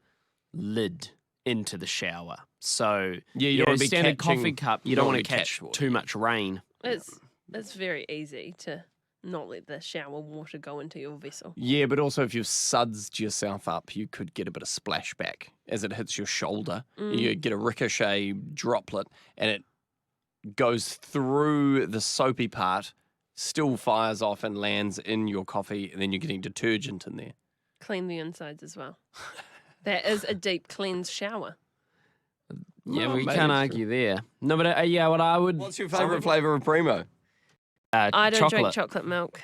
lid into the shower. So you don't want to be standard catching- coffee cup. You don't want to catch too much rain. It's very easy to not let the shower water go into your vessel. Yeah, but also if you've sudsed yourself up, you could get a bit of splashback as it hits your shoulder. You get a ricochet droplet and it goes through the soapy part, still fires off and lands in your coffee, and then you're getting detergent in there. Clean the insides as well. That is a deep cleanse shower. Yeah, Well, we maybe can't it's argue there. No, but yeah, what I would... What's your favourite flavour of Primo? I don't chocolate. drink chocolate milk.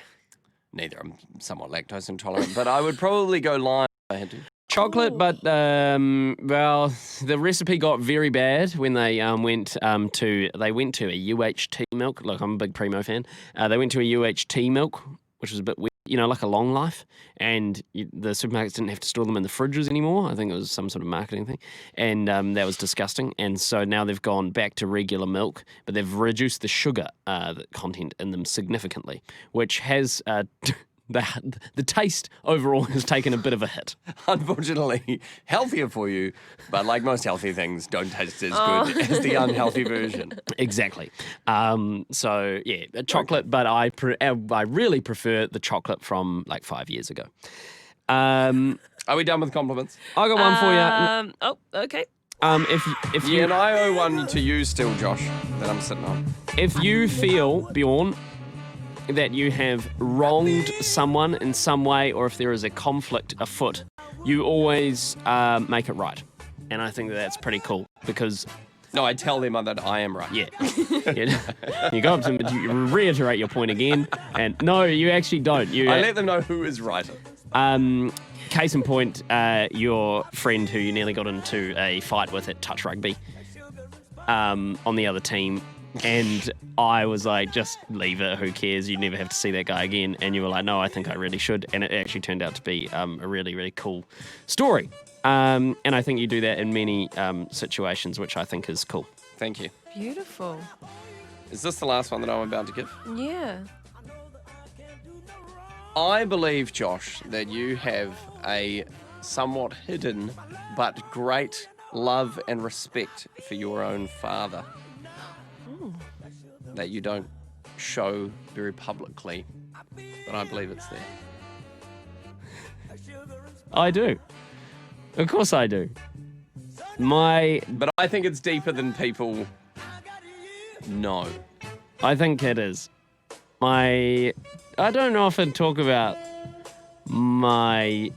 Neither. I'm somewhat lactose intolerant, but I would probably go lime if I had to. Chocolate, but well, the recipe got very bad when they went to a UHT milk. Look, I'm a big Primo fan. They went to a UHT milk, which was a bit weird, like a long life, and the supermarkets didn't have to store them in the fridges anymore. I think it was some sort of marketing thing, and that was disgusting. And so now they've gone back to regular milk, but they've reduced the sugar content in them significantly, which has the taste overall has taken a bit of a hit. Unfortunately, healthier for you, but like most healthy things, don't taste as good as the unhealthy version. Exactly. So yeah, chocolate, but I really prefer the chocolate from like 5 years ago. Are we done with compliments? I got one for you. Oh, okay. If you and I owe one to you still, Josh, that I'm sitting on. If you feel, Bjorn, that you have wronged someone in some way, or if there is a conflict afoot, you always make it right. And I think that's pretty cool because... No, I tell them that I am right. Yeah. You go up to them, you reiterate your point again, and no, you actually don't. I let them know who is right. Case in point, your friend who you nearly got into a fight with at touch rugby on the other team, and I was like, just leave it, who cares, you never have to see that guy again. And you were like, no, I think I really should. And it actually turned out to be a really, really cool story. And I think you do that in many situations, which I think is cool. Thank you. Beautiful. Is this the last one that I'm about to give? Yeah. I believe, Josh, that you have a somewhat hidden but great love and respect for your own father. That you don't show very publicly, but I believe it's there. I do. Of course I do. But I think it's deeper than people know. I think it is. I don't often talk about my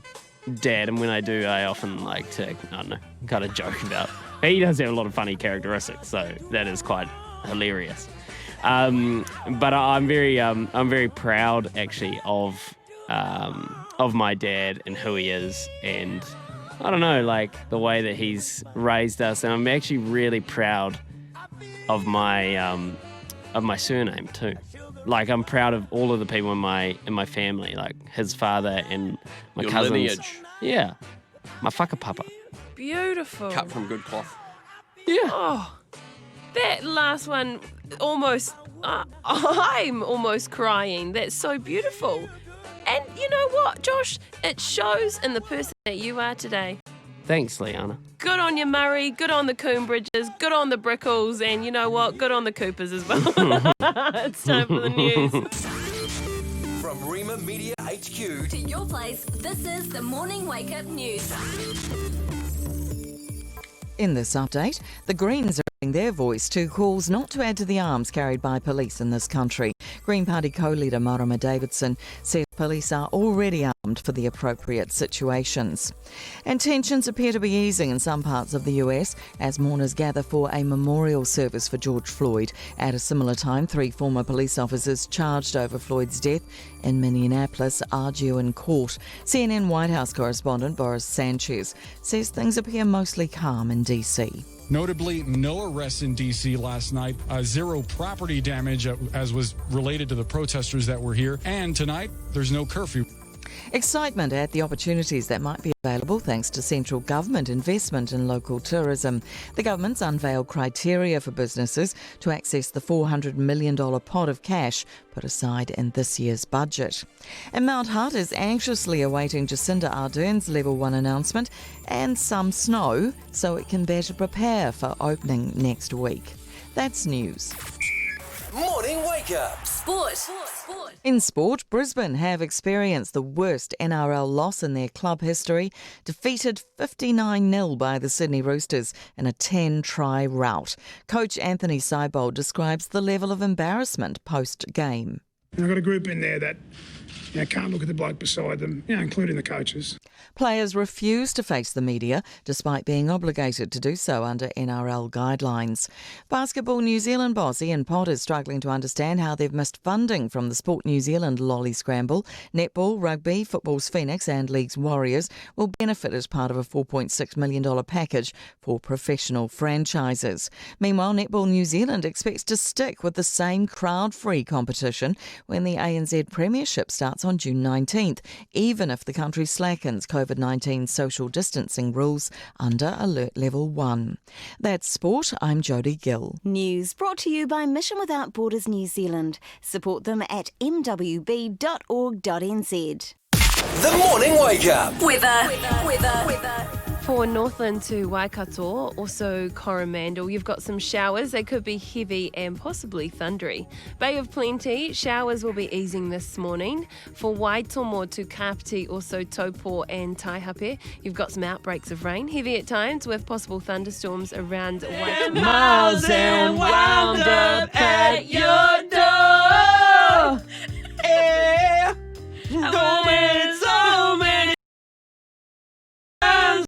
dad, and when I do, I often like to, I don't know, kind of joke about. He does have a lot of funny characteristics, so that is quite hilarious. But I'm very proud actually of my dad and who he is, and I don't know, like the way that he's raised us, and I'm actually really proud of my surname too. Like I'm proud of all of the people in my family, like his father and my Your cousins. lineage. Yeah, my whakapapa. Beautiful. Cut from good cloth. Yeah. Oh, that last one, almost, I'm almost crying. That's so beautiful. And you know what, Josh? It shows in the person that you are today. Thanks, Leanna. Good on you, Murray. Good on the Coombridges. Good on the Brickles. And you know what? Good on the Coopers as well. It's time for the news. From Rima Media HQ To your place, this is the Morning Wake Up News. In this update, the Greens are adding their voice to calls not to add to the arms carried by police in this country. Green Party co-leader Marama Davidson says police are already armed for the appropriate situations. And tensions appear to be easing in some parts of the US as mourners gather for a memorial service for George Floyd. At a similar time, 3 former police officers charged over Floyd's death in Minneapolis are due in court. CNN White House correspondent Boris Sanchez says things appear mostly calm in D.C. Notably, no arrests in D.C. last night, 0 property damage as was related to the protesters that were here, and tonight there's no curfew. Excitement at the opportunities that might be available thanks to central government investment in local tourism. The government's unveiled criteria for businesses to access the $400 million pot of cash put aside in this year's budget. And Mount Hutt is anxiously awaiting Jacinda Ardern's Level 1 announcement and some snow so it can better prepare for opening next week. That's news. Morning Wake Up. Sport. In sport, Brisbane have experienced the worst NRL loss in their club history, defeated 59-0 by the Sydney Roosters in a 10-try rout. Coach Anthony Seibold describes the level of embarrassment post-game. I've got a group in there that can't look at the bloke beside them, including the coaches. Players refuse to face the media despite being obligated to do so under NRL guidelines. Basketball New Zealand boss Ian Potter is struggling to understand how they've missed funding from the Sport New Zealand Lolly Scramble. Netball, rugby, football's Phoenix and League's Warriors will benefit as part of a $4.6 million package for professional franchises. Meanwhile, Netball New Zealand expects to stick with the same crowd-free competition when the ANZ Premiership starts on June 19th, even if the country slackens COVID-19 social distancing rules under Alert Level 1. That's sport. I'm Jodie Gill. News brought to you by Mission Without Borders New Zealand. Support them at mwb.org.nz. The Morning Wake Up. Weather. For Northland to Waikato, also Coromandel, you've got some showers. They could be heavy and possibly thundery. Bay of Plenty, showers will be easing this morning. For Waitomo to Kapiti, also Taupo and Taihape, you've got some outbreaks of rain. Heavy at times with possible thunderstorms around Waitomo. Miles and wound up at your door. Yeah. So many times.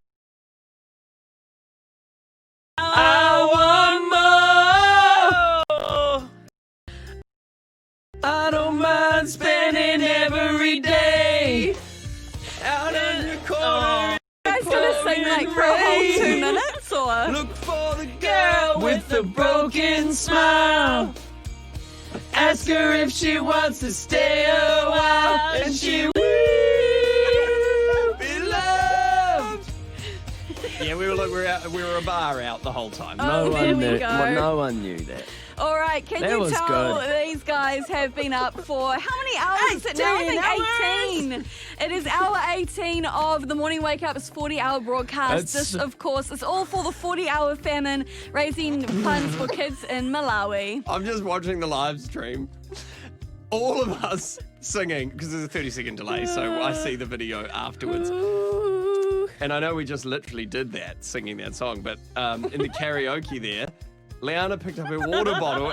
I want more. I don't mind spending every day out in the corner. You guys gonna sing like for a whole 2 minutes or? Look for the girl with the broken smile. Ask her if she wants to stay a while, and she will be loved. Yeah, we were a bar out the whole time. Oh, there we go. No one knew that. All right, can That you was tell good. these guys have been up for how many hours is it now? I think 18. It is hour 18 of the Morning Wake Up's 40-hour broadcast. This, of course, is all for the 40-hour famine, raising funds for kids in Malawi. I'm just watching the live stream. All of us singing, because there's a 30-second delay, so I see the video afterwards. And I know we just literally did that, singing that song, but in the karaoke there, Leanna picked up her water bottle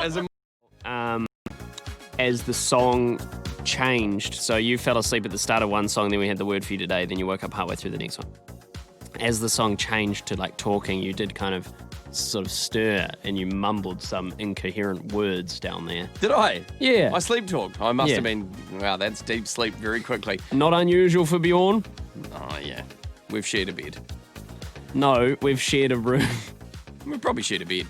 as the song changed. So you fell asleep at the start of one song, then we had the word for you today, then you woke up halfway through the next one. As the song changed to like talking, you did kind of sort of stir and you mumbled some incoherent words down there. Did I? Yeah. I sleep talked. I must have been, wow, that's deep sleep very quickly. Not unusual for Bjorn. Oh, yeah. We've shared a bed. No, we've shared a room. We've probably shared a bed.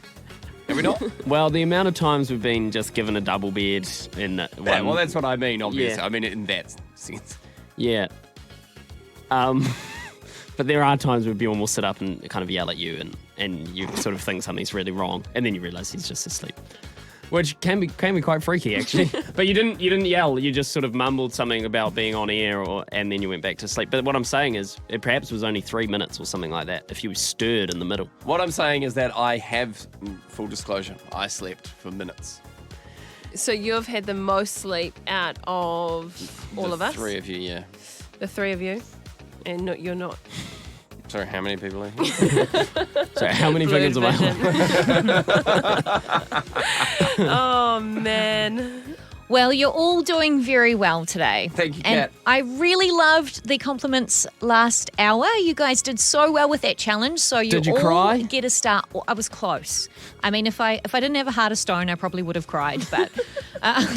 Have we not? Well, the amount of times we've been just given a double bed in one. Yeah, well, that's what I mean, obviously. Yeah. I mean it in that sense. Yeah. But there are times where Bjorn will sit up and kind of yell at you and you sort of think something's really wrong and then you realise he's just asleep. Which can be quite freaky, actually. But you didn't yell. You just sort of mumbled something about being on air, and then you went back to sleep. But what I'm saying is, it perhaps was only 3 minutes or something like that. If you stirred in the middle. What I'm saying is that I have, full disclosure, I slept for minutes. So you've had the most sleep out of all of us? The three of you, yeah. The three of you? And no, you're not. Sorry, how many people are here? Sorry, how many fingers am I? Oh, man. Well, you're all doing very well today. Thank you, And Kat. I really loved the compliments last hour. You guys did so well with that challenge. So you Did you all cry? get a star. Well, I was close. I mean, if I didn't have a heart of stone, I probably would have cried. But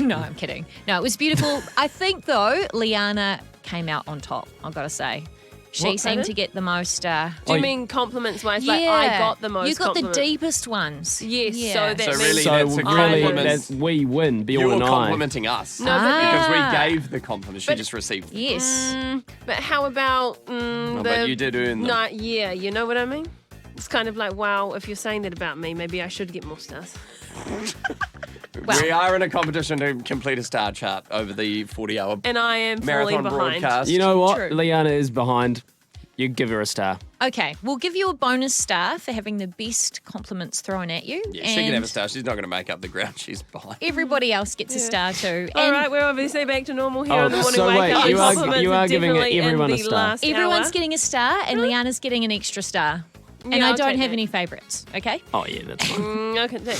no, I'm kidding. No, it was beautiful. I think, though, Leanna came out on top, I've got to say. She What, seemed pardon? to get the most. Do you mean compliments wise? Like, I got the most You got the compliments. deepest ones. Yes, Yeah. so that So means really, So that's a really, compliment. that we win, Bjorn You're and I. complimenting us. No, but- because we gave the compliment. She just received them. Yes. But how about but you did earn them. No, yeah, you know what I mean? It's kind of like, wow, if you're saying that about me, maybe I should get more stars. We are in a competition to complete a star chart over the 40-hour And I am marathon falling behind. broadcast. You know what? True. Leanna is behind. You give her a star. Okay, we'll give you a bonus star for having the best compliments thrown at you. Yeah, she can have and a star. She's not going to make up the ground. She's behind. Everybody else gets a star too. All And right, we're obviously back to normal here Oh, on the morning so wake wait, up. you The are- compliments you are giving definitely everyone in a the star. last Everyone's hour. getting a star, and Leanna's getting an extra star. And Yeah, I I'll don't take have that. any favourites, okay? Oh, yeah, that's fine. I can take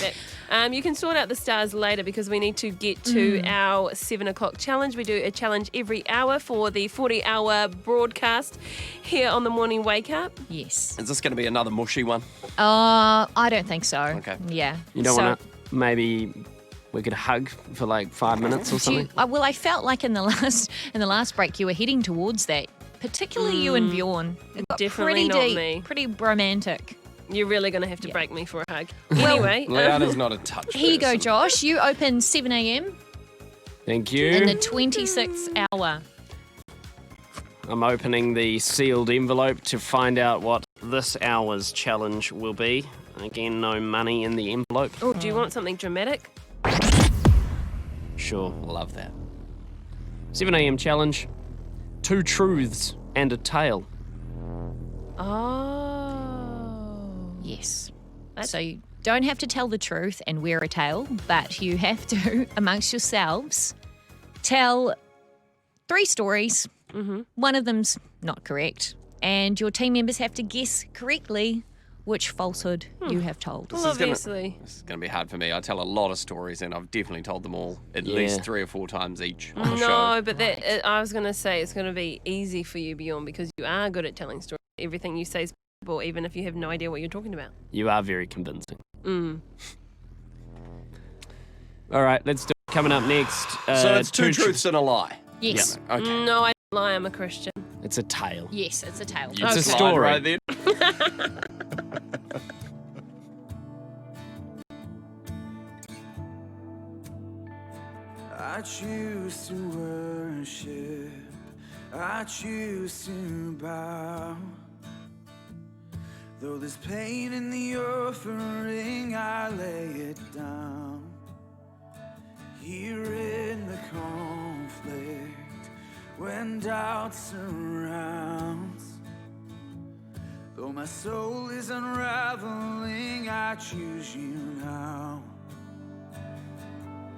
that. You can sort out the stars later because we need to get to our 7 o'clock challenge. We do a challenge every hour for the 40-hour broadcast here on the morning wake up. Yes. Is this going to be another mushy one? I don't think so. Okay. Yeah. You don't So- want to maybe we could hug for like 5 minutes or Do you- something? well, I felt like in the last break you were heading towards that, particularly you and Bjorn. It got Definitely pretty not deep, me. pretty romantic. You're really going to have to break me for a hug. Anyway. Leanna's not a touch Here you go, person. Josh. You open 7 a.m. Thank you. in the 26th hour. I'm opening the sealed envelope to find out what this hour's challenge will be. Again, no money in the envelope. Oh, do you want something dramatic? Sure. Love that. 7 a.m. challenge. 2 truths and a tale. Oh. Yes. So you don't have to tell the truth and wear a tail, but you have to, amongst yourselves, tell 3 stories. Mm-hmm. One of them's not correct, and your team members have to guess correctly which falsehood you have told. Well, obviously. This is going to be hard for me. I tell a lot of stories, and I've definitely told them all at Yeah. least 3 or 4 times each on the show. No, but I was going to say it's going to be easy for you, Bjorn, because you are good at telling stories. Everything you say is believable, even if you have no idea what you're talking about. You are very convincing. Mm. All right, let's do it. Coming up next. So it's 2 truths and a lie. Yes. Yeah, okay. No, I don't lie. I'm a Christian. It's a tale. Yes, it's a tale. You It's a just lied story. right then. I choose to worship, I choose to bow. Though there's pain in the offering, I lay it down. Here in the conflict, when doubt surrounds, though my soul is unraveling, I choose you now.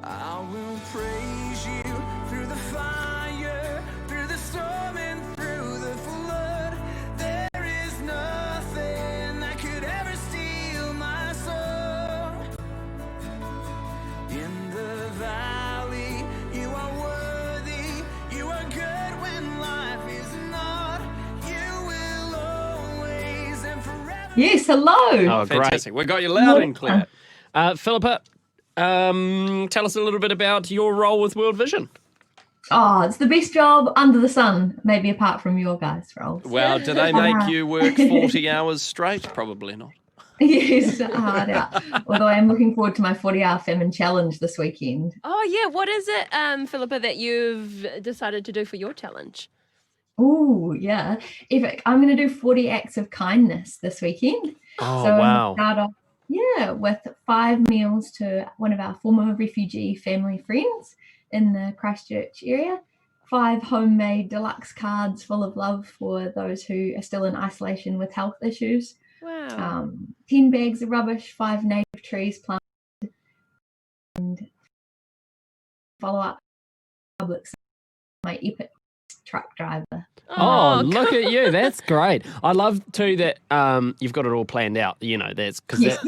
I will praise you through the fire, through the storm and through the flood. There is nothing that could ever steal my soul. In the valley, you are worthy, you are good when life is not. You will always and forever. Yes, hello. Oh, great. Fantastic. We got you loud and clear. Philippa, tell us a little bit about your role with World Vision. Oh, it's the best job under the sun, maybe apart from your guys' roles. Well, do they make you work 40 hours straight? Probably not. Yes, hard out. Although I am looking forward to my 40-hour famine challenge this weekend. Oh, yeah. What is it, Philippa, that you've decided to do for your challenge? Oh, yeah. I'm going to do 40 acts of kindness this weekend. Oh, so I'm wow. gonna start off, with 5 meals to one of our former refugee family friends in the Christchurch area. 5 homemade deluxe cards full of love for those who are still in isolation with health issues. Wow. 10 bags of rubbish, 5 native trees planted, and follow up public my epic truck driver. Oh, look at you. That's great. I love too that you've got it all planned out. You know, that's because Yes.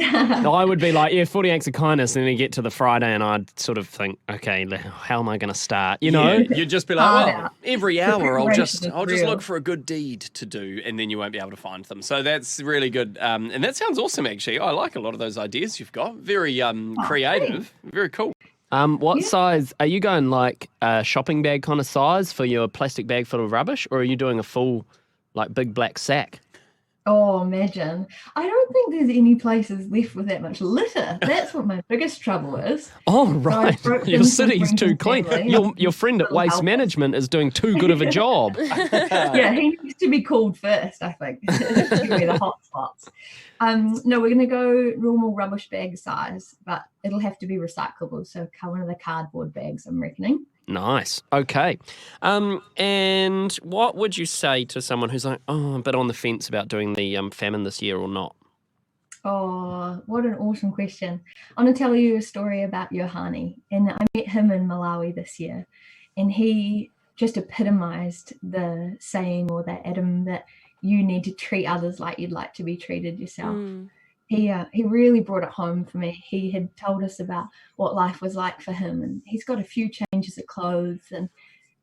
I would be like, 40 acts of kindness, and then you get to the Friday and I'd sort of think, okay, how am I going to start? You know? Yeah, you'd just be like, Hard well, out. every The hour I'll preparation just is look real. for a good deed to do, and then you won't be able to find them. So that's really good. And that sounds awesome, actually. I like a lot of those ideas you've got. Very creative. Very cool. What size? Are you going like a shopping bag kind of size for your plastic bag full of rubbish, or are you doing a full like big black sack. Oh, imagine. I don't think there's any places left with that much litter. That's what my biggest trouble is. Oh, So I right. broke Your in some city's friends too and clean. family Your and friend at little Waste helpers. Management is doing too good of a job. Yeah, he needs to be called first, I think. Give me the hot spots. No, we're going to go normal rubbish bag size, but it'll have to be recyclable. So one of the cardboard bags, I'm reckoning. Nice. Okay. And what would you say to someone who's like, oh, a bit on the fence about doing the famine this year or not? Oh, what an awesome question. I want to tell you a story about Yohani. And I met him in Malawi this year. And he just epitomized the saying or the idiom that you need to treat others like you'd like to be treated yourself. He really brought it home for me. He had told us about what life was like for him, and he's got a few changes of clothes, and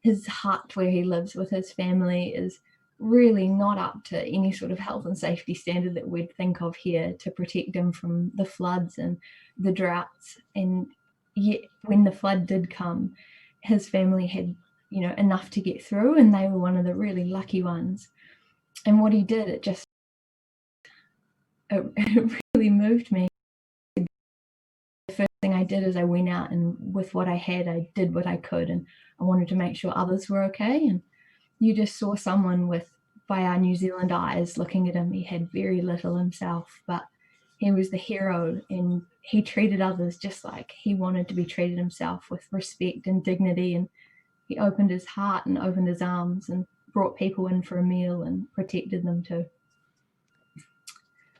his hut where he lives with his family is really not up to any sort of health and safety standard that we'd think of here to protect him from the floods and the droughts. And yet when the flood did come, his family had, enough to get through, and they were one of the really lucky ones. And what he did, it really moved me. The first thing I did is I went out, and with what I had, I did what I could, and I wanted to make sure others were okay. And you just saw someone by our New Zealand eyes, looking at him. He had very little himself, but he was the hero, and he treated others just like he wanted to be treated himself, with respect and dignity. And he opened his heart and opened his arms and brought people in for a meal and protected them too.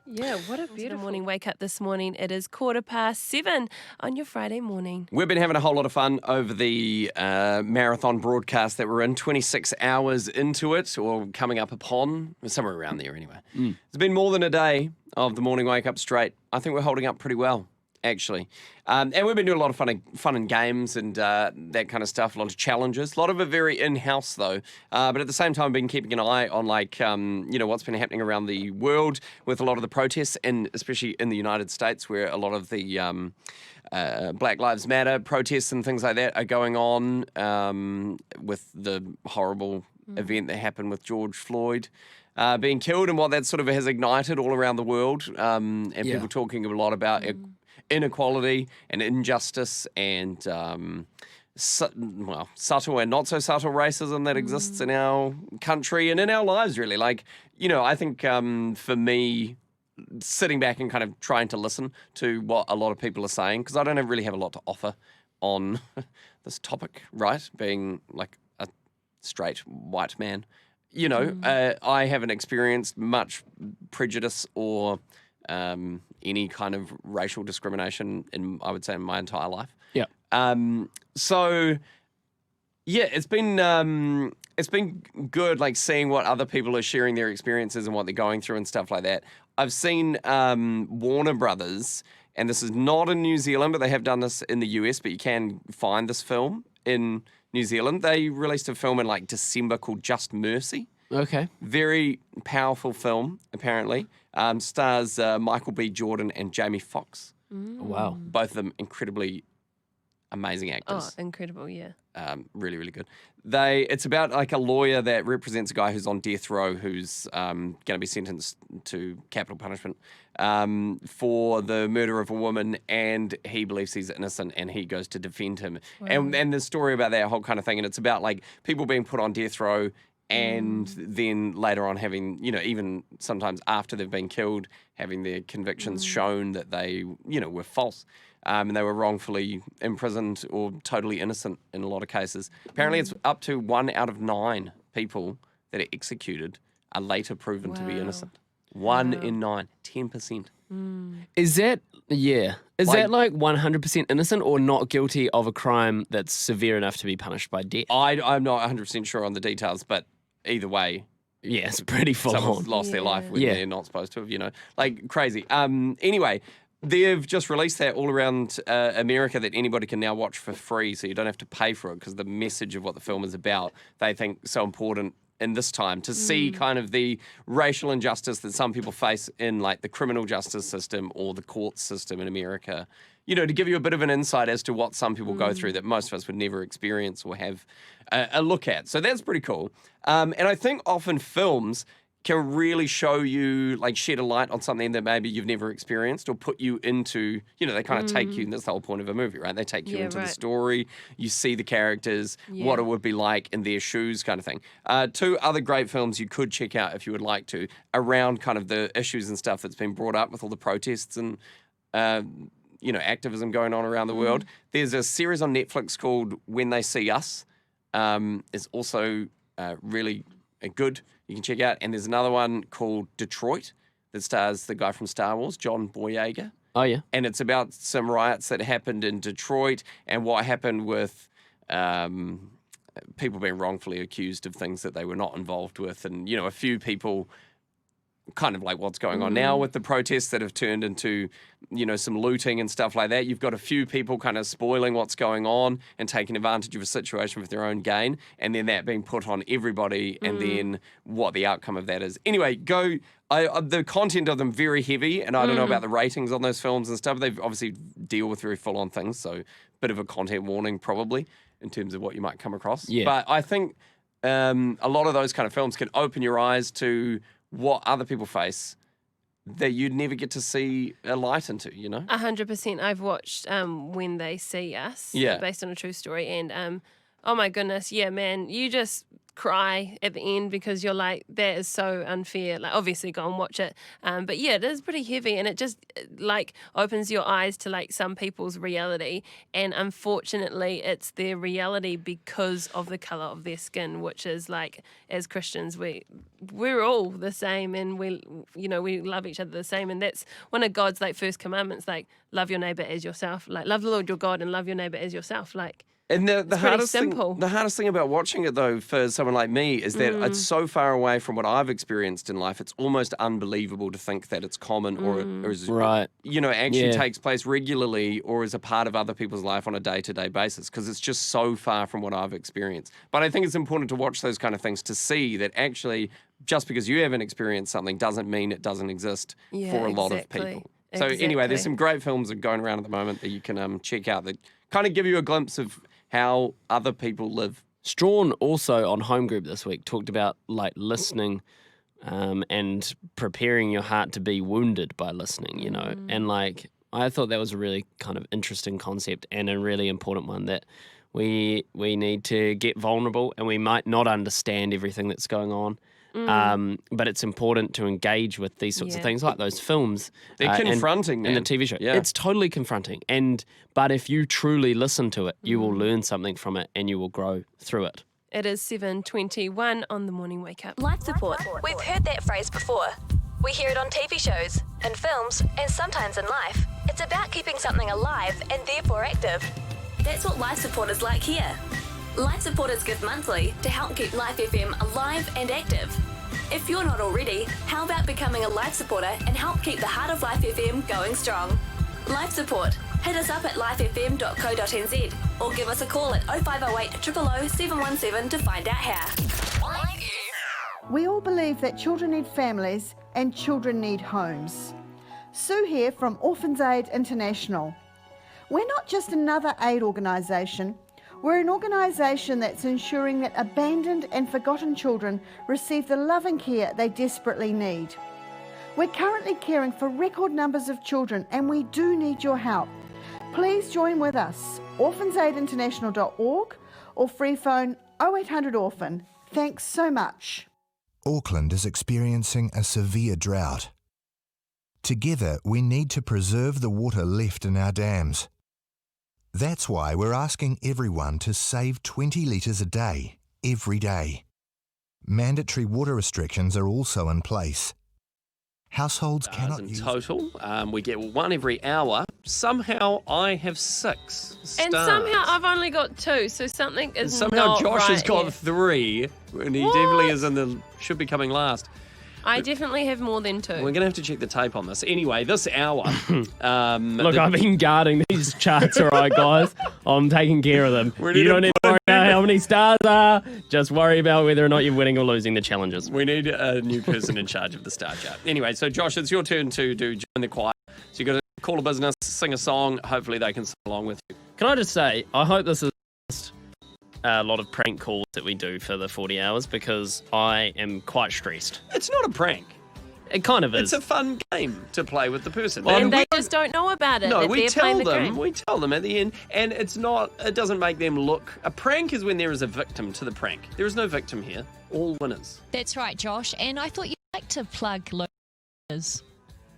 Yeah, what a beautiful morning wake up this morning. It is 7:15 on your Friday morning. We've been having a whole lot of fun over the marathon broadcast that we're in, 26 hours into it, or coming up upon, somewhere around there anyway. It's been more than a day of the morning wake up straight. I think we're holding up pretty well, actually. And we've been doing a lot of fun and games and that kind of stuff, a lot of challenges. A lot of it very in-house, though. But at the same time, I've been keeping an eye on, what's been happening around the world with a lot of the protests, and especially in the United States, where a lot of the Black Lives Matter protests and things like that are going on, with the horrible event that happened with George Floyd being killed, and what that sort of has ignited all around the world, and people talking a lot about inequality and injustice and subtle and not so subtle racism that exists in our country and in our lives, really. I think for me, sitting back and kind of trying to listen to what a lot of people are saying, because I don't really have a lot to offer on this topic, right? Being like a straight white man. I haven't experienced much prejudice or any kind of racial discrimination in my entire life. Yeah. So yeah, it's been good, like seeing what other people are sharing their experiences and what they're going through and stuff like that. I've seen Warner Brothers, and this is not in New Zealand, but they have done this in the US, but you can find this film in New Zealand. They released a film in December called Just Mercy. Okay. Very powerful film, apparently. Stars Michael B. Jordan and Jamie Foxx. Wow. Both of them incredibly amazing actors. Oh, incredible, yeah. Really, really good. It's about a lawyer that represents a guy who's on death row, who's going to be sentenced to capital punishment for the murder of a woman, and he believes he's innocent, and he goes to defend him. Wow. And the story about that whole kind of thing, and it's about people being put on death row, and then later on having, even sometimes after they've been killed, having their convictions shown that they, were false. And they were wrongfully imprisoned or totally innocent in a lot of cases. Apparently it's up to 1 out of 9 people that are executed are later proven to be innocent. 1 in 9, 10%. Is that, is that 100% innocent or not guilty of a crime that's severe enough to be punished by death? I'm not 100% sure on the details, but either way, yeah, it's pretty full someone's on. lost their life when they're not supposed to have, crazy. Anyway, they've just released that all around America that anybody can now watch for free, so you don't have to pay for it, because the message of what the film is about, they think so important in this time to see kind of the racial injustice that some people face in the criminal justice system or the court system in America. To give you a bit of an insight as to what some people go through that most of us would never experience or have a look at. So that's pretty cool. And I think often films can really show you, like, shed a light on something that maybe you've never experienced or put you into, they kind of take you, and that's the whole point of a movie, right? They take you into the story, you see the characters, what it would be like in their shoes kind of thing. 2 other great films you could check out if you would like to, around kind of the issues and stuff that's been brought up with all the protests and, activism going on around the world. There's a series on Netflix called When They See Us. It's also really good. You can check out. And there's another one called Detroit that stars the guy from Star Wars, John Boyega. Oh, yeah. And it's about some riots that happened in Detroit and what happened with people being wrongfully accused of things that they were not involved with. And, a few people, kind of like what's going on now with the protests that have turned into, some looting and stuff like that. You've got a few people kind of spoiling what's going on and taking advantage of a situation for their own gain, and then that being put on everybody, and then what the outcome of that is. Anyway, the content of them very heavy, and I don't know about the ratings on those films and stuff. They obviously deal with very full-on things, so bit of a content warning probably in terms of what you might come across. Yeah. But I think a lot of those kind of films can open your eyes to what other people face that you'd never get to see a light into, 100%. I've watched When They See Us, based on a true story, and oh my goodness, yeah, man, you just cry at the end because you're like, that is so unfair. Like, obviously, go and watch it. But yeah, it is pretty heavy, and it just like opens your eyes to like some people's reality. And unfortunately, it's their reality because of the color of their skin, which is like, as Christians, we're all the same, and we love each other the same. And that's one of God's like first commandments, like love your neighbor as yourself. Like, love the Lord your God and love your neighbor as yourself. Like. And the hardest simple. the hardest thing about watching it, though, for someone like me, is that it's so far away from what I've experienced in life. It's almost unbelievable to think that it's common or is, actually takes place regularly or is a part of other people's life on a day-to-day basis, because it's just so far from what I've experienced. But I think it's important to watch those kind of things to see that actually just because you haven't experienced something doesn't mean it doesn't exist for a lot of people. So anyway, there's some great films that are going around at the moment that you can check out that kind of give you a glimpse of how other people live. Strawn also on Home Group this week talked about like listening and preparing your heart to be wounded by listening, and like I thought that was a really kind of interesting concept and a really important one, that we need to get vulnerable, and we might not understand everything that's going on. But it's important to engage with these sorts of things, like those films. They're confronting, and the TV show. Yeah. It's totally confronting. But if you truly listen to it, you will learn something from it, and you will grow through it. It is 7:21 on the morning wake up. Life support. We've heard that phrase before. We hear it on TV shows, in films, and sometimes in life. It's about keeping something alive and therefore active. That's what life support is like here. Life supporters give monthly to help keep Life FM alive and active. If you're not already, how about becoming a life supporter and help keep the heart of Life FM going strong? Life support. Hit us up at lifefm.co.nz or give us a call at 0508 000 717 to find out how. We all believe that children need families and children need homes. Sue here from Orphans Aid International. We're not just another aid organisation. We're an organisation that's ensuring that abandoned and forgotten children receive the love and care they desperately need. We're currently caring for record numbers of children, and we do need your help. Please join with us, orphansaidinternational.org or free phone 0800 Orphan. Thanks so much. Auckland is experiencing a severe drought. Together, we need to preserve the water left in our dams. That's why we're asking everyone to save 20 litres a day, every day. Mandatory water restrictions are also in place. Households cannot in use... total. We get one every hour. Somehow I have 6 stars. And somehow I've only got 2, so something is somehow not Josh has right got here. 3, and he definitely is should be coming last. I definitely have more than 2. We're going to have to check the tape on this. Anyway, this hour... Look, I've been guarding these charts, all right, guys. I'm taking care of them. You don't need to worry about how many stars are. Just worry about whether or not you're winning or losing the challenges. We need a new person in charge of the star chart. Anyway, so Josh, it's your turn to do Join the Choir. So you've got to call a business, sing a song. Hopefully they can sing along with you. Can I just say, I hope this is a lot of prank calls that we do for the 40 hours because I am quite stressed. It's not a prank. It kind of is. It's a fun game to play with the person. And they just don't know about it. No, if we they're tell playing the them. game. We tell them at the end, and it doesn't make them look. A prank is when there is a victim to the prank. There is no victim here. All winners. That's right, Josh. And I thought you'd like to plug locals.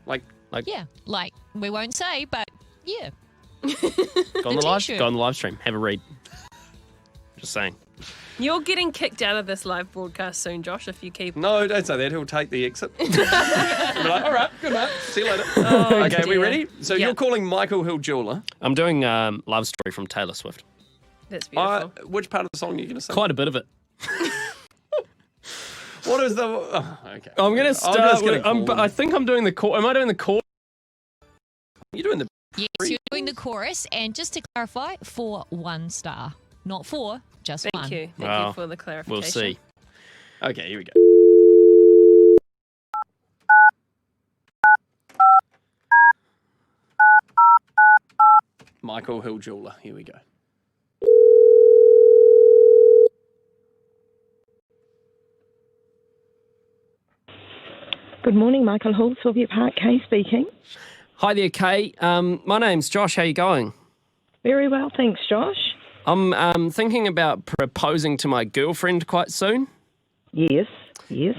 Like. Yeah, like we won't say, but yeah. Go on the live stream. Have a read. Just saying. You're getting kicked out of this live broadcast soon, Josh, if you keep... No, don't say that. He'll take the exit. We'll be like, all right, good night. See you later. Oh, okay, are we dear. ready? So you're calling Michael Hill Jeweler. I'm doing Love Story from Taylor Swift. That's beautiful. Which part of the song are you going to sing? Quite a bit of it. What is the... Oh, okay. I'm going to start with... I think I'm doing the chorus. Am I doing the chorus? You're doing the... Yes, you're doing the chorus. And just to clarify, for 1 star. Not 4, just 1. Thank you. Thank you for the clarification. We'll see. Okay, here we go. Michael Hill Jeweler. Here we go. Good morning, Michael Hall, Sylvia Park, Kay speaking. Hi there, Kay. My name's Josh. How you going? Very well, thanks, Josh. I'm thinking about proposing to my girlfriend quite soon. Yes, yes.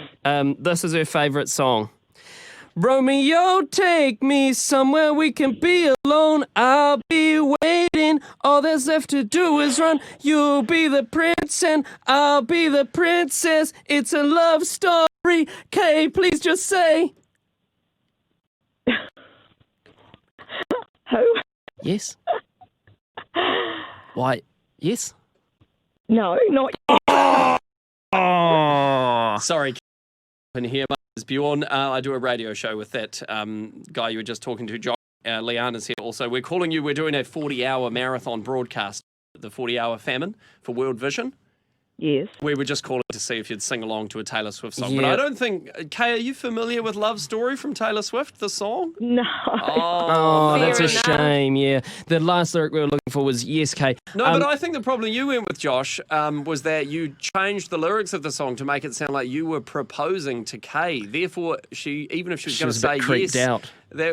This is her favourite song. Romeo, take me somewhere we can be alone. I'll be waiting. All there's left to do is run. You'll be the prince and I'll be the princess. It's a love story. Kay, please just say. Who? Yes. Why? Yes. No, not yet. Oh. Sorry, can hear. My name is Bjorn. I do a radio show with that guy you were just talking to, Josh. Leanna's here also. We're calling you. We're doing a 40-hour marathon broadcast, the 40-hour famine for World Vision. Yes. We were just calling to see if you'd sing along to a Taylor Swift song. Yeah. But I don't think... Kay, are you familiar with Love Story from Taylor Swift, the song? No. Oh, that's a Fair enough. shame, yeah. The last lyric we were looking for was yes, Kay. No, but I think the problem you went with, Josh, was that you changed the lyrics of the song to make it sound like you were proposing to Kay. Therefore, even if she was going to was a say bit creeped yes, out.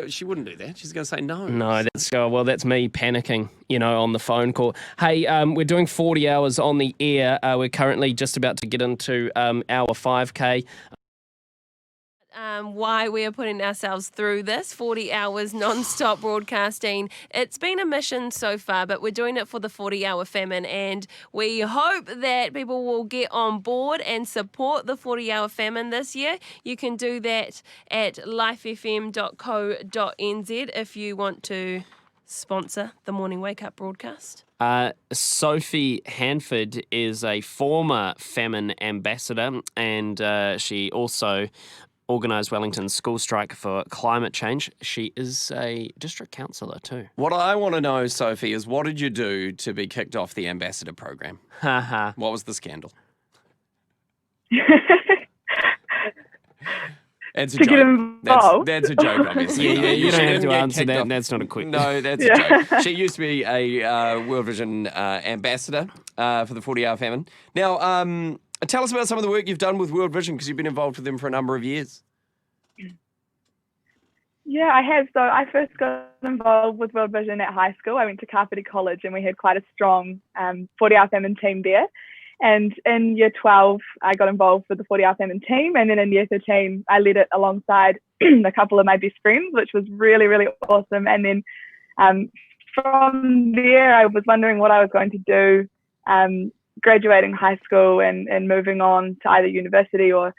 she wouldn't do that. She's going to say no. No, that's me panicking, on the phone call. Hey, we're doing 40 hours on the air. We're currently just about to get into hour 5K. Why we are putting ourselves through this 40 hours non-stop broadcasting. It's been a mission so far, but we're doing it for the 40-hour famine, and we hope that people will get on board and support the 40-hour famine this year. You can do that at lifefm.co.nz if you want to sponsor the Morning Wake Up broadcast. Sophie Hanford is a former famine ambassador, and she also organised Wellington's school strike for climate change. She is a district councillor too. What I want to know, Sophie, is what did you do to be kicked off the ambassador program? What was the scandal? It's a To joke. get involved. That's a joke, obviously. Yeah, you She don't have didn't to get answer kicked that. off. That's not a quick... No, that's a joke. She used to be a World Vision ambassador for the 40-hour famine. Now, tell us about some of the work you've done with World Vision, because you've been involved with them for a number of years. Yeah, I have. So I first got involved with World Vision at high school. I went to Kapiti College and we had quite a strong 40-hour famine team there. And in year 12, I got involved with the 40-hour famine team. And then in year 13, I led it alongside a couple of my best friends, which was really, really awesome. And then from there, I was wondering what I was going to do, graduating high school and moving on to either university or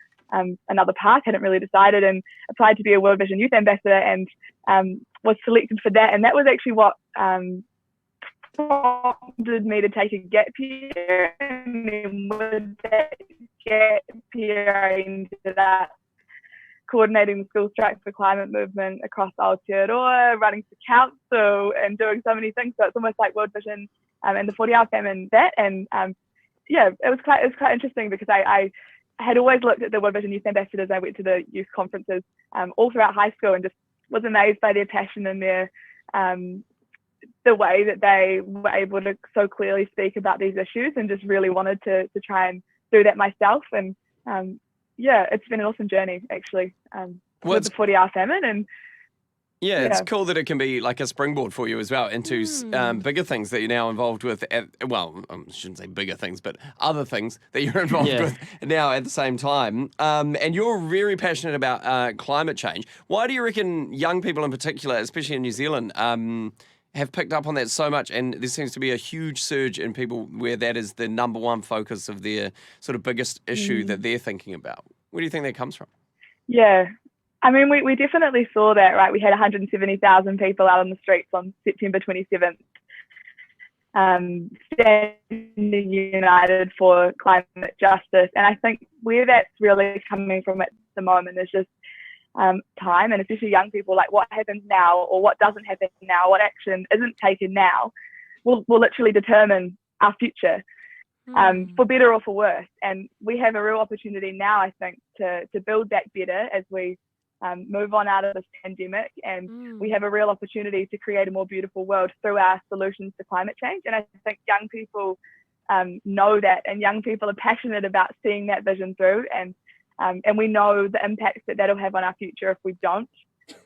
another path. Hadn't really decided, and applied to be a World Vision Youth Ambassador, and was selected for that. And that was actually what prompted me to take a gap year. And then with that gap year, I ended up coordinating the school strike for climate movement across Aotearoa, running for council, and doing so many things. So it's almost like World Vision and the 40-hour famine that. And yeah, it was quite interesting, because I had always looked at the World Vision Youth Ambassadors. I went to the youth conferences all throughout high school and just was amazed by their passion and their the way that they were able to so clearly speak about these issues, and just really wanted to try and do that myself. And it's been an awesome journey, actually, with the 40-hour famine. And yeah, it's cool that it can be like a springboard for you as well into bigger things that you're now involved with. I shouldn't say bigger things, but other things that you're involved with now at the same time. And you're very passionate about climate change. Why do you reckon young people in particular, especially in New Zealand, have picked up on that so much? And there seems to be a huge surge in people where that is the number one focus of their sort of biggest issue that they're thinking about. Where do you think that comes from? Yeah. I mean, we definitely saw that, right? We had 170,000 people out on the streets on September 27th, standing united for climate justice. And I think where that's really coming from at the moment is just time, and especially young people, like what happens now or what doesn't happen now, what action isn't taken now will literally determine our future, for better or for worse. And we have a real opportunity now, I think, to build that better as we move on out of this pandemic, and we have a real opportunity to create a more beautiful world through our solutions to climate change. And I think young people know that, and young people are passionate about seeing that vision through, and we know the impacts that that'll have on our future if we don't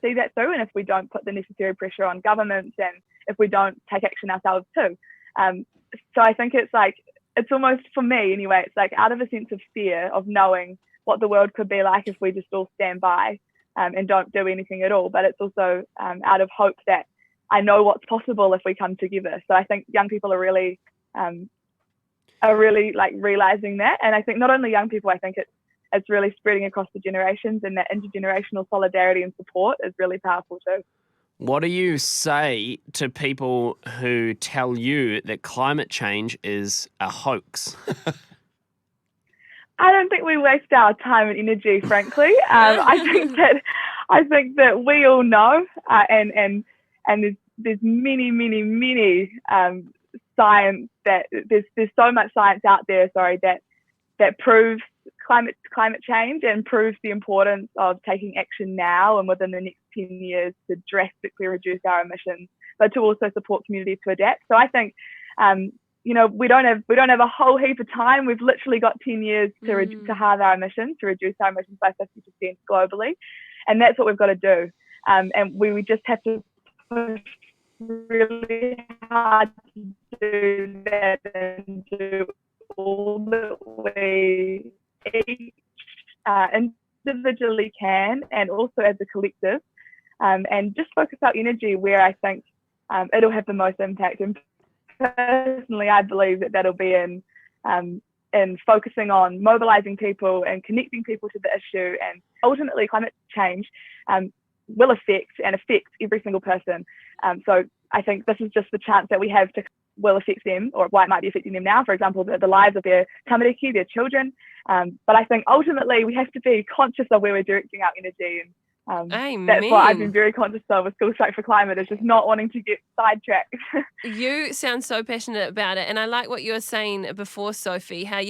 see that through, and if we don't put the necessary pressure on governments, and if we don't take action ourselves too. So I think it's almost, for me anyway, it's like out of a sense of fear of knowing what the world could be like if we just all stand by and don't do anything at all. But it's also out of hope that I know what's possible if we come together. So I think young people are really like realizing that. And I think not only young people, I think it's really spreading across the generations, and that intergenerational solidarity and support is really powerful too. What do you say to people who tell you that climate change is a hoax? I don't think we waste our time and energy, frankly. I think that we all know, and there's many science that there's so much science out there, that proves climate change and proves the importance of taking action now and within the next 10 years to drastically reduce our emissions, but to also support communities to adapt. So I think we don't have a whole heap of time. We've literally got 10 years to halve our emissions, to reduce our emissions by 50% globally, and that's what we've got to do. And we just have to push really hard to do that, and do all that we each individually can, and also as a collective, and just focus our energy where I think it'll have the most impact. And personally, I believe that that'll be in focusing on mobilizing people and connecting people to the issue. And ultimately, climate change will affect every single person. So I think this is just the chance that we have to will affect them, or why it might be affecting them now, for example, the lives of their tamariki, their children. But I think ultimately we have to be conscious of where we're directing our energy, and that's what I've been very conscious of with School Strike for Climate, is just not wanting to get sidetracked. You sound so passionate about it, and I like what you were saying before, Sophie, how,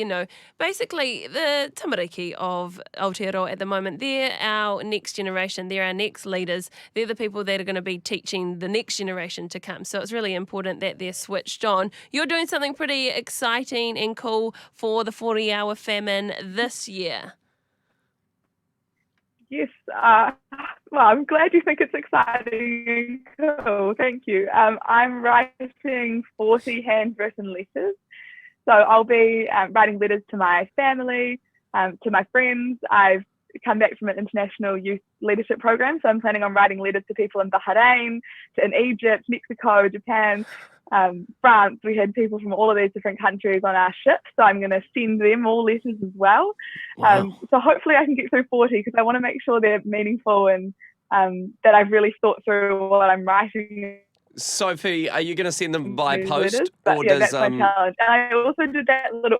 basically the tamariki of Aotearoa at the moment, they're our next generation, they're our next leaders, they're the people that are going to be teaching the next generation to come. So it's really important that they're switched on. You're doing something pretty exciting and cool for the 40-hour famine this year. Yes, well, I'm glad you think it's exciting and cool. Thank you. I'm writing 40 handwritten letters. So I'll be writing letters to my family, to my friends. I've come back from an international youth leadership program, so I'm planning on writing letters to people in Bahrain, in Egypt, Mexico, Japan, France. We had people from all of these different countries on our ship, so I'm going to send them all letters as well. Wow. So hopefully I can get through 40, because I want to make sure they're meaningful, and that I've really thought through what I'm writing. Sophie, are you going to send them by post? Letters, or yeah, that's my challenge. And I also did that little...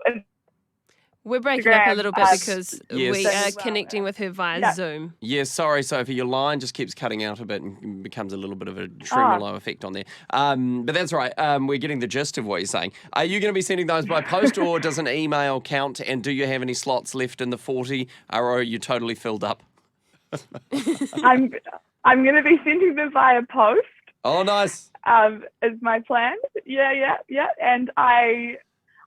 We're breaking up a little bit because we are connecting with her via Zoom. Yes, sorry, Sophie, your line just keeps cutting out a bit and becomes a little bit of a tremolo effect on there. But that's right, we're getting the gist of what you're saying. Are you going to be sending those by post, or does an email count? And do you have any slots left in the 40, or are you totally filled up? I'm going to be sending them via post. Oh, nice. is my plan. Yeah. And I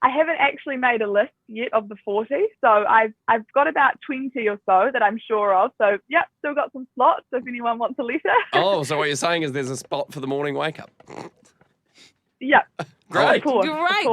haven't actually made a list yet of the 40, so I've got about 20 or so that I'm sure of. So still got some slots if anyone wants a letter. Oh, so what you're saying is there's a spot for the morning wake up. Yeah. Great. Of course.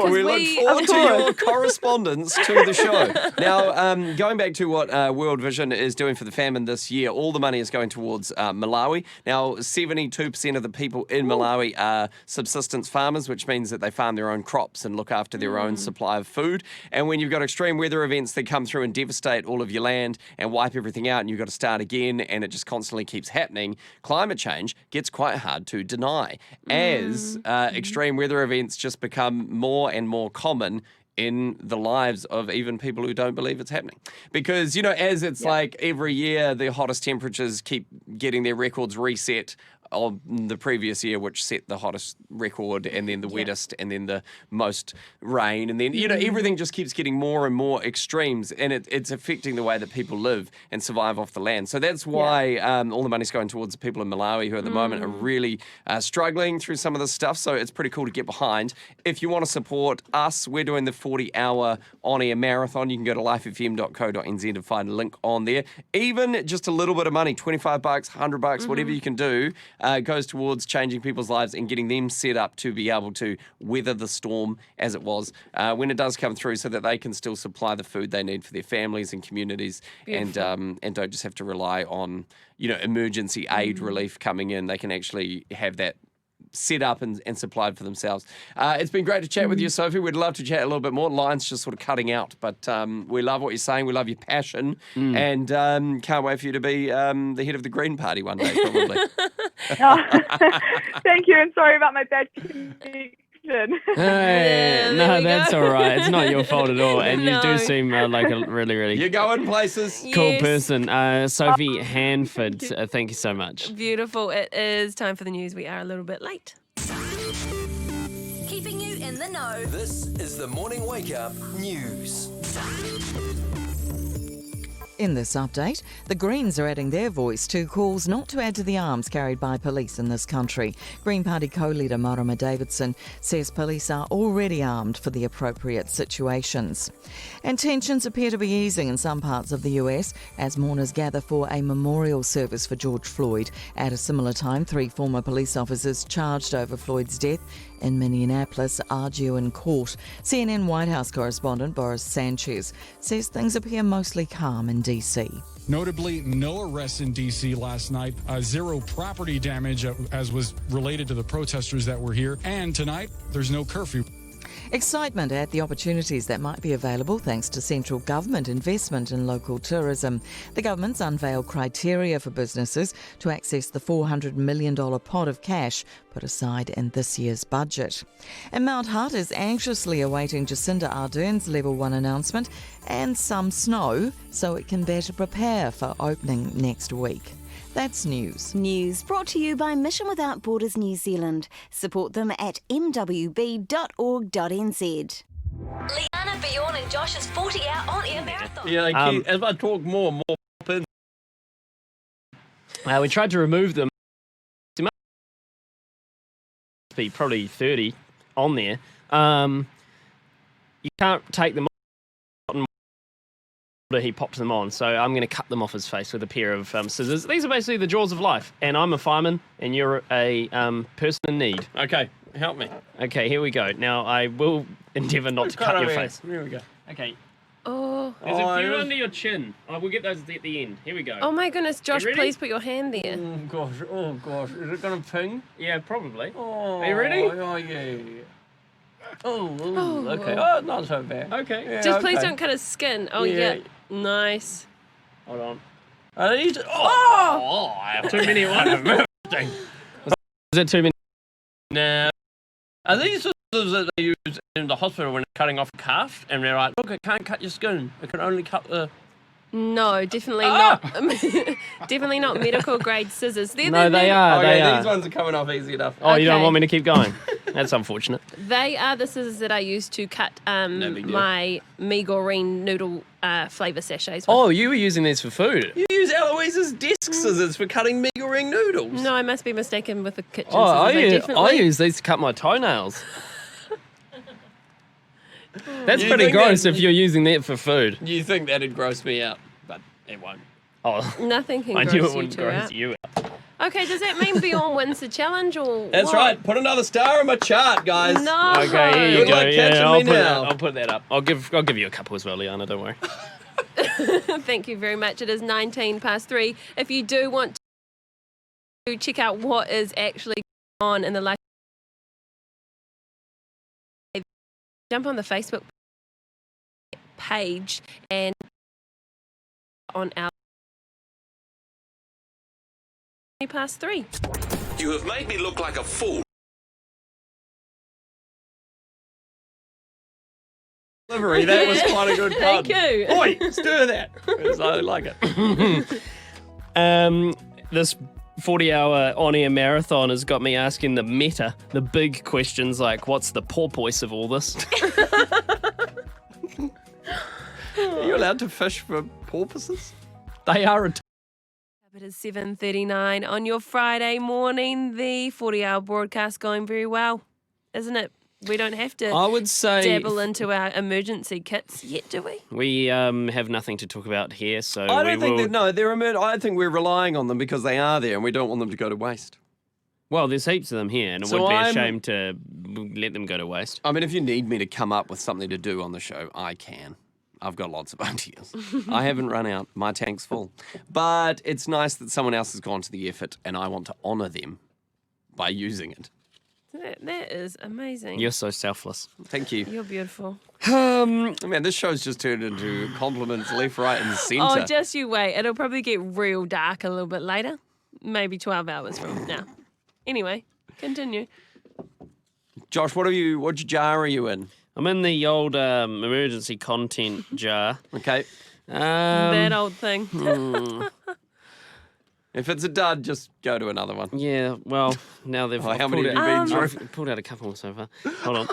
We look forward to your correspondence to the show. Now, going back to what World Vision is doing for the famine this year, all the money is going towards Malawi. Now, 72% of the people in Malawi are subsistence farmers, which means that they farm their own crops and look after their own supply of food. And when you've got extreme weather events that come through and devastate all of your land and wipe everything out and you've got to start again and it just constantly keeps happening, climate change gets quite hard to deny as extreme weather events just become more and more common in the lives of even people who don't believe it's happening. Because, as it's like every year, the hottest temperatures keep getting their records reset of the previous year, which set the hottest record, and then the wettest, and then the most rain, and then, everything just keeps getting more and more extremes, and it's affecting the way that people live and survive off the land. So that's why all the money's going towards the people in Malawi who at the moment are really struggling through some of this stuff, so it's pretty cool to get behind. If you want to support us, we're doing the 40-hour on-air marathon. You can go to lifefm.co.nz to find a link on there. Even just a little bit of money, $25, $100, whatever you can do, goes towards changing people's lives and getting them set up to be able to weather the storm as it was when it does come through, so that they can still supply the food they need for their families and communities, and don't just have to rely on emergency aid relief coming in. They can actually have that set up and supplied for themselves. It's been great to chat with you, Sophie. We'd love to chat a little bit more. Line's just sort of cutting out, but we love what you're saying. We love your passion, and can't wait for you to be the head of the Green Party one day, probably. Thank you, and sorry about my bad connection. Hey, no, that's all right. It's not your fault at all. And you do seem like a really, really You're going places. Cool person. Sophie Hanford, thank you so much. Beautiful. It is time for the news. We are a little bit late. Keeping you in the know. This is the Morning Wake Up News. In this update, the Greens are adding their voice to calls not to add to the arms carried by police in this country. Green Party co-leader Marama Davidson says police are already armed for the appropriate situations. And tensions appear to be easing in some parts of the US as mourners gather for a memorial service for George Floyd. At a similar time, 3 former police officers charged over Floyd's death in Minneapolis are due in court. CNN White House correspondent Boris Sanchez says things appear mostly calm in D.C. Notably, no arrests in D.C. last night, 0 property damage as was related to the protesters that were here, and tonight there's no curfew. Excitement at the opportunities that might be available thanks to central government investment in local tourism. The government's unveiled criteria for businesses to access the $400 million pot of cash put aside in this year's budget. And Mount Hutt is anxiously awaiting Jacinda Ardern's Level 1 announcement and some snow so it can better prepare for opening next week. That's news. News brought to you by Mission Without Borders New Zealand. Support them at mwb.org.nz. Leanna, Bjorn and Josh's 40-hour on-air marathon. Yeah, as I talk more and more. We tried to remove them. There must be probably 30 on there. You can't take them off. He pops them on, so I'm going to cut them off his face with a pair of scissors. These are basically the jaws of life, and I'm a fireman, and you're a person in need. Okay, help me. Okay, here we go. Now, I will endeavour not to cut your face. Here we go. Okay. Oh. There's a few under your chin. We'll get those at the end. Here we go. Oh my goodness, Josh, You ready? please put your hand there. Oh gosh. Is it going to ping? Yeah, probably. Oh, Are you ready? Oh, yeah. Oh, okay. Oh, not so bad. Okay. Yeah, Just please okay. don't cut his skin. Oh, Yeah. yeah. Nice. Hold on. Are these? Too many at once. Is that too many? No. Are these scissors that they use in the hospital when they're cutting off a calf? And they're like, look, it can't cut your skin. It can only cut the No, definitely not. Definitely not medical grade scissors. No, they are. They are. These ones are coming off easy enough. Oh, you don't Okay. want me to keep going? That's unfortunate. They are the scissors that I use to cut my mee goreng noodle flavour sachets with. Oh, you were using these for food. You use Eloise's desk scissors for cutting mee goreng noodles. No, I must be mistaken with the kitchen Oh, scissors. I use these to cut my toenails. That's You pretty think gross that- if you're using that for food. You think that'd gross me out, but it won't. Oh, Nothing can I gross knew it you wouldn't two gross out. you out. Okay, does that mean Bjorn wins the challenge or That's what? right. Put another star on my chart, guys. No. Okay, here you Good go. luck catching Yeah, me now. I'll put that up. I'll give you a couple as well, Leanna. Don't worry. Thank you very much. It is 3:19. If you do want to check out what is actually going on in the life, jump on the Facebook page and on our 3:20. You have made me look like a fool. Delivery. That was quite a good pun. Thank you. Oi, stir that. I like it. This 40-hour on-air marathon has got me asking the meta, the big questions like, what's the porpoise of all this? Are you allowed to fish for porpoises? They are a It is 7:39 on your Friday morning. The 40-hour broadcast going very well, isn't it? We don't have to I would say dabble into our emergency kits yet, do we? we have nothing to talk about here, so I we don't think will... that. No, I think we're relying on them because they are there, and we don't want them to go to waste. Well, there's heaps of them here, and it So would be a I'm- shame to let them go to waste. I mean, if you need me to come up with something to do on the show, I can. I've got lots of ideas. I haven't run out. My tank's full. But it's nice that someone else has gone to the effort, and I want to honour them by using it. That is amazing. You're so selfless. Thank you. You're beautiful. Man, this show's just turned into compliments left, right, and centre. Oh, just you wait. It'll probably get real dark a little bit later. Maybe 12 hours from now. Anyway, continue. Josh, what jar are you in? I'm in the old emergency content jar. Okay. That old thing. If it's a dud, just go to another one. Yeah, well, now they've... How many have you been through? I've pulled out a couple so far. Hold on.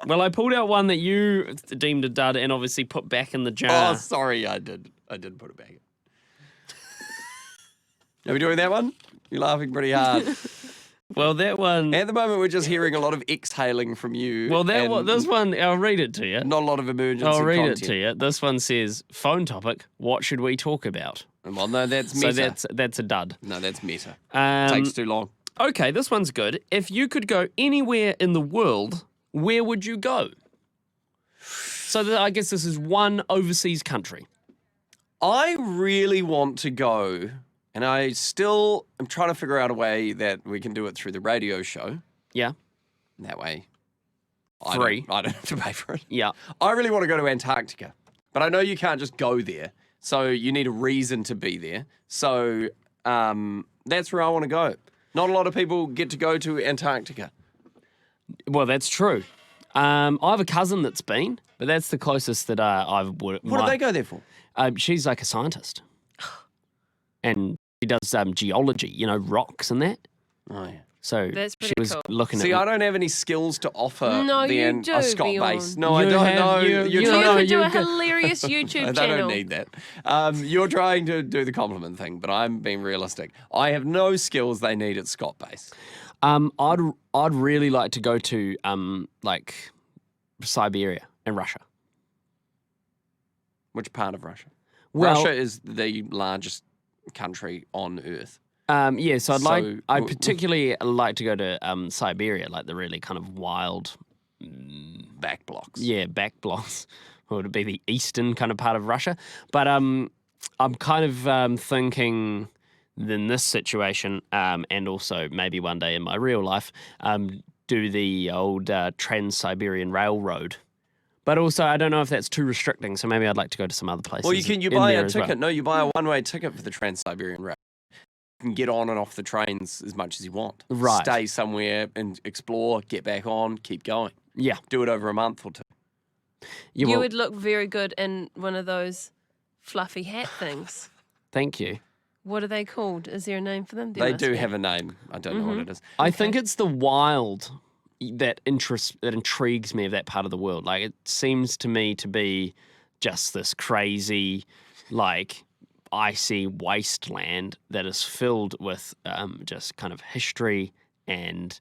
Well, I pulled out one that you deemed a dud and obviously put back in the jar. Oh, sorry, I did put it back. Are we doing that one? You're laughing pretty hard. Well, that one... At the moment, we're just hearing a lot of exhaling from you. Well, and this one, I'll read it to you. Not a lot of emergency I'll read content. it to you. This one says, phone topic, what should we talk about? Well, no, that's meta. So that's a dud. No, that's meta. Takes too long. Okay, this one's good. If you could go anywhere in the world, where would you go? So I guess this is one overseas country. I really want to go, and I still am trying to figure out a way that we can do it through the radio show. Yeah. That way, Free. I don't have to pay for it. Yeah. I really want to go to Antarctica, but I know you can't just go there. So you need a reason to be there. So that's where I want to go. Not a lot of people get to go to Antarctica. Well, that's true. I have a cousin that's been, but that's the closest that I would. What do they go there for? She's like a scientist, and she does geology. Rocks and that. Oh yeah. So That's she pretty was cool. looking See, at. I don't have any skills to offer. No, you do, a Scott Bjorn. base. No, I You don't have- know. you- You're you trying know, could do you a could- hilarious YouTube I channel. don't need that. You're trying to do the compliment thing, but I'm being realistic. I have no skills they need at Scott Base. I'd really like to go to like Siberia and Russia. Which part of Russia? Well- Russia is the largest country on Earth. Yeah, so So- I'd particularly like to go to Siberia, like the really kind of wild back blocks. Yeah, back blocks. Or would it be the eastern kind of part of Russia? But I'm kind of thinking in this situation, and also maybe one day in my real life, do the old Trans-Siberian Railroad. But also, I don't know if that's too restricting, so maybe I'd like to go to some other places. Well, you in buy there a as ticket. well. No, you buy a one-way ticket for the Trans-Siberian Railroad. You can get on and off the trains as much as you want. Right. Stay somewhere and explore, get back on, keep going. Yeah. Do it over a month or two. Yeah, You well, would look very good in one of those fluffy hat things. thank you. What are they called? Is there a name for them? There They must do be. have a name. I don't know what it is. I think it's the wild that intrigues me of that part of the world. Like, it seems to me to be just this crazy, like, icy wasteland that is filled with just kind of history and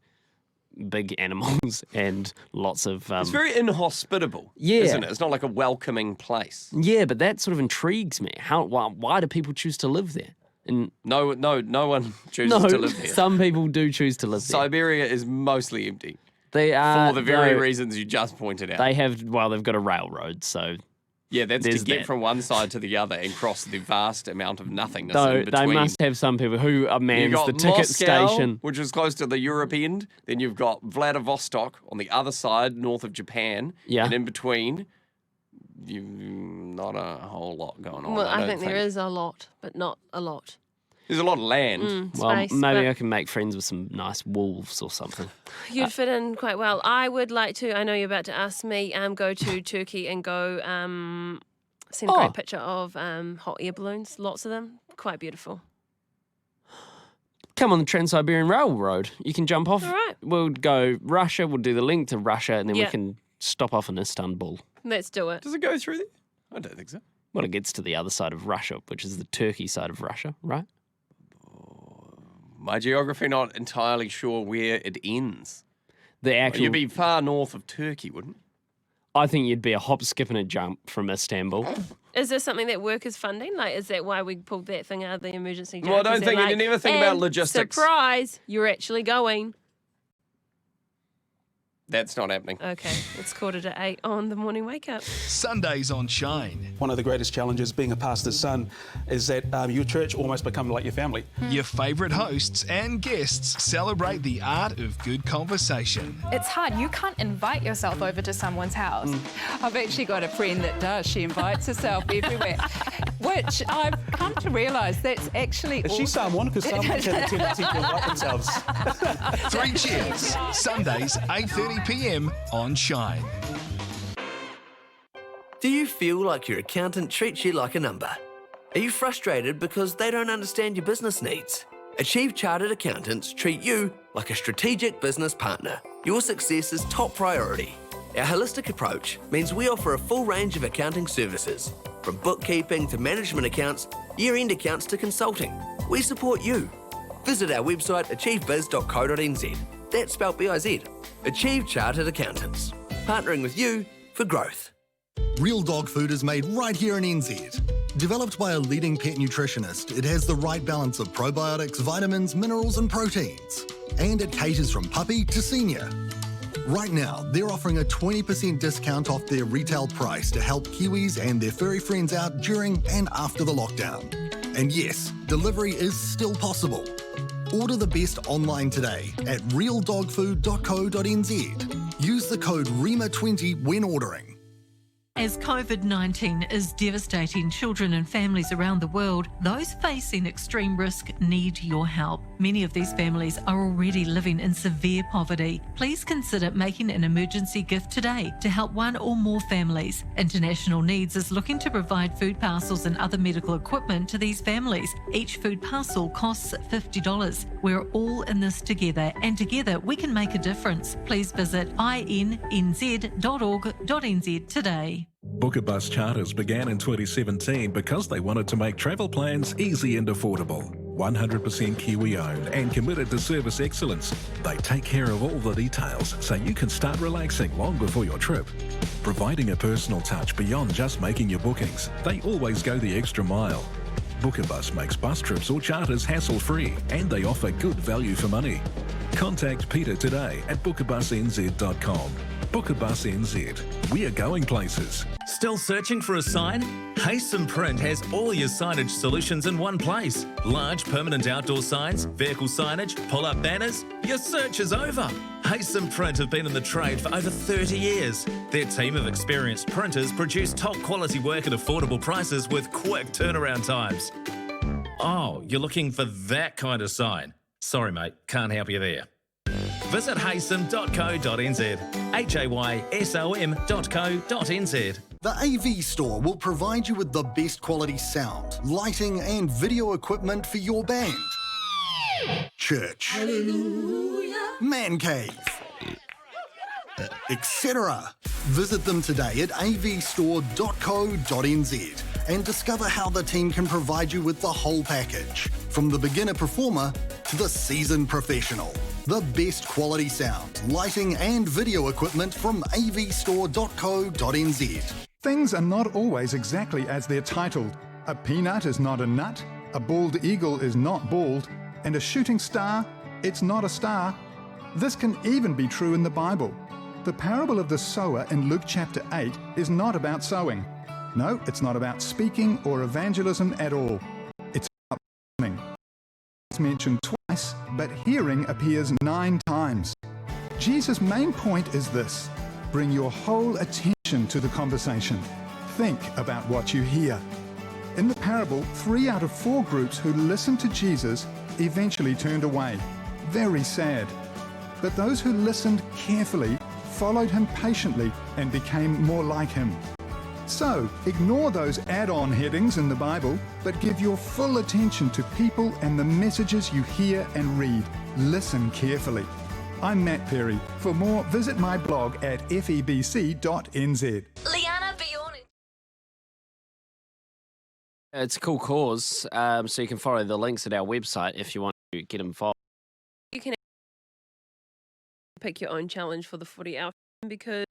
big animals and lots of... It's very inhospitable, isn't it? It's not like a welcoming place. Yeah, but that sort of intrigues me. Why do people choose to live there? And no one chooses to live there. Some people do choose to live there. Siberia is mostly empty. They are... For the very reasons you just pointed out. They've got a railroad, so... Yeah, that's to get that. from one side to the other and cross the vast amount of nothingness Though in between. they must have some people who mans the ticket Moscow, station. which is close to the Europe end. Then you've got Vladivostok on the other side, north of Japan. Yeah. And in between, not a whole lot going on. Well, I don't think there is a lot, but not a lot. There's a lot of land. Well, space, maybe but- I can make friends with some nice wolves or something. You'd fit in quite well. I would like to, I know you're about to ask me, go to Turkey and go send a great picture of hot air balloons, lots of them, quite beautiful. Come on the Trans-Siberian Railroad. You can jump off. All right. We'll go Russia. We'll do the link to Russia, and then we Yeah. can stop off in Istanbul. Let's do it. Does it go through there? I don't think so. Well, it gets to the other side of Russia, which is the Turkey side of Russia, right? My geography not entirely sure where it ends. The actual... You'd be far north of Turkey, wouldn't you? I think you'd be a hop, skip, and a jump from Istanbul. Is this something that work is funding? Like, is that why we pulled that thing out of the emergency? Well, I don't Is it think you like, never think about "And logistics." Surprise, you're actually going. That's not happening. Okay, it's 7:45 on the morning wake up. Sundays on Shine. One of the greatest challenges being a pastor's son is that your church almost becomes like your family. Your favourite hosts and guests celebrate the art of good conversation. It's hard. You can't invite yourself over to someone's house. I've actually got a friend that does. She invites herself everywhere, which I've come to realise that's actually Is she someone? Because someone has a tendency to invite themselves. 3 Cheers. Sundays, 8:30 p.m. on Shine. Do you feel like your accountant treats you like a number? Are you frustrated because they don't understand your business needs? Achieve Chartered Accountants treat you like a strategic business partner. Your success is top priority. Our holistic approach means we offer a full range of accounting services, from bookkeeping to management accounts, year-end accounts to consulting. We support you. Visit our website achievebiz.co.nz. That's spelled B-I-Z. Achieve Chartered Accountants. Partnering with you for growth. Real dog food is made right here in NZ. Developed by a leading pet nutritionist, it has the right balance of probiotics, vitamins, minerals and proteins. And it caters from puppy to senior. Right now, they're offering a 20% discount off their retail price to help Kiwis and their furry friends out during and after the lockdown. And yes, delivery is still possible. Order the best online today at realdogfood.co.nz. Use the code REMA20 when ordering. As COVID-19 is devastating children and families around the world, those facing extreme risk need your help. Many of these families are already living in severe poverty. Please consider making an emergency gift today to help one or more families. International Needs is looking to provide food parcels and other medical equipment to these families. Each food parcel costs $50. We're all in this together, and together we can make a difference. Please visit innz.org.nz today. Booker Bus Charters began in 2017 because they wanted to make travel plans easy and affordable. 100% Kiwi owned and committed to service excellence. They take care of all the details so you can start relaxing long before your trip. Providing a personal touch beyond just making your bookings, they always go the extra mile. Booker Bus makes bus trips or charters hassle-free, and they offer good value for money. Contact Peter today at bookerbusnz.com. Booker Bus NZ. We are going places. Still searching for a sign? Haysom Print has all your signage solutions in one place. Large permanent outdoor signs, vehicle signage, pull-up banners. Your search is over. Haysom Print have been in the trade for over 30 years. Their team of experienced printers produce top quality work at affordable prices with quick turnaround times. Oh, you're looking for that kind of sign? Sorry mate, can't help you there. Visit haysom.co.nz. haysom.co.nz. The AV Store will provide you with the best quality sound, lighting and video equipment for your band, church, man cave, etc. Visit them today at avstore.co.nz and discover how the team can provide you with the whole package, from the beginner performer to the seasoned professional. The best quality sound, lighting and video equipment from avstore.co.nz. Things are not always exactly as they're titled. A peanut is not a nut, a bald eagle is not bald, and a shooting star, it's not a star. This can even be true in the Bible. The parable of the sower in Luke chapter 8 is not about sowing. No, it's not about speaking or evangelism at all. It's about listening. It's mentioned twice, but hearing appears 9 times. Jesus' main point is this: bring your whole attention to the conversation. Think about what you hear. In the parable, 3 out of 4 groups who listened to Jesus eventually turned away. Very sad. But those who listened carefully followed him patiently and became more like him. So, ignore those add-on headings in the Bible, but give your full attention to people and the messages you hear and read. Listen carefully. I'm Matt Perry. For more, visit my blog at febc.nz. Leanna, Bjorn and It's a cool cause, so you can follow the links at our website if you want to get involved. You can pick your own challenge for the footy hour because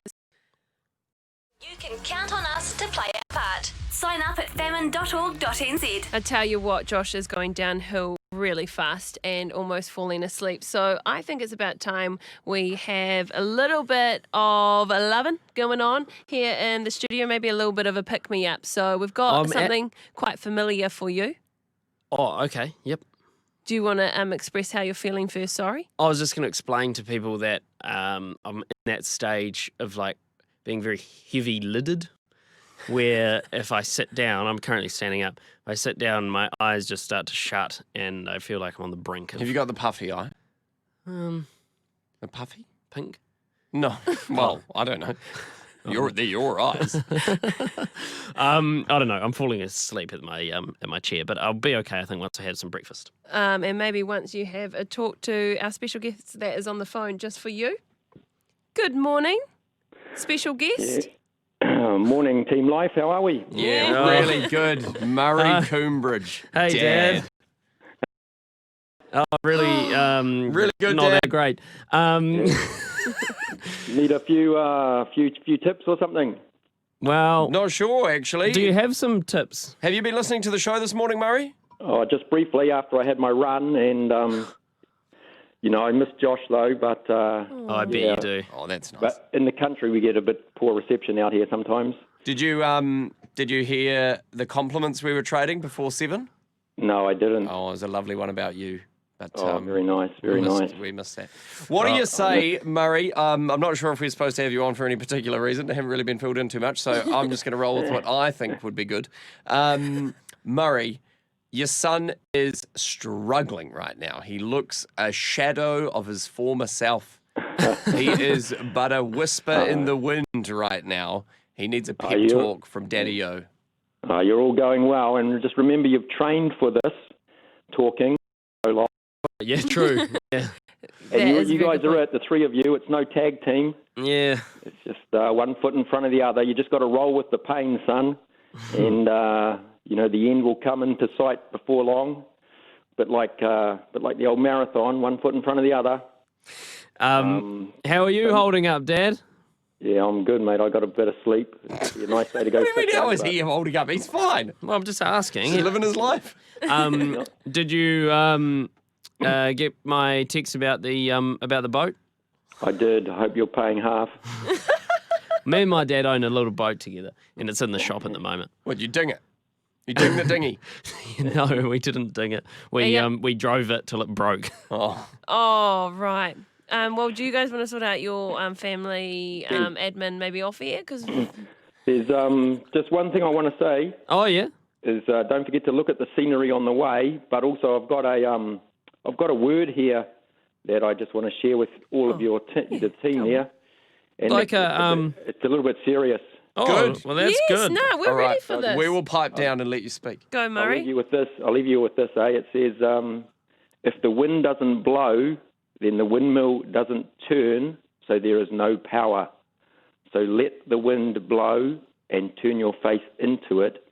you can count on us to play our part. Sign up at famine.org.nz. I tell you what, Josh is going downhill really fast and almost falling asleep. So I think it's about time we have a little bit of loving going on here in the studio, maybe a little bit of a pick-me-up. So we've got something quite familiar for you. Oh, okay. Yep. Do you want to express how you're feeling first? Sorry. I was just going to explain to people that I'm in that stage of like being very heavy-lidded, where if I sit down, I'm currently standing up, if I sit down, my eyes just start to shut and I feel like I'm on the brink of... Have you got the puffy eye? The puffy? Pink? No. Well, I don't know. They're your eyes. I don't know. I'm falling asleep at my chair, but I'll be okay, I think, once I have some breakfast. And maybe once you have a talk to our special guest that is on the phone just for you. Good morning, special guest. Yeah. Morning, Team Life. How are we? Yeah, really good. Murray Coombridge. Hey, Dad. Oh, really, really good, not Dad. that great. Need a few tips or something? Well, not sure actually. Do you have some tips? Have you been listening to the show this morning, Murray? Oh, just briefly after I had my run, and I missed Josh though. But I bet you do. Oh, that's nice. But in the country, we get a bit poor reception out here sometimes. Did you hear the compliments we were trading before 7? No, I didn't. Oh, it was a lovely one about you. But, very nice, very nice. We missed that. What do you say, Murray? I'm not sure if we're supposed to have you on for any particular reason. I haven't really been filled in too much, so I'm just going to roll with what I think would be good. Murray, your son is struggling right now. He looks a shadow of his former self. He is but a whisper in the wind right now. He needs a pep talk from Daddy-O. You're all going well, and just remember you've trained for this, talking so long. Yeah, true. Yeah. And you guys are it, the 3 of you. It's no tag team. Yeah. It's just one foot in front of the other. You just got to roll with the pain, son. And, the end will come into sight before long. But like the old marathon, 1 foot in front of the other. How are you holding up, Dad? Yeah, I'm good, mate. I got a bit of sleep. It's a nice day to go. What do you mean, how is he holding up? He's fine. Well, I'm just asking. He's living his life. Did you get my text about the boat? I did. I hope you're paying half. Me and my dad own a little boat together, and it's in the shop at the moment. What, you ding it? You ding the dinghy? No, we didn't ding it. We drove it till it broke. Oh, right. Well, do you guys want to sort out your family admin maybe off air? Because there's just one thing I want to say. Oh yeah. Is don't forget to look at the scenery on the way. But also I've got a word here that I just want to share with all of your the team here. And Like it's a little bit serious. Oh, Good. Well, that's Yes, good. no, we're All ready right, for this. We will pipe down and let you speak. Go, I'll Murray. leave you with this. It says, if the wind doesn't blow, then the windmill doesn't turn, so there is no power. So let the wind blow and turn your face into it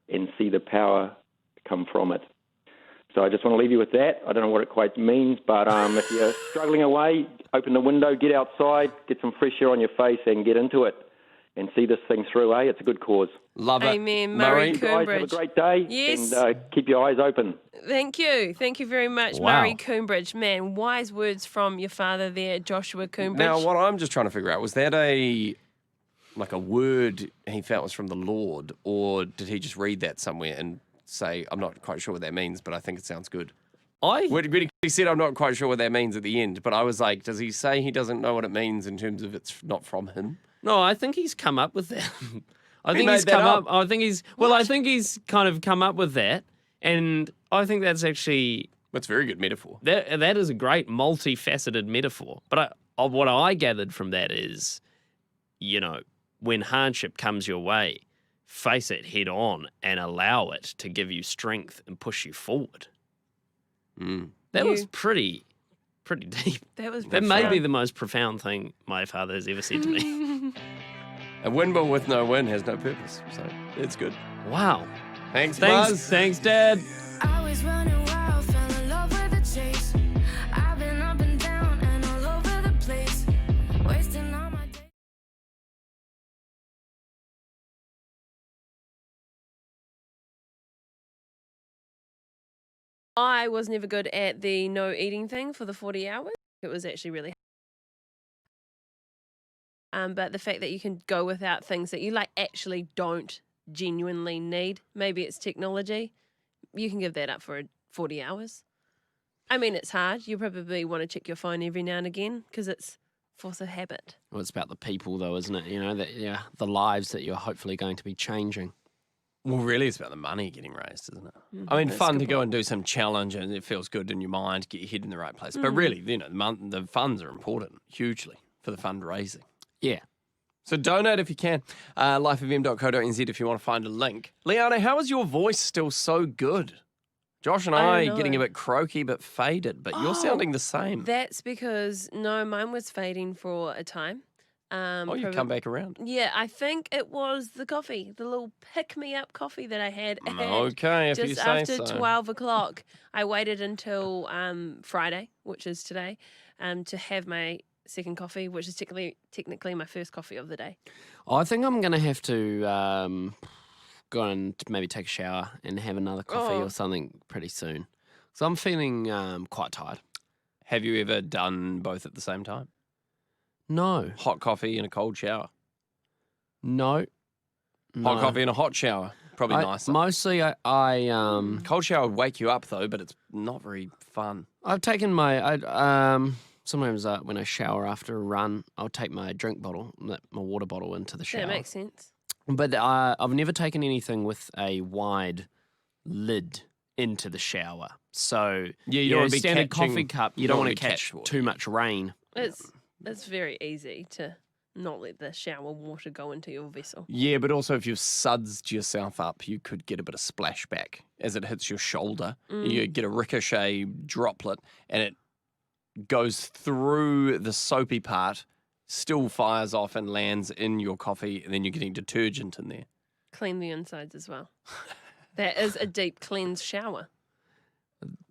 and see the power come from it. So I just want to leave you with that. I don't know what it quite means, but if you're struggling away, open the window, get outside, get some fresh air on your face and get into it and see this thing through, eh? It's a good cause. Love it. Amen. Murray Guys, have a great day. Yes. And keep your eyes open. Thank you. Thank you very much, Wow. Murray Coombridge. Man, wise words from your father there, Joshua Coombridge. Now, what I'm just trying to figure out, was that a word he felt was from the Lord, or did he just read that somewhere and say, I'm not quite sure what that means, but I think it sounds good? When he said, I'm not quite sure what that means at the end, but I was like, does he say he doesn't know what it means in terms of it's not from him? No, I think he's come up with that. I He think made he's that come up. up. I think he's well. I think he's kind of come up with that, and I think that's actually that's a very good metaphor. That is a great multifaceted metaphor. But what I gathered from that is, when hardship comes your way, face it head on and allow it to give you strength and push you forward. That was pretty deep. That may be the most profound thing my father has ever said to me. A windmill with no wind has no purpose, so it's good. Wow. Thanks, Buzz. Thanks, Dad. I was running wild, fell in love with the chase. I've been up and down and all over the place, wasting all my days. I was never good at the no eating thing for the 40 hours. It was actually really but the fact that you can go without things that you actually don't genuinely need, maybe it's technology, you can give that up for 40 hours. I mean, it's hard. You probably want to check your phone every now and again because it's force of habit. Well, it's about the people, though, isn't it? The lives that you're hopefully going to be changing. Well, really, it's about the money getting raised, isn't it? Mm-hmm. I mean, That's fun a to good go point. and do some challenge and it feels good in your mind, get your head in the right place. But really, the funds are important, hugely, for the fundraising. Yeah. So donate if you can. Lifefm.co.nz if you want to find a link. Leanna, how is your voice still so good? Josh and I don't getting a know. bit croaky, but faded, but you're sounding the same. That's because, mine was fading for a time. You've come back around. Yeah, I think it was the coffee, the little pick-me-up coffee that I had. Okay, if you just say after so. 12 o'clock. I waited until Friday, which is today, to have my second coffee, which is technically my first coffee of the day. I think I'm going to have to go and maybe take a shower and have another coffee or something pretty soon. So I'm feeling quite tired. Have you ever done both at the same time? No. Hot coffee and a cold shower? No. Hot coffee and a hot shower? Probably nicer. Mostly I Cold shower would wake you up, though, but it's not very fun. I've taken my sometimes when I shower after a run, I'll take my drink bottle, my water bottle, into the shower. That makes sense. But I've never taken anything with a wide lid into the shower. So Yeah, you don't wanna be standard catching- coffee cup. You you don't don't want to wanna catch catch water. too much rain. It's very easy to not let the shower water go into your vessel. Yeah, but also if you've sudsed yourself up, you could get a bit of splashback as it hits your shoulder. You get a ricochet droplet and it goes through the soapy part, still fires off and lands in your coffee, and then you're getting detergent in there. Clean the insides as well. That is a deep cleanse shower.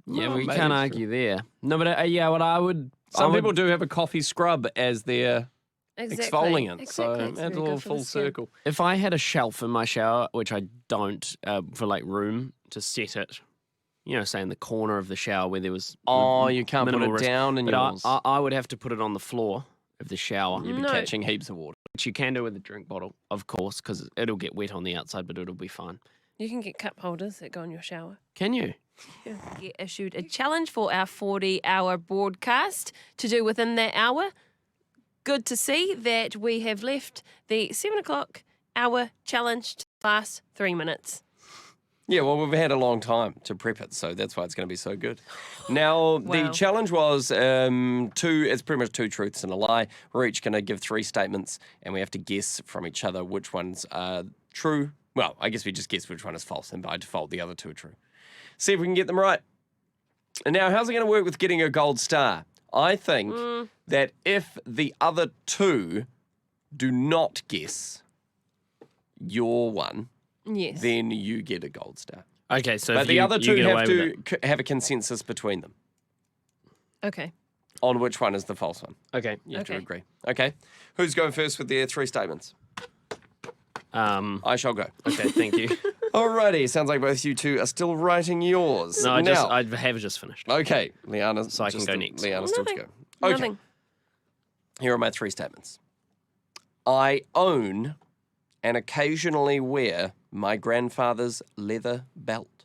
Yeah, Well, we maybe can't it's argue there. No, but what I would... Some people do have a coffee scrub as their exfoliant, so Exactly. It's that's a very little good for the full skin. circle. If I had a shelf in my shower, which I don't, for room to set it, say in the corner of the shower where there was You can't put minimal it risk. down in But yours. I would have to put it on the floor of the shower. You'd be catching heaps of water. Which you can do with a drink bottle, of course, because it'll get wet on the outside, but it'll be fine. You can get cup holders that go in your shower. Can you? Get issued a challenge for our 40-hour broadcast to do within that hour. Good to see that we have left the 7 o'clock hour challenge to last 3 minutes. Yeah, well, we've had a long time to prep it, so that's why it's going to be so good. Now, the challenge was it's pretty much 2 truths and a lie. We're each going to give 3 statements, and we have to guess from each other which ones are true. Well, I guess we just guess which one is false, and by default, the other 2 are true. See if we can get them right. And now, how's it going to work with getting a gold star? I think that if the other 2 do not guess your one, yes, then you get a gold star. Okay, so but if the you, other you 2 get have away to with it. have a consensus between them Okay. on which one is the false one. Okay. You have to Okay. agree. Okay. Who's going first with their 3 statements? I shall go. Okay, thank you. Alrighty, sounds like both you 2 are still writing yours. No, now, I have just finished. Okay, Leanna. So I can go next. Leanna's still to Nothing. go. Okay. Nothing. Here are my 3 statements. I own and occasionally wear my grandfather's leather belt.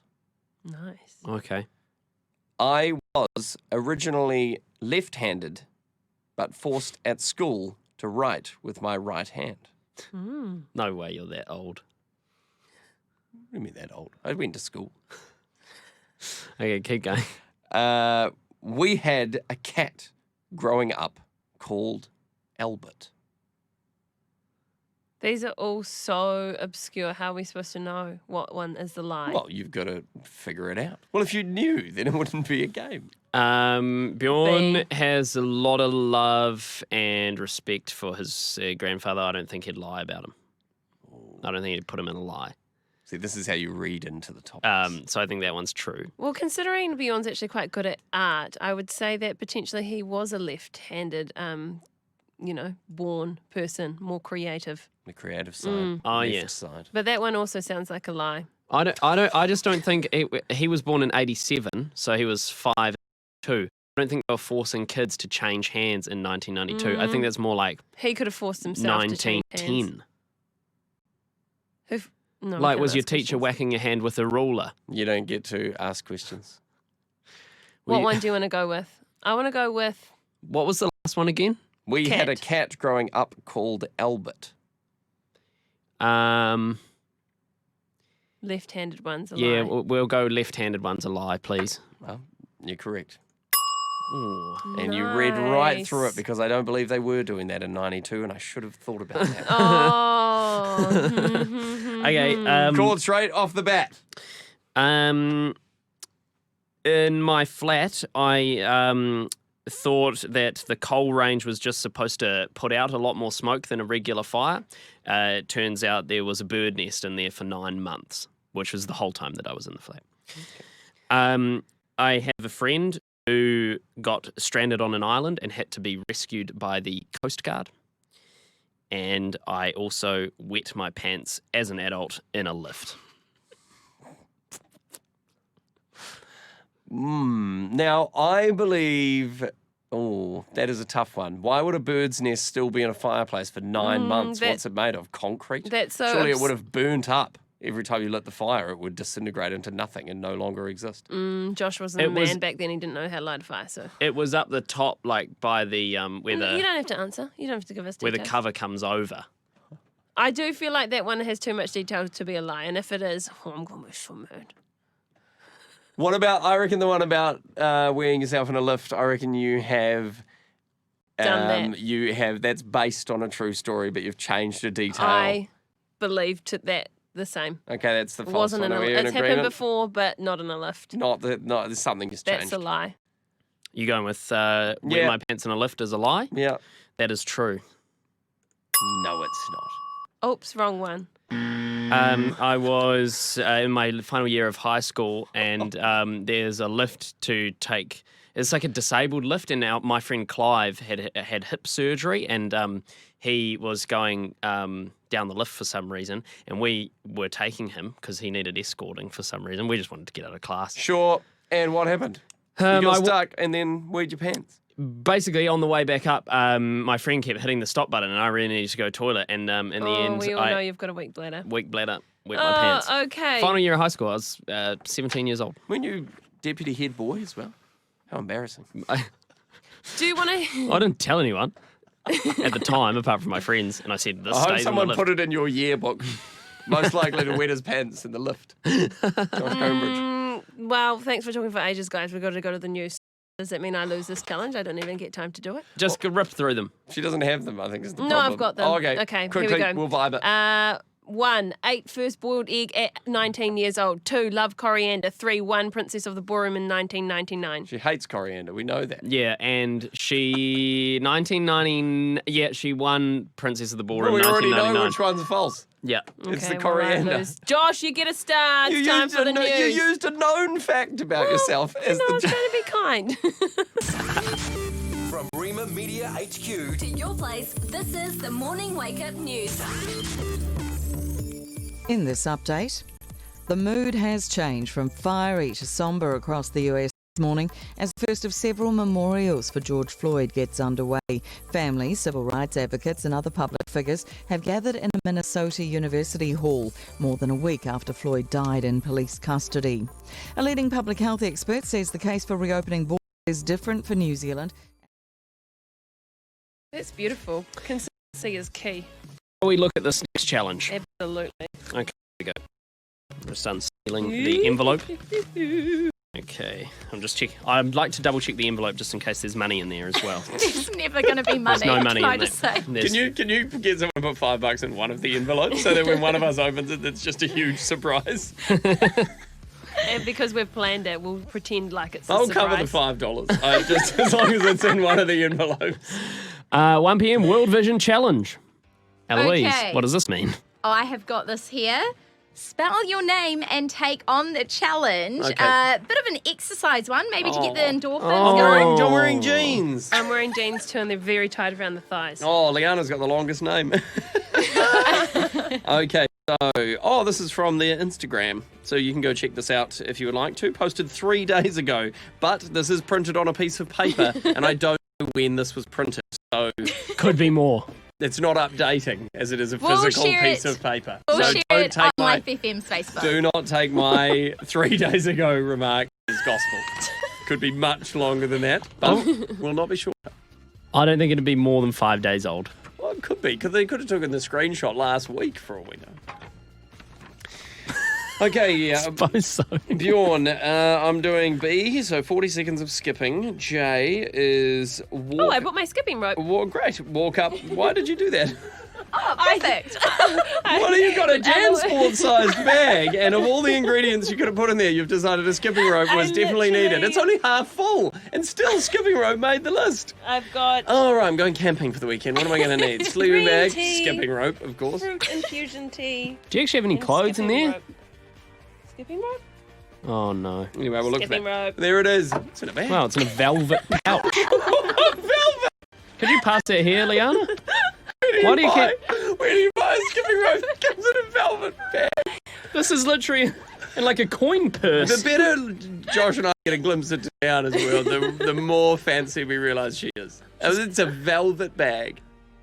Nice. Okay. I was originally left-handed, but forced at school to write with my right hand. No way you're that old. What do you mean that old? I went to school. Okay, keep going. We had a cat growing up called Albert. These are all so obscure. How are we supposed to know what one is the lie? Well, you've got to figure it out. Well, if you knew, then it wouldn't be a game. Bjorn has a lot of love and respect for his grandfather. I don't think he'd lie about him. I don't think he'd put him in a lie. See, this is how you read into the topics. So I think that one's true. Well, considering Bjorn's actually quite good at art, I would say that potentially he was a left-handed, born person, more creative. The creative side. Oh, left yeah. side. But that one also sounds like a lie. I just don't think he was born in 87, so he was 5'2". I don't think they were forcing kids to change hands in 1992. I think that's more like He could have forced himself to change hands. 1910. No, Like, we was can't your ask teacher questions. whacking your hand with a ruler? You don't get to ask questions. What one do you want to go with? I want to go with... What was the last one again? We had a cat growing up called Albert. Left-handed ones a Yeah, lie. we'll go left-handed one's a lie, please. Well, you're correct. Ooh. And you read right through it Nice. because I don't believe they were doing that in 92 and I should have thought about that. Oh. Okay. Call it straight off the bat. In my flat, I thought that the coal range was just supposed to put out a lot more smoke than a regular fire. It turns out there was a bird nest in there for 9 months, which was the whole time that I was in the flat. I have a friend who got stranded on an island and had to be rescued by the Coast Guard. And I also wet my pants as an adult in a lift. Now, I believe... Oh, that is a tough one. Why would a bird's nest still be in a fireplace for 9 months? What's it made of? Concrete? That's so Surely it would have burnt up. Every time you lit the fire, it would disintegrate into nothing and no longer exist. Josh wasn't a man back then. He didn't know how to light a fire, so... It was up the top, like by the where You the don't have to answer. You don't have to give us where details. the cover comes over. I do feel like that one has too much detail to be a lie, and if it is, I'm going to be so mad. What about, I reckon the one about wearing yourself in a lift, I reckon you have... Done that. You have, that's based on a true story, but you've changed a detail. I believed that the same. Okay, that's the It false wasn't one. in Are a we in It's happened agreement? before, but not in a lift. Not there's something has changed. That's a lie. You going with wet Yeah. my pants in a lift as a lie? Yeah. That is true. No, it's not. Oops, wrong one. I was in my final year of high school, and there's a lift to take. It's like a disabled lift, and now my friend Clive had hip surgery, and he was going down the lift for some reason, and we were taking him because he needed escorting for some reason. We just wanted to get out of class. Sure. And what happened? You got stuck and then weed your pants. Basically, on the way back up, my friend kept hitting the stop button, and I really needed to go to the toilet. And in the end, we all I know you've got a weak bladder. weak bladder, wet my pants. Okay. Final year of high school, I was 17 years old. Weren't you deputy head boy as well? How embarrassing. Do you want to... I didn't tell anyone at the time, apart from my friends, and I said, this I hope stays in the someone lift. put it in your yearbook. Most likely to wet his pants in the lift. Josh Combridge. Well, thanks for talking for ages, guys. We've got to go to the news. Does that mean I lose this challenge? I don't even get time to do it? Just rip through them. She doesn't have them, I think, is the No, problem. I've got them. Oh, okay. Okay, Quickly, here we go. we'll vibe it. 1, ate first boiled egg at 19 years old. 2, love coriander. 3, won Princess of the Ballroom in 1999. She hates coriander. We know that. Yeah, and she 1990. Yeah, she won Princess of the Ballroom. Well, we already 1999. know which one's false. Yeah, It's the Okay, well, I coriander. lose. Josh, you get a star. It's time for the news. You used a known fact about yourself as I the was trying to be kind. From Rima Media HQ To your place, this is the Morning Wake Up News. In this update, the mood has changed from fiery to sombre across the US this morning as the first of several memorials for George Floyd gets underway. Families, civil rights advocates and other public figures have gathered in a Minnesota University hall more than a week after Floyd died in police custody. A leading public health expert says the case for reopening borders is different for New Zealand. That's beautiful. Consistency is key. We look at this next challenge. Absolutely. Okay, here we go. I'm just unsealing the envelope. Okay, I'm just checking. I'd like to double check the envelope just in case there's money in there as well. There's never going to be money. There's no money can I in just there. say? Can you get someone to put $5 in one of the envelopes so that when one of us opens it, it's just a huge surprise? And because we've planned it, we'll pretend like it's a I'll surprise. cover the $5, just as long as it's in one of the envelopes. 1 p.m. World Vision Challenge. Eloise, Okay. what does this mean? Oh, I have got this here. Spell your name and take on the challenge. Okay. Bit of an exercise one, maybe to get the endorphins Oh, going. you're wearing jeans. I'm wearing jeans too, and they're very tight around the thighs. Oh, Leanna's got the longest name. Okay, so, this is from their Instagram. So you can go check this out if you would like to. Posted 3 days ago, but this is printed on a piece of paper, and I don't know when this was printed, so Could be more. it's not updating as it is a We'll physical share piece it. of paper. We'll so share don't it take on my Life FM's Facebook. do not take my 3 days ago remark as gospel. Could be much longer than that, but will not be short. I don't think it'd be more than 5 days old. Well, it could be, because they could have taken the screenshot last week for all we know. Okay, Suppose so. Bjorn, I'm doing B, so 40 seconds of skipping. J is walk. Oh, I bought my skipping rope. Great, walk up. Why did you do that? Oh, perfect. What have you got, a JanSport-sized bag, and of all the ingredients you could have put in there, you've decided a skipping rope was definitely needed. It's only half full, and still skipping rope made the list. I've got All right, I'm going camping for the weekend. What am I going to need? Sleeping green bag, tea, skipping rope, of course. fruit infusion tea. Do you actually have any and clothes in skipping there? rope. Skipping rope? Oh, no. Anyway, we'll look for Skipping that. rope. There it is. It's in a bag. Well, it's in a velvet pouch. Velvet! Could you pass that here, Leanna? Why do you keep... Where do you buy a skipping rope that comes in a velvet bag? This is literally in like a coin purse. The better Josh and I get a glimpse into Leanna's world, the more fancy we realise she is. It's a velvet bag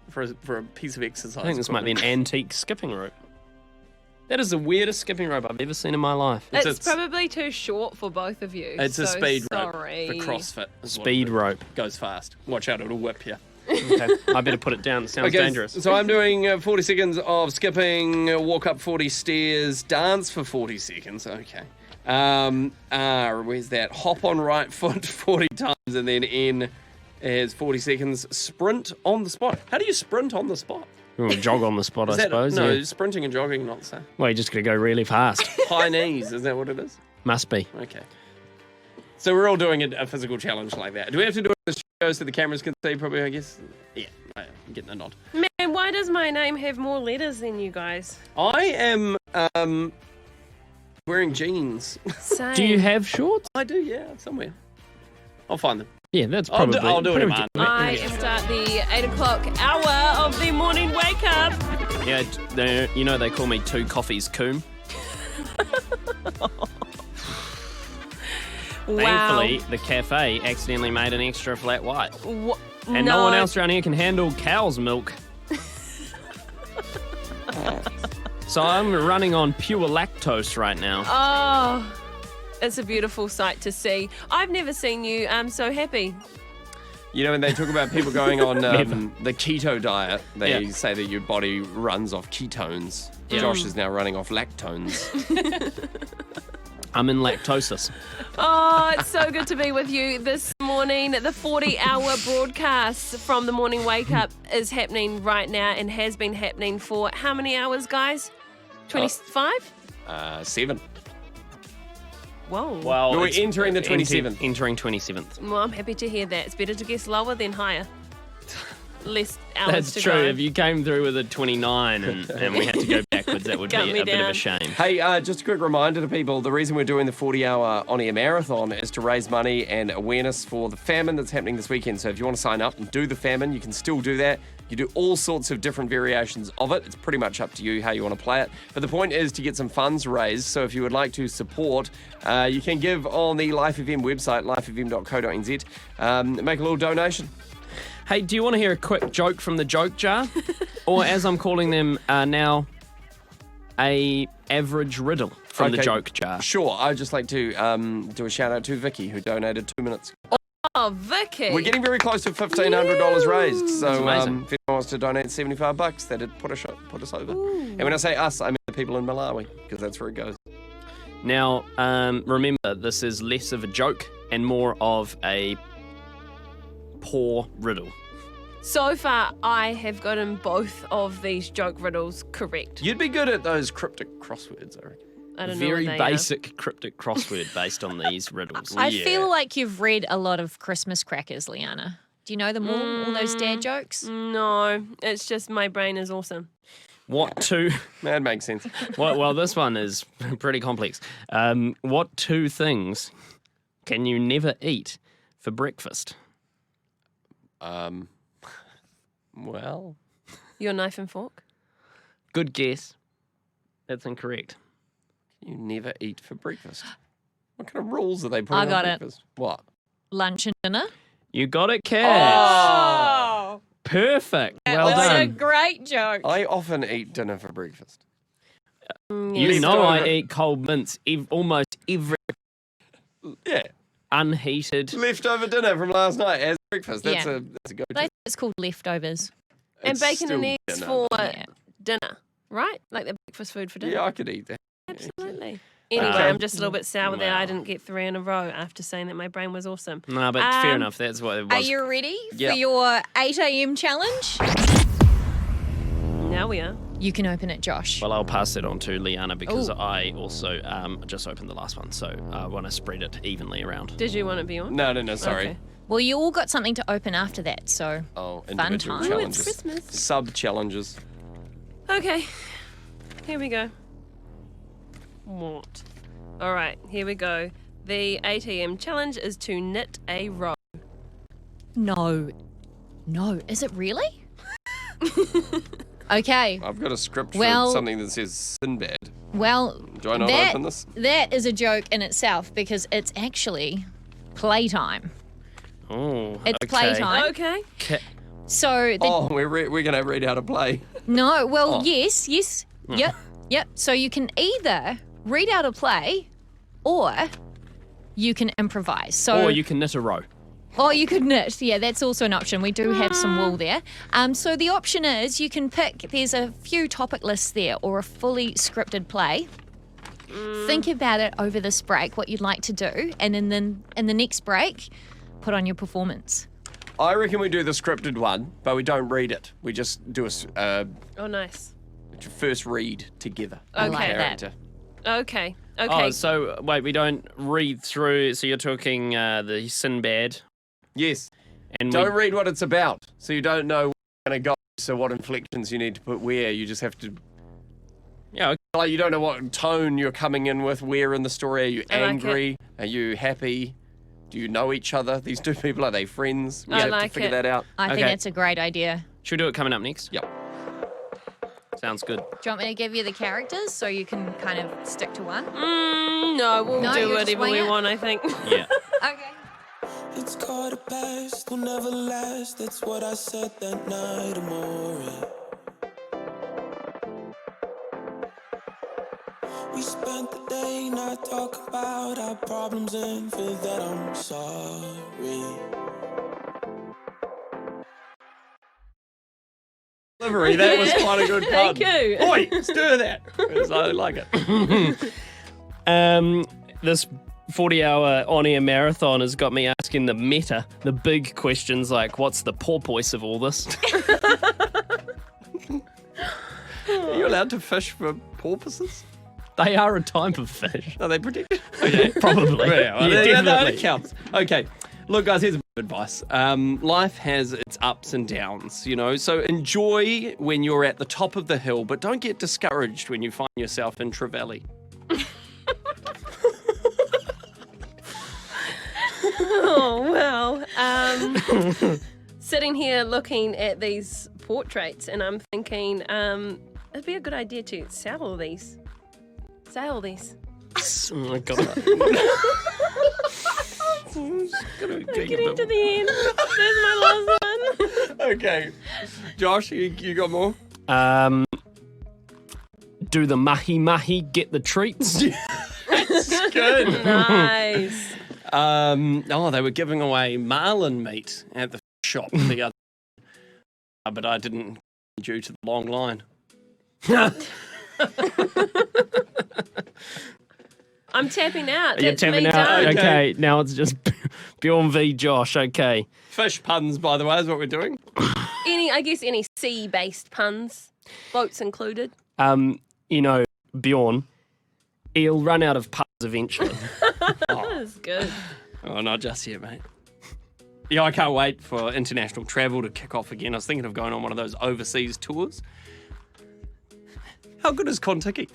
for a piece of exercise. I think this might be an antique skipping rope. That is the weirdest skipping rope I've ever seen in my life. It's probably too short for both of you. It's a so speed rope sorry. for CrossFit. is what Speed it is. rope. Goes fast. Watch out, it'll whip you. Okay, I better put it down. It sounds dangerous. So I'm doing 40 seconds of skipping, walk up 40 stairs, dance for 40 seconds. Okay. Where's that? Hop on right foot 40 times, and then N is 40 seconds. Sprint on the spot. How do you sprint on the spot? Or jog on the spot, I suppose. No, Yeah. sprinting and jogging not the same. Well, you just got to go really fast. High knees, is that what it is? Must be. Okay. So we're all doing a physical challenge like that. Do we have to do it in the show so the cameras can see? Probably, I guess. Yeah, I'm getting a nod. Man, why does my name have more letters than you guys? I am wearing jeans. Same. Do you have shorts? I do, yeah, somewhere. I'll find them. Yeah, that's I'll probably... do it, pretty man. much- I start the 8 o'clock hour of the morning wake up. Yeah, you know they call me 2 coffees coom. Thankfully, the cafe accidentally made an extra flat white. And no one else around here can handle cow's milk. So I'm running on pure lactose right now. Oh, it's a beautiful sight to see. I've never seen you so happy. You know, when they talk about people going on the keto diet, they Yeah. say that your body runs off ketones. Yeah. Josh is now running off lactones. I'm in lactosis. Oh, it's so good to be with you this morning. The 40-hour broadcast from the morning wake up is happening right now and has been happening for how many hours, guys? 25? 7. Whoa. Well, we're it's entering the 27th. Entering 27th. Well, I'm happy to hear that. It's better to guess lower than higher. Less hours That's to true. go. If you came through with a 29 and we had to go backwards, that would Cut be me a bit of a down. shame. Hey, just a quick reminder to people, the reason we're doing the 40-hour on-air marathon is to raise money and awareness for the famine that's happening this weekend. So if you want to sign up and do the famine, you can still do that. You do all sorts of different variations of it. It's pretty much up to you how you want to play it. But the point is to get some funds raised. So if you would like to support, you can give on the Life FM website, lifefm.co.nz. Make a little donation. Hey, do you want to hear a quick joke from the joke jar? Or as I'm calling them now, a average riddle from the Okay, joke jar? Sure. I'd just like to do a shout out to Vicky, who donated 2 minutes. Oh, Vicky. We're getting very close to $1,500 raised. So That's amazing. if anyone wants to donate $75, that'd put us over. And when I say us, I mean the people in Malawi, because that's where it goes. Now, remember, this is less of a joke and more of a poor riddle. So far, I have gotten both of these joke riddles correct. You'd be good at those cryptic crosswords, I reckon. I don't know Very what they basic cryptic crossword based on these riddles. I feel like you've read a lot of Christmas crackers, Leanna. Do you know them all those dad jokes? No, it's just my brain is awesome. What two? That makes sense. Well, this one is pretty complex. What 2 things can you never eat for breakfast? Well, Your knife and fork? Good guess. That's incorrect. you never eat for breakfast. What kind of rules are they putting I on got it. breakfast? What? Lunch and dinner? You got it, Kat. Oh! Perfect. Well That's a done. great joke. I often eat dinner for breakfast. You know I eat cold mints almost every Yeah. unheated. Leftover dinner from last night as breakfast. That's Yeah. a go-to. They think it's called leftovers. And It's bacon and still eggs dinner. for Yeah. dinner, right? Like the breakfast food for dinner. Yeah, I could eat that. Absolutely. Anyway, Okay. I'm just a little bit sour that I Well. didn't get 3 in a row after saying that my brain was awesome. No, but fair enough. That's what it was. Are you ready Yeah. for your 8 a.m. challenge? Now we are. You can open it, Josh. Well, I'll pass it on to Leanna because Ooh. I also just opened the last one, so I want to spread it evenly around. Did you want to be on? No, sorry. Okay. Well, you all got something to open after that, so Oh, fun individual time. challenges. Ooh, it's Christmas. Sub-challenges. Okay. Here we go. What? All right, here we go. The 8 a.m. challenge is to knit a row. No. Is it really? Okay. I've got a script Well- for something that says Sinbad. Well, Do I not that, open this? that is a joke in itself because it's actually playtime. Oh, It's okay. playtime. Okay. So, the, Oh, we're going to read how to play. no, well, Oh. yes. Yep. So you can either read out a play or you can improvise. So, Or you can knit a row. or you could knit. Yeah, that's also an option. We do have some wool there. So the option is you can pick, there's a few topic lists there or a fully scripted play. Think about it over this break, what you'd like to do. And in the next break, put on your performance. I reckon we do the scripted one, but we don't read it. We just do a Oh, nice. first read together. I with like the that. character. Okay. Oh, so wait, we don't read through. So you're talking the Sinbad. Yes. And Don't read what it's about, so you don't know where you're going to go. So what inflections you need to put where. You just have to... Yeah. Okay. Like, you don't know what tone you're coming in with, where in the story. Are you I like angry? Are you happy? Do you know each other? These 2 people, are they friends? We I have like to figure it. that out. I think Okay. that's a great idea. Should we do it coming up next? Yep. Sounds good. Do you want me to give you the characters so you can kind of stick to one? No, we'll No, do you'll just whatever wing we it? want, I think. Yeah. Okay. It's called a past, will never last. That's what I said that night, amore. We spent the day not talking about our problems, and for that I'm sorry. delivery. That was quite a good pun. Thank you. Oi, stir that. I like it. This 40-hour on-air marathon has got me asking the big questions like, what's the porpoise of all this? Are you allowed to fish for porpoises? They are a type of fish. Are they protected? Okay. Probably. Yeah, well, Yeah, that definitely. counts. Okay. Look, guys, here's a bit of advice. Life has its ups and downs, so enjoy when you're at the top of the hill, but don't get discouraged when you find yourself in Trevally. Oh, well. Sitting here looking at these portraits, and I'm thinking it'd be a good idea to sell these. Sell these. Oh my God. I'm getting to the end. There's my last one. Okay. Josh, you got more? Do the mahi-mahi get the treats? That's good. Nice. They were giving away marlin meat at the shop the other but I didn't due to the long line. I'm tapping out. You're That's tapping me out. done. Okay, now it's just Bjorn v Josh. Okay. Fish puns, by the way, is what we're doing. Any sea-based puns, boats included. Bjorn, he'll run out of puns eventually. That's good. Oh, not just yet, mate. Yeah, I can't wait for international travel to kick off again. I was thinking of going on one of those overseas tours. How good is Kontiki?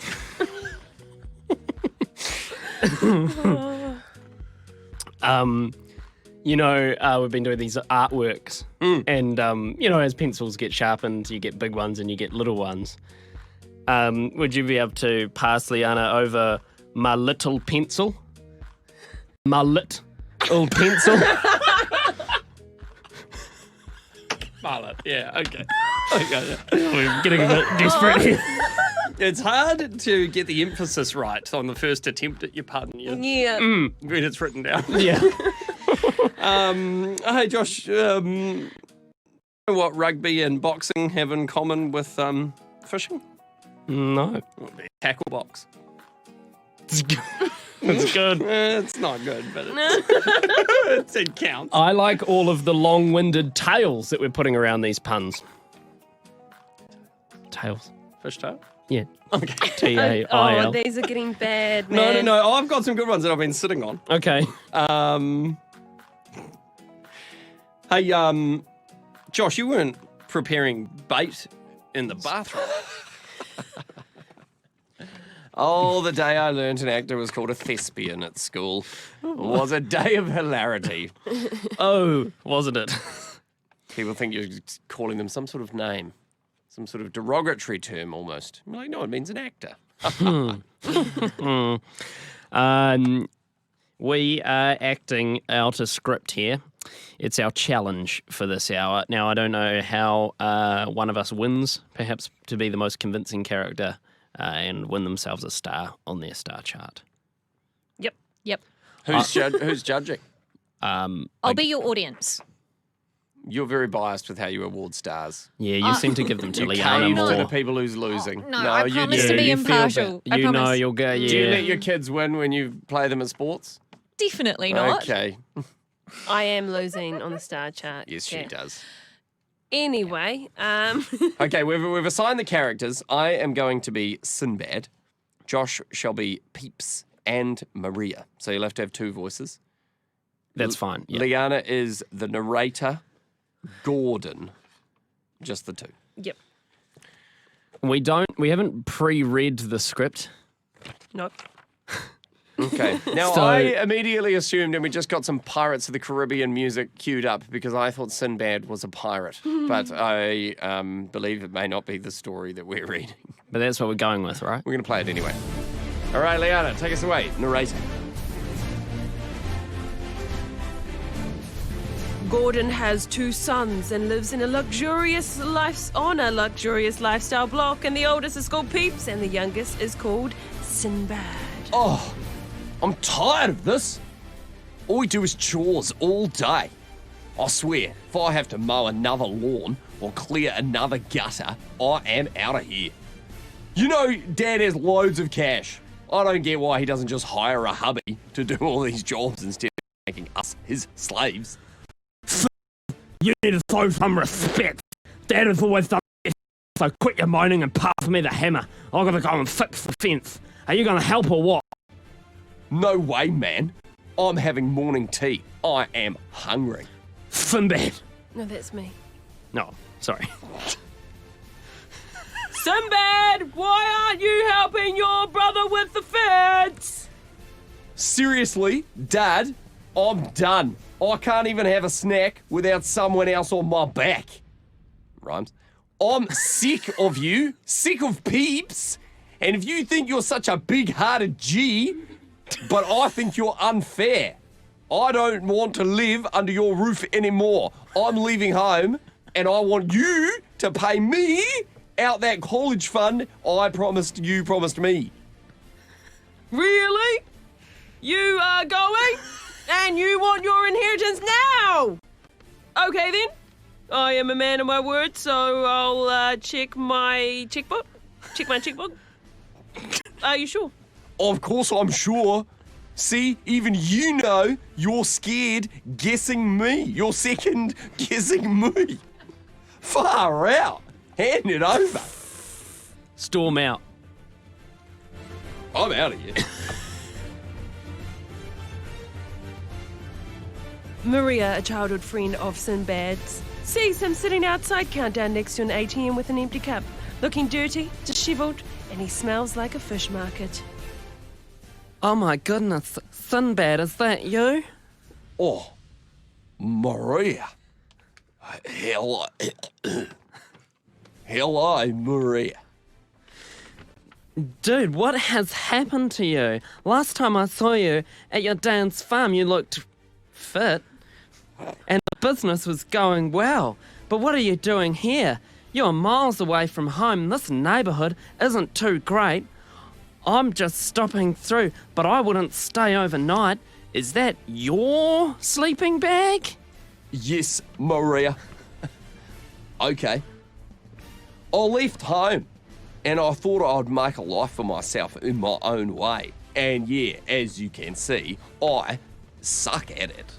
We've been doing these artworks, and as pencils get sharpened, you get big ones and you get little ones. Would you be able to pass Leanna over my little pencil? My little pencil? Marlin, yeah, okay. We're getting a bit desperate here. It's hard to get the emphasis right on the first attempt at your pun. Yeah. When it's written down. Yeah. Hey, Josh, what rugby and boxing have in common with fishing? No. Tackle box. It's good. It's good. It's not good, but it counts. I like all of the long-winded tales that we're putting around these puns. Tails. Fish tail? Yeah. Okay. T-A-I-L. Oh, these are getting bad, man. No. Oh, I've got some good ones that I've been sitting on. Okay. Hey, Josh, you weren't preparing bait in the bathroom. Oh, the day I learned an actor was called a thespian at school was a day of hilarity. Oh, wasn't it? People think you're calling them some sort of name, some sort of derogatory term almost. I'm like, no, it means an actor. We are acting out a script here. It's our challenge for this hour. Now, I don't know how one of us wins, perhaps to be the most convincing character and win themselves a star on their star chart. Yep. Who's judging? I'll be your audience. You're very biased with how you award stars. Yeah, you seem to give them to You Leanna cave more. to the people who's losing. No, I promise to be you feel impartial. that. I You promise. know you'll go, yeah. Do you let your kids win when you play them at sports? Definitely not. Okay. I am losing on the star chart. Yes, she does. Anyway, Okay, we've assigned the characters. I am going to be Sinbad. Josh shall be Peeps and Maria. So you'll have to have two voices. That's fine. Yeah. Leanna is the narrator. Gordon, just the two. Yep. We haven't pre-read the script. Nope. Okay. Now, So- I immediately assumed, and we just got some Pirates of the Caribbean music queued up because I thought Sinbad was a pirate. But I believe it may not be the story that we're reading. But that's what we're going with, right? We're going to play it anyway. All right, Leanna, take us away. Narrator. Gordon has 2 sons and lives in a luxurious lifestyle block, and the oldest is called Peeps and the youngest is called Sinbad. Oh, I'm tired of this. All we do is chores all day. I swear, if I have to mow another lawn, or clear another gutter, I am out of here. You know, Dad has loads of cash. I don't get why he doesn't just hire a hubby to do all these jobs instead of making us his slaves. You need to show some respect. Dad has always done this, so quit your moaning and pass me the hammer. I've got to go and fix the fence. Are you going to help or what? No way, man. I'm having morning tea. I am hungry. Sinbad. No, that's me. No, sorry. Sinbad, why aren't you helping your brother with the fence? Seriously, Dad, I'm done. I can't even have a snack without someone else on my back. Rhymes. I'm sick of you, sick of peeps, and if you think you're such a big-hearted G, but I think you're unfair. I don't want to live under your roof anymore. I'm leaving home, and I want you to pay me out that college fund I promised you promised me. Really? You are going? And you want your inheritance now? Okay then. I am a man of my word, so I'll check my checkbook. Check my checkbook. Are you sure? Of course I'm sure. See, even you know you're scared guessing me. You're second guessing me. Far out. Hand it over. Storm out. I'm out of here. Maria, a childhood friend of Sinbad's, sees him sitting outside Countdown next to an ATM with an empty cup, looking dirty, dishevelled, and he smells like a fish market. Oh my goodness, Sinbad, is that you? Oh, Maria. Hello. Hello, Maria. Dude, what has happened to you? Last time I saw you at your dad's farm, you looked fit. And the business was going well. But what are you doing here? You're miles away from home. This neighbourhood isn't too great. I'm just stopping through, but I wouldn't stay overnight. Is that your sleeping bag? Yes, Maria. Okay. I left home and I thought I'd make a life for myself in my own way. And yeah, as you can see, I suck at it.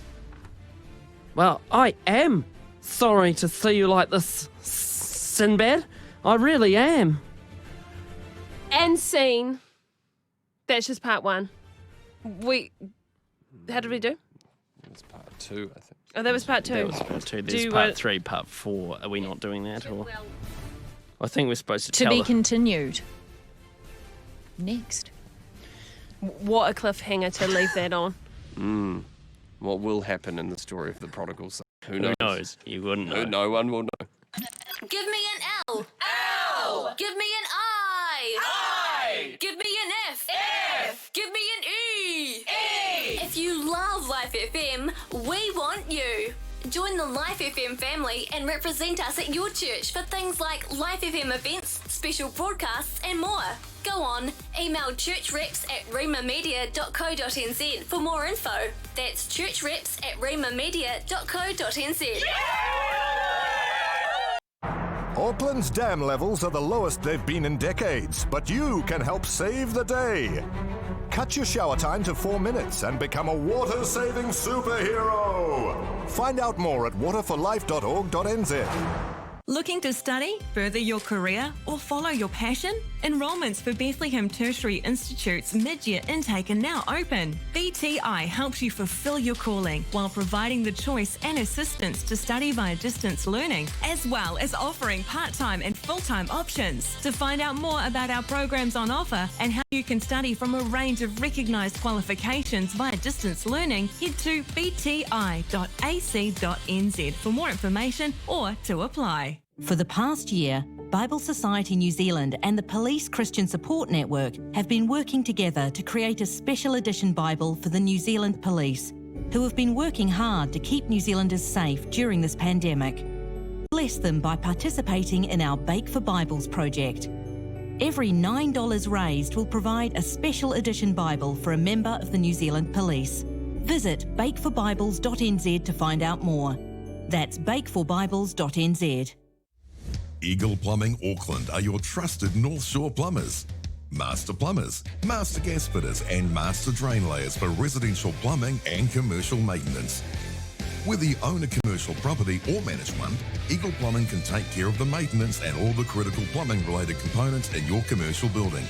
Well, I am sorry to see you like this, Sinbad. I really am. And scene. That's just part one. How did we do? That's part 2, I think. Oh, that was part 2. That was part 2. There's part 3, part 4. Are we not doing that? Or I think we're supposed to tell be continued. Next. What a cliffhanger to leave that on. What will happen in the story of the prodigal son? Who knows? Who knows? You wouldn't know. No one will know. Give me an L. L. Give me an I. I. Give me an F. F. Give me an E. E. If you love Life FM, we want you. Join the Life FM family and represent us at your church for things like Life FM events, special broadcasts and more. Go on, email churchreps@remamedia.co.nz for more info. That's churchreps@remamedia.co.nz. Auckland's dam levels are the lowest they've been in decades, but you can help save the day. Cut your shower time to 4 minutes and become a water-saving superhero. Find out more at waterforlife.org.nz. Looking to study, further your career, or follow your passion? Enrolments for Bethlehem Tertiary Institute's mid-year intake are now open. BTI helps you fulfill your calling while providing the choice and assistance to study via distance learning, as well as offering part-time and full-time options. To find out more about our programs on offer and how you can study from a range of recognised qualifications via distance learning, head to bti.ac.nz for more information or to apply. For the past year, Bible Society New Zealand and the Police Christian Support Network have been working together to create a special edition Bible for the New Zealand Police, who have been working hard to keep New Zealanders safe during this pandemic. Bless them by participating in our Bake for Bibles project. Every $9 raised will provide a special edition Bible for a member of the New Zealand Police. Visit bakeforbibles.nz to find out more. That's bakeforbibles.nz. Eagle Plumbing Auckland are your trusted North Shore plumbers. Master plumbers, master gas fitters and master drain layers for residential plumbing and commercial maintenance. Whether you own a commercial property or manage one, Eagle Plumbing can take care of the maintenance and all the critical plumbing related components in your commercial building.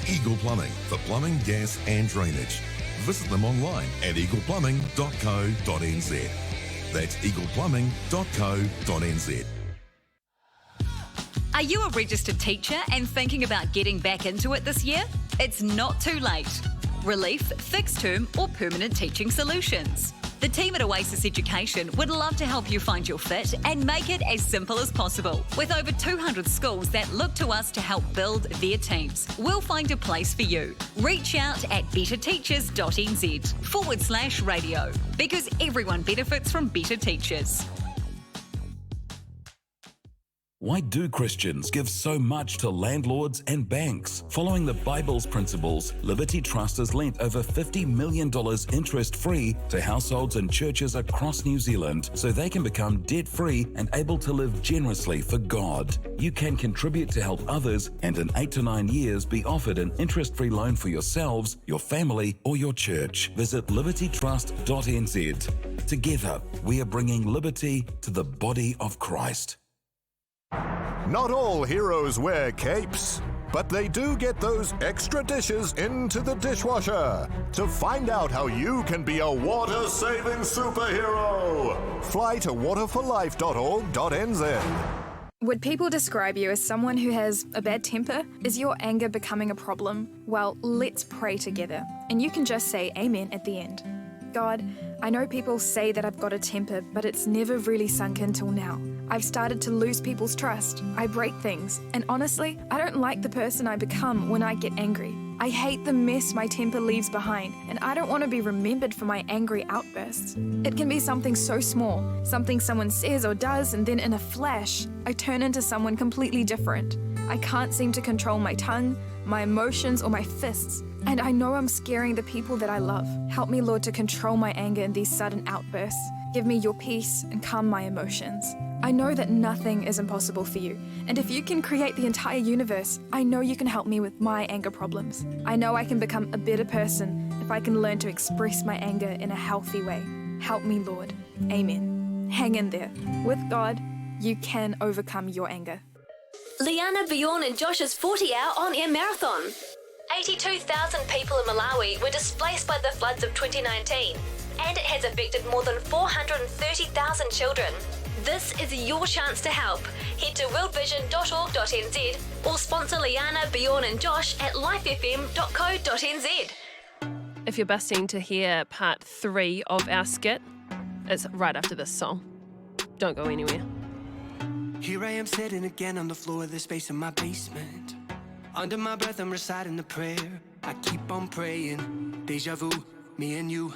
Eagle Plumbing for plumbing, gas and drainage. Visit them online at eagleplumbing.co.nz. That's eagleplumbing.co.nz. Are you a registered teacher and thinking about getting back into it this year? It's not too late. Relief, fixed term or permanent teaching solutions. The team at Oasis Education would love to help you find your fit and make it as simple as possible. With over 200 schools that look to us to help build their teams, we'll find a place for you. Reach out at betterteachers.nz/radio because everyone benefits from better teachers. Why do Christians give so much to landlords and banks? Following the Bible's principles, Liberty Trust has lent over $50 million interest-free to households and churches across New Zealand so they can become debt-free and able to live generously for God. You can contribute to help others and in 8 to 9 years be offered an interest-free loan for yourselves, your family or your church. Visit libertytrust.nz. Together, we are bringing liberty to the body of Christ. Not all heroes wear capes, but they do get those extra dishes into the dishwasher. To find out how you can be a water-saving superhero, fly to waterforlife.org.nz. Would people describe you as someone who has a bad temper? Is your anger becoming a problem? Well, let's pray together, and you can just say amen at the end. God, I know people say that I've got a temper, but it's never really sunk in till now. I've started to lose people's trust. I break things, and honestly, I don't like the person I become when I get angry. I hate the mess my temper leaves behind, and I don't want to be remembered for my angry outbursts. It can be something so small, something someone says or does, and then in a flash, I turn into someone completely different. I can't seem to control my tongue, my emotions, or my fists. And I know I'm scaring the people that I love. Help me, Lord, to control my anger in these sudden outbursts. Give me your peace and calm my emotions. I know that nothing is impossible for you. And if you can create the entire universe, I know you can help me with my anger problems. I know I can become a better person if I can learn to express my anger in a healthy way. Help me, Lord. Amen. Hang in there. With God, you can overcome your anger. Leanna, Bjorn and Josh's 40-hour on-air marathon. 82,000 people in Malawi were displaced by the floods of 2019, and it has affected more than 430,000 children. This is your chance to help. Head to worldvision.org.nz or sponsor Leanna, Bjorn and Josh at lifefm.co.nz. If you're busting to hear part 3 of our skit, it's right after this song. Don't go anywhere. Here I am sitting again on the floor of the space in my basement. Under my breath I'm reciting the prayer. I keep on praying. Deja vu, me and you.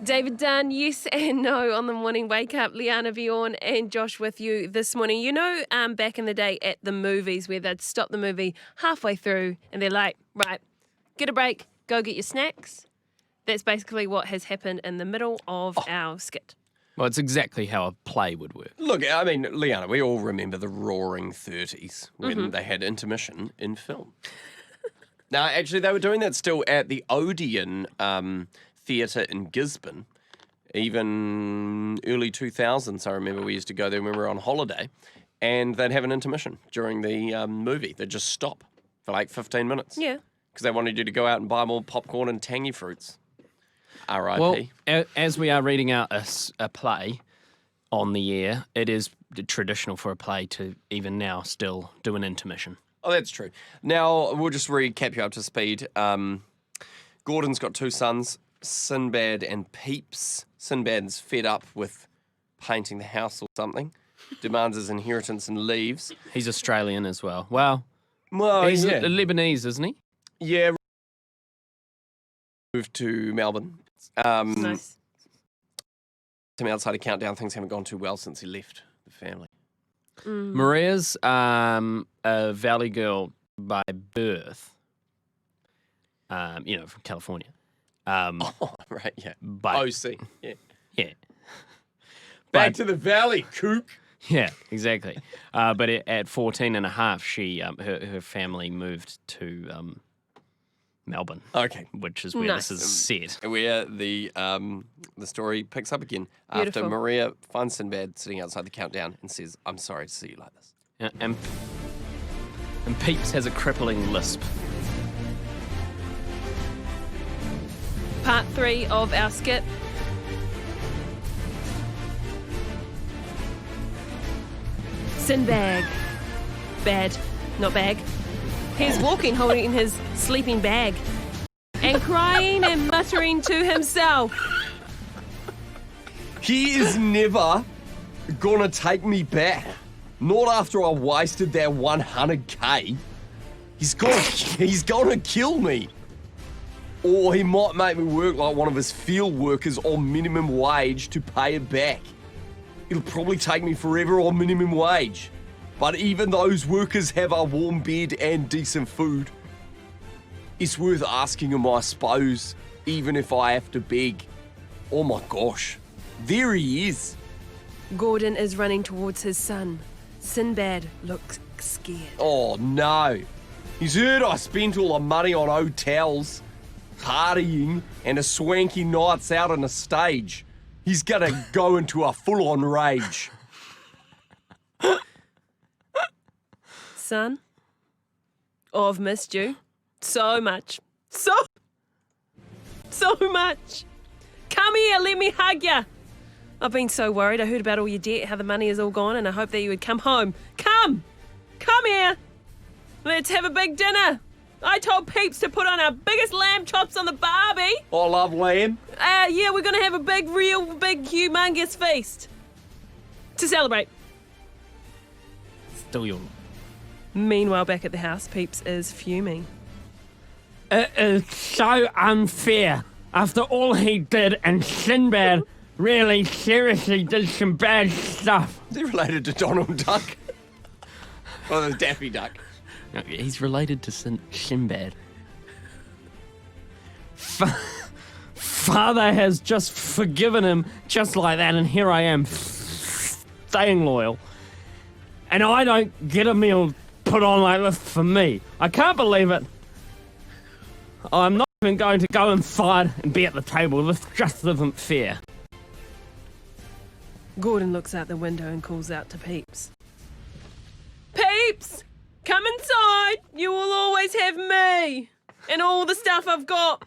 David Dunn, yes and no on the morning wake up. Leanna, Bjorn and Josh with you this morning. You know, back in the day at the movies where they'd stop the movie halfway through and they're like, right, get a break, go get your snacks. That's basically what has happened in the middle of our skit. Well, it's exactly how a play would work. Look, I mean, Leanna, we all remember the roaring 30s when they had intermission in film. Now, actually, they were doing that still at the Odeon Theatre in Gisborne. Even early 2000s, I remember we used to go there when we were on holiday, and they'd have an intermission during the movie. They'd just stop for like 15 minutes. Yeah. Because they wanted you to go out and buy more popcorn and tangy fruits. R.I.P. Well, as we are reading out a play on the air, it is traditional for a play to even now still do an intermission. Oh, that's true. Now, we'll just recap you up to speed. Gordon's got two sons, Sinbad and Peeps. Sinbad's fed up with painting the house or something, demands his inheritance and leaves. He's Australian as well. Well, he's yeah. Lebanese, isn't he? Yeah. Moved to Melbourne. Nice. Some outside of Countdown, things haven't gone too well since he left the family. Maria's a Valley girl by birth, from California. Right, yeah. But, OC, yeah. Yeah. Back to the Valley, kook. Yeah, exactly. But at 14 and a half, she her family moved to Melbourne. Okay. Which is where this is set. Where the story picks up again Beautiful. after Maria finds Sinbad sitting outside the Countdown and says, "I'm sorry to see you like this." Yeah, and Peeps has a crippling lisp. Part 3 of our skit. Sinbad. Bad, not bag. He's walking holding his sleeping bag and crying and muttering to himself. He is never gonna take me back. Not after I wasted that 100k. He's gonna kill me. Or he might make me work like one of his field workers on minimum wage to pay it back. It'll probably take me forever on minimum wage. But even those workers have a warm bed and decent food. It's worth asking him, I suppose, even if I have to beg. Oh my gosh, there he is. Gordon is running towards his son. Sinbad looks scared. Oh no. He's heard I spent all the money on hotels, partying, and a swanky nights out on a stage. He's gonna go into a full-on rage. Son, I've missed you so much. So much. Come here, let me hug you. I've been so worried. I heard about all your debt, how the money is all gone, and I hope that you would come home. Come here. Let's have a big dinner. I told Peeps to put on our biggest lamb chops on the barbie. I love lamb. Yeah, we're going to have a big, humongous feast to celebrate. Still your... Meanwhile, back at the house, Peeps is fuming. It is so unfair. After all he did, and Sinbad really seriously did some bad stuff. Is he related to Donald Duck? Or the Daffy Duck? No, he's related to Sinbad. Father has just forgiven him just like that, and here I am, staying loyal. And I don't get a meal put on like this for me. I can't believe it. I'm not even going to go inside and be at the table. This just isn't fair. Gordon looks out the window and calls out to Peeps. Peeps! Come inside! You will always have me! And all the stuff I've got.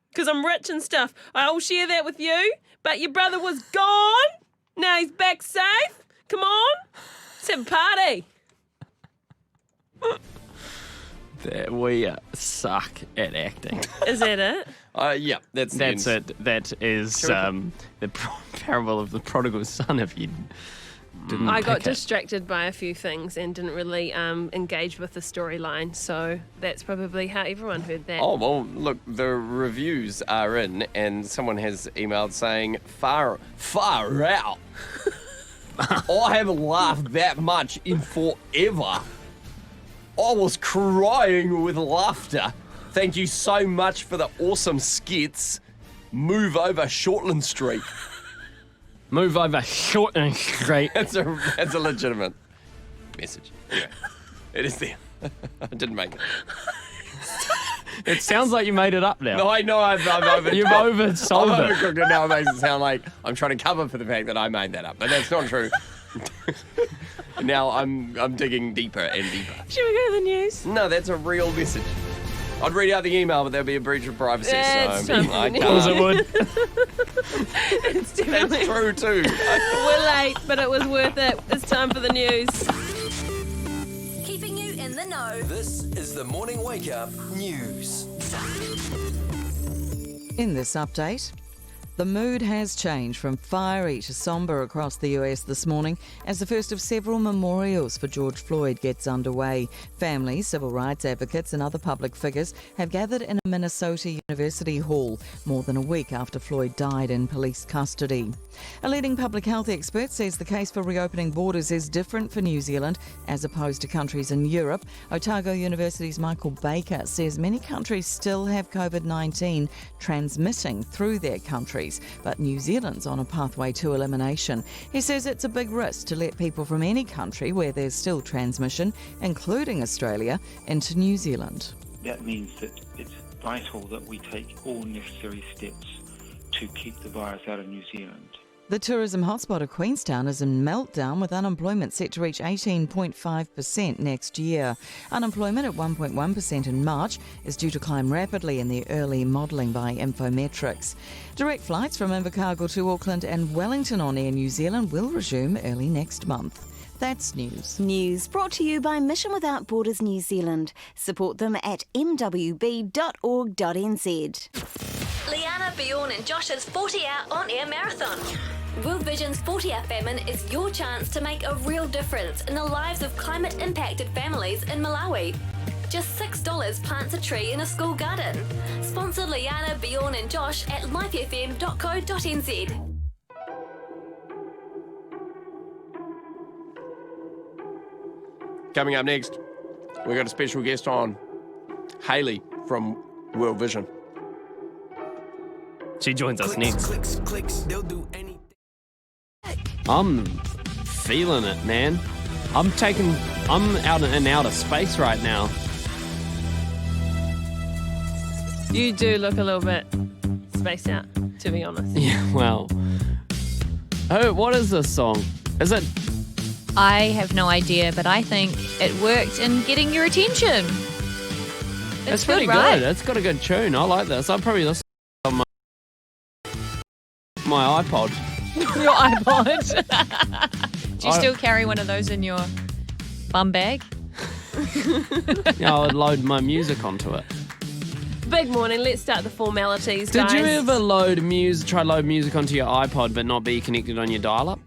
Because I'm rich and stuff. I'll share that with you. But your brother was gone. Now he's back safe. Come on. Let's have a party. We suck at acting. Is that it? Yeah, that's it. That is the parable of the prodigal son. If you didn't I got pick it. distracted by a few things and didn't really engage with the storyline. So that's probably how everyone heard that. Oh, well, look, the reviews are in, and someone has emailed saying, far out. I haven't laughed that much in forever. I was crying with laughter. Thank you so much for the awesome skits. Move over Shortland Street. Move over Shortland Street. That's a legitimate message. Yeah, it is there. I didn't make it. It sounds like you made it up now. No, I know I've overcooked. You've oversold I've it. overcooked it. Now it makes it sound like I'm trying to cover for the fact that I made that up, but that's not true. Now I'm digging deeper and deeper. Should we go to the news? No, that's a real message. I'd read out the email, but there'd be a breach of privacy. Yeah, it's so time I for the can't. As it would. It's definitely That's true too. We're late, but it was worth it. It's time for the news. Keeping you in the know. This is the Morning Wake Up News. In this update, the mood has changed from fiery to sombre across the US this morning as the first of several memorials for George Floyd gets underway. Families, civil rights advocates and other public figures have gathered in a Minnesota University hall more than a week after Floyd died in police custody. A leading public health expert says the case for reopening borders is different for New Zealand as opposed to countries in Europe. Otago University's Michael Baker says many countries still have COVID-19 transmitting through their countries, but New Zealand's on a pathway to elimination. He says it's a big risk to let people from any country where there's still transmission, including Australia, into New Zealand. That means that it's vital that we take all necessary steps to keep the virus out of New Zealand. The tourism hotspot of Queenstown is in meltdown, with unemployment set to reach 18.5% next year. Unemployment at 1.1% in March is due to climb rapidly in the early modelling by Infometrics. Direct flights from Invercargill to Auckland and Wellington on Air New Zealand will resume early next month. That's news. News brought to you by Mission Without Borders New Zealand. Support them at mwb.org.nz. Leanna, Bjorn and Josh's 40-hour on-air marathon. World Vision's 40-hour famine is your chance to make a real difference in the lives of climate-impacted families in Malawi. Just $6 plants a tree in a school garden. Sponsor Leanna, Bjorn and Josh at lifefm.co.nz. Coming up next, we've got a special guest on, Hayley from World Vision. She joins us next. Clicks, they'll do anything. I'm feeling it, man. I'm out in outer space right now. You do look a little bit spaced out, to be honest. Yeah, well. Oh, what is this song? Is it? I have no idea, but I think it worked in getting your attention. It's pretty good. right? It's got a good tune. I like this. I'll probably listen on my iPod. Your iPod. Do you still carry one of those in your bum bag? Yeah, I would load my music onto it. Big morning. Let's start the formalities, Did guys. you ever try load music onto your iPod but not be connected on your dial-up?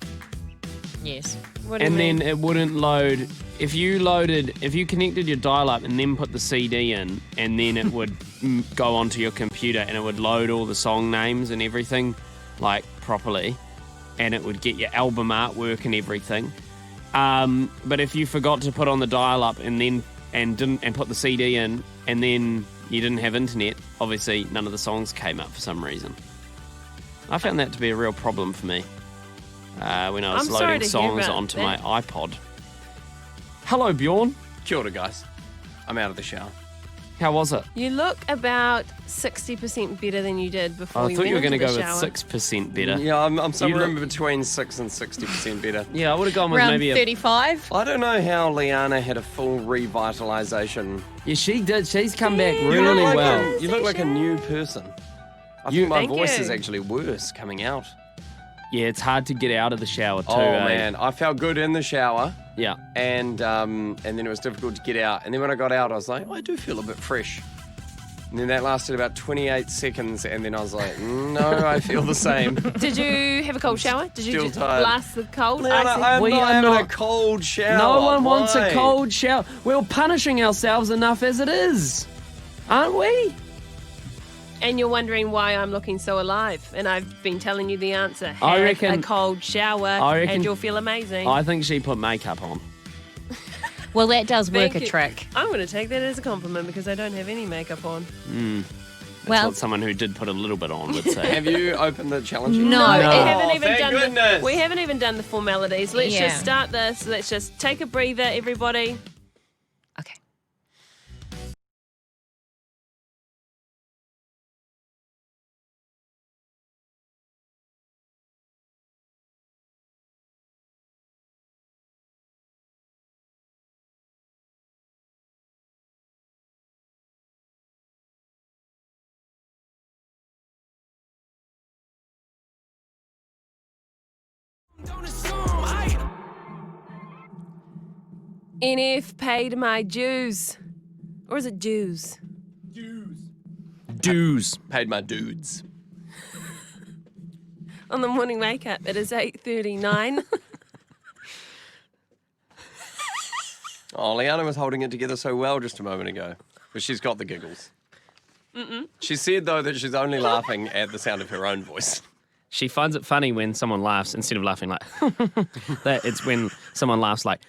Yes. What do you mean? Then it wouldn't load. If you connected your dial-up and then put the CD in, and then it would go onto your computer and it would load all the song names and everything, like, properly, and it would get your album artwork and everything. But if you forgot to put on the dial-up and put the CD in, and then you didn't have internet, obviously none of the songs came up for some reason. I found that to be a real problem for me when I was loading songs onto my iPod. Hello, Bjorn. Kia ora, guys. I'm out of the shower. How was it? You look about 60% better than you did before I you thought went you were into going to the go shower. with 6% better. Yeah, I'm somewhere in between 6 and 60% better. Yeah, I would have gone with Around maybe 35. I don't know how Leanna had a full revitalisation. Yeah, she did. She's come back You really look like well. You look like a new person. I think my Thank voice you. is actually worse coming out. Yeah, it's hard to get out of the shower too. Oh eh? man, I felt good in the shower. Yeah. And then it was difficult to get out. And then when I got out, I was like, I do feel a bit fresh. And then that lasted about 28 seconds, and then I was like, no, I feel the same. Did you have a cold shower? Did you Still just tired. blast the cold? Leanna, I'm We not are having not- a cold shower. No one wants a Why? cold shower. We're punishing ourselves enough as it is, aren't we? And you're wondering why I'm looking so alive. And I've been telling you the answer. I Have reckon- a cold shower I reckon- and you'll feel amazing. I think she put makeup on. Well, that does work Thank a you. trick. I'm going to take that as a compliment because I don't have any makeup on. That's Well- what someone who did put a little bit on would say. Have you opened the challenge? No. We No. haven't even thank done goodness. we haven't even done the formalities. Let's Yeah. just start this. Let's just take a breather, everybody. Okay. NF paid my dues. Or is it dues? Dues. Paid my dudes. On the morning wake up, it is 8:39. Oh, Leanna was holding it together so well just a moment ago. But she's got the giggles. She said, though, that she's only laughing at the sound of her own voice. She finds it funny when someone laughs instead of laughing like that. It's when someone laughs like.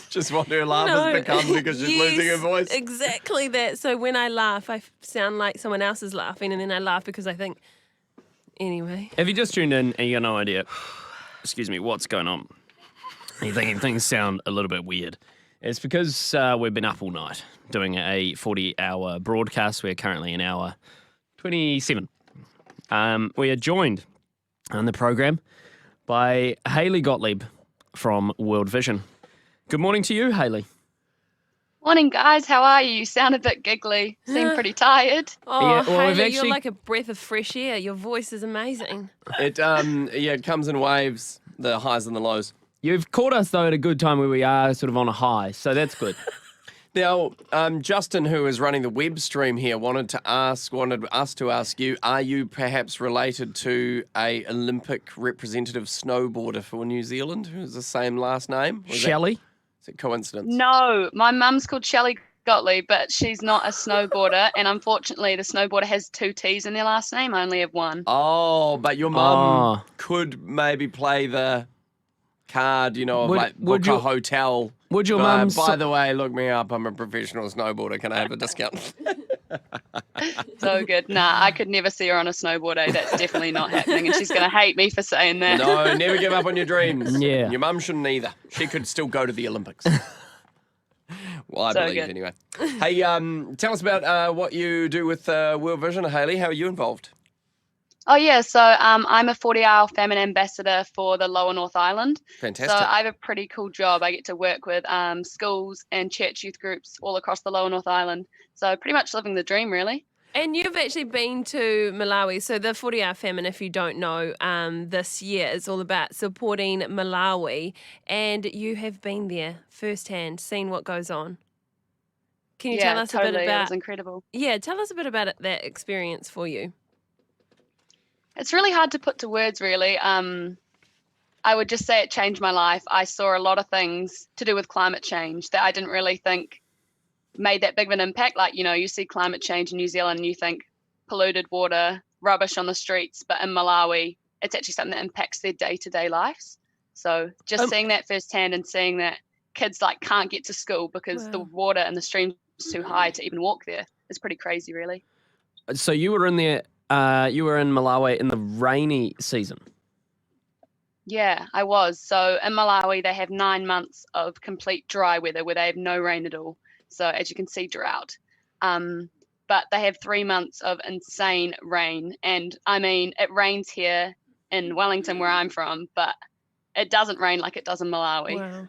Just what her laugh has become because she's losing her voice. Exactly that. So when I laugh, I sound like someone else is laughing, and then I laugh because I think, anyway. If you just tuned in and you got no idea, excuse me, what's going on? You're thinking things sound a little bit weird. It's because we've been up all night doing a 40-hour broadcast. We're currently in hour 27. We are joined on the program by Hayley Gottlieb from World Vision. Good morning to you, Hayley. Morning, guys. How are you? You sound a bit giggly. Seem pretty tired. Oh, Yeah, well, we've Hayley, actually- you're like a breath of fresh air. Your voice is amazing. It it comes in waves, the highs and the lows. You've caught us, though, at a good time where we are sort of on a high, so that's good. Now, Justin, who is running the web stream here, wanted us to ask you, are you perhaps related to a Olympic representative snowboarder for New Zealand who has the same last name? Shelley? Is it coincidence? No, my mum's called Shelley Gottlieb, but she's not a snowboarder. And unfortunately, the snowboarder has 2 T's in their last name. I only have one. Oh, but your mum could maybe play the card, of book a hotel. Would your mum... By the way, look me up. I'm a professional snowboarder. Can I have a discount? So good. Nah, I could never see her on a snowboard. That's definitely not happening. And she's going to hate me for saying that. No, never give up on your dreams. Yeah. Your mum shouldn't either. She could still go to the Olympics. Well, I So believe good. anyway. Hey, tell us about what you do with World Vision. Hayley, how are you involved? Oh, yeah. So I'm a 40-hour famine ambassador for the Lower North Island. Fantastic. So I have a pretty cool job. I get to work with schools and church youth groups all across the Lower North Island. So pretty much living the dream, really. And you've actually been to Malawi. So the 40-hour famine, if you don't know, this year is all about supporting Malawi. And you have been there firsthand, seen what goes on. Can you tell us totally. a bit It about... was incredible. Yeah, tell us a bit about that experience for you. It's really hard to put to words, really. I would just say it changed my life. I saw a lot of things to do with climate change that I didn't really think made that big of an impact. Like, you see climate change in New Zealand and you think polluted water, rubbish on the streets, but in Malawi, it's actually something that impacts their day-to-day lives. So just seeing that firsthand and seeing that kids can't get to school because the water and the stream's too high to even walk there is pretty crazy, really. So you were in there, you were in Malawi in the rainy season. Yeah, I was. So in Malawi, they have 9 months of complete dry weather where they have no rain at all. So as you can see, drought. But they have 3 months of insane rain. And I mean, it rains here in Wellington where I'm from, but it doesn't rain like it does in Malawi. Wow.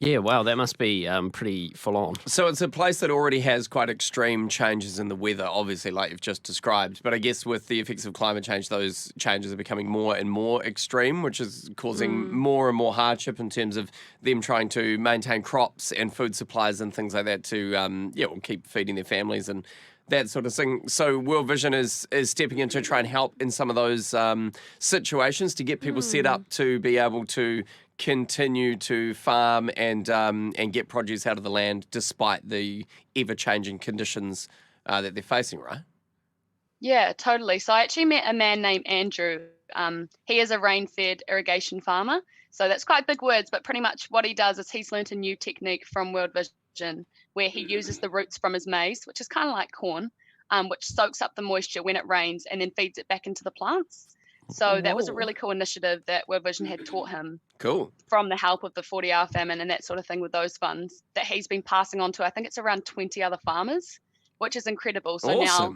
Yeah, wow, that must be pretty full on. So it's a place that already has quite extreme changes in the weather, obviously, like you've just described. But I guess with the effects of climate change, those changes are becoming more and more extreme, which is causing more and more hardship in terms of them trying to maintain crops and food supplies and things like that to keep feeding their families and that sort of thing. So World Vision is stepping in to try and help in some of those situations to get people set up to be able to continue to farm and get produce out of the land despite the ever-changing conditions that they're facing, right? Yeah, totally. So I actually met a man named Andrew. He is a rain-fed irrigation farmer. So that's quite big words, but pretty much what he does is he's learnt a new technique from World Vision where he uses the roots from his maize, which is kind of like corn, which soaks up the moisture when it rains and then feeds it back into the plants. So that was a really cool initiative that World Vision had taught him. Cool. From the help of the 40-hour famine and that sort of thing with those funds that he's been passing on to, I think it's around 20 other farmers, which is incredible. So now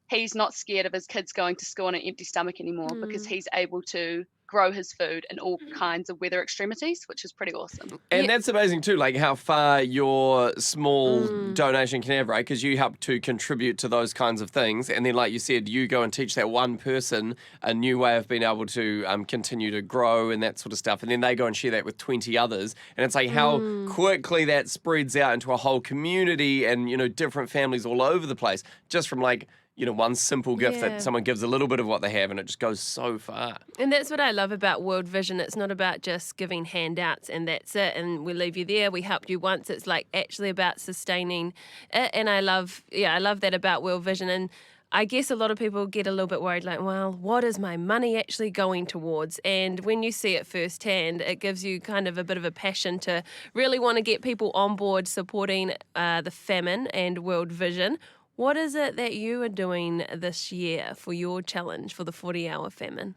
he's not scared of his kids going to school on an empty stomach anymore because he's able to grow his food in all kinds of weather extremities, which is pretty awesome. And that's amazing too, like how far your small donation can have, right? Because you help to contribute to those kinds of things. And then, like you said, you go and teach that one person a new way of being able to continue to grow and that sort of stuff. And then they go and share that with 20 others. And it's like how quickly that spreads out into a whole community and, different families all over the place, just from like, one simple gift that someone gives a little bit of what they have and it just goes so far. And that's what I love about World Vision. It's not about just giving handouts and that's it and we leave you there. We helped you once. It's like actually about sustaining it. And I love that about World Vision. And I guess a lot of people get a little bit worried, like, well, what is my money actually going towards? And when you see it firsthand, it gives you kind of a bit of a passion to really want to get people on board supporting the famine and World Vision. What is it that you are doing this year for your challenge for the 40-hour famine?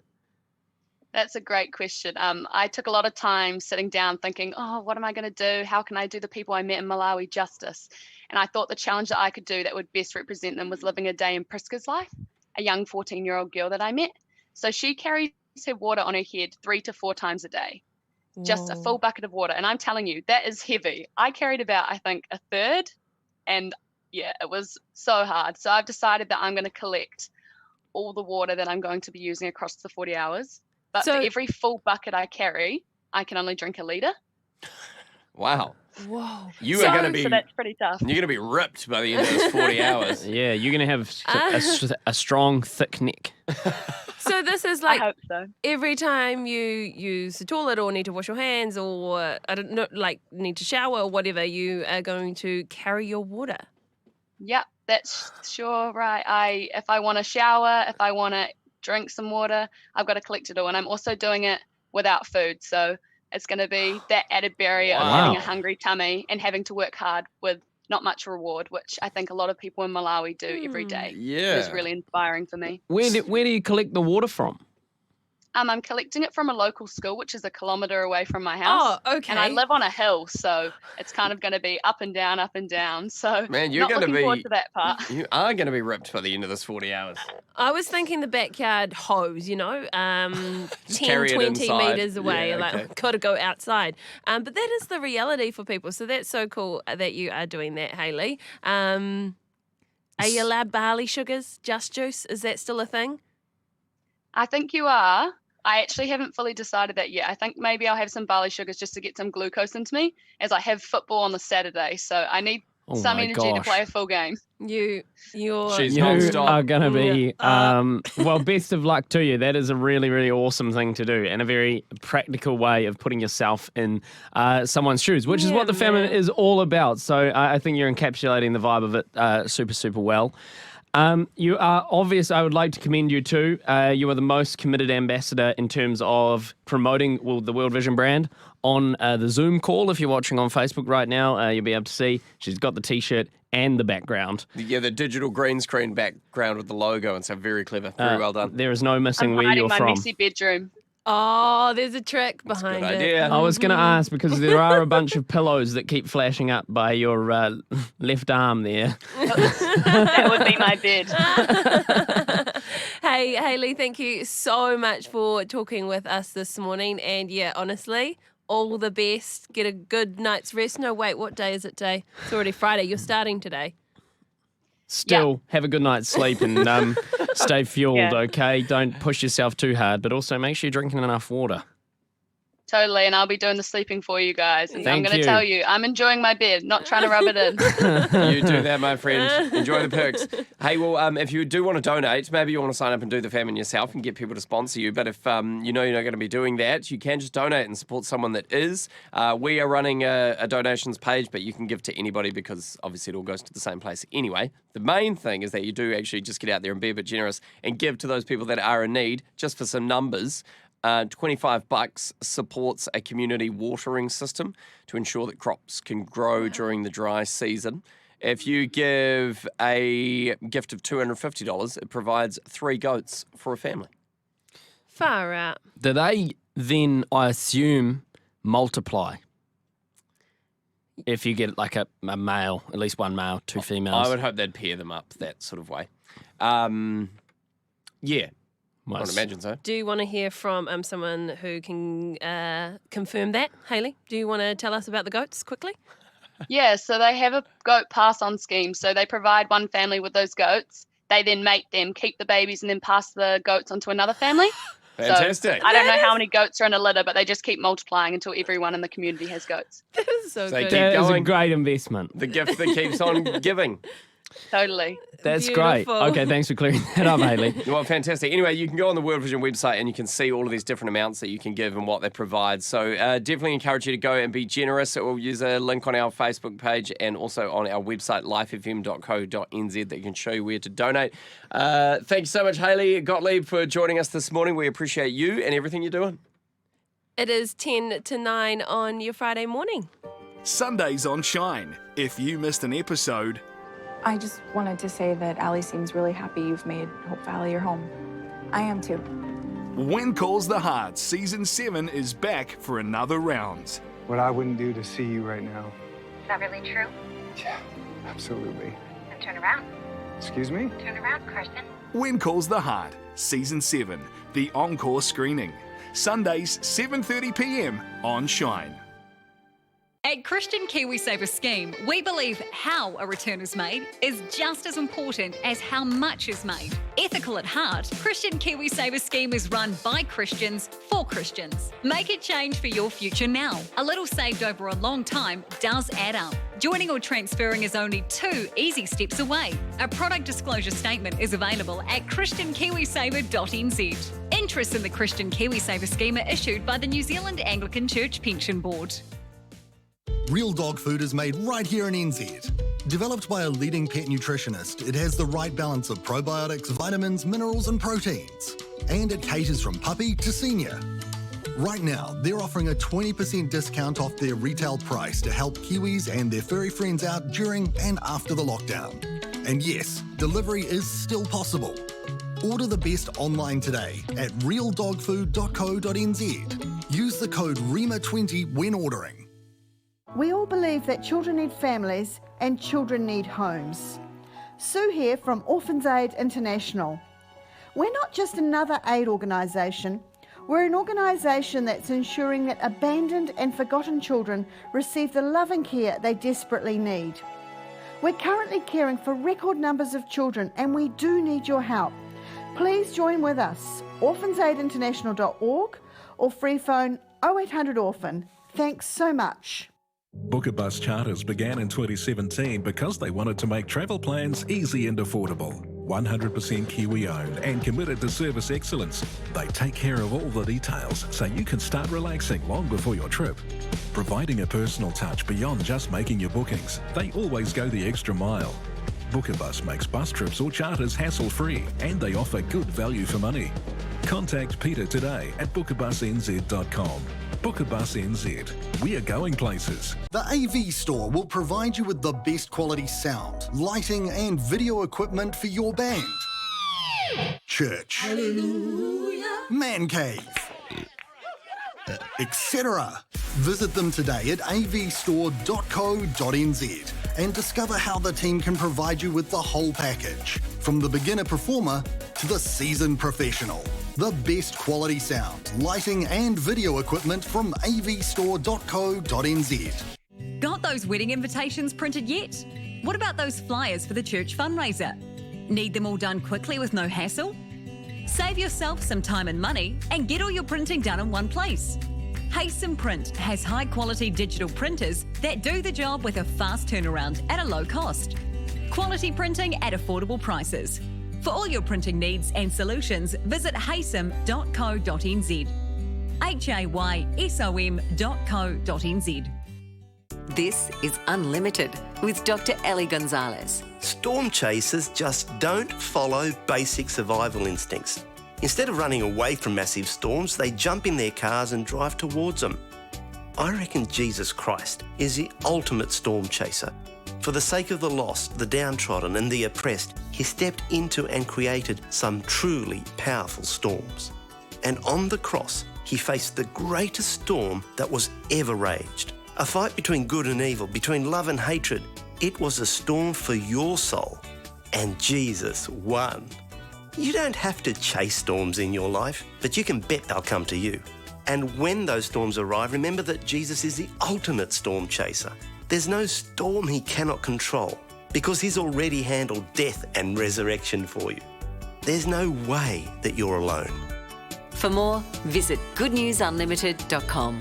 That's a great question. I took a lot of time sitting down thinking, what am I going to do? How can I do the people I met in Malawi justice? And I thought the challenge that I could do that would best represent them was living a day in Priska's life, a young 14-year-old girl that I met. So she carries her water on her head 3 to 4 times a day, just a full bucket of water. And I'm telling you, that is heavy. I carried about, I think, a third, and yeah, it was so hard. So I've decided that I'm going to collect all the water that I'm going to be using across the 40 hours. But for every full bucket I carry, I can only drink a litre. Wow. Whoa. You are going to be... So that's pretty tough. You're going to be ripped by the end of those 40 hours. Yeah, you're going to have a strong, thick neck. So this is like I hope so. Every time you use the toilet or need to wash your hands or, I don't know, like need to shower or whatever, you are going to carry your water. Yep, that's sure right. If I want to shower, if I want to drink some water, I've got to collect it all. And I'm also doing it without food. So it's going to be that added barrier of having a hungry tummy and having to work hard with not much reward, which I think a lot of people in Malawi do every day. Yeah. It was really inspiring for me. Where do you collect the water from? I'm collecting it from a local school, which is 1 kilometre away from my house. Oh, okay. And I live on a hill, so it's kind of going to be up and down, up and down. So man, you're not looking forward to that part. You are going to be ripped by the end of this 40 hours. I was thinking the backyard hose, 10, carry it 20 inside. metres away. Yeah, okay. Like, got to go outside. But that is the reality for people. So that's so cool that you are doing that, Hayley. Are you allowed barley sugars, just juice? Is that still a thing? I think you are. I actually haven't fully decided that yet. I think maybe I'll have some barley sugars just to get some glucose into me as I have football on the Saturday. So I need some energy to play a full game. You're She's you non-stop. are going to be, well, best of luck to you. That is a really, really awesome thing to do and a very practical way of putting yourself in someone's shoes, which is what the famine is all about. So I think you're encapsulating the vibe of it super, super well. You are obvious. I would like to commend you too. You are the most committed ambassador in terms of promoting the World Vision brand on the Zoom call. If you're watching on Facebook right now, you'll be able to see she's got the T-shirt and the background. Yeah, the digital green screen background with the logo, and so very clever. Very well done. There is no missing where you're I'm hiding from. my messy bedroom. Oh, there's a trick behind good it. idea. I was going to ask because there are a bunch of pillows that keep flashing up by your left arm there. That would be my bed. Hey, Hayley, thank you so much for talking with us this morning. And yeah, honestly, all the best. Get a good night's rest. No, wait, what day is it today? It's already Friday. You're starting today. Still, have a good night's sleep and stay fueled, okay? Don't push yourself too hard, but also make sure you're drinking enough water. Totally, and I'll be doing the sleeping for you guys. And I'm Thank going to you. tell you, I'm enjoying my bed, not trying to rub it in. You do that, my friend. Enjoy the perks. Hey, well, if you do want to donate, maybe you want to sign up and do the famine yourself and get people to sponsor you. But if you know you're not going to be doing that, you can just donate and support someone that is. We are running a donations page, but you can give to anybody because obviously it all goes to the same place anyway. The main thing is that you do actually just get out there and be a bit generous and give to those people that are in need, just for some numbers. $25 supports a community watering system to ensure that crops can grow during the dry season. If you give a gift of $250, it provides 3 goats for a family. Far out. Do they then, I assume, multiply? If you get like a male, at least one male, 2 females. I would hope they'd pair them up that sort of way. Yeah. I would imagine so. Do you want to hear from someone who can confirm that, Hayley? Do you want to tell us about the goats quickly? Yeah, so they have a goat pass-on scheme. So they provide one family with those goats. They then mate them, keep the babies, and then pass the goats onto another family. Fantastic. So I don't know how many goats are in a litter, but they just keep multiplying until everyone in the community has goats. That is so They good. keep That is a going. great investment. The gift that keeps on giving. Totally. That's great. Okay, thanks for clearing that up, Hayley. Well, fantastic. Anyway, you can go on the World Vision website and you can see all of these different amounts that you can give and what they provide. So definitely encourage you to go and be generous. We'll use a link on our Facebook page and also on our website, lifefm.co.nz, that can show you where to donate. Thank you so much, Hayley Gottlieb, for joining us this morning. We appreciate you and everything you're doing. It is 10 to 9 on your Friday morning. Sundays on Shine. If you missed an episode, I just wanted to say that Allie seems really happy you've made Hope Valley your home. I am too. When Calls the Heart Season 7 is back for another round. What I wouldn't do to see you right now. Is that really true? Yeah, absolutely. Then turn around. Excuse me? Turn around, Kirsten. When Calls the Heart Season 7, the encore screening. Sundays, 7:30 p.m. on Shine. At Christian KiwiSaver Scheme, we believe how a return is made is just as important as how much is made. Ethical at heart, Christian KiwiSaver Scheme is run by Christians for Christians. Make a change for your future now. A little saved over a long time does add up. Joining or transferring is only 2 easy steps away. A product disclosure statement is available at christiankiwisaver.nz. Interest in the Christian KiwiSaver Scheme are issued by the New Zealand Anglican Church Pension Board. Real dog food is made right here in NZ. Developed by a leading pet nutritionist, it has the right balance of probiotics, vitamins, minerals and proteins. And it caters from puppy to senior. Right now, they're offering a 20% discount off their retail price to help Kiwis and their furry friends out during and after the lockdown. And yes, delivery is still possible. Order the best online today at realdogfood.co.nz. Use the code REMA20 when ordering. We all believe that children need families and children need homes. Sue here from Orphans Aid International. We're not just another aid organisation, we're an organisation that's ensuring that abandoned and forgotten children receive the love and care they desperately need. We're currently caring for record numbers of children and we do need your help. Please join with us, orphansaidinternational.org or free phone 0800 Orphan. Thanks so much. Booker Bus Charters began in 2017 because they wanted to make travel plans easy and affordable. 100% Kiwi owned and committed to service excellence. They take care of all the details so you can start relaxing long before your trip. Providing a personal touch beyond just making your bookings, they always go the extra mile. Booker Bus makes bus trips or charters hassle-free and they offer good value for money. Contact Peter today at bookerbusnz.com. Booker Bus NZ. We are going places. The AV store will provide you with the best quality sound, lighting and video equipment for your band, church, man cave, etc. Visit them today at avstore.co.nz and discover how the team can provide you with the whole package, from the beginner performer to the seasoned professional. The best quality sound, lighting and video equipment from avstore.co.nz. Got those wedding invitations printed yet? What about those flyers for the church fundraiser? Need them all done quickly with no hassle? Save yourself some time and money and get all your printing done in one place. Haysom Print has high-quality digital printers that do the job with a fast turnaround at a low cost. Quality printing at affordable prices. For all your printing needs and solutions, visit haysom.co.nz. haysom.co.nz. This is Unlimited with Dr. Ellie Gonzalez. Storm chasers just don't follow basic survival instincts. Instead of running away from massive storms, they jump in their cars and drive towards them. I reckon Jesus Christ is the ultimate storm chaser. For the sake of the lost, the downtrodden and the oppressed, he stepped into and created some truly powerful storms. And on the cross, he faced the greatest storm that was ever raged. A fight between good and evil, between love and hatred. It was a storm for your soul, and Jesus won. You don't have to chase storms in your life, but you can bet they'll come to you. And when those storms arrive, remember that Jesus is the ultimate storm chaser. There's no storm he cannot control, because he's already handled death and resurrection for you. There's no way that you're alone. For more, visit goodnewsunlimited.com.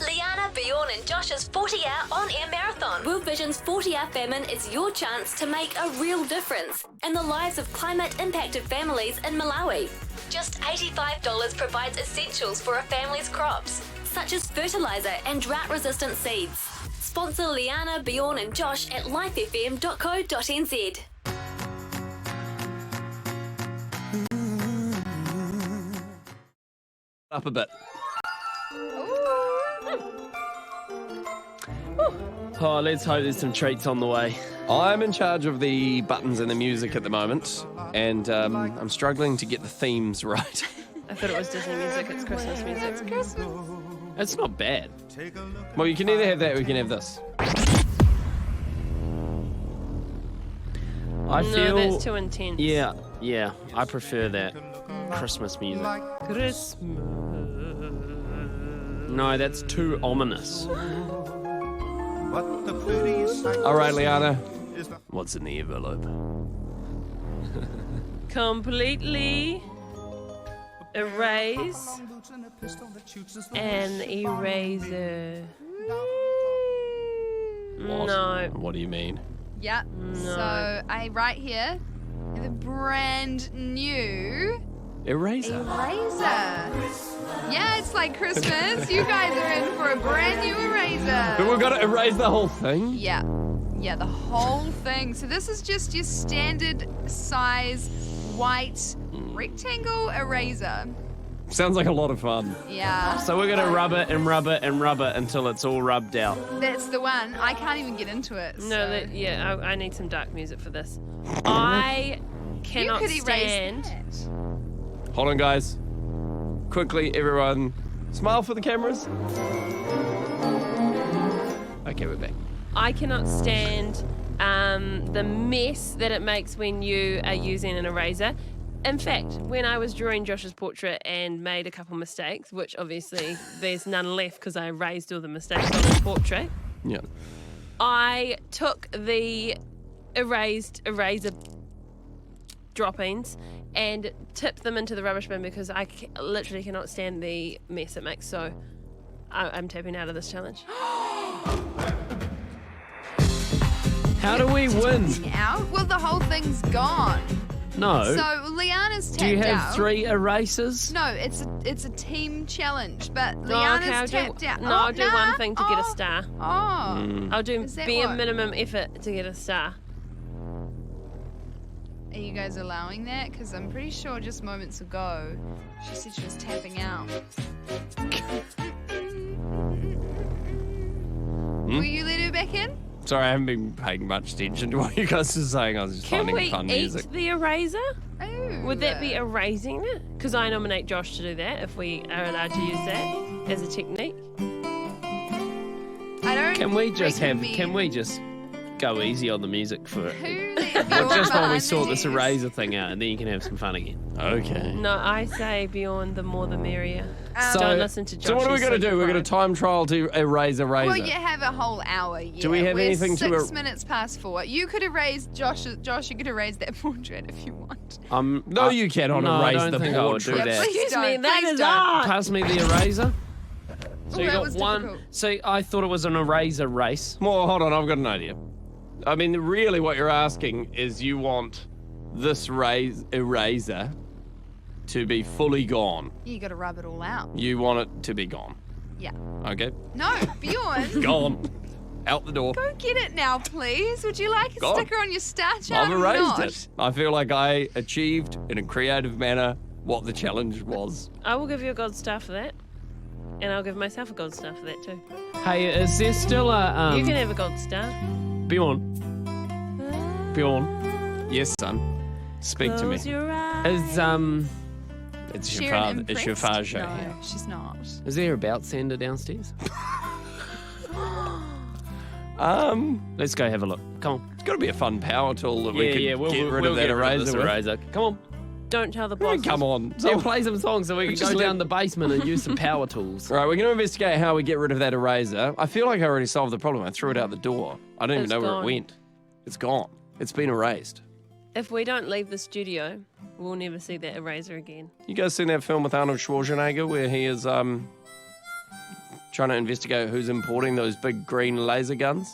Leanna, Bjorn and Josh's 40-hour on-air marathon. World Vision's 40-hour famine is your chance to make a real difference in the lives of climate-impacted families in Malawi. Just $85 provides essentials for a family's crops, such as fertilizer and drought-resistant seeds. Sponsor Leanna, Bjorn and Josh at lifefm.co.nz. Up a bit. Oh, let's hope there's some treats on the way. I'm in charge of the buttons and the music at the moment, and I'm struggling to get the themes right. I thought it was Disney music. It's Christmas music. It's Christmas. It's not bad. Well, you can either have that or you can have this. I feel... No, that's too intense. Yeah, I prefer that. Christmas music. Christmas. No, that's too ominous. All right, Leanna. What's in the envelope? Completely erase an eraser. What? No. What do you mean? Yep. No. So I write here the brand new Eraser. Yeah, it's like Christmas. You guys are in for a brand new eraser. But we've got to erase the whole thing? Yeah, the whole thing. So this is just your standard size white rectangle eraser. Sounds like a lot of fun. Yeah. So we're going to rub it and rub it and rub it until it's all rubbed out. That's the one. I can't even get into it. No, I need some dark music for this. I cannot you could stand. Erase that. Hold on, guys. Quickly, everyone, smile for the cameras. Okay, we're back. I cannot stand the mess that it makes when you are using an eraser. In fact, when I was drawing Josh's portrait and made a couple mistakes, which obviously there's none left because I erased all the mistakes on his portrait, Yeah. I took the erased eraser droppings and tipped them into the rubbish bin because I literally cannot stand the mess it makes. So I'm tapping out of this challenge. How do we win? Out? Well, the whole thing's gone. No. So Leanna's tapped out. Do you have 3 erasers? No, it's a team challenge, but No, Leanna's okay, tapped out. I'll do one thing to get a star. Oh. I'll do Is that bare what? minimum effort to get a star. Are you guys allowing that? Because I'm pretty sure just moments ago she said she was tapping out. Will you let her back in? Sorry, I haven't been paying much attention to what you guys are saying. I was just Can finding we fun eat music. the eraser? Oh. Would that be erasing it? Because I nominate Josh to do that if we are allowed to use that as a technique. I don't. Can we just recommend- Can we just go easy on the music for it? Who Just while we sort this eraser thing out, and then you can have some fun again. Okay. No, I say Bjorn, the more the merrier. So- Don't listen to Josh. So what are we going to do? We're going to time trial to erase a razor. Well, you have a whole hour. Yeah. Do we have We're anything to 6 minutes past 4. You could erase Josh. You could erase that portrait if you want. No, you cannot no, I erase don't the think I would portrait. do that. Please don't. that Please is don't. art. Pass me the eraser. So you that got was one. difficult. See, I thought it was an eraser race. Well, hold on, I've got an idea. I mean, really what you're asking is you want this eraser to be fully gone. You got to rub it all out. You want it to be gone. Yeah. Okay? No, Bjorn. Gone. Out the door. Go get it now, please. Would you like a Gone. sticker on your star chart? I've or erased not? it. I feel like I achieved in a creative manner what the challenge was. I will give you a gold star for that. And I'll give myself a gold star for that too. Hey, is there still a You can have a gold star. Bjorn? Yes, son. Speak to me. Close your eyes. Is It's your Sharon father. It's your impressed? father No, here. she's not. is there a belt sander downstairs? Let's go have a look. Come on. It's got to be a fun power tool that we could we'll get rid we'll of that get rid eraser this with. eraser. Come on. Don't tell the boss. Come on. Yeah, play some songs so we can Just go let- down the basement and use some power tools. Right, we're going to investigate how we get rid of that eraser. I feel like I already solved the problem. I threw it out the door. I don't even It's know where gone. it went. It's gone. It's been erased. If we don't leave the studio, we'll never see that eraser again. You guys seen that film with Arnold Schwarzenegger where he is trying to investigate who's importing those big green laser guns?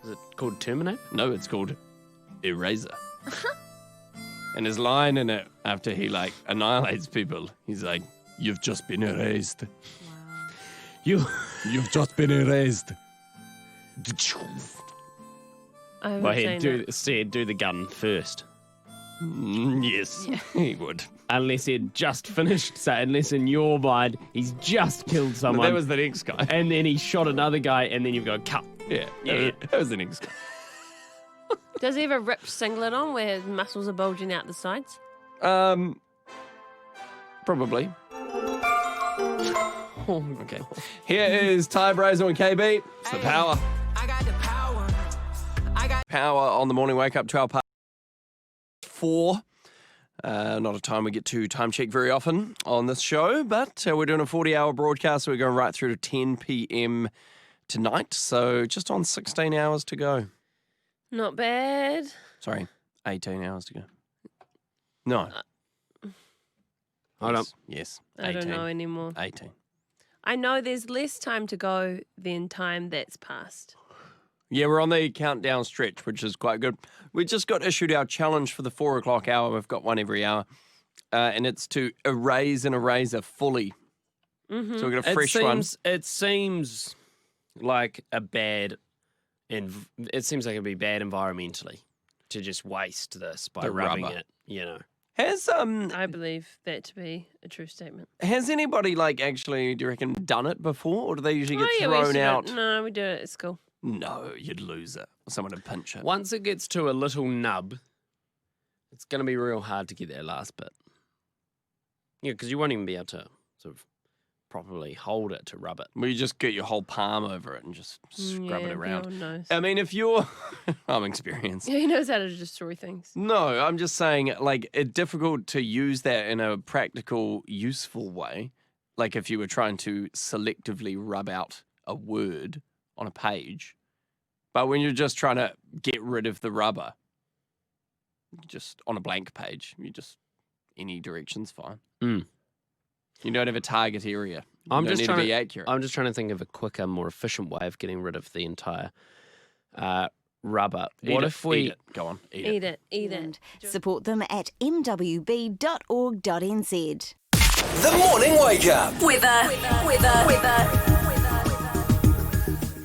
Is it called Terminator? No, it's called Eraser. And his line in it, after he like annihilates people, he's like, "You've just been erased. You've just been erased." I haven't Well, seen he'd do the gun first. Yes, he would. Unless he'd just finished, so unless in your mind he's just killed someone. That was the next guy. And then he shot another guy, and then you've got cut. Yeah, Yeah. that was the next guy. Does he have a ripped singlet on where his muscles are bulging out the sides? Probably. Okay. Here is Ty Brazel and KB. It's the power. I got the power. Power on the morning wake up 12 past 4. Not a time we get to time check very often on this show, but we're doing a 40-hour broadcast, so we're going right through to 10 p.m. tonight. So just on 16 hours to go. Not bad. Sorry, 18 hours to go. No. Hold on. Yes. I don't 18. know anymore. 18. I know there's less time to go than time that's passed. Yeah, we're on the countdown stretch, which is quite good. We just got issued our challenge for the 4 o'clock hour. We've got one every hour. And it's to erase an eraser fully. Mm-hmm. So we've got a fresh one. It seems like a bad... it seems like it'd be bad environmentally to just waste this by The rubbing rubber. it, you know. Has I believe that to be a true statement. has anybody like actually, do you reckon, done it before, or do they usually get Oh, yeah, we used thrown to do it. out? No, we do it at school. No, you'd lose it. Someone would pinch it. Once it gets to a little nub, it's going to be real hard to get that last bit. Yeah, because you won't even be able to sort of properly hold it to rub it. Well, you just get your whole palm over it and just scrub it around. Bjorn knows. I mean, if you're... I'm experienced. Yeah, he knows how to destroy things. No, I'm just saying, like, it's difficult to use that in a practical, useful way. Like if you were trying to selectively rub out a word on a page. But when you're just trying to get rid of the rubber, just on a blank page, you just, any direction's fine. Mm. You don't have a target area. You I'm don't just need trying to be accurate. I'm just trying to think of a quicker, more efficient way of getting rid of the entire rubber. Eat it. Go on, Eat it. Support them at mwb.org.nz. The morning wake up. Weather.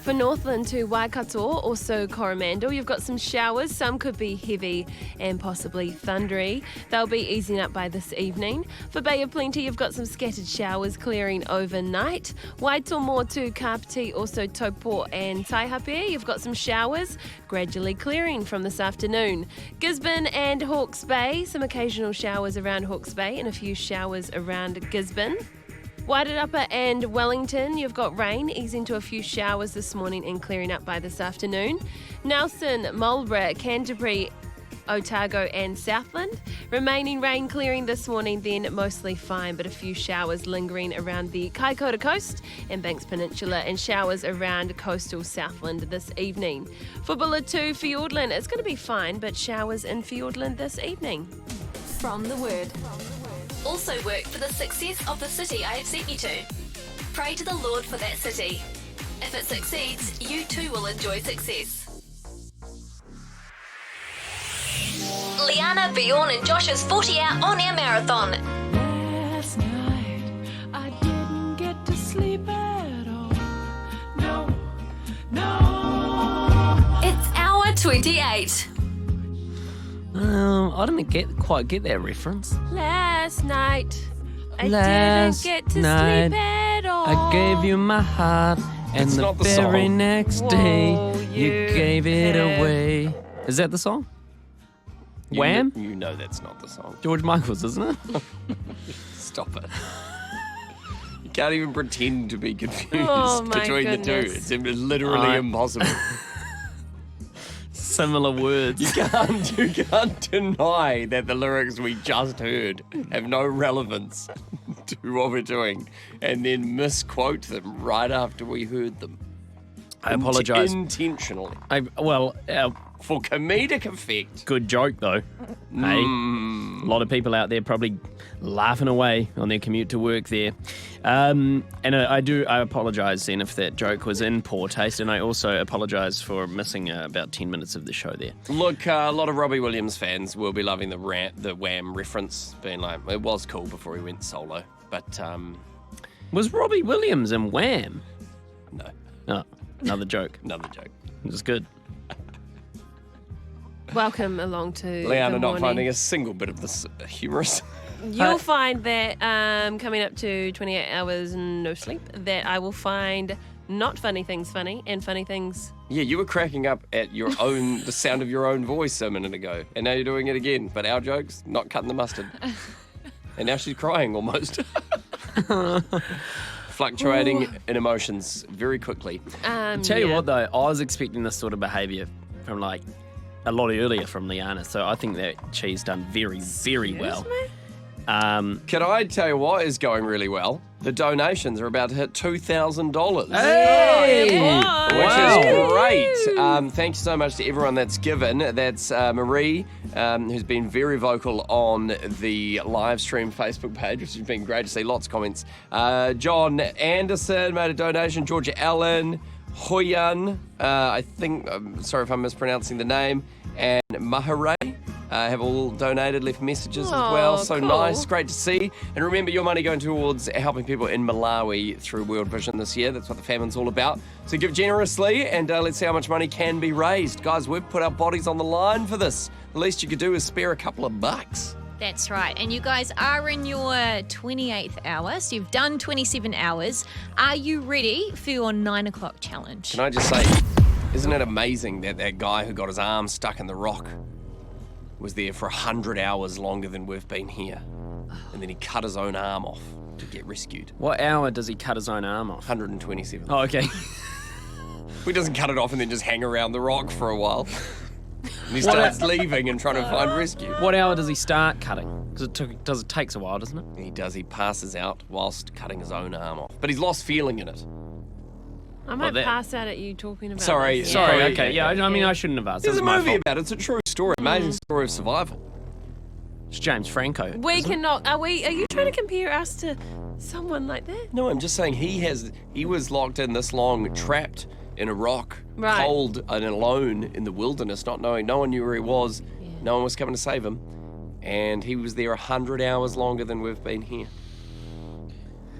For Northland to Waikato, also Coromandel, you've got some showers. Some could be heavy and possibly thundery. They'll be easing up by this evening. For Bay of Plenty, you've got some scattered showers clearing overnight. Waitomō to Kapiti, also Taupo and Taihape, you've got some showers gradually clearing from this afternoon. Gisborne and Hawke's Bay, some occasional showers around Hawke's Bay and a few showers around Gisborne. Wairarapa and Wellington, you've got rain easing to a few showers this morning and clearing up by this afternoon. Nelson, Marlborough, Canterbury, Otago and Southland. Remaining rain clearing this morning, then mostly fine, but a few showers lingering around the Kaikoura Coast and Banks Peninsula and showers around coastal Southland this evening. For Bulletu, Fiordland, it's going to be fine, but showers in Fiordland this evening. From the Word. Also work for the success of the city I have sent you to. Pray to the Lord for that city. If it succeeds, you too will enjoy success. Leanna, Bjorn and Josh's 40-hour on-air marathon. Last night, I didn't get to sleep at all. No. It's Hour 28. I didn't quite get that reference. Last night, I Last didn't get to night, sleep at all. I gave you my heart, and It's the not the very song. next Whoa, day, you you gave it have- away. Is that the song? You Wham? You know that's not the song. George Michael's, isn't it? Stop it. You can't even pretend to be confused Oh, my between the two. goodness. It's literally impossible. Similar words. You can't deny that the lyrics we just heard have no relevance to what we're doing, and then misquote them right after we heard them. I apologise. Intentionally. For comedic effect. Good joke, though. Hey, a lot of people out there probably laughing away on their commute to work there. And I apologise then if that joke was in poor taste, and I also apologise for missing about 10 minutes of the show there. Look, a lot of Robbie Williams fans will be loving the Wham reference, being like, it was cool before he went solo, but... Was Robbie Williams in Wham? No. Oh, another joke. Another joke. It was good. Welcome along to Leanna the not morning. finding a single bit of this humorous. You'll find that coming up to 28 hours and no sleep, that I will find not funny things funny and funny things. Yeah, you were cracking up at the sound of your own voice a minute ago, and now you're doing it again. But our jokes, not cutting the mustard. And now she's crying almost. Fluctuating in emotions very quickly. Tell you what, though, I was expecting this sort of behaviour from like a lot earlier from Leanna, so I think that she's done very, very well. Can I tell you what is going really well? The donations are about to hit $2,000. Hey! Which is great. Thank you so much to everyone that's given. That's Marie, who's been very vocal on the live stream Facebook page, which has been great to see. Lots of comments. John Anderson made a donation. Georgia Allen, Hoyan, I think, sorry if I'm mispronouncing the name, and Maharay. Have all donated, left messages as well. So cool. nice, great to see. And remember, your money going towards helping people in Malawi through World Vision this year. That's what the famine's all about. So give generously, and let's see how much money can be raised. Guys, we've put our bodies on the line for this. The least you could do is spare a couple of bucks. That's right. And you guys are in your 28th hour, so you've done 27 hours. Are you ready for your 9 o'clock challenge? Can I just say, isn't it amazing that that guy who got his arm stuck in the rock was there for 100 hours longer than we've been here? And then he cut his own arm off to get rescued. What hour does he cut his own arm off? 127. Oh, okay. He doesn't cut it off and then just hang around the rock for a while. And he starts leaving and trying to find rescue. What hour does he start cutting? Because it takes a while, doesn't it? He does. He passes out whilst cutting his own arm off. But he's lost feeling in it. I might pass out at you talking about Sorry, this. sorry. Okay, yeah, I mean, I shouldn't have asked. There's That a was my movie fault. about it. It's a true story. Amazing story of survival. It's James Franco. We cannot. Are you trying to compare us to someone like that? No, I'm just saying he was locked in this long, trapped in a rock, Right. cold and alone in the wilderness, not knowing, no one knew where he was, no one was coming to save him, and he was there 100 hours longer than we've been here.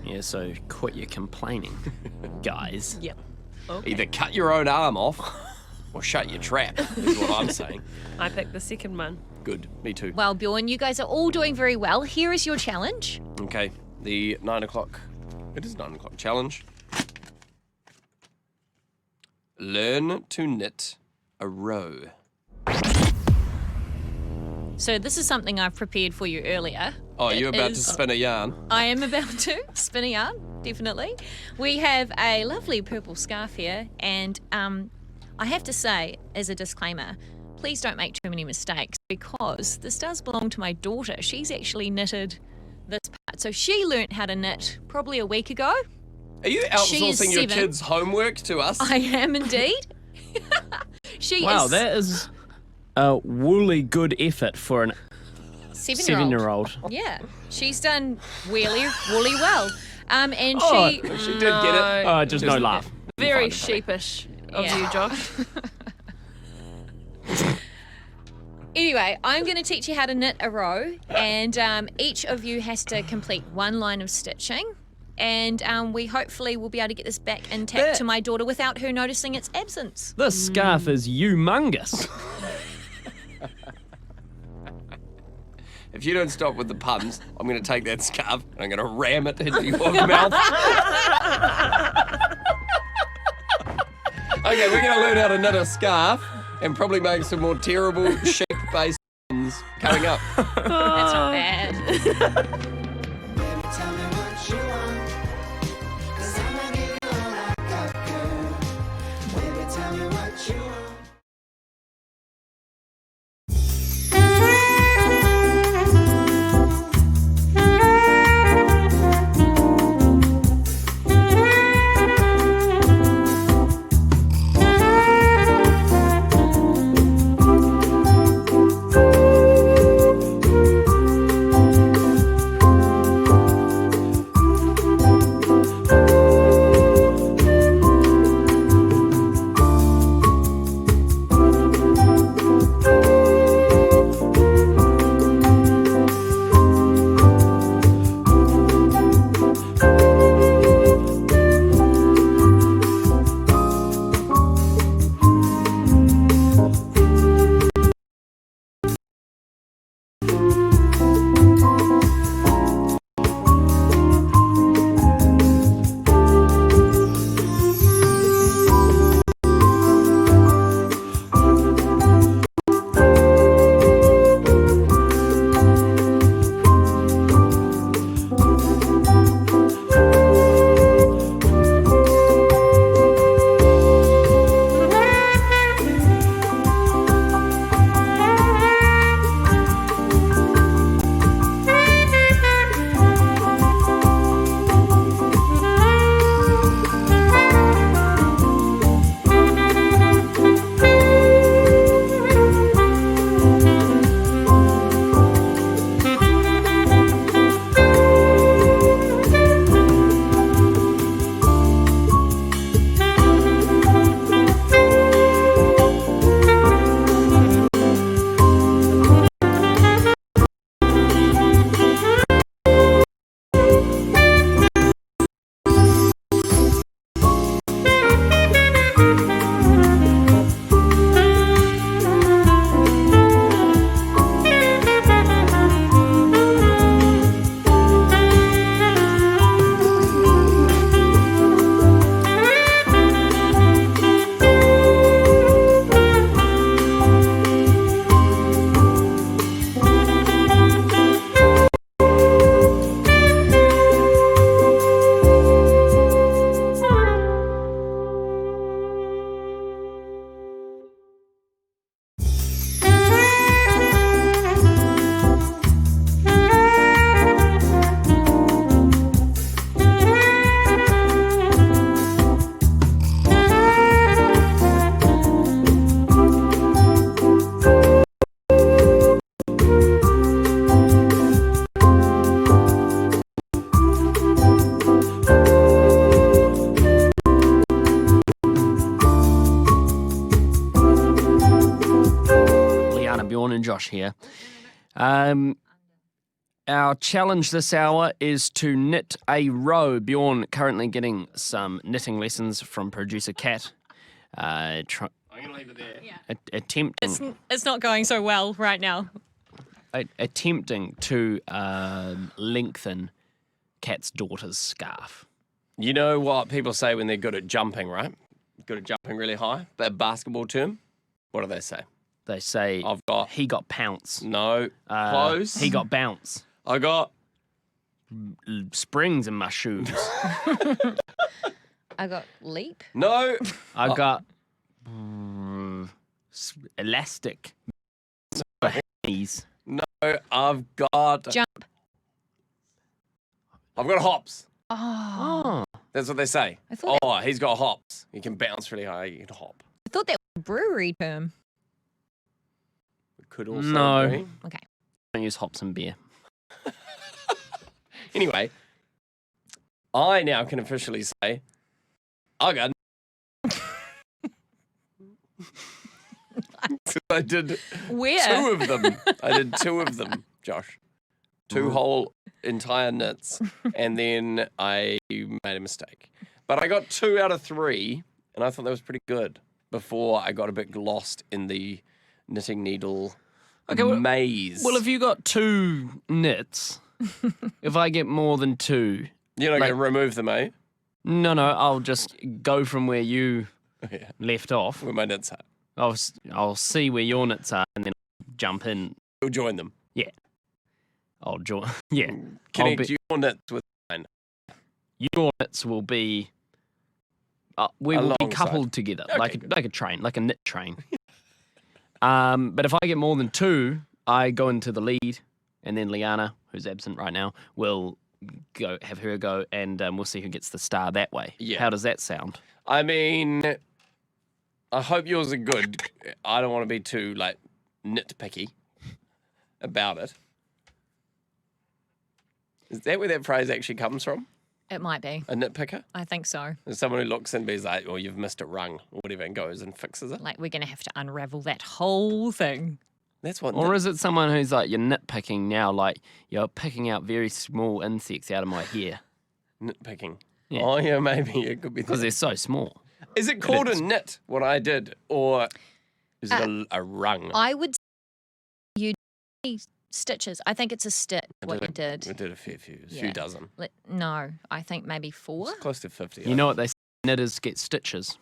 Yeah, so quit your complaining, guys. Yep. Okay. Either cut your own arm off or shut your trap, is what I'm saying. I picked the second one. Good, me too. Well, Bjorn, you guys are all doing very well. Here is your challenge. Okay, the 9 o'clock. It is 9 o'clock challenge. Learn to knit a row. So this is something I've prepared for you earlier. Oh, you're It about to is- spin a yarn. I am about to spin a yarn, definitely. We have a lovely purple scarf here, and I have to say, as a disclaimer, please don't make too many mistakes because this does belong to my daughter. She's actually knitted this part. So she learnt how to knit probably a week ago. Are you She is outsourcing your 7. kids' homework to us? I am indeed. Wow, that is a woolly good effort for an 7-year-old. Yeah, she's done really well. And Oh, she she did get it. Oh, just no laugh. Very sheepish of you, Josh. Anyway, I'm going to teach you how to knit a row, and each of you has to complete one line of stitching. And we hopefully will be able to get this back intact to my daughter without her noticing its absence. This scarf is humongous. If you don't stop with the puns, I'm going to take that scarf and I'm going to ram it into your mouth. Okay, we're going to learn how to knit a scarf and probably make some more terrible sheep-based puns coming up. That's not bad. Bjorn and Josh here. Our challenge this hour is to knit a row. Bjorn currently getting some knitting lessons from producer Kat. I'm going to leave it there. Yeah. Attempting. It's not going so well right now. Attempting to lengthen Kat's daughter's scarf. You know what people say when they're good at jumping, right? Good at jumping really high. That basketball term. What do they say? They say he got pounce. No, close. He got bounce. I got springs in my shoes. I got leap. No, I got elastic. No, I've got jump. I've got hops. Oh. That's what they say. He's got hops. He can bounce really high. He can hop. I thought that was a brewery term. It could also be. Okay. Don't use hops and beer. Anyway, I now can officially say I got. I did two of them. I did two of them, Josh. Two whole entire knits, and then I made a mistake. But I got 2 out of 3, and I thought that was pretty good before I got a bit lost in the knitting needle maze. Well, if you got 2 knits, if I get more than 2... You're not going to remove them, eh? No, I'll just go from where you left off. Where my knits are. I'll see where your knits are and then jump in. You'll join them? Yeah. I'll join. Yeah. Connect your knits with mine. Your knits will be... we will be coupled together, like a train, like a knit train. But if I get more than 2, I go into the lead, and then Leanna, who's absent right now, will have her go, and we'll see who gets the star that way. Yeah. How does that sound? I mean, I hope yours are good. I don't want to be too, nitpicky about it. Is that where that phrase actually comes from? It might be. A nitpicker? I think so. There's someone who looks and be like, oh, you've missed a rung, or whatever, and goes and fixes it. Like, we're going to have to unravel that whole thing. That's what. Or is it someone who's like, you're nitpicking now, like you're picking out very small insects out of my hair? Nitpicking. Yeah. Oh, yeah, maybe. It could be because they're so small. Is it called a knit, what I did? Or is it a rung? I would say you did stitches. I think it's a stitch, what you did. I did a few dozen. No, I think maybe 4. It's close to 50. You know what they say, knitters get stitches.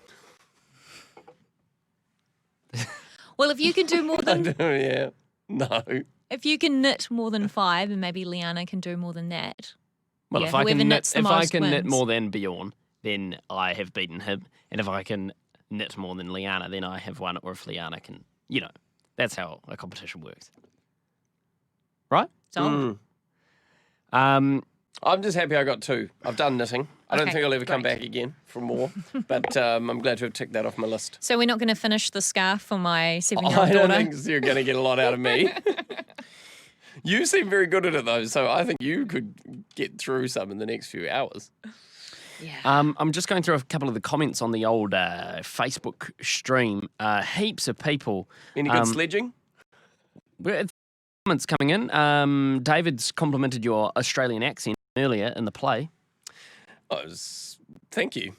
Well, if you can do more than... Yeah. No. If you can knit more than 5, and maybe Leanna can do more than that. Well, yeah, if I can knit wins. more than Bjorn, then I have beaten him. And if I can knit more than Leanna, then I have won. Or if Leanna can, that's how a competition works. Right? So, I'm just happy I got 2. I've done knitting. I don't think I'll ever come back again for more. But I'm glad to have ticked that off my list. So we're not going to finish the scarf for my 7-year-old I daughter? don't think you're going to get a lot out of me. You seem very good at it, though, so I think you could get through some in the next few hours. Yeah. I'm just going through a couple of the comments on the old Facebook stream. Heaps of people. Any good sledging? Comments coming in. David's complimented your Australian accent earlier in the play. Thank you.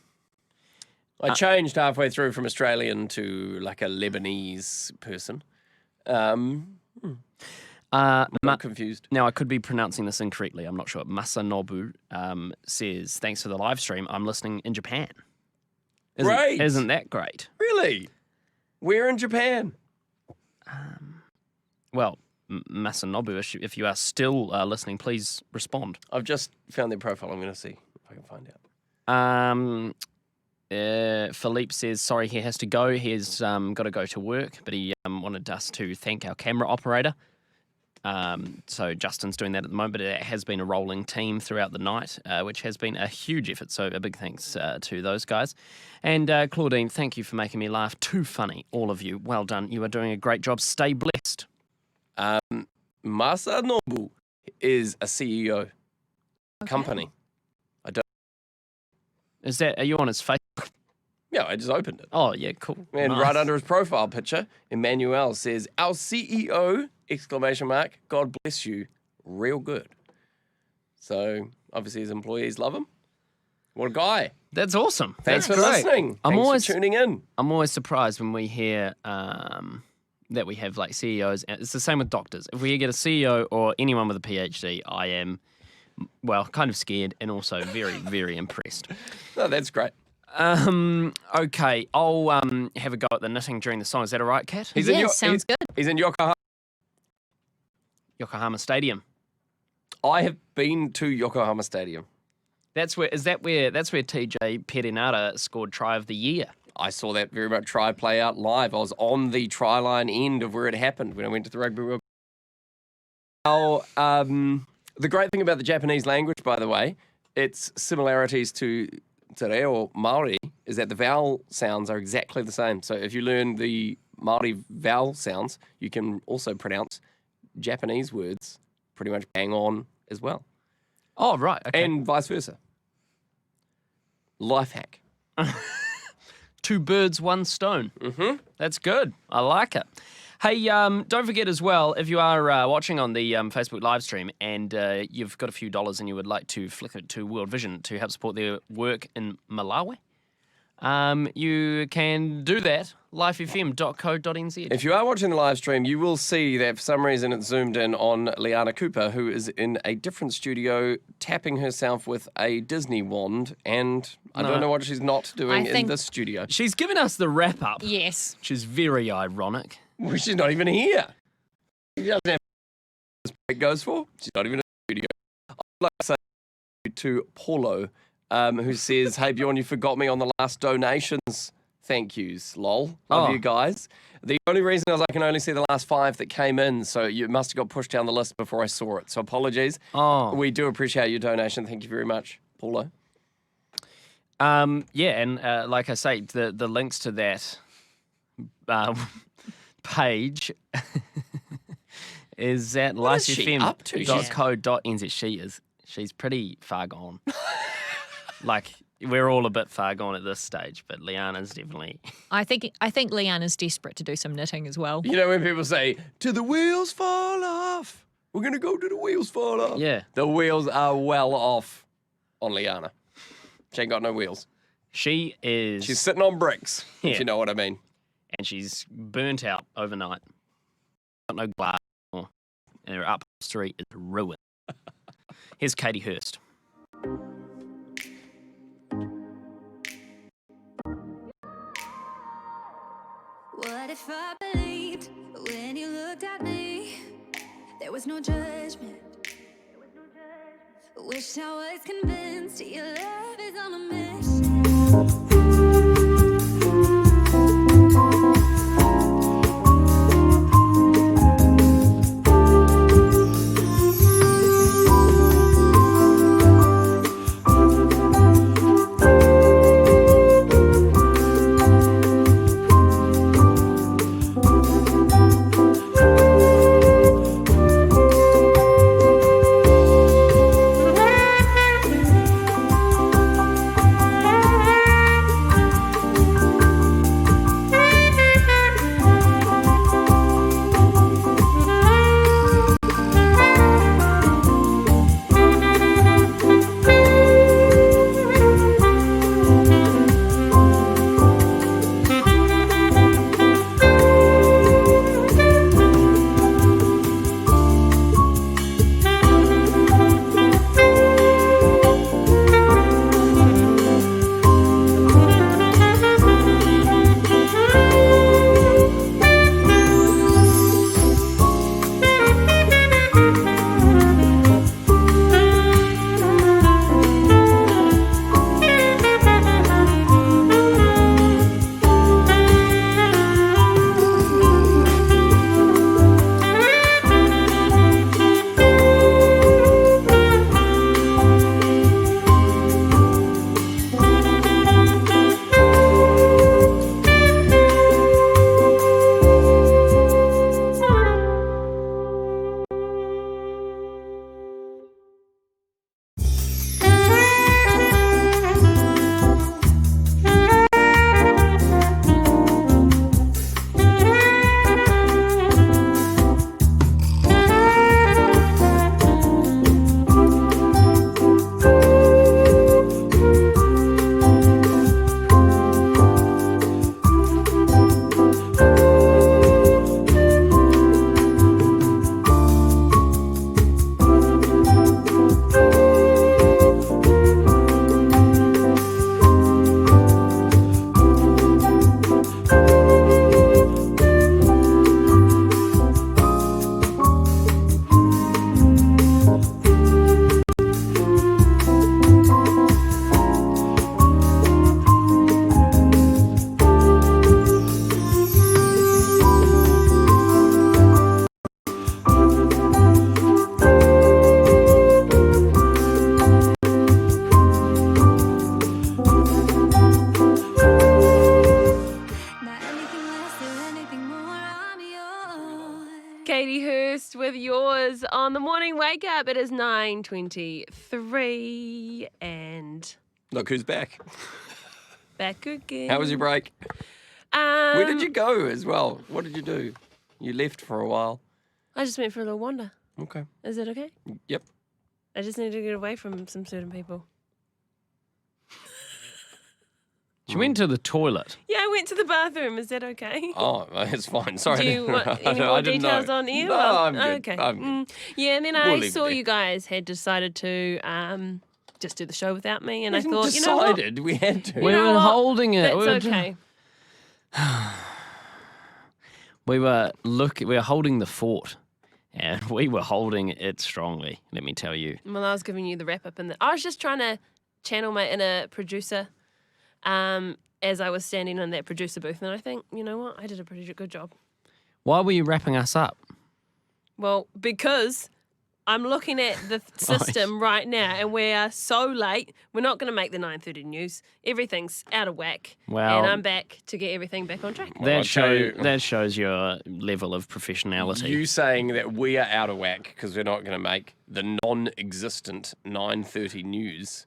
I changed halfway through from Australian to like a Lebanese person. I'm confused. Now, I could be pronouncing this incorrectly. I'm not sure. Masanobu says, thanks for the live stream. I'm listening in Japan. Great. Isn't that great? Really? Where in Japan? Well, Masanobu, if you are still listening, please respond. I've just found their profile. I'm going to see if I can find out. Philippe says, sorry, he has to go. He's got to go to work, but he wanted us to thank our camera operator. So Justin's doing that at the moment, but it has been a rolling team throughout the night, which has been a huge effort. So a big thanks to those guys. And Claudine, thank you for making me laugh. Too funny, all of you. Well done. You are doing a great job. Stay blessed. Masanobu is a CEO company. I don't. Are you on his Facebook? Yeah, I just opened it. Oh, yeah, cool. And Nice. right under his profile picture, Emmanuel says, our CEO, ! God bless you, real good. So obviously his employees love him. What a guy. That's awesome. Thanks That's for great. listening. Thanks for tuning in. I'm always surprised when we hear that we have like CEOs. It's the same with doctors. If we get a CEO or anyone with a PhD, I am, well, kind of scared and also very, very impressed. No, that's great. Okay, I'll have a go at the knitting during the song. Is that all right, Kat? Sounds good. He's in Yokohama Stadium. I have been to Yokohama Stadium. That's where TJ Perenara scored try of the year. I saw that very much try play out live. I was on the try line end of where it happened when I went to the Rugby World Cup. Now, the great thing about the Japanese language, by the way, its similarities to Te Reo Māori is that the vowel sounds are exactly the same. So if you learn the Māori vowel sounds, you can also pronounce Japanese words pretty much bang on as well. Oh, right. Okay. And vice versa. Life hack. 2 birds, 1 stone. Mm-hmm. That's good. I like it. Hey, don't forget as well, if you are watching on the Facebook live stream and you've got a few dollars and you would like to flick it to World Vision to help support their work in Malawi, you can do that, lifefm.co.nz. If you are watching the live stream, you will see that for some reason it's zoomed in on Leanna Cooper, who is in a different studio tapping herself with a Disney wand, and I don't know what she's not doing in this studio. She's given us the wrap-up. Yes. Which is very ironic. Well, she's not even here. She doesn't have this break goes for. She's not even in the studio. I'd like to say to Paulo, who says, "Hey Bjorn, you forgot me on the last donations. Thank yous, lol. Love you guys. The only reason is I can only see the last 5 that came in, so you must have got pushed down the list before I saw it. So apologies. Oh. We do appreciate your donation. Thank you very much, Paulo." Yeah, and like I say, the links to that page is at lifefm.co.nz. She's pretty far gone. Like, we're all a bit far gone at this stage, but Leanna's definitely... I think Leanna's desperate to do some knitting as well. You know when people say, "Till the wheels fall off. We're going to go to the wheels fall off." Yeah. The wheels are well off on Leanna. She ain't got no wheels. She's sitting on bricks, Yeah. if you know what I mean. And she's burnt out overnight. Got no glass anymore. And her upholstery is ruined. Here's Katie Hurst. What if I believed when you looked at me? There was no judgment. Wished I was convinced your love is on a mission. next with yours on the morning wake up. It is 9:23 and Look who's back. back again. How was your break? Where did you go as well? What did you do? You left for a while. I just went for a little wander. Okay. Is it okay? Yep. I just need to get away from some certain people. She went to the toilet. Yeah, I went to the bathroom. Is that okay? Oh, it's fine. Sorry. Do you want any more details on air? No, Well, I'm good. Okay. I'm good. Yeah, and then We'll I leave it saw there. you guys had decided to just do the show without me, and We I thought, decided we had to. We were holding it. That's We were okay. We were holding the fort, and we were holding it strongly. Let me tell you. Well, I was giving you the wrap up, and I was just trying to channel my inner producer, as I was standing in that producer booth, and I think, you know what, I did a pretty good job. Why were you wrapping us up? Well, because I'm looking at the system right now, and we are so late. We're not going to make the 9:30 news. Everything's out of whack, Well- and I'm back to get everything back on track. That shows your level of professionality. You saying that we are out of whack because we're not going to make the non-existent 9:30 news.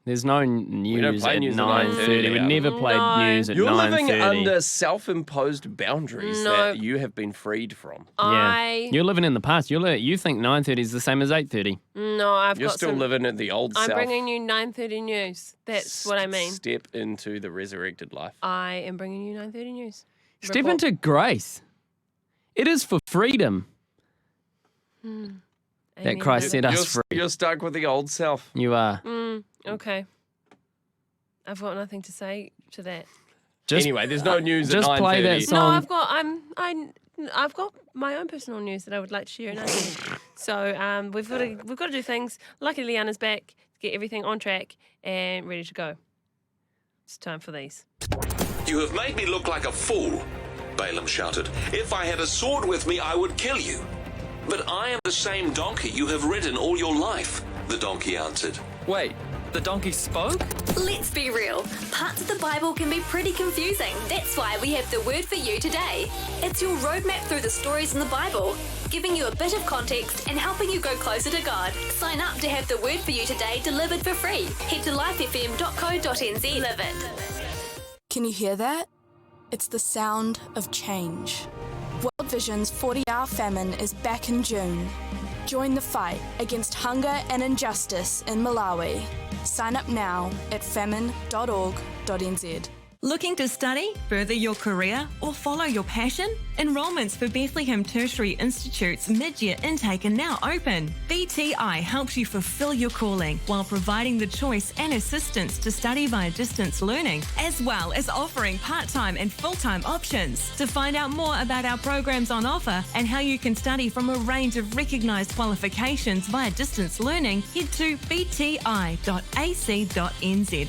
There's no don't news play at news at 9:30. We 9:30. never played news at You're 9:30. living under self-imposed boundaries No. that you have been freed from. Yeah. You're living in the past. You think 9:30 is the same as 8:30. No, I've You're got still some, living at the old I'm self. bringing you 9:30 news. That's what I mean. Step into the resurrected life. I am bringing you 9:30 news. Step Report. into grace. It is for freedom that Amen, Christ set brother. us free. You're stuck with the old self. You are. Okay. I've got nothing to say to that. Anyway, there's no news just at 9:30. play that No, song. I've got my own personal news that I would like to share. So we've got to do things. Luckily, Leanna's back to get everything on track and ready to go. It's time for these. You have made me look like a fool, Balaam shouted. If I had a sword with me, I would kill you. But I am the same donkey you have ridden all your life, the donkey answered. Wait, the donkey spoke? Let's be real. Parts of the Bible can be pretty confusing. That's why we have the word for you today. It's your roadmap through the stories in the Bible, giving you a bit of context and helping you go closer to God. Sign up to have the word for you today delivered for free. Head to lifefm.co.nz. Live it. Can you hear that? It's the sound of change. World Vision's 40-hour famine is back in June. Join the fight against hunger and injustice in Malawi. Sign up now at famine.org.nz. Looking to study, further your career, or follow your passion? Enrolments for Bethlehem Tertiary Institute's mid-year intake are now open. BTI helps you fulfill your calling while providing the choice and assistance to study via distance learning, as well as offering part-time and full-time options. To find out more about our programs on offer and how you can study from a range of recognised qualifications via distance learning, head to bti.ac.nz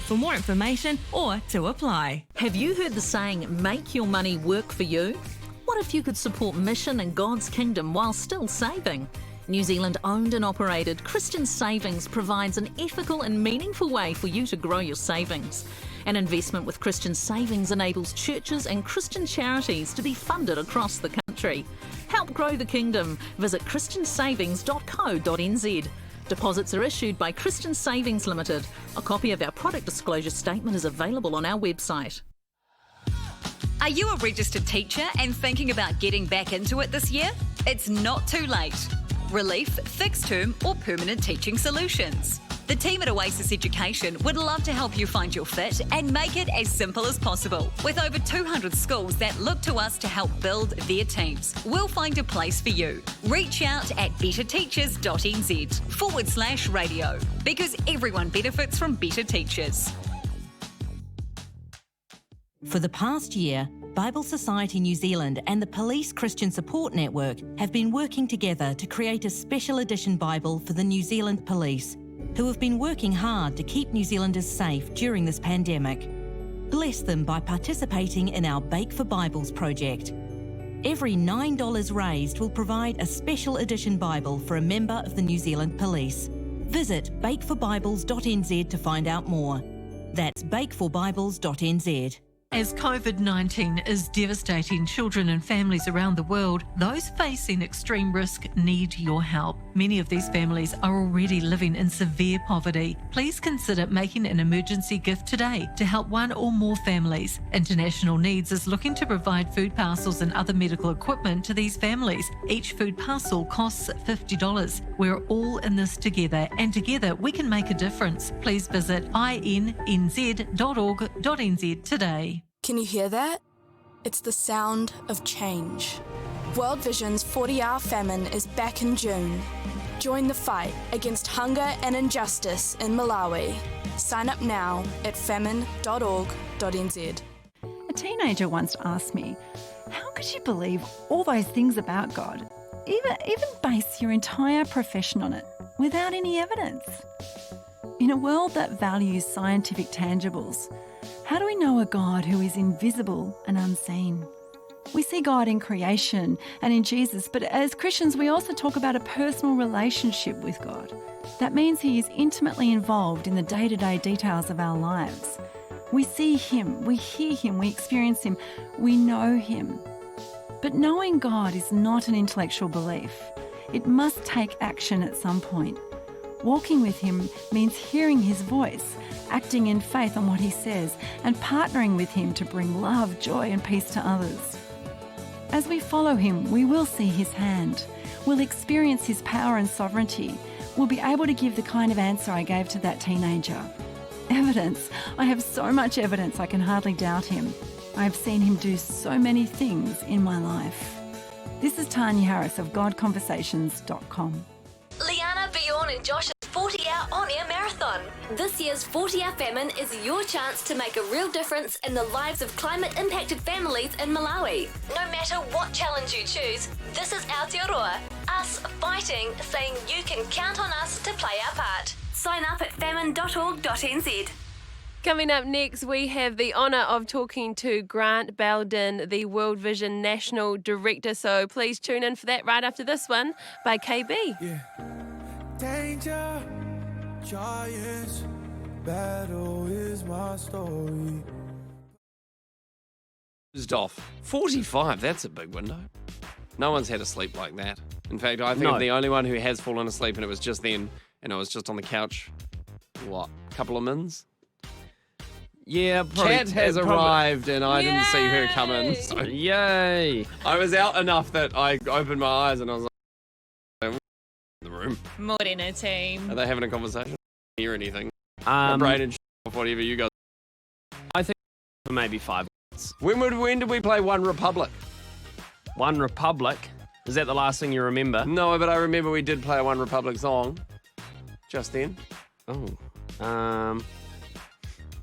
for more information or to apply. Have you heard the saying, make your money work for you? What if you could support mission and God's kingdom while still saving? New Zealand owned and operated Christian Savings provides an ethical and meaningful way for you to grow your savings. An investment with Christian Savings enables churches and Christian charities to be funded across the country. Help grow the kingdom. Visit christiansavings.co.nz. Deposits are issued by Christian Savings Limited. A copy of our product disclosure statement is available on our website. Are you a registered teacher and thinking about getting back into it this year? It's not too late. Relief, fixed term, or permanent teaching solutions. The team at Oasis Education would love to help you find your fit and make it as simple as possible. With over 200 schools that look to us to help build their teams, we'll find a place for you. Reach out at betterteachers.nz/radio because everyone benefits from better teachers. For the past year, Bible Society New Zealand and the Police Christian Support Network have been working together to create a special edition Bible for the New Zealand Police, who have been working hard to keep New Zealanders safe during this pandemic. Bless them by participating in our Bake for Bibles project. Every $9 raised will provide a special edition Bible for a member of the New Zealand Police. Visit bakeforbibles.nz to find out more. That's bakeforbibles.nz. As COVID-19 is devastating children and families around the world, those facing extreme risk need your help. Many of these families are already living in severe poverty. Please consider making an emergency gift today to help one or more families. International Needs is looking to provide food parcels and other medical equipment to these families. Each food parcel costs $50. We're all in this together, and together we can make a difference. Please visit innz.org.nz today. Can you hear that? It's the sound of change. World Vision's 40-hour famine is back in June. Join the fight against hunger and injustice in Malawi. Sign up now at famine.org.nz. A teenager once asked me, how could you believe all those things about God, even base your entire profession on it, without any evidence? In a world that values scientific tangibles, how do we know a God who is invisible and unseen? We see God in creation and in Jesus, but as Christians, we also talk about a personal relationship with God. That means He is intimately involved in the day-to-day details of our lives. We see Him, we hear Him, we experience Him, we know Him. But knowing God is not an intellectual belief. It must take action at some point. Walking with Him means hearing His voice, acting in faith on what He says, and partnering with Him to bring love, joy, and peace to others. As we follow Him, we will see His hand. We'll experience His power and sovereignty. We'll be able to give the kind of answer I gave to that teenager. Evidence. I have so much evidence I can hardly doubt Him. I have seen Him do so many things in my life. This is Tanya Harris of GodConversations.com. Leanna, Bjorn and Josh's 40-hour on-air marathon. This year's 40-hour famine is your chance to make a real difference in the lives of climate-impacted families in Malawi. No matter what challenge you choose, this is Aotearoa, us fighting, saying you can count on us to play our part. Sign up at famine.org.nz. Coming up next, we have the honour of talking to Grant Belden, the World Vision National Director. So please tune in for that right after this one by KB. Yeah. Danger, giants, battle is my story. Closed off. 45, that's a big window. No one's had a sleep like that. In fact, I think I'm the only one who has fallen asleep, and it was just then, and I was just on the couch, a couple of mins? Yeah, probably. Kat has arrived, and I didn't see her come in. So yay! I was out enough that I opened my eyes, and I was like, in the room. Morena team. Are they having a conversation? I hear anything? My brain and whatever you guys. I think for maybe 5 minutes. When did we play One Republic? One Republic? Is that the last thing you remember? No, but I remember we did play a One Republic song just then. Oh.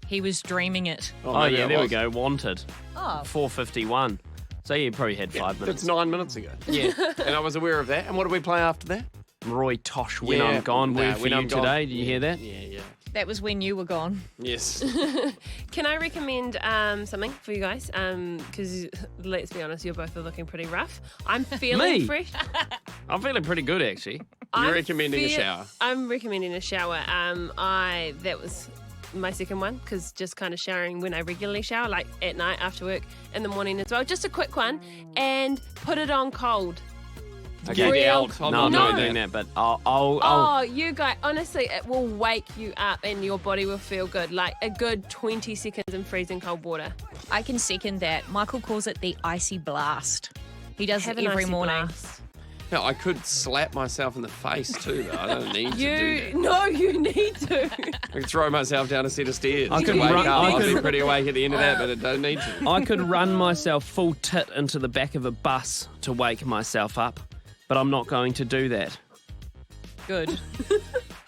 He was dreaming it. Oh yeah, there we go. Wanted. Oh. 4:51. So you probably had 5 minutes. That's 9 minutes ago. Yeah. And I was aware of that. And what did we play after that? Roy Tosh, When I'm Gone. Word for you today. Did you hear that? Yeah. That was when you were gone. Yes. Can I recommend something for you guys? Because let's be honest, you both are looking pretty rough. I'm feeling fresh. I'm feeling pretty good, actually. You're recommending a shower. I'm recommending a shower. That was my second one, because just kind of showering when I regularly shower, like at night, after work, in the morning as well. Just a quick one, and put it on cold. Okay, I'm not doing that, but I'll Oh, you guys, honestly, it will wake you up and your body will feel good. Like a good 20 seconds in freezing cold water. I can second that. Michael calls it the icy blast. He does it every morning. No, I could slap myself in the face too, though. I don't need to do that. No, you need to. I could throw myself down a set of stairs. I could wake run, up. I I'll could be pretty awake at the end of that, but I don't need to. I could run myself full tit into the back of a bus to wake myself up, but I'm not going to do that. Good.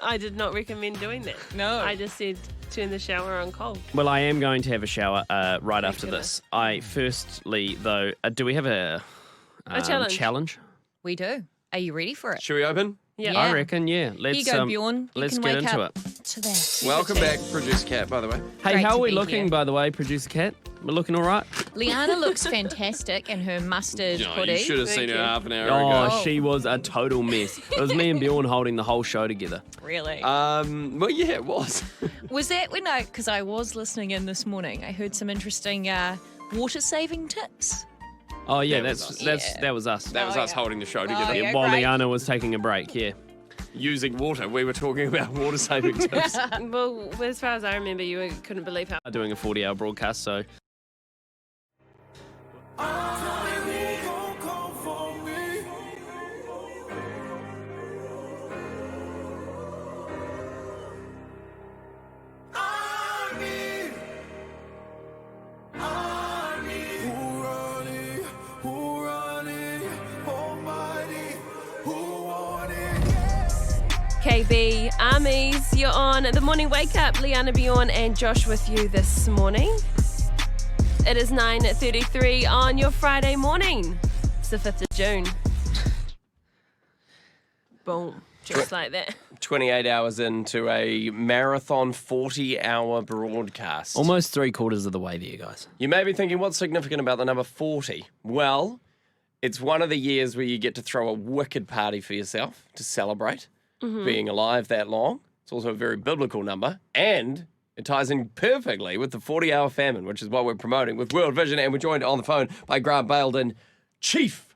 I did not recommend doing that. No. I just said turn the shower on cold. Well, I am going to have a shower right after this. Firstly, though, do we have a challenge? We do. Are you ready for it? Should we open? Yeah. I reckon, yeah. Here you go, Bjorn. Let's get into it. to that. Welcome back, Producer Cat, by the way. Hey, Great how to are we be looking, here. by the way, Producer Cat? We're looking all right? Leanna looks fantastic in her mustard hoodie. You should have seen her half an hour Oh, ago. she was a total mess. It was me and Bjorn holding the whole show together. Really? Well, yeah, it was. Was that when because I was listening in this morning, I heard some interesting water saving tips. Oh, yeah, That that was us. That was us holding the show together. yeah, While great. Leanna was taking a break, yeah. Using water. We were talking about water saving tips. Well, as far as I remember, you couldn't believe how. Doing a 40-hour broadcast, so... KB Armies, you're on the morning wake up. Leanna, Bjorn and Josh with you this morning. It is 9:33 on your Friday morning. It's the 5th of June. Boom, just like that. 28 hours into a marathon 40-hour broadcast. Almost 3/4 of the way there, guys. You may be thinking, what's significant about the number 40? Well, it's one of the years where you get to throw a wicked party for yourself to celebrate being alive that long. It's also a very biblical number, and it ties in perfectly with the 40-hour famine, which is what we're promoting with World Vision, and we're joined on the phone by Grant Baildon, Chief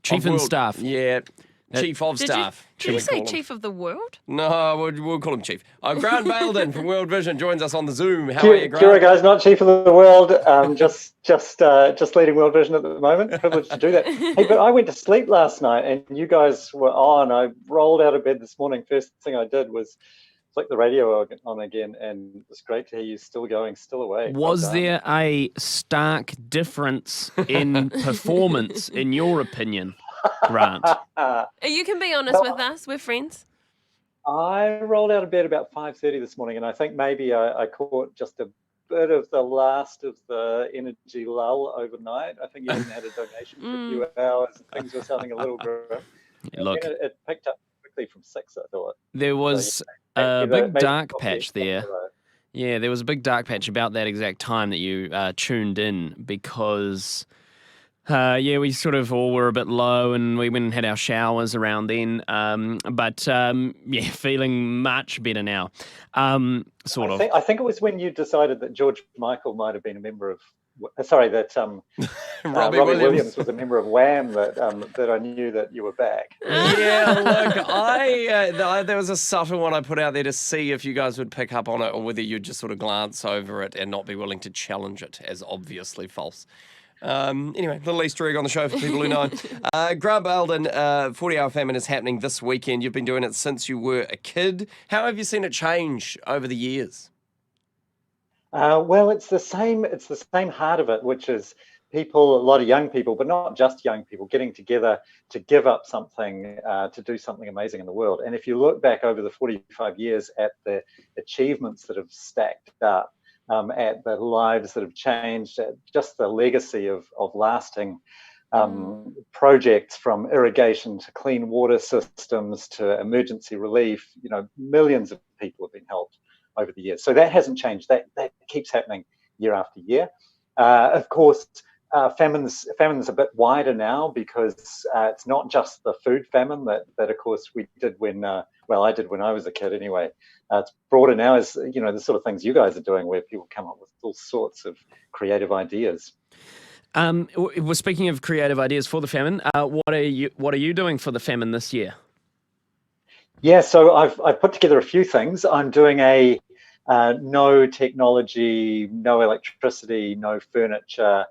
Chief of and World- staff. Yeah, Chief of Staff. Did you we say call him. Chief of the World? No, we'll call him Chief. Grant Baildon from World Vision joins us on the Zoom. How are you, Grant? Kia guys, not chief of the world, just leading World Vision at the moment. Privileged to do that. Hey, but I went to sleep last night and you guys were on. I rolled out of bed this morning. First thing I did was flick the radio on again, and it was great to hear you still going, still awake. Was Well done. there a stark difference in performance, in your opinion, Grant? You can be honest with us. We're friends. I rolled out of bed about 5:30 this morning, and I think maybe I caught just a bit of the last of the energy lull overnight. I think you hadn't had a donation for a few hours, and things were sounding a little grim. Look, And then it picked up quickly from 6, I thought. there was a big dark patch there. Yeah, there was a big dark patch about that exact time that you tuned in because, we sort of all were a bit low and we went and had our showers around then. Feeling much better now. Sort of. I think it was when you decided that George Michael might have been a member of. Sorry, that Robbie Williams was a member of Wham. That I knew that you were back. Yeah, look, there was a subtle one I put out there to see if you guys would pick up on it or whether you'd just sort of glance over it and not be willing to challenge it as obviously false. Anyway, little Easter egg on the show for people who know. Grant Baildon, 40-hour famine is happening this weekend. You've been doing it since you were a kid. How have you seen it change over the years? Well, it's the same heart of it, which is people, a lot of young people, but not just young people, getting together to give up something, to do something amazing in the world. And if you look back over the 45 years at the achievements that have stacked up, at the lives that have changed, at just the legacy of lasting projects, from irrigation to clean water systems to emergency relief, millions of people have been helped over the years. So that hasn't changed. That keeps happening year after year. Of course, famine's a bit wider now because it's not just the food famine that of course we did when I did when I was a kid anyway. It's broader now, as the sort of things you guys are doing where people come up with all sorts of creative ideas. Well, speaking of creative ideas for the famine, what are you doing for the famine this year? Yeah, so I've put together a few things. I'm doing a no technology, no electricity, no furniture,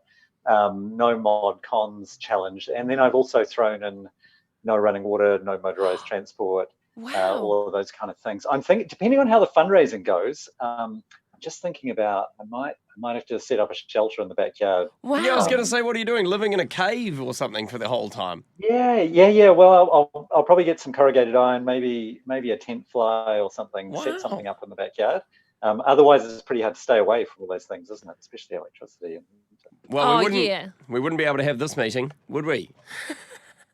no mod cons challenge. And then I've also thrown in no running water, no motorized transport, all of those kind of things. I'm thinking, depending on how the fundraising goes, I'm just thinking about I might have to set up a shelter in the backyard. Wow. Yeah, I was going to say, what are you doing? Living in a cave or something for the whole time? Yeah. Well, I'll probably get some corrugated iron, maybe a tent fly or something, set something up in the backyard. Otherwise, it's pretty hard to stay away from all those things, isn't it? Especially electricity. Well, we wouldn't be able to have this meeting, would we?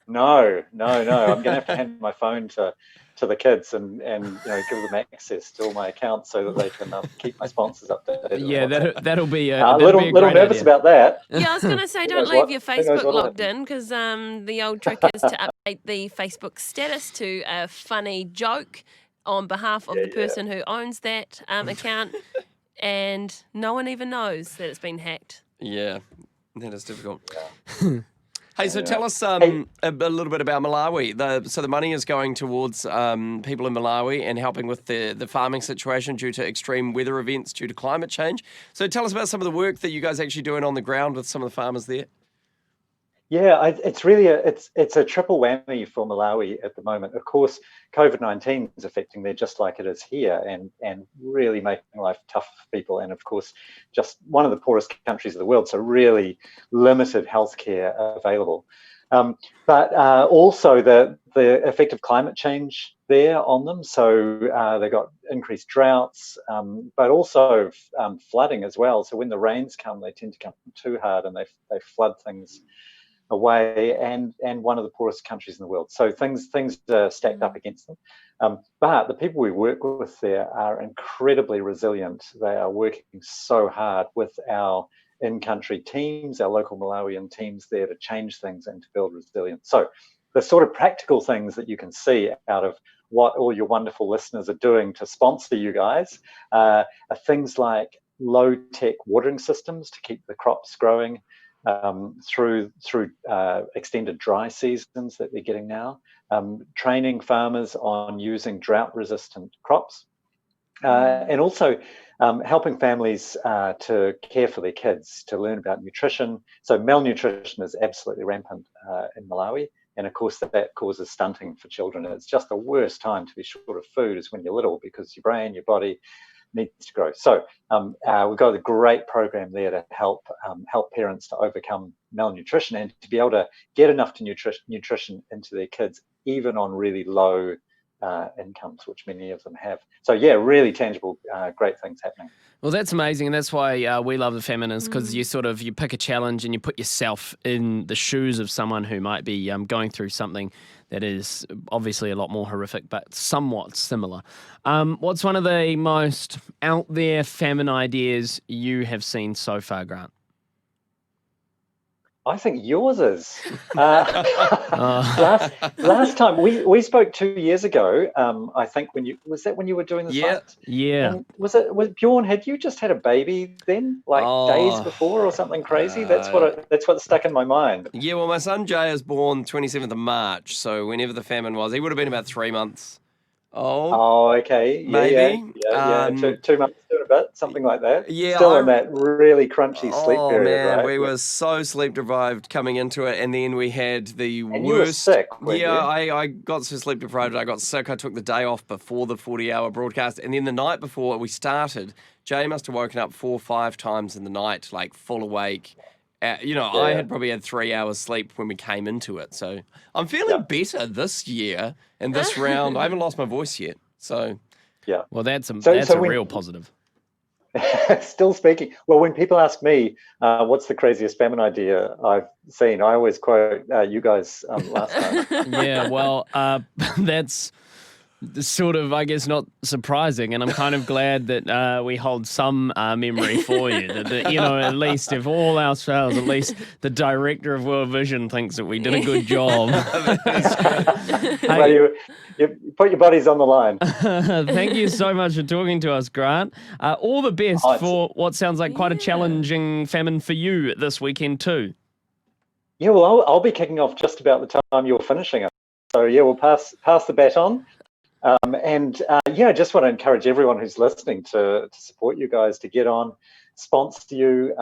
No. I'm going to have to hand my phone to to the kids and give them access to all my accounts so that they can keep my sponsors updated. Yeah, that'll be a little great nervous idea. about that. Yeah, I was going to say, don't leave your Facebook logged in, because the old trick is to update the Facebook status to a funny joke on behalf of the person who owns that account, and no one even knows that it's been hacked. Yeah, that is difficult. Hey, so tell us a little bit about Malawi. So the money is going towards people in Malawi and helping with the farming situation due to extreme weather events due to climate change. So tell us about some of the work that you guys are actually doing on the ground with some of the farmers there. Yeah, it's really it's a triple whammy for Malawi at the moment. Of course, COVID-19 is affecting there just like it is here, and really making life tough for people. And of course, just one of the poorest countries of the world, so really limited healthcare available. But also the effect of climate change there on them. So they got increased droughts, but also flooding as well. So when the rains come, they tend to come too hard, and they flood things away, and one of the poorest countries in the world. So things are stacked up against them. But the people we work with there are incredibly resilient. They are working so hard with our in-country teams, our local Malawian teams there to change things and to build resilience. So the sort of practical things that you can see out of what all your wonderful listeners are doing to sponsor you guys are things like low-tech watering systems to keep the crops growing, through extended dry seasons that they're getting now, training farmers on using drought-resistant crops, and also helping families to care for their kids, to learn about nutrition. So malnutrition is absolutely rampant in Malawi, and of course that causes stunting for children. It's just the worst time to be short of food is when you're little, because your brain, your body needs to grow. So we've got a great program there to help parents to overcome malnutrition and to be able to get enough nutrition into their kids, even on really low incomes, which many of them have. So yeah, really tangible, great things happening. Well, that's amazing, and that's why we love the Feminists, because you pick a challenge and you put yourself in the shoes of someone who might be going through something that is obviously a lot more horrific, but somewhat similar. What's one of the most out there famine ideas you have seen so far, Grant? I think yours is. Last time we spoke 2 years ago. I think when you were doing this. Yeah. And was Bjorn? Had you just had a baby then, days before or something crazy? That's what stuck in my mind. Yeah, well, my son Jay is born 27th of March, so whenever the famine was, he would have been about 3 months old. Oh, okay. Maybe. Yeah. 2 months, 2 and a bit, something like that. Yeah, Still in that really crunchy sleep period, man, right? we were so sleep deprived coming into it, and then we had the worst. You were sick, weren't you? I got so sleep deprived. I got sick. I took the day off before the 40-hour broadcast, and then the night before we started, Jay must have woken up 4 or 5 times in the night, like full awake. I had probably had 3 hours sleep when we came into it, so I'm feeling better this year and this round. I haven't lost my voice yet, so yeah. Well, that's a real positive. Still speaking. Well, when people ask me what's the craziest famine idea I've seen, I always quote you guys last time. Yeah, well, that's sort of, I guess, not surprising, and I'm kind of glad that we hold some memory for you. That at least if all else fails, at least the director of World Vision thinks that we did a good job. Well, you put your buddies on the line. Thank you so much for talking to us, Grant. All the best for what sounds like quite a challenging famine for you this weekend too. Yeah, well, I'll be kicking off just about the time you're finishing it. So yeah, we'll pass the baton. I just want to encourage everyone who's listening to support you guys, to get on, sponsor you,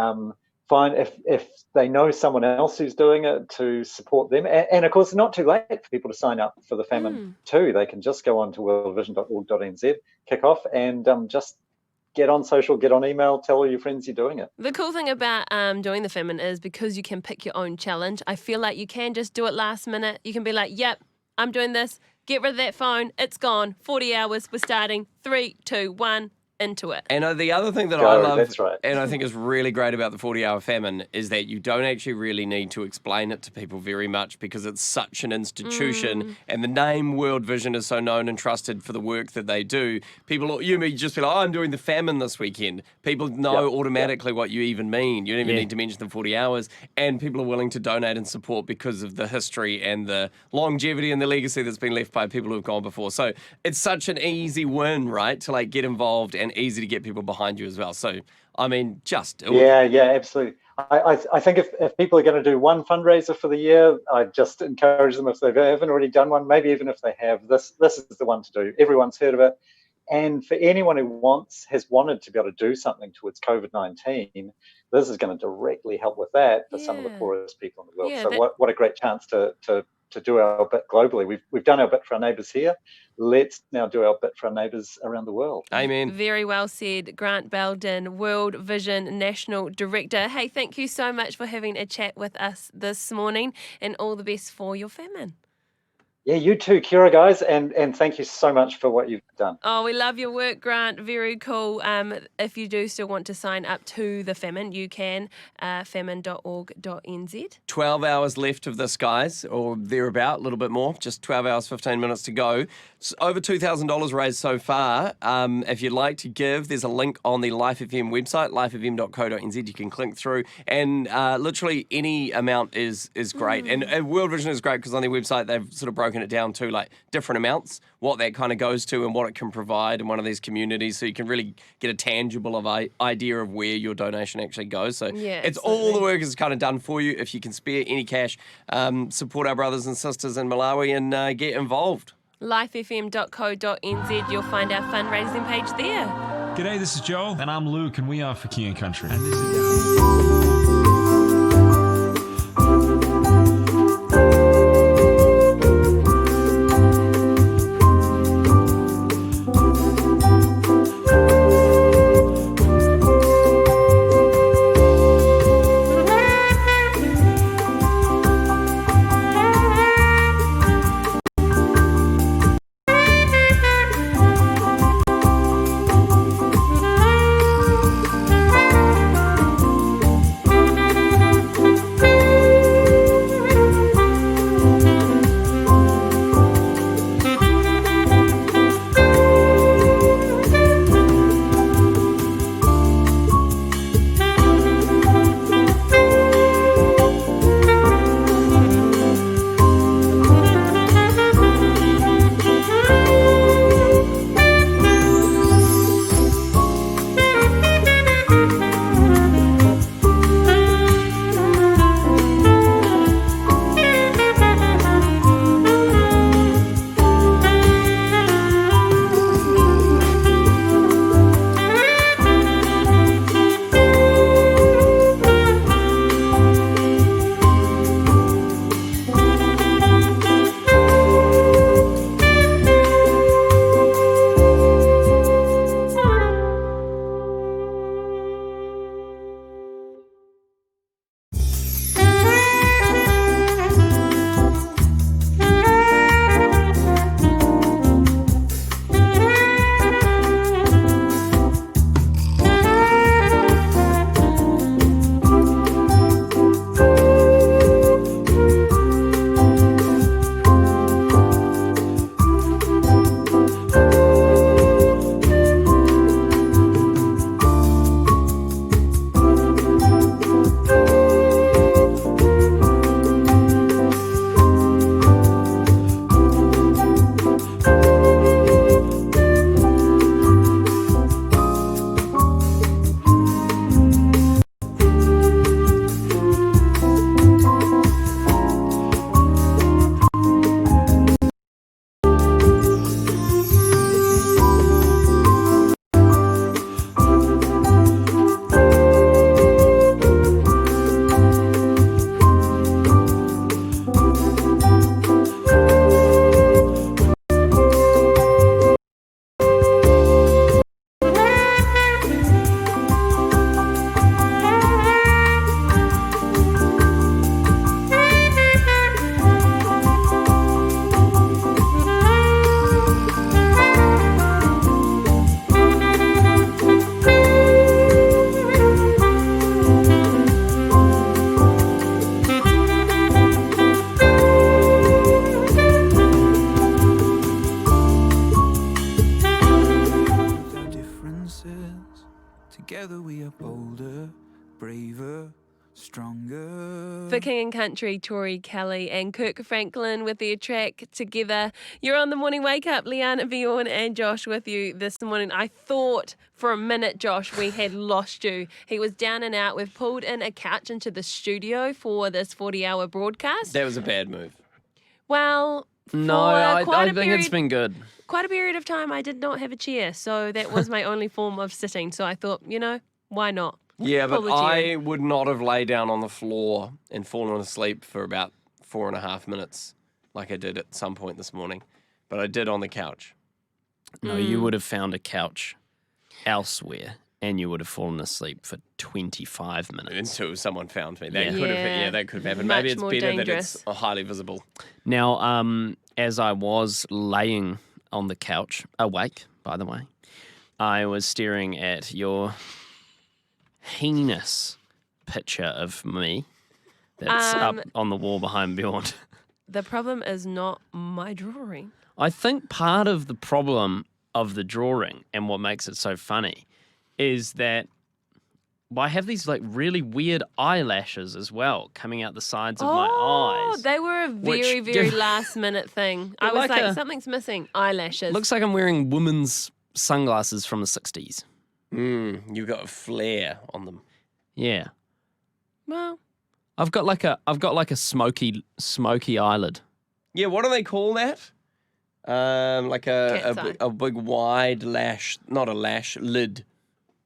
find if they know someone else who's doing it, to support them. And of course, it's not too late for people to sign up for the famine too. They can just go on to worldvision.org.nz, kick off, and just get on social, get on email, tell all your friends you're doing it. The cool thing about doing the famine is because you can pick your own challenge. I feel like you can just do it last minute. You can be like, yep, I'm doing this. Get rid of that phone. It's gone. 40 hours. We're starting. 3, 2, 1. into it. And the other thing that I love, and I think is really great about the 40-hour famine, is that you don't actually really need to explain it to people very much because it's such an institution, and the name World Vision is so known and trusted for the work that they do. People, you may just be like, I'm doing the famine this weekend. People know automatically what you even mean. You don't even need to mention the 40 hours, and people are willing to donate and support because of the history and the longevity and the legacy that's been left by people who've gone before. So it's such an easy win, right, to like get involved and easy to get people behind you as well. So, I mean, just do it. Yeah, absolutely. I think if people are going to do one fundraiser for the year, I just encourage them, if they haven't already done one, maybe even if they have, this is the one to do. Everyone's heard of it. And for anyone who has wanted to be able to do something towards COVID-19, this is going to directly help with that for some of the poorest people in the world. So what a great chance to do our bit globally. We've done our bit for our neighbours here. Let's now do our bit for our neighbours around the world. Amen. Very well said, Grant Belden, World Vision National Director. Hey, thank you so much for having a chat with us this morning, and all the best for your famine. Yeah, you too, Kira, guys, and thank you so much for what you've done. Oh, we love your work, Grant. Very cool. If you do still want to sign up to the famine, you can, famine.org.nz. 12 hours left of this, guys, or thereabout, a little bit more. Just 12 hours, 15 minutes to go. It's over $2,000 raised so far. If you'd like to give, there's a link on the Life FM website, lifefm.co.nz. You can click through, and literally any amount is great. And World Vision is great because on their website they've sort of broken it down to like different amounts, what that kind of goes to and what it can provide in one of these communities, so you can really get a tangible idea of where your donation actually goes. So it's all the work is kind of done for you. If you can spare any cash, support our brothers and sisters in Malawi and get involved. lifefm.co.nz, you'll find our fundraising page there. G'day, this is Joel. And I'm Luke, and we are for King and Country. And this is bolder, braver, stronger. For King and Country, Tori Kelly and Kirk Franklin with their track Together. You're on the Morning Wake Up. Leanna, Bjorn and Josh with you this morning. I thought for a minute, Josh, we had lost you. He was down and out. We've pulled in a couch into the studio for this 40-hour broadcast. That was a bad move. Well, No, I think period, it's been good. Quite a period of time, I did not have a chair, so that was my only form of sitting. So I thought, why not? Yeah, but Pull the chair. I would not have laid down on the floor and fallen asleep for about 4.5 minutes like I did at some point this morning. But I did on the couch. No, you would have found a couch elsewhere and you would have fallen asleep for 25 minutes. Until someone found me. That Yeah. could have Yeah. that could have happened. Much Maybe it's more better dangerous. that it's highly visible. Now, as I was laying on the couch, awake, by the way, I was staring at your heinous picture of me that's up on the wall behind Bjorn. The problem is not my drawing. I think part of the problem of the drawing and what makes it so funny is that I have these like really weird eyelashes as well coming out the sides of my eyes. They were a very, which very give- last minute thing. I They're was like like, a- something's missing. Eyelashes. Looks like I'm wearing women's sunglasses from the 60s. You got a flare on them. Yeah. Well, I've got like a smoky eyelid. Yeah, what do they call that? Like Cat's eye. a big wide lash, not a lash, lid.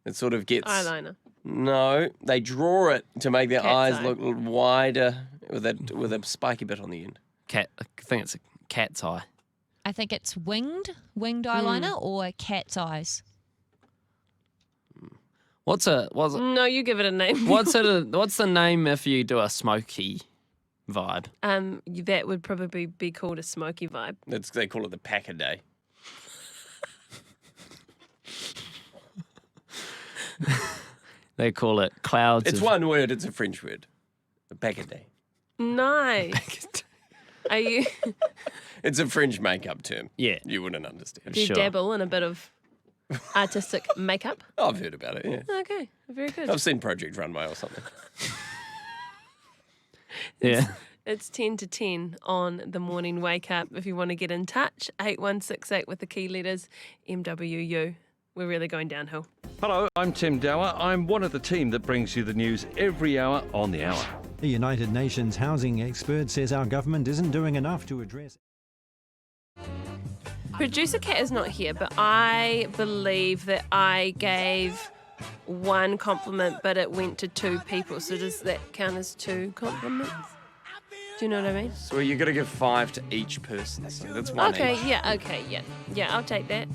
It sort of gets eyeliner. No, they draw it to make their Cat's eyes eye. look wider with a spiky bit on the end. I think it's a cat's eye. I think it's winged eyeliner or cat's eyes. What's No, you give it a name. what's the name if you do a smoky vibe? That would probably be called a smoky vibe. They call it the pack a day. They call it clouds. It's one word. It's a French word. A pack a day. Nice. Are you? It's a French makeup term. Yeah, you wouldn't understand. Do you dabble in a bit of artistic makeup? I've heard about it. Yeah, Okay, very good. I've seen Project Runway or something. Yeah. It's 10 to 10 on the morning wake up. If you want to get in touch, 8168 with the key letters MWU. We're really going downhill. Hello, I'm Tim Dower. I'm one of the team that brings you the news every hour on the hour. The United Nations housing expert says our government isn't doing enough to address. Producer Kat is not here, but I believe that I gave one compliment, but it went to two people. So does that count as two compliments? Do you know what I mean? So you got to give 5 to each person. So that's one Okay, each. yeah, I'll take that.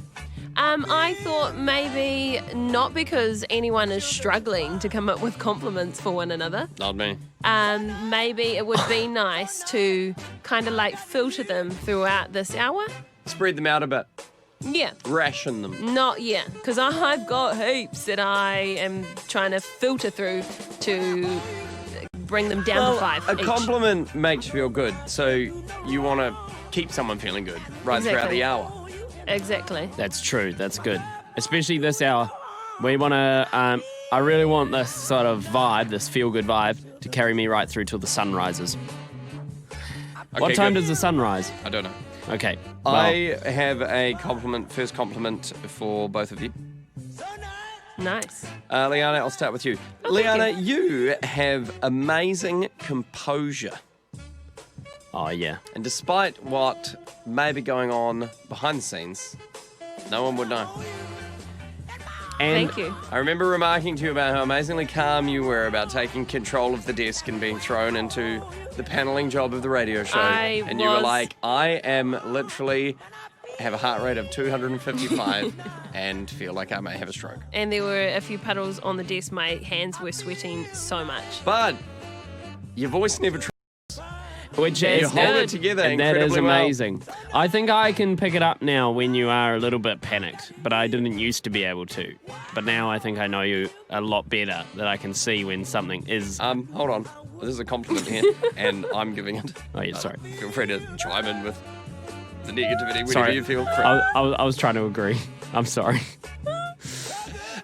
I thought maybe not because anyone is struggling to come up with compliments for one another. Not me. Maybe it would be nice to kind of like filter them throughout this hour. Spread them out a bit. Yeah. Ration them. Not yet, because I've got heaps that I am trying to filter through to bring them down to 5 A each. compliment makes you feel good, so you want to keep someone feeling good right throughout Exactly. the hour. Exactly. That's true. That's good. Especially this hour. We want to, I really want this sort of vibe, this feel-good vibe, to carry me right through till the sun rises. What Okay, time good. does the sun rise? I don't know. Okay. Well, I have a first compliment for both of you. Nice. Leanna, I'll start with you. Oh, thank Leanna, you have amazing composure. Oh, yeah. And despite what may be going on behind the scenes, no one would know. And Thank you. I remember remarking to you about how amazingly calm you were about taking control of the desk and being thrown into the paneling job of the radio show. And you were was- like, I am literally have a heart rate of 255 and feel like I may have a stroke. And there were a few puddles on the desk. My hands were sweating so much. But your voice never travels. Which You is hold good. it together And that is incredibly well. amazing. I think I can pick it up now when you are a little bit panicked, but I didn't used to be able to. But now I think I know you a lot better, that I can see when something is... Hold on. This is a compliment here, and I'm giving it. Oh, yeah, sorry. Feel free to chime in with the negativity whenever Sorry. you feel free. I was trying to agree. I'm sorry.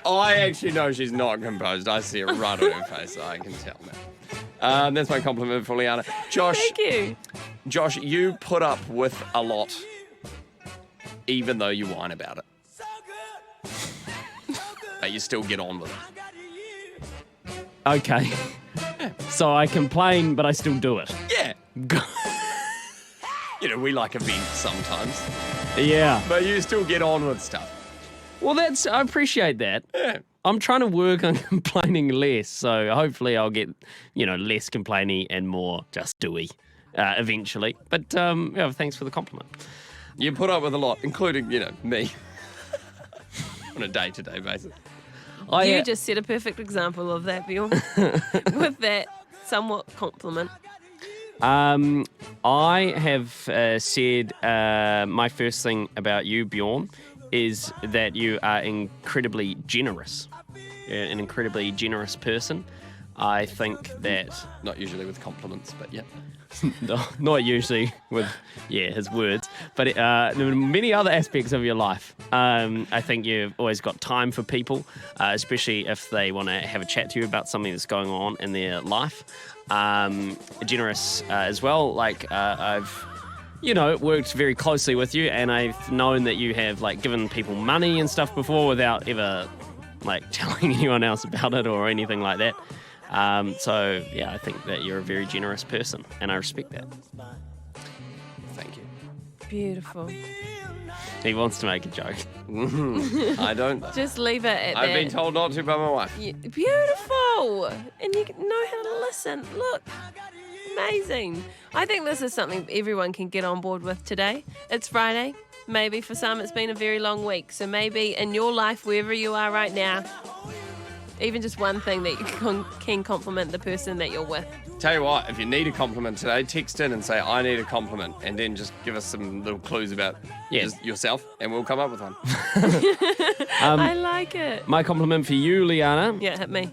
I actually know she's not composed. I see it right on her face. I can tell now. That's my compliment for Leanna. Josh. Thank you. Josh, you put up with a lot, even though you whine about it. But you still get on with it. Okay. So I complain, but I still do it. Yeah. You know, we like events sometimes. Yeah. But you still get on with stuff. Well, I appreciate that. Yeah. I'm trying to work on complaining less, so hopefully I'll get, less complaining and more just doey eventually. But thanks for the compliment. You put up with a lot, including, me, on a day-to-day basis. You just set a perfect example of that, Bjorn, with that somewhat compliment. I have said my first thing about you, Bjorn, is that you are incredibly generous. You're an incredibly generous person. I think that... Not usually with compliments, but yeah. No, not usually with, his words. But many other aspects of your life. I think you've always got time for people, especially if they want to have a chat to you about something that's going on in their life. Generous as well. Like, I've... worked very closely with you, and I've known that you have, given people money and stuff before without ever, telling anyone else about it or anything like that. I think that you're a very generous person, and I respect that. Thank you. Beautiful. He wants to make a joke. I don't. Just leave it at that. I've been told not to by my wife. Yeah, beautiful. And you know how to listen. Look. Amazing. I think this is something everyone can get on board with today. It's Friday. Maybe for some it's been a very long week. So maybe in your life, wherever you are right now, even just one thing that you can compliment the person that you're with. Tell you what, if you need a compliment today, text in and say, I need a compliment, and then just give us some little clues about yourself, and we'll come up with one. I like it. My compliment for you, Leanna, hit me.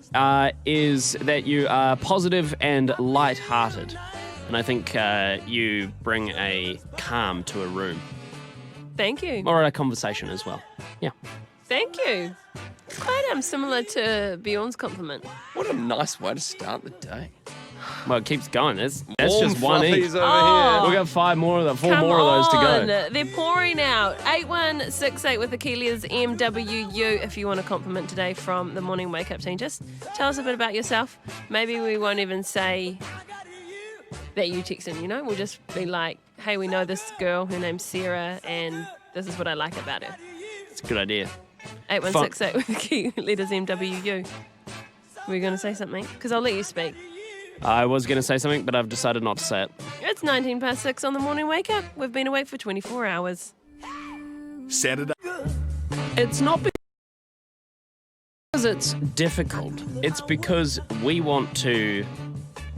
Is that you are positive and light-hearted. And I think you bring a calm to a room. Thank you. Or a conversation as well. Yeah. Thank you. Quite similar to Bjorn's compliment. What a nice way to start the day. Well, it keeps going. That's Warm just one each. over here. We've got four more of those to go. They're pouring out. 8168 with Achilles MWU if you want a compliment today from the Morning Wake Up team. Just tell us a bit about yourself. Maybe we won't even say that you text in, We'll just be like, hey, we know this girl, her name's Sarah, and this is what I like about her. It's a good idea. 8168 with the key letters MWU. Were you going to say something? Because I'll let you speak. I was going to say something, but I've decided not to say it. It's 6:19 on the Morning Wake Up. We've been awake for 24 hours. Saturday. It's not because it's difficult. It's because we want to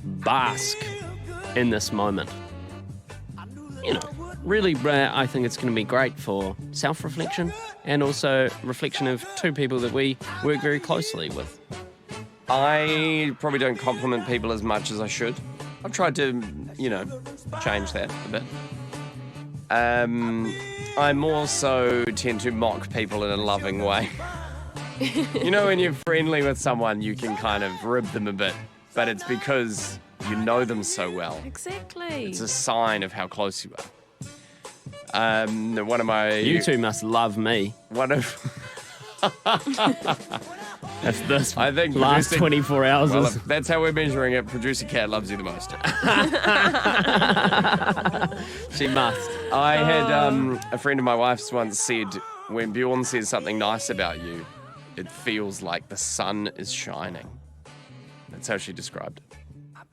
bask in this moment. Really, I think it's going to be great for self-reflection and also reflection of two people that we work very closely with. I probably don't compliment people as much as I should. I've tried to, change that a bit. I more so tend to mock people in a loving way. When you're friendly with someone, you can kind of rib them a bit, but it's because you know them so well. Exactly. It's a sign of how close you are. One of my... You two must love me. One of... That's this I think last 24 hours. Well, if that's how we're measuring it. Producer Cat loves you the most. She must. I had a friend of my wife's once said, when Bjorn says something nice about you, it feels like the sun is shining. That's how she described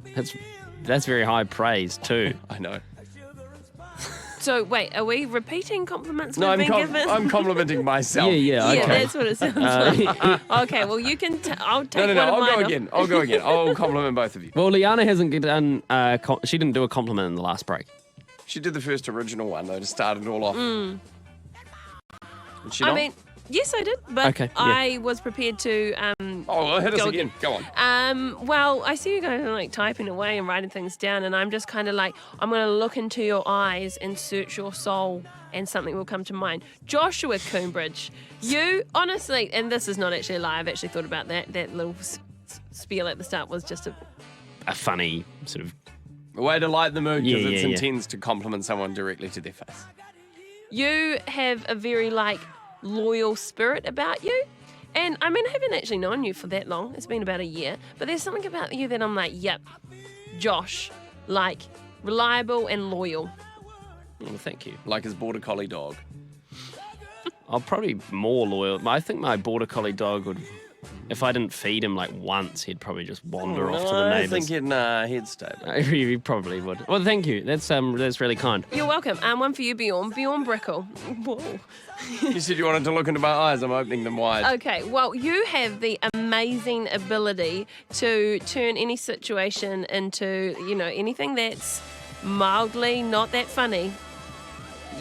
it. That's very high praise too. I know. So, wait, are we repeating compliments No, we've been given? I'm complimenting myself. Yeah, okay. Yeah, that's what it sounds like. Okay, well, you can... I'll take one of I'll mine go again. off. I'll go again. I'll compliment both of you. Well, Leanna hasn't done... she didn't do a compliment in the last break. She did the first original one, though, to start it all off. Mm. Did she I not? mean, Yes, I did, but Okay, yeah. I was prepared to. Hit us go again. Go on. Well, I see you guys are like typing away and writing things down, and I'm just kind of like, I'm going to look into your eyes and search your soul, and something will come to mind. Joshua Coombridge, you honestly, and this is not actually a lie. I've actually thought about that. That little spiel at the start was just A funny sort of A way to lighten the mood because Yeah, it's yeah, yeah. intends to compliment someone directly to their face. You have a very loyal spirit about you. And I mean, I haven't actually known you for that long. It's been about a year. But there's something about you that I'm like, yep, Josh, reliable and loyal. Well, thank you. Like his border collie dog. I'm probably more loyal. I think my border collie dog would, if I didn't feed him once, he'd probably just wander off to the neighbours. I think he'd stay. He probably would. Well, thank you. That's really kind. You're welcome. One for you, Bjorn. Bjorn Brickle. Whoa. You said you wanted to look into my eyes. I'm opening them wide. Okay, well, you have the amazing ability to turn any situation into, anything that's mildly not that funny.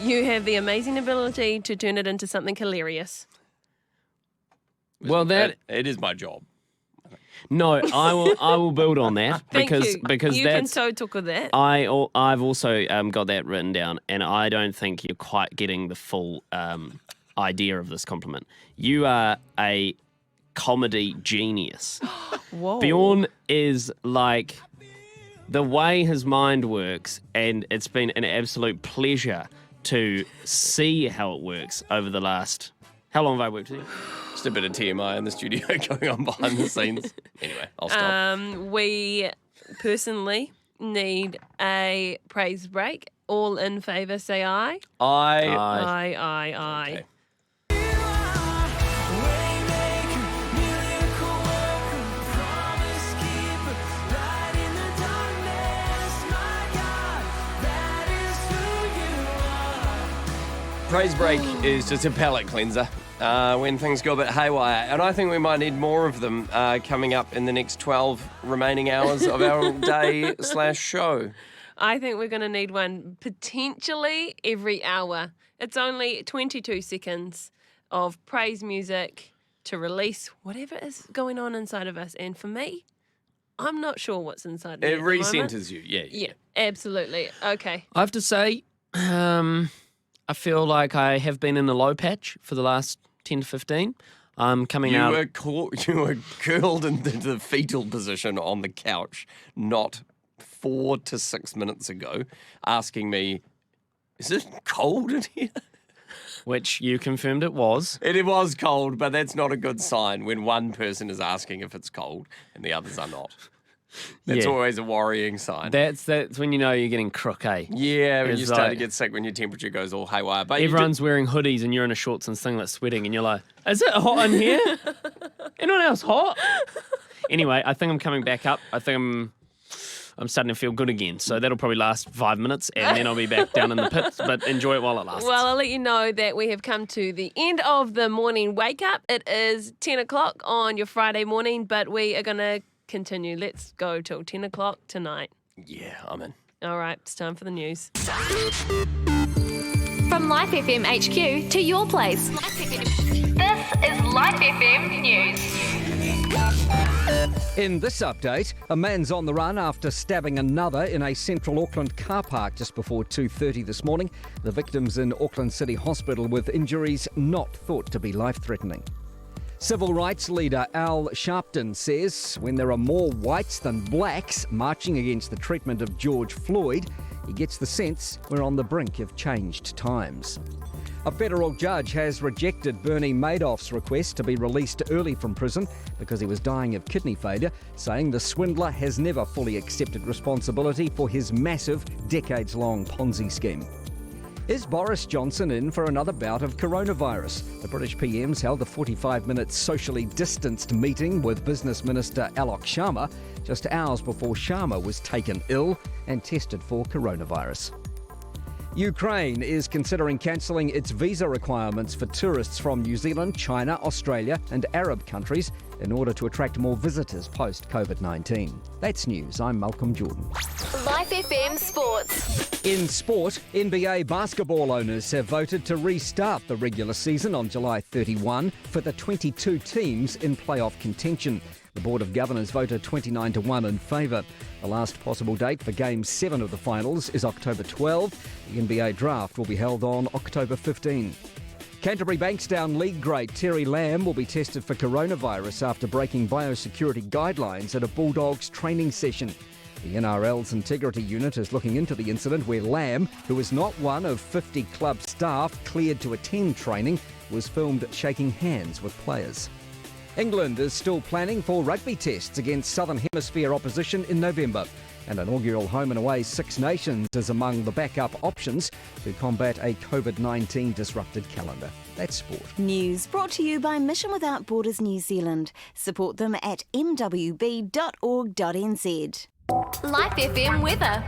You have the amazing ability to turn it into something hilarious. Well, that it is my job. No, I will build on that because you can so talk with that. I've also got that written down, and I don't think you're quite getting the full idea of this compliment. You are a comedy genius. Whoa. Bjorn is the way his mind works, and it's been an absolute pleasure to see how it works over the last. How long have I worked with you? Just a bit of TMI in the studio going on behind the scenes. Anyway, I'll stop. We personally need a praise break. All in favour, say aye. Aye. Aye. Okay. Praise break is just a palate cleanser when things go a bit haywire. And I think we might need more of them coming up in the next 12 remaining hours of our day/show. I think we're going to need one potentially every hour. It's only 22 seconds of praise music to release whatever is going on inside of us. And for me, I'm not sure what's inside of me. It recenters you, yeah. Yeah, absolutely. Okay. I have to say, I feel like I have been in a low patch for the last 10 to 15. I'm coming out. You were curled into the fetal position on the couch not 4 to 6 minutes ago, asking me, "Is it cold in here?" Which you confirmed it was. It was cold, but that's not a good sign when one person is asking if it's cold and the others are not. That's always a worrying sign. That's when you know you're getting crook, eh? Yeah, when It's you start to get sick when your temperature goes all haywire. But everyone's wearing hoodies and you're in a shorts and singlet sweating and you're like, is it hot in here? Anyone else hot? Anyway, I think I'm coming back up. I think I'm starting to feel good again. So that'll probably last 5 minutes and then I'll be back down in the pits, but enjoy it while it lasts. Well, I'll let you know that we have come to the end of the morning wake up. It is 10 o'clock on your Friday morning, but we are going to continue. Let's go till 10 o'clock tonight. Yeah, I'm in. All right, it's time for the news. From Life FM HQ to your place. This is Life FM News. In this update, a man's on the run after stabbing another in a central Auckland car park just before 2:30 this morning. The victim's in Auckland City Hospital with injuries not thought to be life-threatening. Civil rights leader Al Sharpton says when there are more whites than blacks marching against the treatment of George Floyd, he gets the sense we're on the brink of changed times. A federal judge has rejected Bernie Madoff's request to be released early from prison because he was dying of kidney failure, saying the swindler has never fully accepted responsibility for his massive, decades-long Ponzi scheme. Is Boris Johnson in for another bout of coronavirus? The British PM's held a 45-minute socially distanced meeting with Business Minister Alok Sharma just hours before Sharma was taken ill and tested for coronavirus. Ukraine is considering cancelling its visa requirements for tourists from New Zealand, China, Australia and Arab countries in order to attract more visitors post-COVID-19. That's news. I'm Malcolm Jordan. Life FM Sports. In sport, NBA basketball owners have voted to restart the regular season on July 31 for the 22 teams in playoff contention. The Board of Governors voted 29-1 in favour. The last possible date for Game 7 of the finals is October 12. The NBA draft will be held on October 15. Canterbury Bankstown League great Terry Lamb will be tested for coronavirus after breaking biosecurity guidelines at a Bulldogs training session. The NRL's Integrity Unit is looking into the incident where Lamb, who is not one of 50 club staff cleared to attend training, was filmed shaking hands with players. England is still planning for rugby tests against Southern Hemisphere opposition in November. An inaugural home and away Six Nations is among the backup options to combat a COVID-19 disrupted calendar. That's sport. News brought to you by Mission Without Borders New Zealand. Support them at mwb.org.nz. Life FM weather.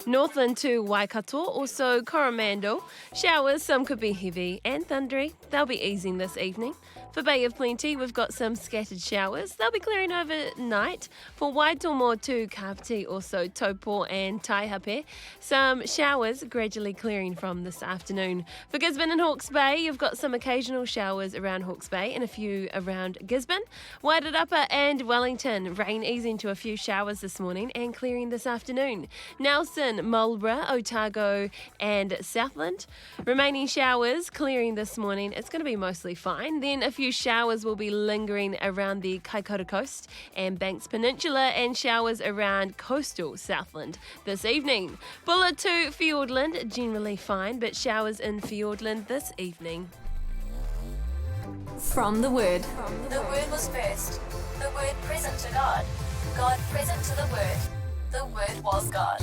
Northland to Waikato, also Coromandel. Showers, some could be heavy and thundery. They'll be easing this evening. For Bay of Plenty, we've got some scattered showers. They'll be clearing overnight. For Waitomo to Kapiti, also Taupo and Taihape, some showers gradually clearing from this afternoon. For Gisborne and Hawke's Bay, you've got some occasional showers around Hawke's Bay and a few around Gisborne. Wairarapa and Wellington, rain easing to a few showers this morning and clearing this afternoon. Nelson, Marlborough, Otago and Southland, remaining showers clearing this morning. It's going to be mostly fine. Then a few showers will be lingering around the Kaikoura Coast and Banks Peninsula and showers around coastal Southland this evening. Bulla to Fiordland, generally fine, but showers in Fiordland this evening. From the Word. The Word was first. The Word present to God. God present to the Word. The Word was God.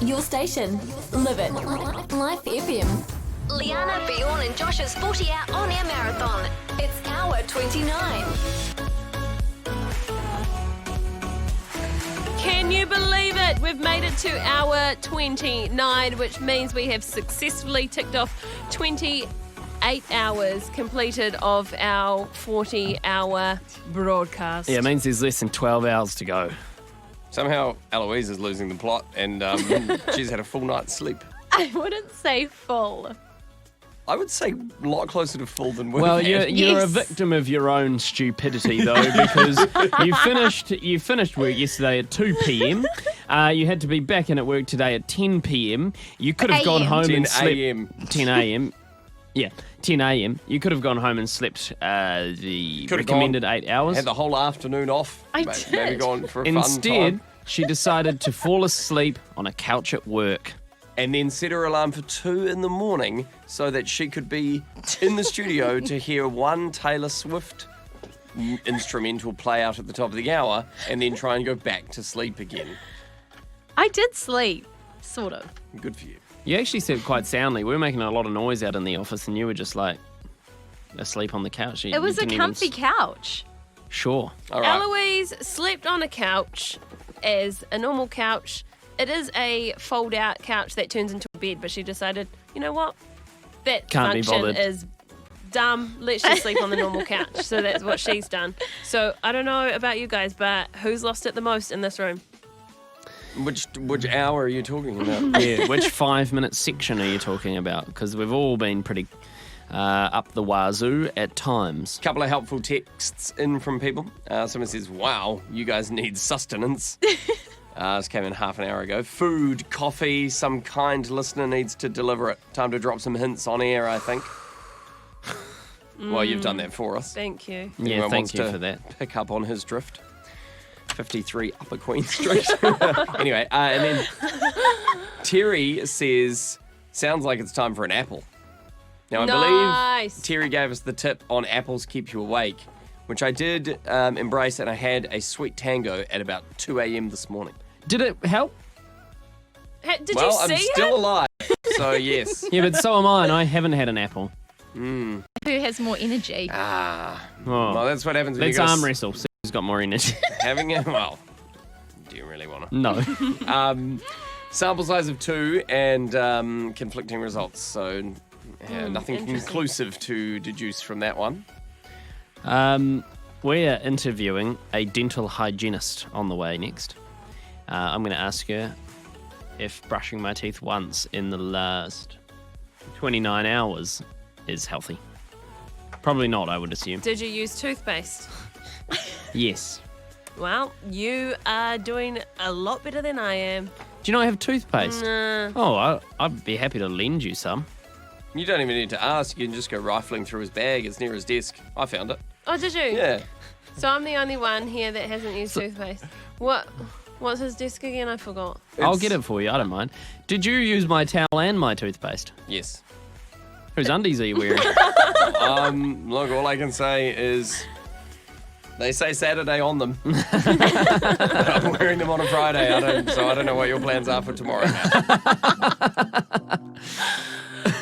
Your station. Live it. Life FM. Leanna, Bjorn and Josh's 40-hour on-air marathon. It's hour 29. Can you believe it? We've made it to hour 29, which means we have successfully ticked off 28 hours completed of our 40-hour broadcast. Yeah, it means there's less than 12 hours to go. Somehow Eloise is losing the plot and she's had a full night's sleep. I wouldn't say full. I would say a lot closer to full than we've Well, had. you're a victim of your own stupidity, though, because you finished work yesterday at 2 p.m. You had to be back in at work today at 10 p.m. You could have gone home and slept 10 a.m. Yeah, 10 a.m. You could have gone home and slept the recommended 8 hours. Had the whole afternoon off. I Maybe did. gone for a Instead, fun time. she decided to fall asleep on a couch at work. And then set her alarm for 2 a.m. so that she could be in the studio to hear one Taylor Swift instrumental play out at the top of the hour and then try and go back to sleep again. I did sleep, sort of. Good for you. You actually slept quite soundly. We were making a lot of noise out in the office and you were just like asleep on the couch. It was a comfy couch. Sure. All right. Eloise slept on a couch as a normal couch. It is a fold-out couch that turns into a bed, but she decided, you know what? That Can't be function bothered. is dumb. Let's just sleep on the normal couch. So that's what she's done. So I don't know about you guys, but who's lost it the most in this room? Which hour are you talking about? Yeah, which 5-minute section are you talking about? Because we've all been pretty up the wazoo at times. Couple of helpful texts in from people. Someone says, wow, you guys need sustenance. This came in half an hour ago. Food, coffee, some kind listener needs to deliver it. Time to drop some hints on air, I think. Well, you've done that for us. Thank you. Yeah, Anyone thank wants you to for that. pick up on his drift. 53 Upper Queen Street. Anyway, and then Terry says, sounds like it's time for an apple. Now, I Nice. believe Terry gave us the tip on apples keep you awake, which I did embrace, and I had a sweet tango at about 2 a.m. this morning. Did it help? Did well, you see I'm still him? alive, so yes. Yeah, but so am I, and I haven't had an apple. Who has more energy? Oh. Well, that's what happens when Let's you arm wrestle. See who's got more energy. having it. Well, do you really want to? No. Sample size of 2 and conflicting results, so nothing conclusive to deduce from that one. We're interviewing a dental hygienist on the way next. I'm going to ask her if brushing my teeth once in the last 29 hours is healthy. Probably not, I would assume. Did you use toothpaste? Yes. Well, you are doing a lot better than I am. Do you not have toothpaste? Nah. Oh, I'd be happy to lend you some. You don't even need to ask. You can just go rifling through his bag. It's near his desk. I found it. Oh, did you? Yeah. So I'm the only one here that hasn't used toothpaste. What's his desk again? I forgot. I'll get it for you. I don't mind. Did you use my towel and my toothpaste? Yes. Whose undies are you wearing? Look, all I can say is they say Saturday on them. I'm wearing them on a Friday. I don't know what your plans are for tomorrow.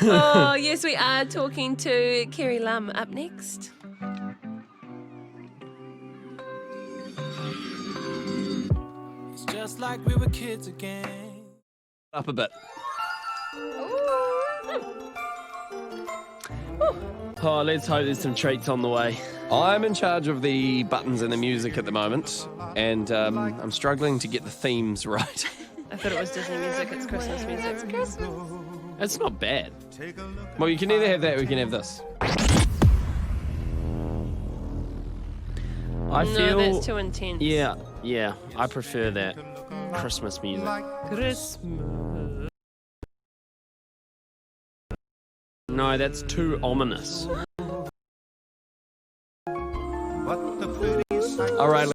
Oh, yes, we are talking to Kerry Lum up next. It's just like we were kids again. Up a bit. Oh, let's hope there's some treats on the way. I'm in charge of the buttons and the music at the moment, and I'm struggling to get the themes right. I thought it was Disney music. It's Christmas music. It's Christmas. It's not bad. Well, you can either have that or you can have this. I feel... No, that's too intense. Yeah, I prefer that. Christmas music. Christmas. No, that's too ominous. All right.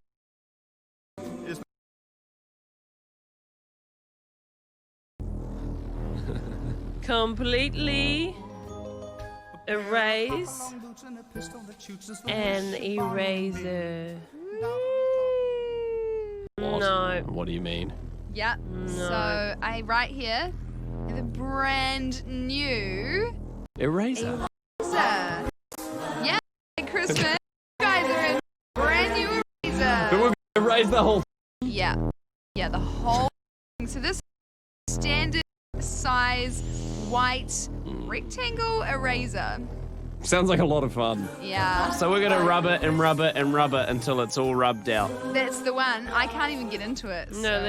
Completely erase an eraser. No. What do you mean? Yep. So right here, the brand new Eraser. eraser. Yeah, Christmas. You guys are in brand new eraser. But we're going to erase the whole. Yeah, the whole thing. So this standard size white rectangle eraser. Sounds like a lot of fun. Yeah. So we're going to rub it and rub it and rub it until it's all rubbed out. That's the one. I can't even get into it. No, so.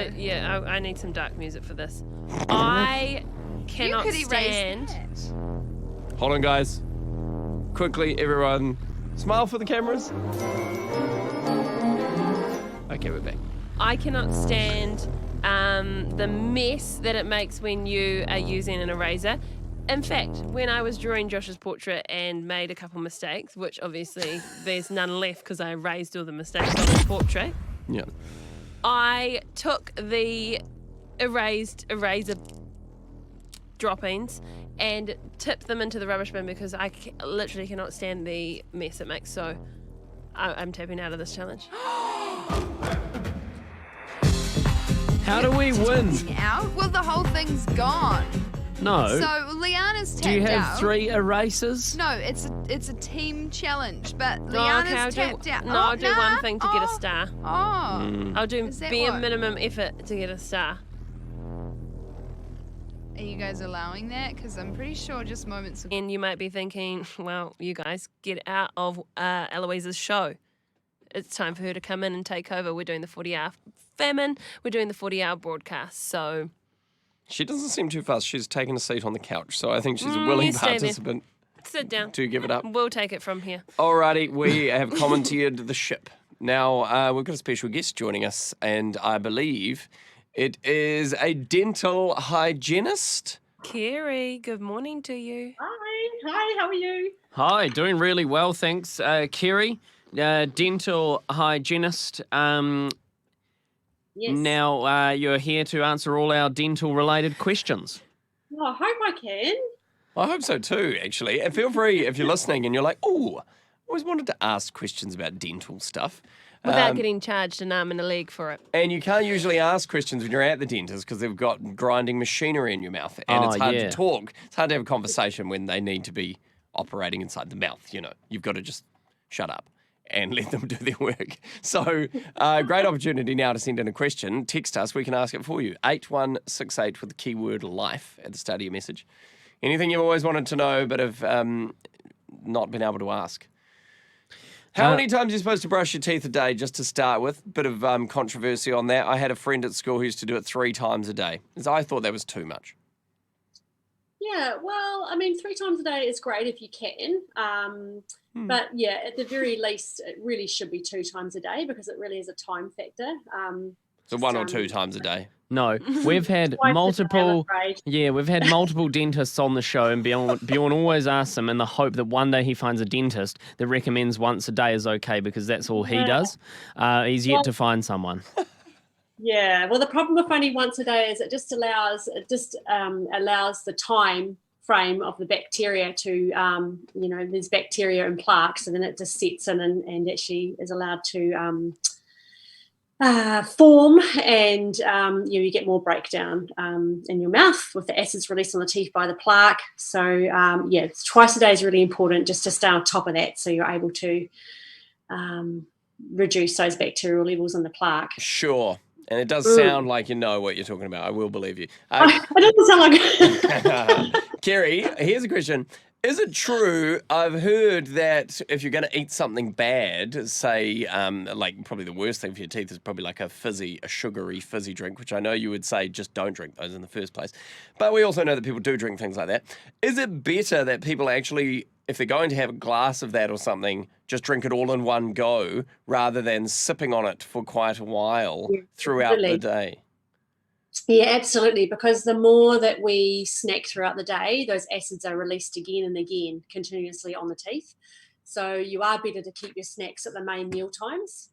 I need some dark music for this. I cannot you could stand. Erase that. Hold on, guys. Quickly, everyone, smile for the cameras. Okay, we're back. I cannot stand the mess that it makes when you are using an eraser. In fact, when I was drawing Josh's portrait and made a couple mistakes, which obviously there's none left because I erased all the mistakes on his portrait, Yeah. I took the erased eraser droppings and tipped them into the rubbish bin because I literally cannot stand the mess it makes. So I'm tapping out of this challenge. How do we win? Out? Well, the whole thing's gone. No. So Leanna's tapped out. Do you have 3 erasers? No, it's a team challenge, but Oh, Leanna's tapped out. I'll do one thing to get a star. Oh. I'll do Is that bare what? minimum effort to get a star. Are you guys allowing that? Because I'm pretty sure just moments ago. And you might be thinking, well, you guys get out of Eloise's show. It's time for her to come in and take over. We're doing the 40-hour famine. We're doing the 40-hour broadcast. So She doesn't seem too fast. She's taken a seat on the couch, so I think she's a willing you stay there. participant sit down. to give it up. We'll take it from here. Alrighty, we have commandeered the ship. Now, we've got a special guest joining us, and I believe it is a dental hygienist. Kerry, good morning to you. Hi, how are you? Hi, doing really well, thanks. Kerry, dental hygienist. Yes. Now, you're here to answer all our dental-related questions. Well, I hope I can. I hope so too, actually. And feel free, if you're listening and you're like, oh, I always wanted to ask questions about dental stuff. Without getting charged an arm and a leg for it. And you can't usually ask questions when you're at the dentist because they've got grinding machinery in your mouth. And it's hard to talk. It's hard to have a conversation when they need to be operating inside the mouth, you know. You've got to just shut up and let them do their work. So, great opportunity now to send in a question. Text us, we can ask it for you. 8168 with the keyword life at the start of your message. Anything you've always wanted to know but have not been able to ask. How many times are you supposed to brush your teeth a day, just to start with? Bit of controversy on that. I had a friend at school who used to do it 3 times a day. I thought that was too much. Yeah, well, I mean, 3 times a day is great if you can. But yeah, at the very least, it really should be 2 times a day because it really is a time factor. So 1 or 2 times a day. No, we've had Twice a day, I'm multiple. afraid. Yeah, we've had multiple dentists on the show, and Bjorn always asks them in the hope that one day he finds a dentist that recommends once a day is okay because that's all he does. He's yet to find someone. Yeah, well, the problem with only once a day is it just allows the time frame of the bacteria to, there's bacteria in plaques, and then it just sets in and actually is allowed to form, and you get more breakdown in your mouth with the acids released on the teeth by the plaque. So twice a day is really important just to stay on top of that, so you're able to reduce those bacterial levels in the plaque. Sure. And it does sound like you know what you're talking about. I will believe you. It doesn't sound like Kerry, here's a question. Is it true, I've heard that if you're going to eat something bad, say, like probably the worst thing for your teeth is probably like a sugary fizzy drink, which I know you would say just don't drink those in the first place. But we also know that people do drink things like that. Is it better that people actually, if they're going to have a glass of that or something, just drink it all in one go rather than sipping on it for quite a while throughout the day? Yeah, absolutely, because the more that we snack throughout the day, those acids are released again and again continuously on the teeth. So you are better to keep your snacks at the main meal times,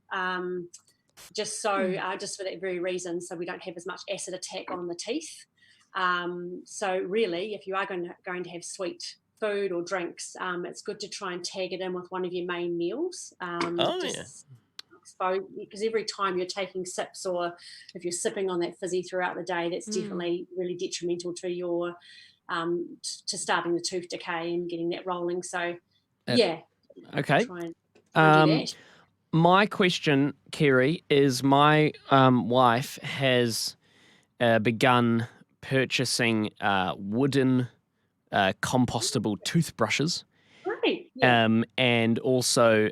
just for that very reason, so we don't have as much acid attack on the teeth. So really, if you are going to have sweet food or drinks, it's good to try and tag it in with one of your main meals. Because every time you're taking sips, or if you're sipping on that fizzy throughout the day, that's definitely really detrimental to your to starting the tooth decay and getting that rolling. So Okay. try and do that. My question, Kerry, is my wife has begun purchasing wooden compostable toothbrushes. Right. And also